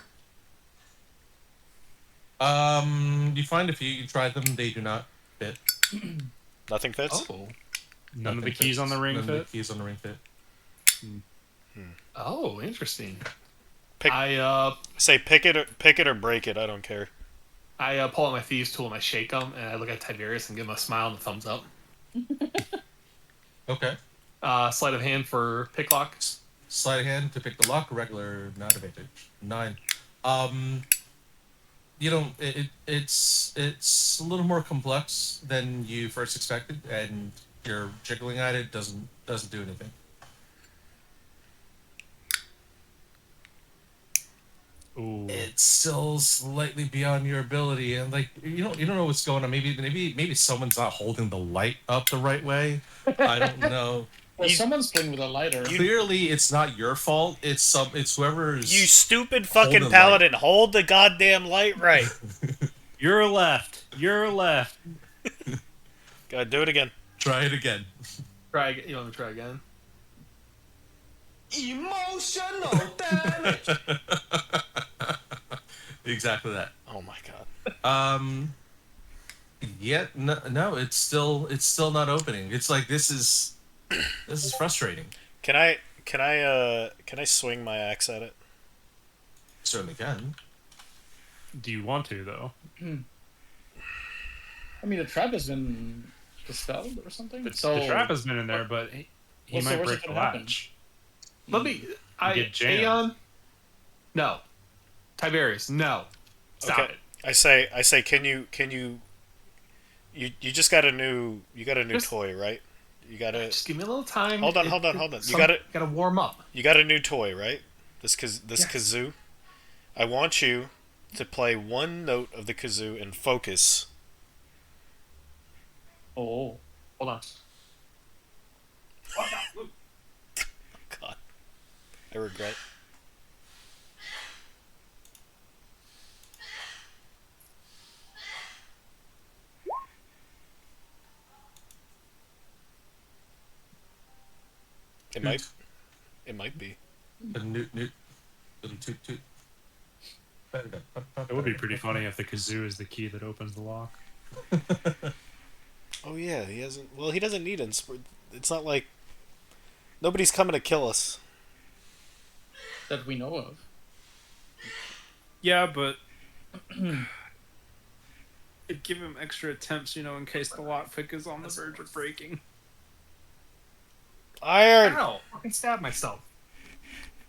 You find if you try them, they do not fit. Nothing fits. Oh. None of the Nothing keys fits. on the ring None of fit. the keys on the ring fit. Oh, interesting. Pick- I Say pick it or break it. I don't care. pull out my thieves tool and I shake them and I look at Tiberius and give him a smile and a thumbs up. Okay. Sleight of hand for picklock. Sleight of hand to pick the lock. Regular, not advantage. 9. You don't. It's a little more complex than you first expected, and you're jiggling at it doesn't do anything. Ooh. It's still slightly beyond your ability, and like you don't know what's going on. Maybe someone's not holding the light up the right way. I don't know. Well, You- someone's playing with a lighter. Clearly, it's not your fault. It's whoever's. You stupid Hold fucking the paladin! Hold the goddamn light right. You're left. You're left. Gotta do it again. Try it again. Try again. You want me to try again? Emotional damage. Exactly that. Oh my god. Yeah, no, it's still not opening. It's like this is frustrating. Can I swing my axe at it? Certainly can. Do you want to though? I mean, the trap has been dispelled or something. The So trap has been in there, but he what's the might worst break that the could happen? latch. Let me. Get jammed. Aeon. No. Tiberius. No. Stop Okay. it. I say, can you? You just got a new Just- toy, right? You got a Just give me a little time. Hold on. You gotta warm up. you got a new toy, right? This Yes. kazoo. I want you to play one note of the kazoo and focus. Oh, Hold on. God, I regret. It might. It might be. A newt, little toot toot. It would be pretty funny if the kazoo is the key that opens the lock. Oh yeah, he hasn't. Well, he doesn't need It's not like nobody's coming to kill us. that we know of. Yeah, but it'd give him extra attempts, in case the lockpick is on the verge of breaking. Iron. Ow! I can stab myself.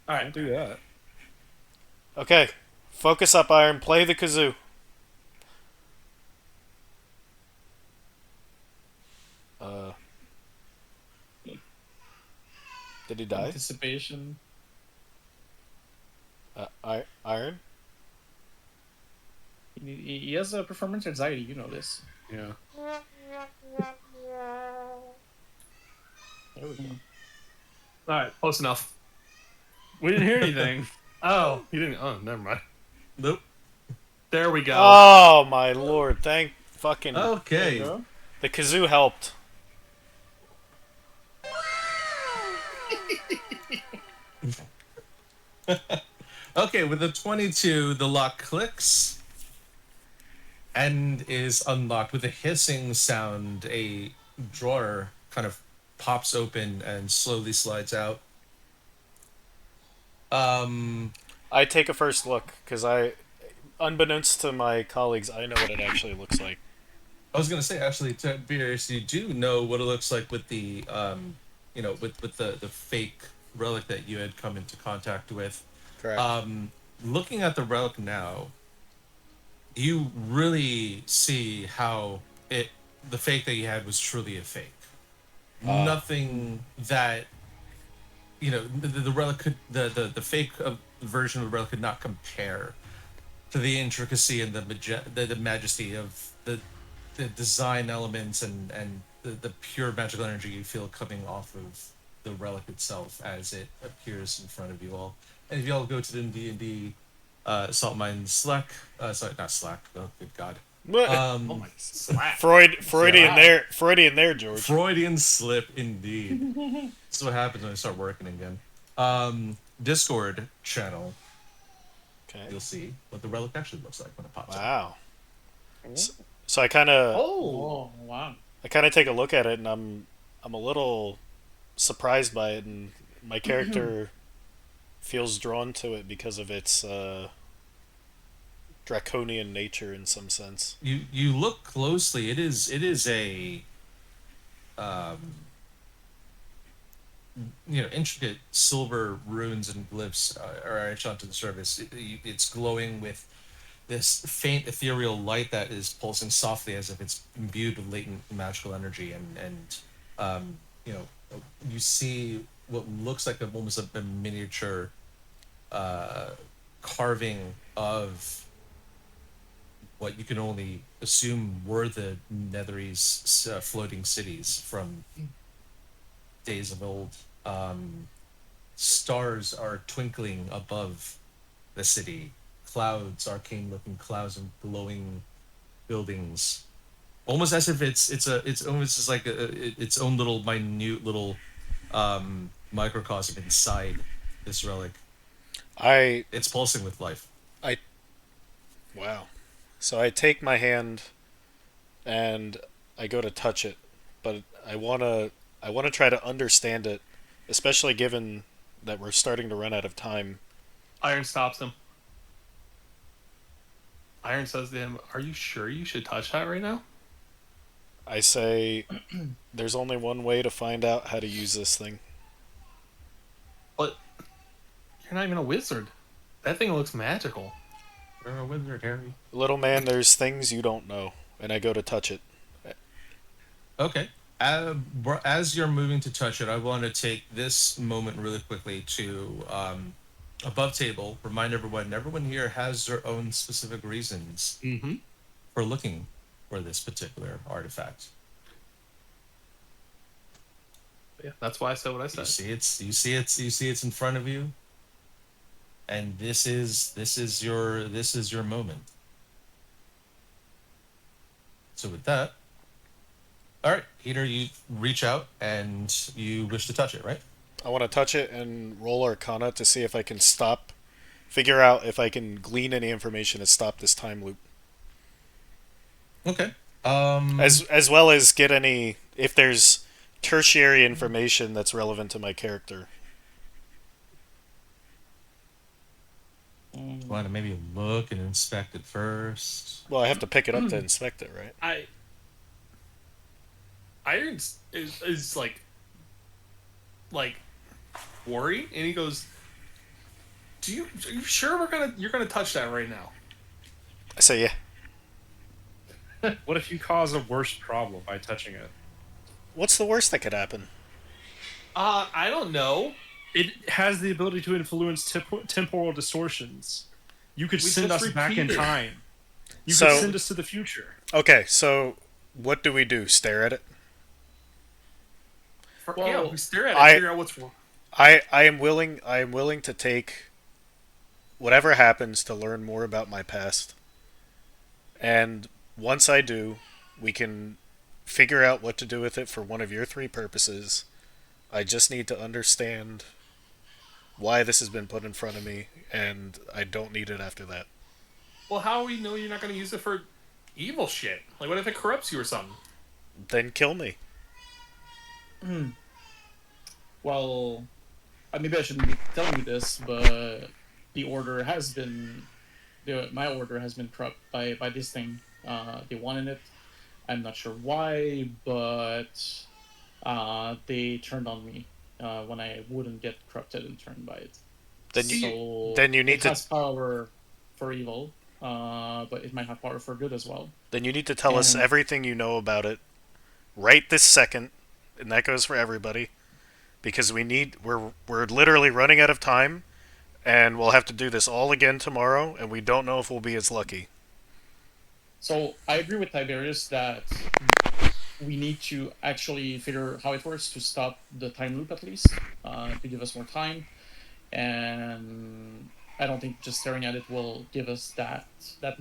All right. Do that. Okay, focus up, Iron. Play the kazoo. Did he die? Anticipation. Iron. He has a performance anxiety. You know this. Yeah. There we go. All right. Close enough. We didn't hear anything. Oh, you didn't. Oh, never mind. Nope. There we go. Oh my lord! Thank fucking. Okay. The kazoo helped. Okay, with the 22, the lock clicks and is unlocked. With a hissing sound, a drawer kind of pops open and slowly slides out. I take a first look because unbeknownst to my colleagues, I know what it actually looks like. I was gonna say actually, Tiberius, you do know what it looks like with the with the fake relic that you had come into contact with. Correct. Looking at the relic now, you really see how the fake that you had was truly a fake. Nothing that the relic could the fake version of the relic could not compare to the intricacy and the majesty of the design elements and the pure magical energy you feel coming off of the relic itself as it appears in front of you all. And if you all go to the D&D Salt Mine Slack, sorry, not Slack. Oh, good God. What? Slap. Freudian there, George. Freudian slip, indeed. This is what happens when I start working again. Discord channel. Okay. You'll see what the relic actually looks like when it pops up. Wow. So I kind of Oh wow. I kind of take a look at it, and I'm a little surprised by it, and my character feels drawn to it because of its draconian nature in some sense. You look closely. It is a intricate silver runes and glyphs are etched onto the surface. It's glowing with this faint ethereal light that is pulsing softly as if it's imbued with latent magical energy, and you see what looks like almost a miniature carving of what you can only assume were the Nethery's floating cities from days of old. Stars are twinkling above the city. Clouds, arcane-looking clouds, and glowing buildings, almost as if it's almost just like its own little minute little microcosm inside this relic. It's pulsing with life. Wow. So I take my hand and I go to touch it, but I wanna try to understand it, especially given that we're starting to run out of time. Iron stops him. Iron says to him, "Are you sure you should touch that right now?" I say, there's only one way to find out how to use this thing. But you're not even a wizard. That thing looks magical. You're a wizard, Harry. Little man, there's things you don't know, and I go to touch it. Okay. As you're moving to touch it, I want to take this moment really quickly to above table remind everyone here has their own specific reasons for looking for this particular artifact. Yeah, that's why I said what I You said. see it's in front of you, and this is your moment. So with that, all right, Peter, you reach out and you wish to touch it, right? I want to touch it and roll Arcana to see if I can figure out if I can glean any information to stop this time loop. Okay. As well as get if there's tertiary information that's relevant to my character. Want to maybe look and inspect it first? Well, I have to pick it up to inspect it, right? Iron is like worried, and he goes, are you sure you're gonna touch that right now?" I say, yeah. What if you cause a worse problem by touching it? What's the worst that could happen? I don't know. It has the ability to influence temporal distortions. You could send us just back in repeated. time. You So- could send us to the future. Okay, so what do we do? Stare at it? Yeah, we stare at it, I- figure out what's wrong. I am willing to take whatever happens to learn more about my past. And once I do, we can figure out what to do with it for one of your three purposes. I just need to understand why this has been put in front of me, and I don't need it after that. Well, how do we know you're not going to use it for evil shit? Like, what if it corrupts you or something? Then kill me. Well, maybe I shouldn't be telling you this, but the order has been, my order has been corrupt by this thing. They wanted it. I'm not sure why, but they turned on me when I wouldn't get corrupted and turned by it. Then you need it to has power for evil, but it might have power for good as well. Then you need to tell us And- everything you know about it right this second, and that goes for everybody, because we're literally running out of time, and we'll have to do this all again tomorrow, and we don't know if we'll be as lucky. So I agree with Tiberius that we need to actually figure how it works to stop the time loop at least, to give us more time. And I don't think just staring at it will give us that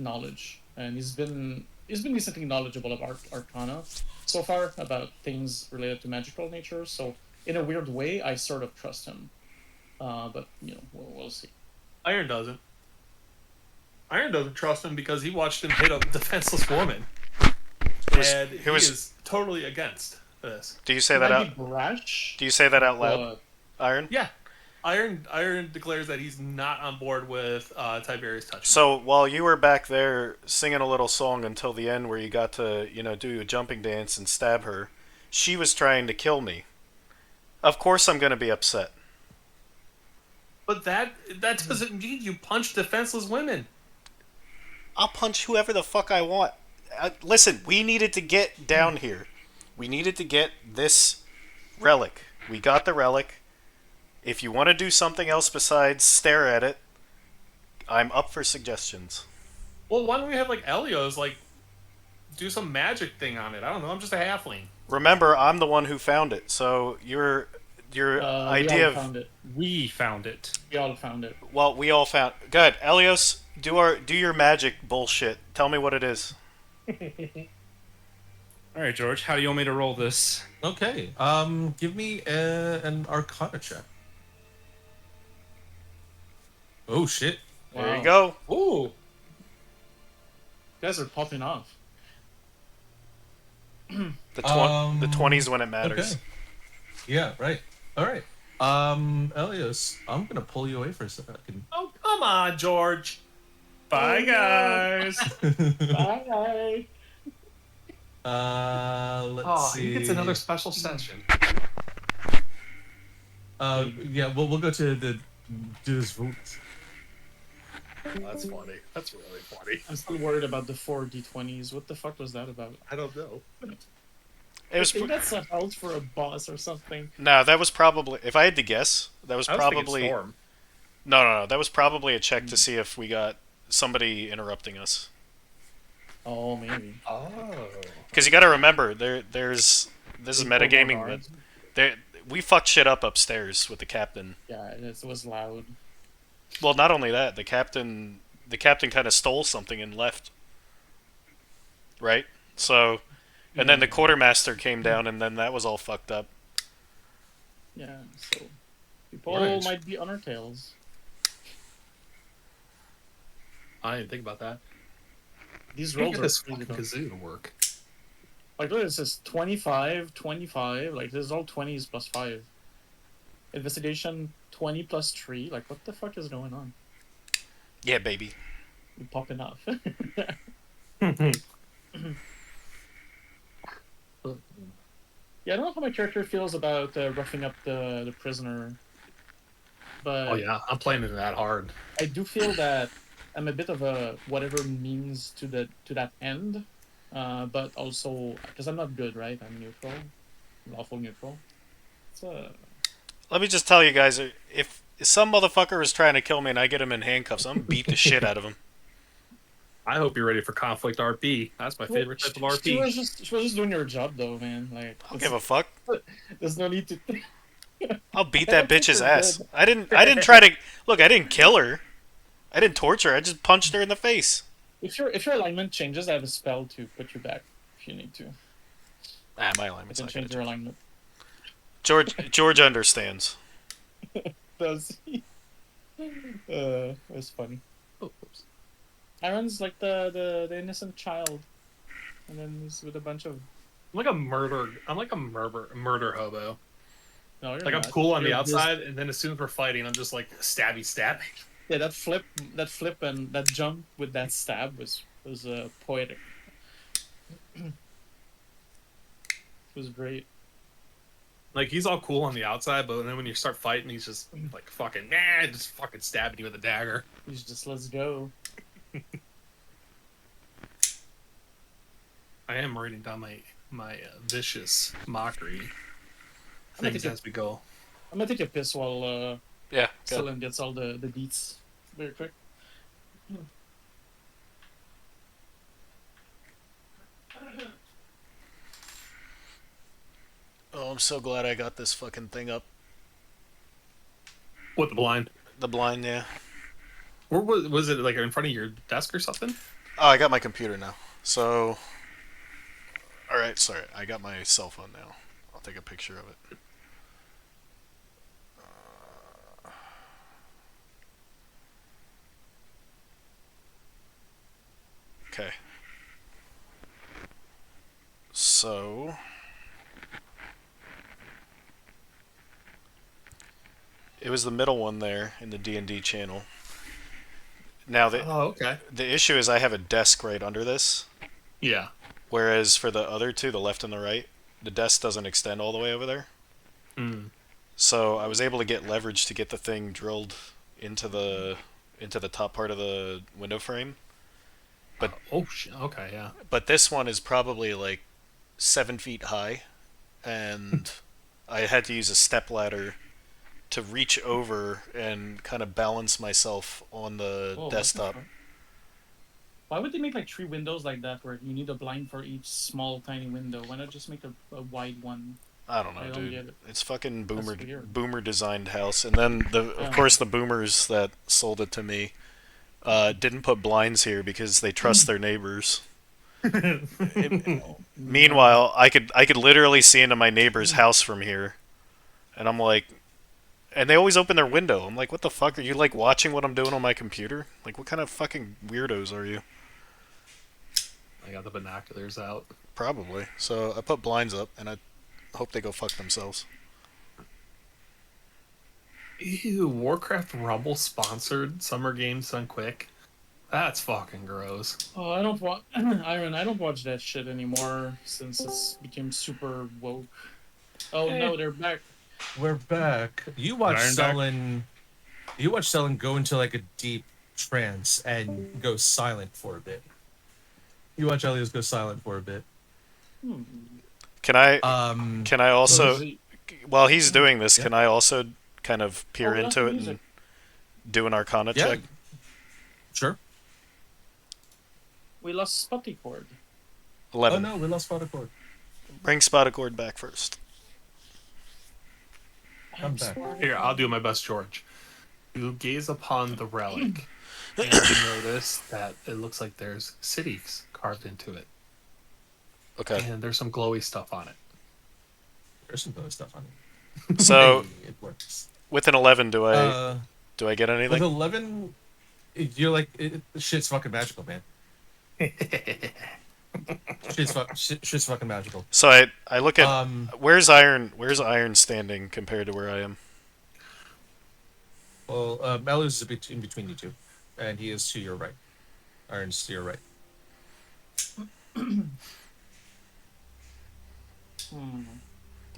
knowledge. And he's been decently knowledgeable of Arcana so far about things related to magical nature. So in a weird way, I sort of trust him. But we'll see. Iron doesn't. Iron doesn't trust him because he watched him hit a defenseless woman, and he is totally against this. Do you say that out? Brash, Do you say that out loud, Iron? Yeah, Iron declares that he's not on board with Tiberius touching. So while you were back there singing a little song until the end, where you got to do a jumping dance and stab her, she was trying to kill me. Of course, I'm going to be upset. But that doesn't mean you punch defenseless women. I'll punch whoever the fuck I want. Listen, we needed to get down here. We needed to get this relic. We got the relic. If you want to do something else besides stare at it, I'm up for suggestions. Well, why don't we have like Elios do some magic thing on it? I don't know. I'm just a halfling. Remember, I'm the one who found it. So your idea of We found it. we all found it. well, we all found. Good, Elios, do your magic bullshit. Tell me what it is. All right, George. How do you want me to roll this? Okay. Give me an Arcana check. Oh shit. There you go. Ooh, you guys are popping off. The 20s when it matters. Okay. Yeah. Right. All right. Elios, I'm gonna pull you away for a second. Oh, come on, George. Bye, guys. Bye. Let's see. He gets another special session. Yeah. We'll go to the vote. That's funny. That's really funny. I'm still worried about the 4 D20s. What the fuck was that about? I don't know. It was I think that's a house for a boss or something. no. That was probably. If I had to guess, that was I was thinking probably. Storm. No. That was probably a check to see if we got somebody interrupting us. Oh, maybe. Oh. Because you got to remember, this is metagaming, but we fucked shit up upstairs with the captain. Yeah, it was loud. Well, not only that, the captain kind of stole something and left. Right? So, and then the quartermaster came down, and then that was all fucked up. Yeah, so people Orange. might be on our tails. I didn't think about that. These Look rolls at are this crazy, fucking though. kazoo to work. Like, look, it says 25, 25. Like, this is all 20s plus 5. Investigation 20 plus 3. Like, what the fuck is going on? Yeah, baby. You're popping off. Yeah, I don't know how my character feels about roughing up the prisoner. But Oh yeah, I'm playing it that hard. I do feel that I'm a bit of a whatever means to that end, but also because I'm not good, right? I'm neutral, lawful neutral. So Let me just tell you guys, if some motherfucker is trying to kill me and I get him in handcuffs, I'm gonna beat the shit out of him. I hope you're ready for conflict RP. That's my favorite type of RP. She was just doing her job though, man. Like I don't give a fuck. there's no need to. I'll beat I that don't think bitch's you're ass. good. I didn't try to look. I didn't kill her. I didn't torture her. I just punched her in the face. If your alignment changes, I have a spell to put you back if you need to. Ah, my I alignment's can not gonna change your change. alignment. George understands. Does he? It's funny. Oh, oops. Aaron's like the innocent child, and then he's with a bunch of. I'm like a murder hobo. No, you're Like I'm not. cool on the You're just- outside, and then as soon as we're fighting, I'm just like stabbing. Yeah, that flip, and that jump with that stab was poetic. It was great. Like he's all cool on the outside, but then when you start fighting, he's just like fucking just fucking stabbing you with a dagger. He's just let's go. I am writing down my vicious mockery I'm gonna things take as we go. I'm gonna take a piss while Yeah. Good. Stellan gets all the deets very quick. Oh, I'm so glad I got this fucking thing up. What, the blind? The blind, yeah. Or was it like in front of your desk or something? Oh, I got my computer now. So, all right, sorry, I got my cell phone now. I'll take a picture of it. Okay. So, it was the middle one there in the D&D channel. Now Oh, okay. the issue is I have a desk right under this, Yeah. whereas for the other two, the left and the right, the desk doesn't extend all the way over there. Mm. So I was able to get leverage to get the thing drilled into the top part of the window frame. Oh shit. Okay, yeah. But this one is probably like 7 feet high, and I had to use a step ladder to reach over and kind of balance myself on the Whoa, what the desktop. fuck? Why would they make like 3 windows like that where you need a blind for each small tiny window? Why not just make a wide one? I don't know, I don't dude. get it. It's fucking That's weird. boomer designed house, and then of Yeah. course the boomers that sold it to me didn't put blinds here because they trust their neighbors. Meanwhile, I could literally see into my neighbor's house from here, and I'm like, and they always open their window. I'm like, what the fuck? Are you like watching what I'm doing on my computer? Like, what kind of fucking weirdos are you? I got the binoculars out. Probably. So I put blinds up, and I hope they go fuck themselves. Ew, Warcraft Rumble sponsored Summer Games Done Quick. That's fucking gross. Oh, I don't watch Iron. I don't watch that shit anymore since it's became super woke. Oh no, they're back. We're back. You watch Iron back? Sullen. You watch Sullen go into like a deep trance and go silent for a bit. You watch Elios go silent for a bit. Can I Um, can I also So is it- while he's doing this, Yeah. can I also kind of peer Oh, into it music. and do an Arcana yeah, check? sure. we lost Spotty Cord. 11. Oh no, we lost Spotted Cord. Bring Spotted Cord back first. Come back. Here, I'll do my best, George. You gaze upon the relic, and you notice that it looks like there's cities carved into it, Okay. and there's some glowy stuff on it. There's some other stuff on it. So Hey, it works. with an 11, do I Uh, get with anything? 11, you're like, shit's fucking magical, man. Shit's fucking magical. So I look at where's Iron standing compared to where I am? Well, Elios is in between you two, and he is to your right. Iron's to your right.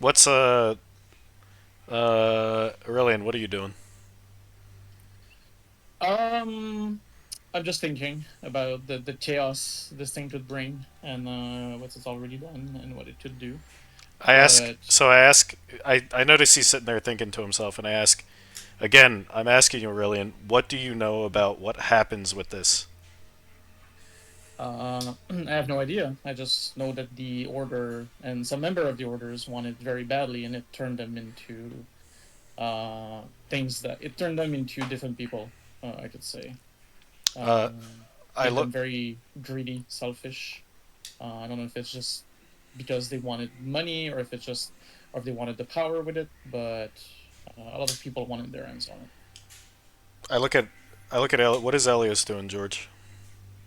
What's Aurelian, what are you doing? I'm just thinking about the chaos this thing could bring and what it's already done and what it could do. I ask But- so I ask I notice he's sitting there thinking to himself, and I ask again, I'm asking you, Aurelian, what do you know about what happens with this? I have no idea. I just know that the order and some member of the orders wanted very badly, and it turned them into things that it turned them into different people. I could say. I Made them look very greedy, selfish. I don't know if it's just because they wanted money, or if it's just, or if they wanted the power with it. But a lot of people wanted their hands on it. I look at what is Elios doing, George?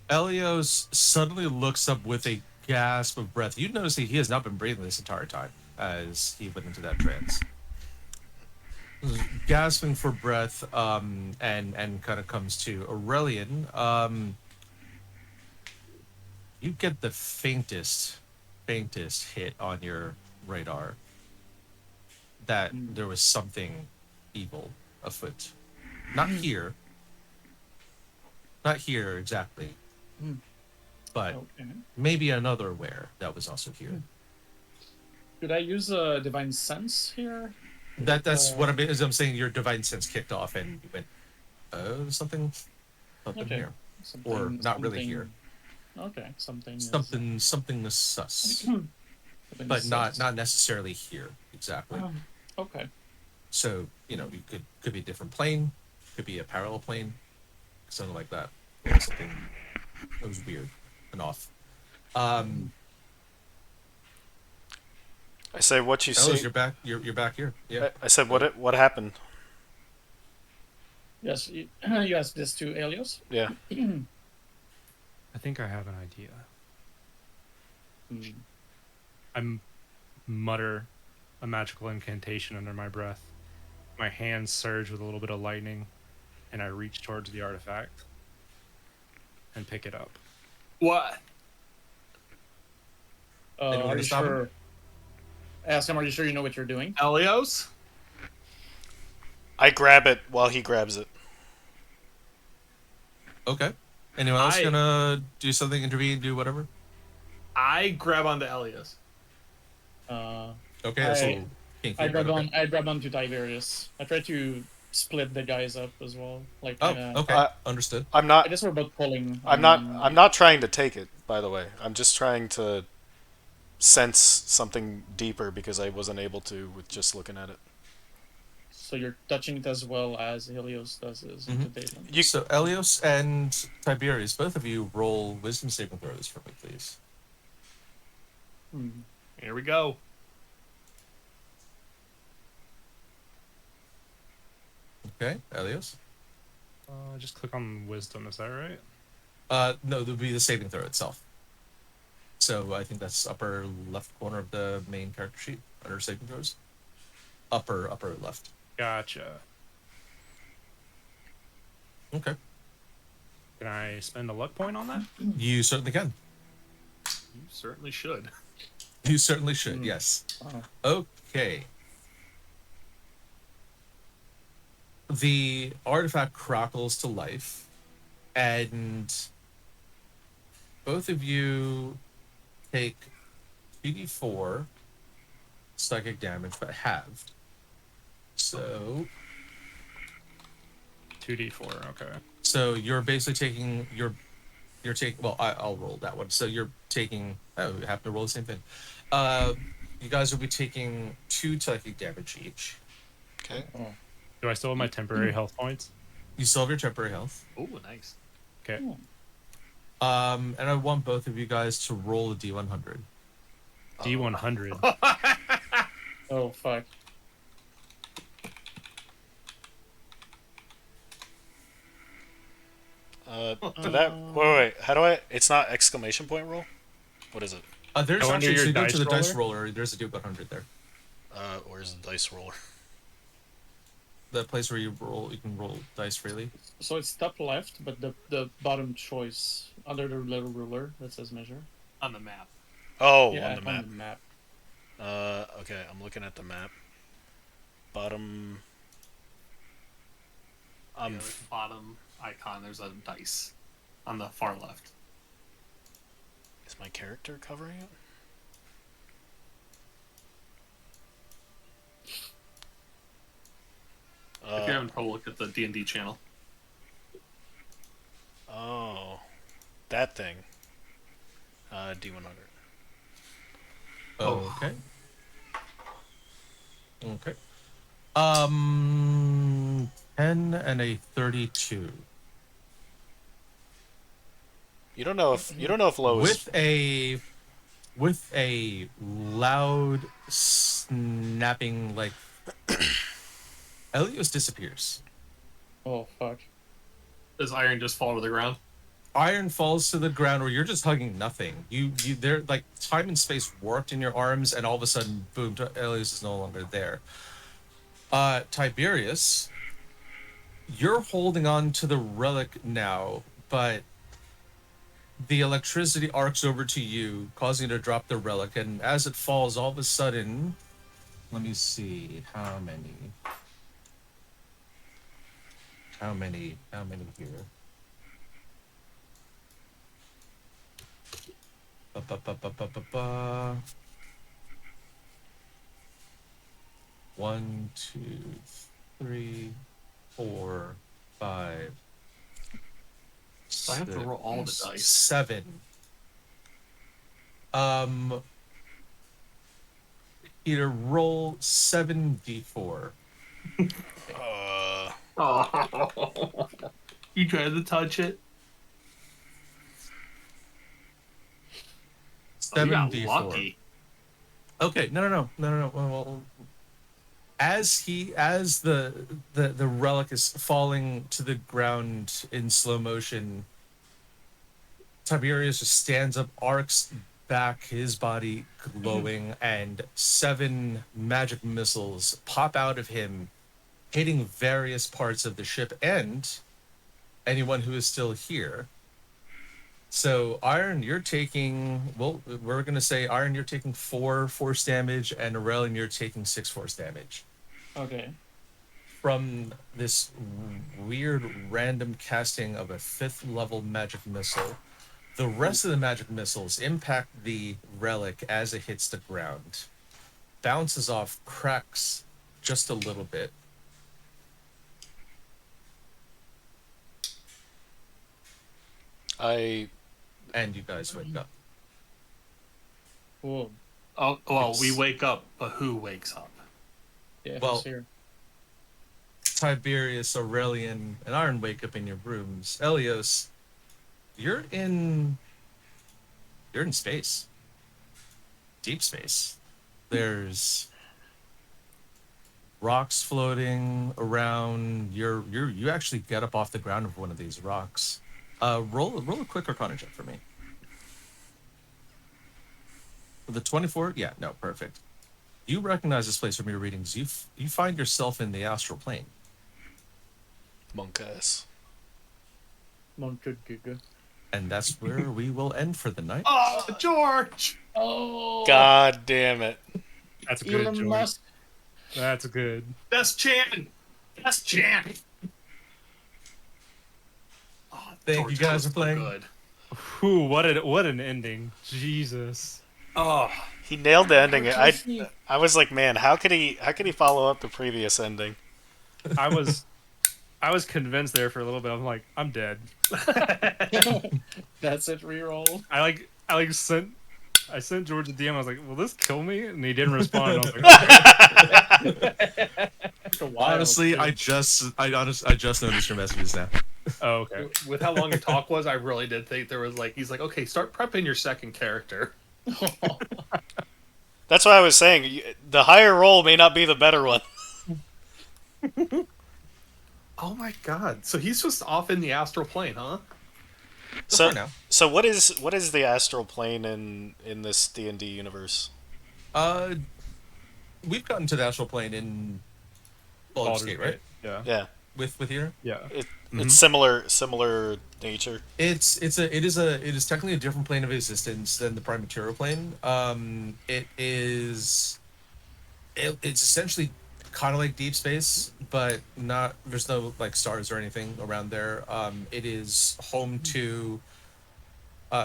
Elios suddenly looks up with a gasp of breath. You notice that he has not been breathing this entire time as he went into that trance. Gasping for breath, and kind of comes to Aurelian. You get the faintest hit on your radar that there was something evil afoot. Not here exactly, but Okay. maybe another where that was also here. Could I use a divine sense here? That's what I'm saying. Your divine sense kicked off, and you went, "Oh, something Okay. here, or not really here. Okay, something. Something is sus, Something but is not sus. necessarily here exactly. Okay. So you know, you could be a different plane, could be a parallel plane, something like that, or something that was weird and off. I say, what you Ellis, see? you're back. You're back here. Yeah. I said, what happened? Yes, you asked this to Elios. Yeah. I think I have an idea. Hmm. I mutter a magical incantation under my breath. My hands surge with a little bit of lightning, and I reach towards the artifact and pick it up. What? Anyone Are gonna you stop him? sure? Ask him. Are you sure you know what you're doing? Elios? I grab it while he grabs it. Okay. Anyone else I- gonna do something, intervene, do whatever? I grab onto Elios. Okay, that's a I- little kinky. I but grabbed okay. on. I grabbed onto Tiberius. I tried to split the guys up as well. Like, Oh, kinda, okay, understood. I'm I not. guess we're both pulling. I'm not trying to take it. By the way, I'm just trying to sense something deeper because I wasn't able to with just looking at it. So you're touching it as well as Helios does is Mhm. entertainment. You So Elios and Tiberius, both of you roll wisdom saving throws for me, please. Here we go. Okay, Elios. Just click on wisdom, is that right? No, it would be the saving throw itself. So I think that's upper left corner of the main character sheet under saving throws. Upper left. Gotcha. Okay, Can I spend a luck point on that? you certainly can. You certainly should. You certainly should. Yes. Okay. The artifact crackles to life, and both of you take 2d4 psychic damage, but halved. So, 2d4, okay. so you're basically taking you're taking. Well, I'll roll that one. So you're taking. Oh, we have to roll the same thing. You guys will be taking 2 psychic damage each. okay? Do I still have my temporary health points? You still have your temporary health. Oh, nice. Okay. And I want both of you guys to roll a d100. D100. Oh fuck. Wait. How do I? It's not exclamation point roll. What is it? There's Go under actually, your so you go dice to the dice roller? roller. There's a d100 there. Where's the dice roller? The place where you can roll dice freely. So it's top left, but the bottom choice under the little ruler that says measure. On the map. Oh, Yeah, on the map. On the map. Okay, I'm looking at the map. Bottom. The bottom icon, there's a dice on the far left. Is my character covering it? If you're having trouble, look at the D&D channel. Oh, that thing. D100. Okay. Okay. 10 and a 32. You don't know if low is With a loud snapping, like Elios disappears. Oh fuck. Does Iron just fall to the ground? Iron falls to the ground where you're just hugging nothing. You they're like time and space warped in your arms, and all of a sudden, boom, Elios is no longer there. Tiberius, you're holding on to the relic now, but the electricity arcs over to you, causing you to drop the relic, and as it falls, all of a sudden, let me see how many here. Ba. 1, 2, 3, 4, 5. So I have to roll all the dice. 7. Peter, roll 7d4. Oh. You tried to touch it. Oh, you got 7d4. lucky. Okay, no. Well, as the relic is falling to the ground in slow motion, Tiberius just stands up, arcs back, his body glowing, and 7 magic missiles pop out of him, hitting various parts of the ship and anyone who is still here. So, Iron, you're taking, well, we're going to say, Iron, you're taking 4 force damage, and Aurelian, you're taking 6 force damage. Okay. From this weird random casting of a 5th level magic missile. The rest of the magic missiles impact the relic as it hits the ground. Bounces off, cracks just a little bit. And you guys wake up. Cool. Oh, well, we wake up, but who wakes up? Yeah, Well- who's here? Tiberius, Aurelian, and Iron wake up in your rooms. Elios, you're in space. Deep space. There's rocks floating around. You actually get up off the ground of one of these rocks. Roll a quick Arcana check for me. With the 24, yeah, no, perfect. You recognize this place from your readings. You find yourself in the astral plane. Monk ass. And that's where we will end for the night. Oh, George! Oh, God damn it. That's good, Elon George. Musk. That's good. Best chant! Best chant! Oh, Thank George, you that guys was for playing. so good. Whew, what an ending. Jesus. Oh, He nailed the ending. Unfortunately- I was like, man, how could he follow up the previous ending? I was convinced there for a little bit. I'm like, I'm dead. That's it. Reroll. I sent George a DM. I was like, will this kill me? And he didn't respond. I was like, After a while, Honestly, too. I just noticed your messages now. oh, okay. with how long your talk was, I really did think there was he's like, okay, start prepping your second character. That's what I was saying. The higher roll may not be the better one. Oh my god! So he's just off in the astral plane, huh? So, for now. so what is the astral plane in this D&D universe? We've gotten to the astral plane in Baldur's Baldur's Gate, right? Yeah. Yeah, With here, Yeah. it's similar nature. it is technically a different plane of existence than the prime material plane. It's essentially kind of like deep space, but not. There's no like stars or anything around there. It is home to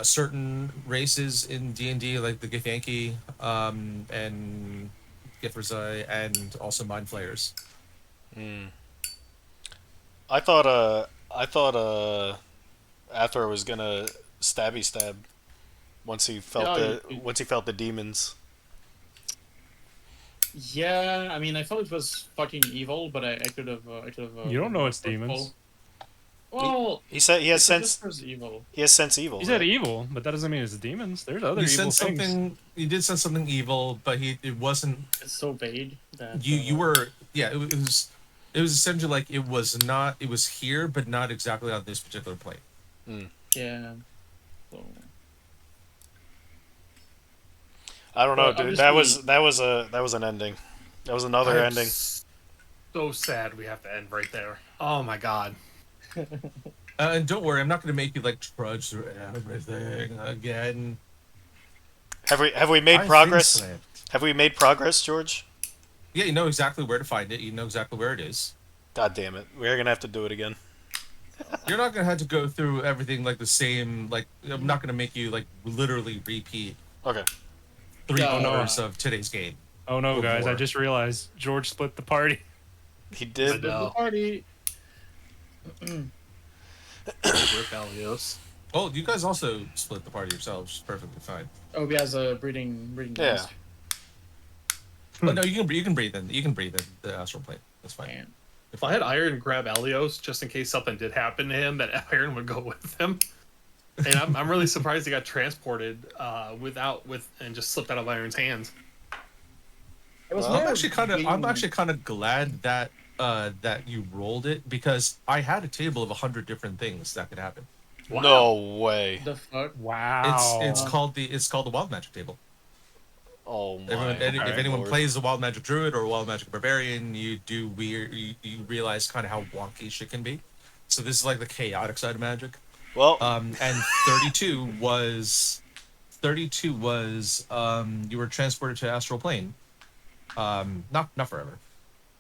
certain races in D&D, like the Githyanki, and Githrizai, and also Mind Flayers. I thought Athor was gonna stabby stab once he felt the demons. Yeah, I mean, I thought it was fucking evil, but I could have. You don't know it's demons. Well, He said he has it's sense. just evil. He has sense evil. He said right? evil, but that doesn't mean it's demons. There's other He evil said things. something. He did say something evil, but it wasn't. It's so vague that You were, yeah. It was essentially like it was not. It was here, but not exactly on this particular plane. yeah. So, I don't know, Well, dude. obviously- That was an ending. That was another ending. So sad we have to end right there. Oh my god. And don't worry, I'm not going to make you like trudge through everything again. Have we made I progress? think so. Have we made progress, George? Yeah, you know exactly where to find it. You know exactly where it is. God damn it. We're gonna have to do it again. You're not going to have to go through everything like the same. Like I'm not going to make you like literally repeat Okay. 3 Yeah, quarters of today's game. Oh no, Or guys! I more. just realized George split the party. He did. know. the party. Rick Elios. Oh, you guys also split the party yourselves. Perfectly fine. Oh, he has a breeding Yeah. nest. Oh, no, you can breathe in. You can breathe in the astral plane. That's fine. And If I had Iron grab Elios just in case something did happen to him, that Iron would go with him. And I'm really surprised he got transported and just slipped out of Iron's hands. it was I'm more actually kind of glad that that you rolled it, because I had a table of 100 different things that could happen. Wow. No way. the fuck. Wow. It's called the wild magic table. Oh my. If anyone Lord. plays a wild magic druid or a wild magic barbarian, you you realize kind of how wonky shit can be. So this is like the chaotic side of magic. Well, And 32 was you were transported to astral plane. Not forever.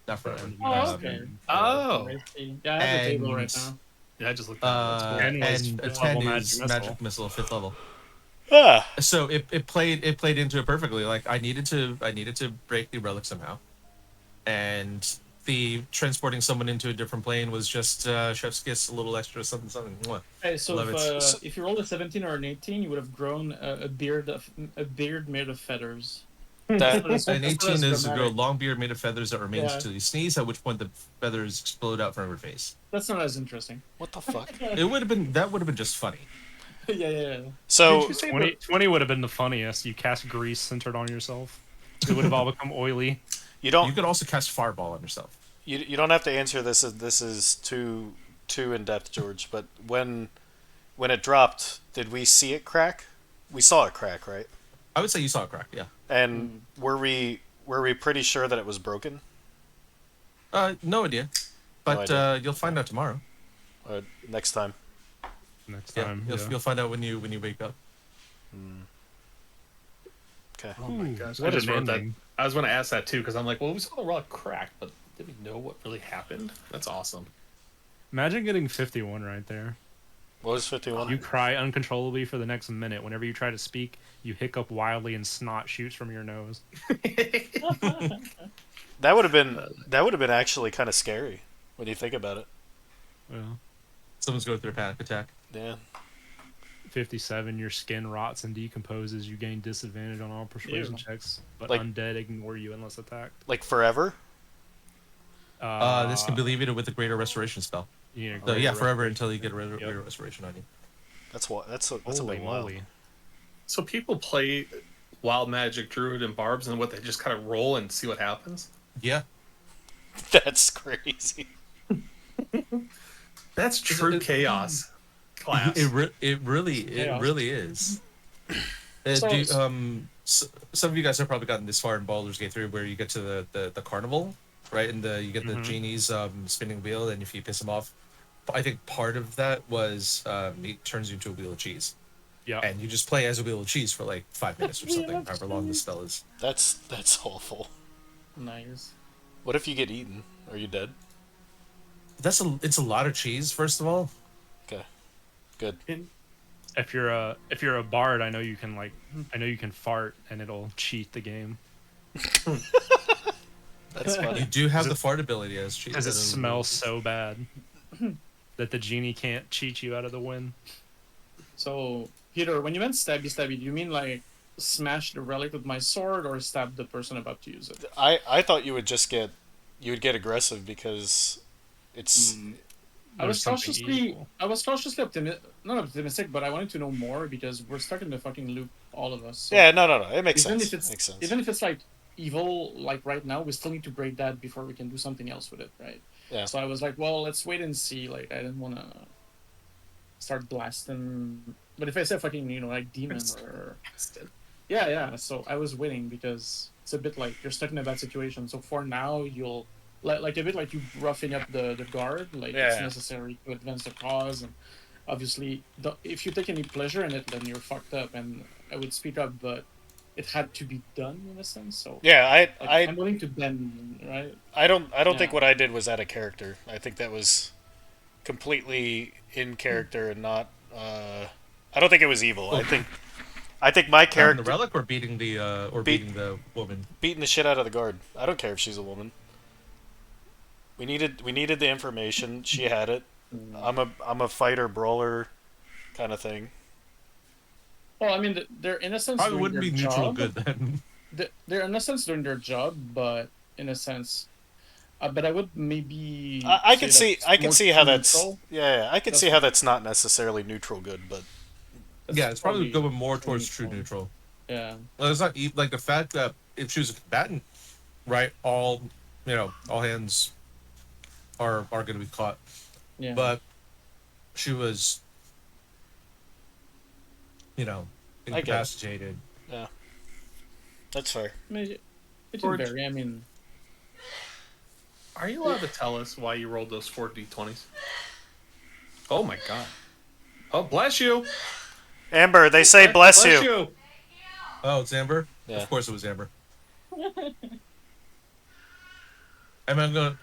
Not forever. Oh, okay. Oh. Yeah, I have the table And- right now. Yeah, I just looked at it. That's cool. And was And fifth 10 level is magic magic missile 5th level. ah, So it played into it perfectly. Like I needed to break the relic somehow, and the transporting someone into a different plane was just chef's kiss, a little extra something something. Mwah. Okay, so Love if you rolled a 17 or an 18, you would have grown a beard made of feathers. that An 18 is a dramatic. long beard made of feathers that remains Yeah. until you sneeze, at which point the feathers explode out from your face. That's not as interesting. what the fuck? It would have been just funny. yeah. So Did you say 20 would have been the funniest. You cast grease centered on yourself. It would have all become oily. you You don't could also cast fireball on yourself. you don't have to answer this. This is too in depth, George. But when it dropped, did we see it crack? We saw it crack, right? I would say you saw it crack. Yeah. And were we pretty sure that it was broken? No idea, but idea. you'll find out tomorrow. Next time. Next Yeah, time. you'll find out when you wake up. Okay. Oh my gosh! I what just an wrote that. ending. I was going to ask that too because I'm like, well, we saw the rock crack, but did we know what really happened? That's awesome. Imagine getting 51 right there. What was 51? You cry uncontrollably for the next minute. Whenever you try to speak, you hiccup wildly and snot shoots from your nose. That would have been actually kind of scary when you think about it. Well, Someone's going through a panic attack. Yeah. 57, your skin rots and decomposes. You gain disadvantage on all persuasion Ew. checks, but Like- undead ignore you unless attacked. Like forever? This can be alleviated with a greater restoration spell. You know, So yeah, greater forever until you get a Yep. greater restoration on you. That's what. That's a Holy big wow. moly. So people play Wild Magic, Druid, and Barbs, and what they just kind of roll and see what happens. Yeah. That's crazy. That's true chaos class. It really chaos. is. So- Some of you guys have probably gotten this far in Baldur's Gate 3 where you get to the carnival, right? And you get the genies spinning wheel, and if you piss them off, I think part of that was it turns you into a wheel of cheese. Yeah. And you just play as a wheel of cheese for like 5 minutes or Wheel something, of however long the spell is. That's awful. Nice. What if you get eaten? Are you dead? It's a lot of cheese, first of all. Okay. Good. If you're a bard, I know you can fart and it'll cheat the game That's You funny. do have the fart ability as cheese. because it smells so bad that the genie can't cheat you out of the win. So, Peter, when you meant stabby, do you mean like smash the relic with my sword or stab the person about to use it? I thought you would get aggressive because it's I was There's something cautiously, evil. not optimistic, but I wanted to know more because we're stuck in the fucking loop, all of us. So yeah, no. It makes even sense. if it's Makes sense. even if it's like evil, like right now, we still need to break that before we can do something else with it, right? Yeah. So I was like, well, let's wait and see. Like, I didn't want to start blasting. But if I say fucking, like demon or yeah. So I was waiting because it's a bit like you're stuck in a bad situation. So for now, you'll like a bit like you roughing up the guard. Like it's Yeah. necessary to advance the cause, and obviously, if you take any pleasure in it, then you're fucked up. And I would speak up, but it had to be done in a sense. So Yeah, I'm willing to bend, right? I don't think Yeah. what I did was out of character. I think that was completely in character and not. I don't think it was evil. I think my Grabbing character the relic or beating the Beat- beating the woman. beating the shit out of the guard. I don't care if she's a woman. We needed the information. She had it. I'm a fighter brawler kind of thing. Well, I mean, their innocence Probably doing wouldn't their be neutral job. good then. they're in a sense doing their job, but in a sense, but I would maybe. I can say see that's I can more see how true that's neutral. yeah, I can That's see how that's not necessarily neutral good, but That's Yeah, it's probably going more towards true neutral. neutral. Yeah. Well, it's not like the fact that if she was a combatant, right? All all hands are going to be caught, Yeah. but she was, you know, I get it. incapacitated. that's fair. I mean, it can George- vary. I mean, Are you allowed to tell us why you rolled those 4d20s? Oh my god. Oh, bless you. Amber, they say bless you. you. Oh, it's Amber. Yeah. Of course, it was Amber. Am I going?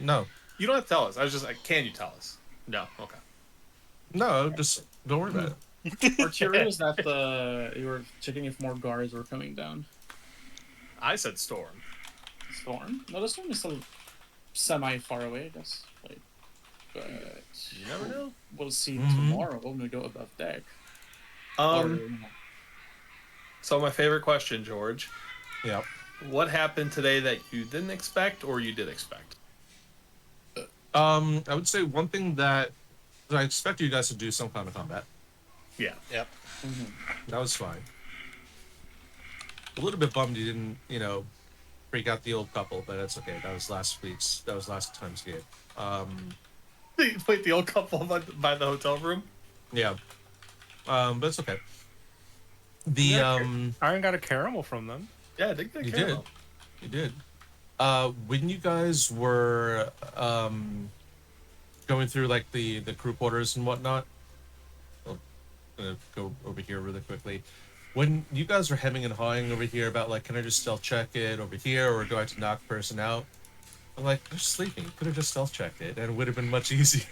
No, You don't have to tell us. I was just like, can you tell us? No. Okay. no, just don't worry about it. we're curious that you were checking if more guards were coming down. I said storm. Storm? No, the storm is still semi far away, I guess. Like, but You never know. we'll see Mhm. tomorrow when we go above deck. So my favorite question, George. Yeah. What happened today that you didn't expect or you did expect? I would say one thing that I expect you guys to do some kind of combat. Yeah. Yep. That was fine. A little bit bummed you didn't, freak out the old couple, but that's okay. That was last time's game. You played the old couple by the hotel room? Yeah. But it's okay. The Yeah, Iron got a caramel from them. Yeah, I think they You care did. about. You did. When you guys were going through like the crew quarters and whatnot, I'm gonna go over here really quickly. When you guys were hemming and hawing over here about like, can I just stealth check it over here, or do I have to knock the person out? I'm like, they're sleeping. You could have just stealth checked it, and it would have been much easier.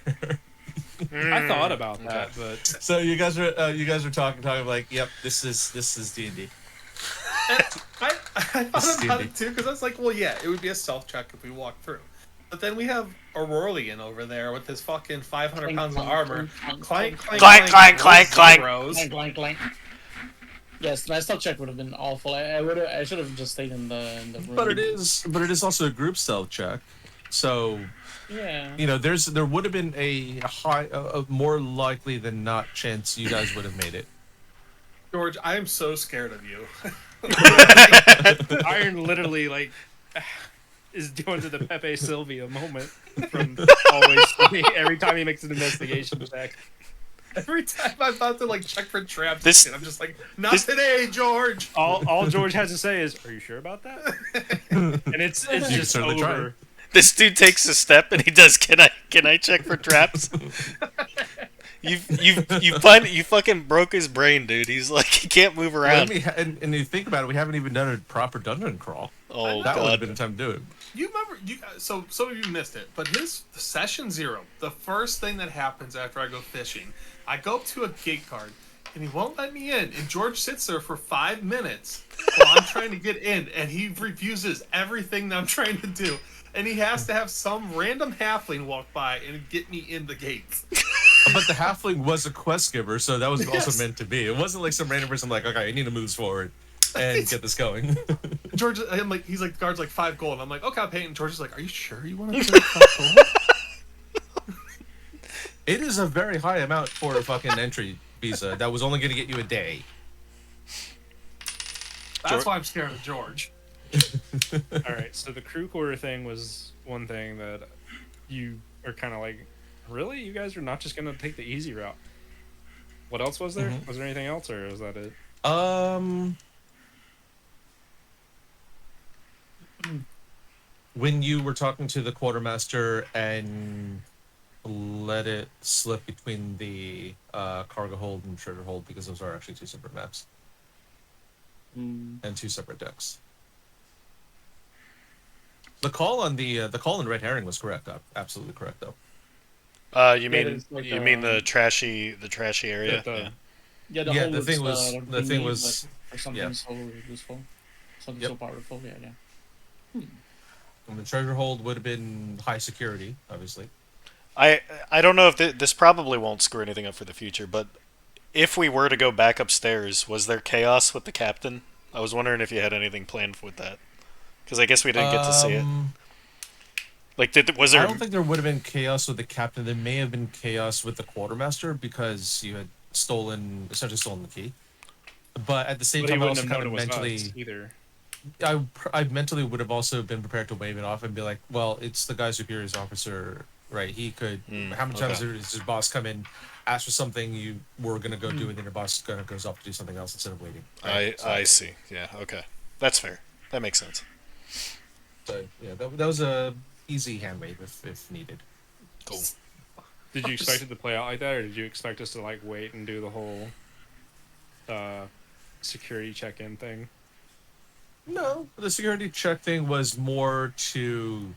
I thought about that, but So you guys are talking like, yep, this is D&D. I thought about it too because I was like, well, yeah, it would be a self check if we walk through. But then we have Aurelian over there with his fucking 500 pounds of armor. Clank, Clank, clank. Rose. Clank, clank. Yes, my stealth check would have been awful. I should have just stayed in the room. But it is also a group stealth check. So Yeah. there would have been a more likely than not chance you guys would have made it. George, I am so scared of you. Iron literally is doing to the Pepe Sylvia moment from always every time he makes an investigation check. Every time I'm about to check for traps, This- I'm just like, not today, George. All George has to say is, "Are you sure about that?" And it's You just certainly try. over. This dude takes a step and he does. Can I check for traps? You fucking broke his brain, dude. He's like he can't move around. And you think about it, we haven't even done a proper dungeon crawl. Oh That would have god. been the time to do it. You remember? So some of you missed it, but his session 0, the first thing that happens after I go fishing, I go up to a gate guard, and he won't let me in. And George sits there for 5 minutes while I'm trying to get in, and he refuses everything that I'm trying to do. And he has to have some random halfling walk by and get me in the gates. But the halfling was a quest giver, so that was Yes. also meant to be. It wasn't like some random person like, okay, I need to move this forward and get this going. George, he's like, the guard's like 5 gold. I'm like, okay, I'll pay it. And George is like, are you sure you want to pay 5 gold? It is a very high amount for a fucking entry visa that was only going to get you a day. That's why I'm scared of George. All right, so the crew quarter thing was one thing that you are kind of like, really? You guys are not just gonna take the easy route? What else was there? Was there anything else, or was that it? When you were talking to the quartermaster and let it slip between the cargo hold and treasure hold, because those are actually 2 separate maps and 2 separate decks. The call on the call in Red Herring was correct. Absolutely correct, though. You mean it's like, the trashy area? The- Yeah. Yeah, the Yeah, whole the thing was- like, the thing thingy, was- for something yeah. so useful, something Yep. so powerful. Yeah. And the treasure hold would have been high security, obviously. I don't know if this probably won't screw anything up for the future, but if we were to go back upstairs, was there chaos with the captain I was wondering if you had anything planned with that, because I guess we didn't get to see it. Like, was there? I don't think there would have been chaos with the captain. There may have been chaos with the quartermaster because you had essentially stolen the key. But at the same But he time, I wouldn't also have kind known of it was mentally, us either. I mentally would have also been prepared to wave it off and be like, well, it's the guy superior's officer, right? He could. How many times does his boss come in, ask for something you were gonna go do, and then your boss goes off to do something else instead of waiting? Right? I see. Yeah. Okay. That's fair. That makes sense. So yeah, that was a easy hand wave if needed. Cool. Did you expect it to play out like that, or did you expect us to like wait and do the whole security check-in thing? No, the security check thing was more to.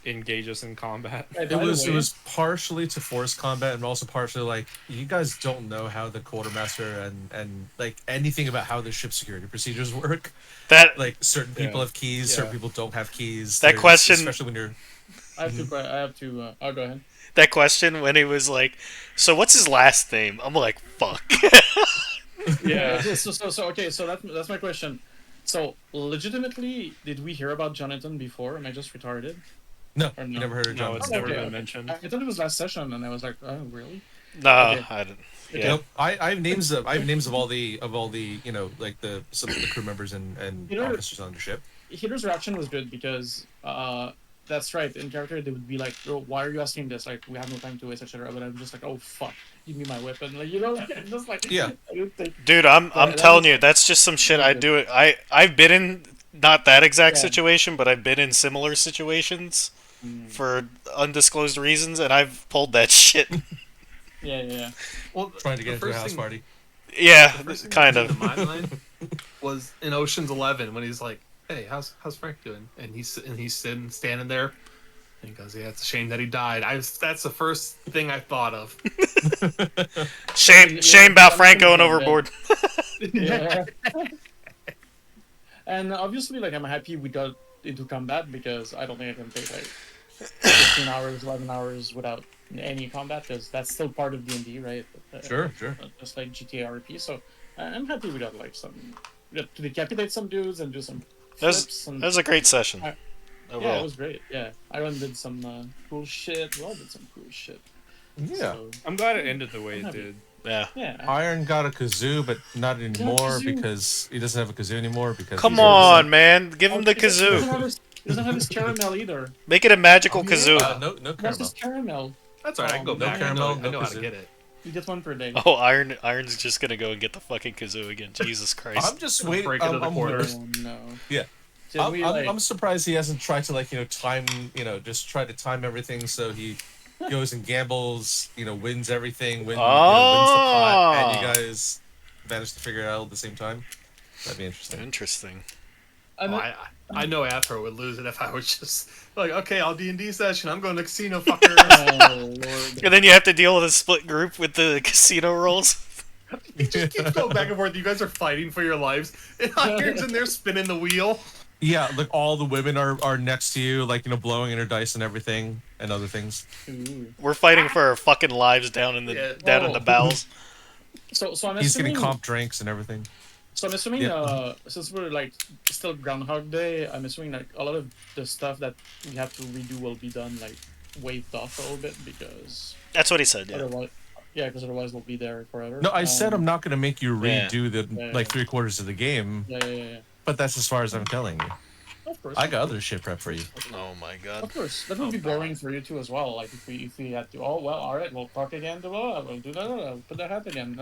Engage us in combat. Hey, It by the was way, partially to force combat and also partially like you guys don't know how the quartermaster and like anything about how the ship security procedures work. That Like certain people Yeah. have keys, certain people don't have keys. That question- especially when you're I have to. Oh, go ahead. that question when he was like, "So what's his last name?" I'm like, "Fuck." Yeah. So okay. So that's my question. So legitimately, did we hear about Jonathan before? Am I just retarded? no, Or you no? never heard of No, John. it's Okay, never okay. been mentioned. I thought it was last session, and I was like, oh, really? No, Okay. I didn't. Okay. Yeah. Nope. I have names of all the like some of the crew members and You know- officers on the ship. Hitler's reaction was good because that's right. In character, they would be like, oh, "Why are you asking this? Like, we have no time to waste, etc." But I'm just like, "Oh fuck, give me my weapon!" Like, I'm just like, Yeah. I don't think. Dude, I'm that telling was- you, that's just some shit I good. do. I've been in not that exact Yeah. situation, but I've been in similar situations Mm. for undisclosed reasons, and I've pulled that shit. Yeah. Well, Trying to get the into a first house thing- party. Yeah, the first thing kind that of. came to my mind was in Ocean's 11 when he's like, "Hey, how's Frank doing?" And he's sitting standing there, and he goes, "Yeah, it's a shame that he died." That's the first thing I thought of. Shame Yeah, about I'm Frank going thinking of overboard. Yeah. And obviously, like, I'm happy we got into combat because I don't think I can take like 15 hours, 11 hours without any combat because that's still part of D&D, right? Sure. Just like GTA RP. So I'm happy we got like we got to decapitate some dudes and do some That was, flips. And, that was a great session. Yeah, it Overall. was great. Yeah, Iron did some cool shit. We all did some cool shit. Yeah. So, I'm glad it ended the way I'm it happy. did. Yeah. yeah. Iron got a kazoo, but not anymore kazoo. because he doesn't have a kazoo anymore. Because Come he's on, man. Give him Oh, the he doesn't kazoo. have his- He doesn't have his caramel either. Make it a magical Oh, yeah. kazoo. no What's caramel. his caramel? That's all right. I can go No back. caramel, I know no how to kazoo. get it. You get one per day. Oh, Iron's just gonna go and get the fucking kazoo again. Jesus Christ. I'm just waiting. Break into the quarter. Oh no. Yeah. Did we, like, I'm surprised he hasn't tried to just try to time everything so he goes and gambles, wins everything, wins the pot, and you guys manage to figure it out at the same time. That'd be interesting. Interesting. I Oh, know- I know Afro would lose it if I was just like, okay, I'll D&D session. I'm going to casino, fucker. Oh lord. And then you have to deal with a split group with the casino rolls. He just keeps going back and forth. You guys are fighting for your lives. And Iron's in there spinning the wheel. Yeah, like all the women are next to you, like blowing in her dice and everything and other things. Ooh. We're fighting for our fucking lives down in the Yeah. in the bowels. So I'm He's assuming. getting comp drinks and everything. So I'm assuming, Yeah. since we're like still Groundhog Day, I'm assuming like a lot of the stuff that we have to redo will be done like waived off a little bit because That's what he said. Yeah. otherwise we'll be there forever. No, I said I'm not going to make you Yeah. redo the Yeah. like 3/4 of the game, Yeah. but that's as far as I'm telling you. Of course. I got other shit prep for you. Oh my god. Of course, that would be boring for you too as well. Like if we had to. Oh well, all right, we'll talk again. We'll do that. I'll put the hat again.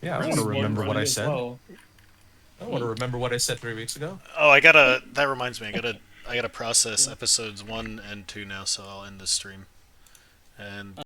Yeah, I Really want to boring remember for what you I as said. well. I want to remember what I said 3 weeks ago. Oh, that reminds me. I gotta process episodes 1 and 2 now, so I'll end this stream. And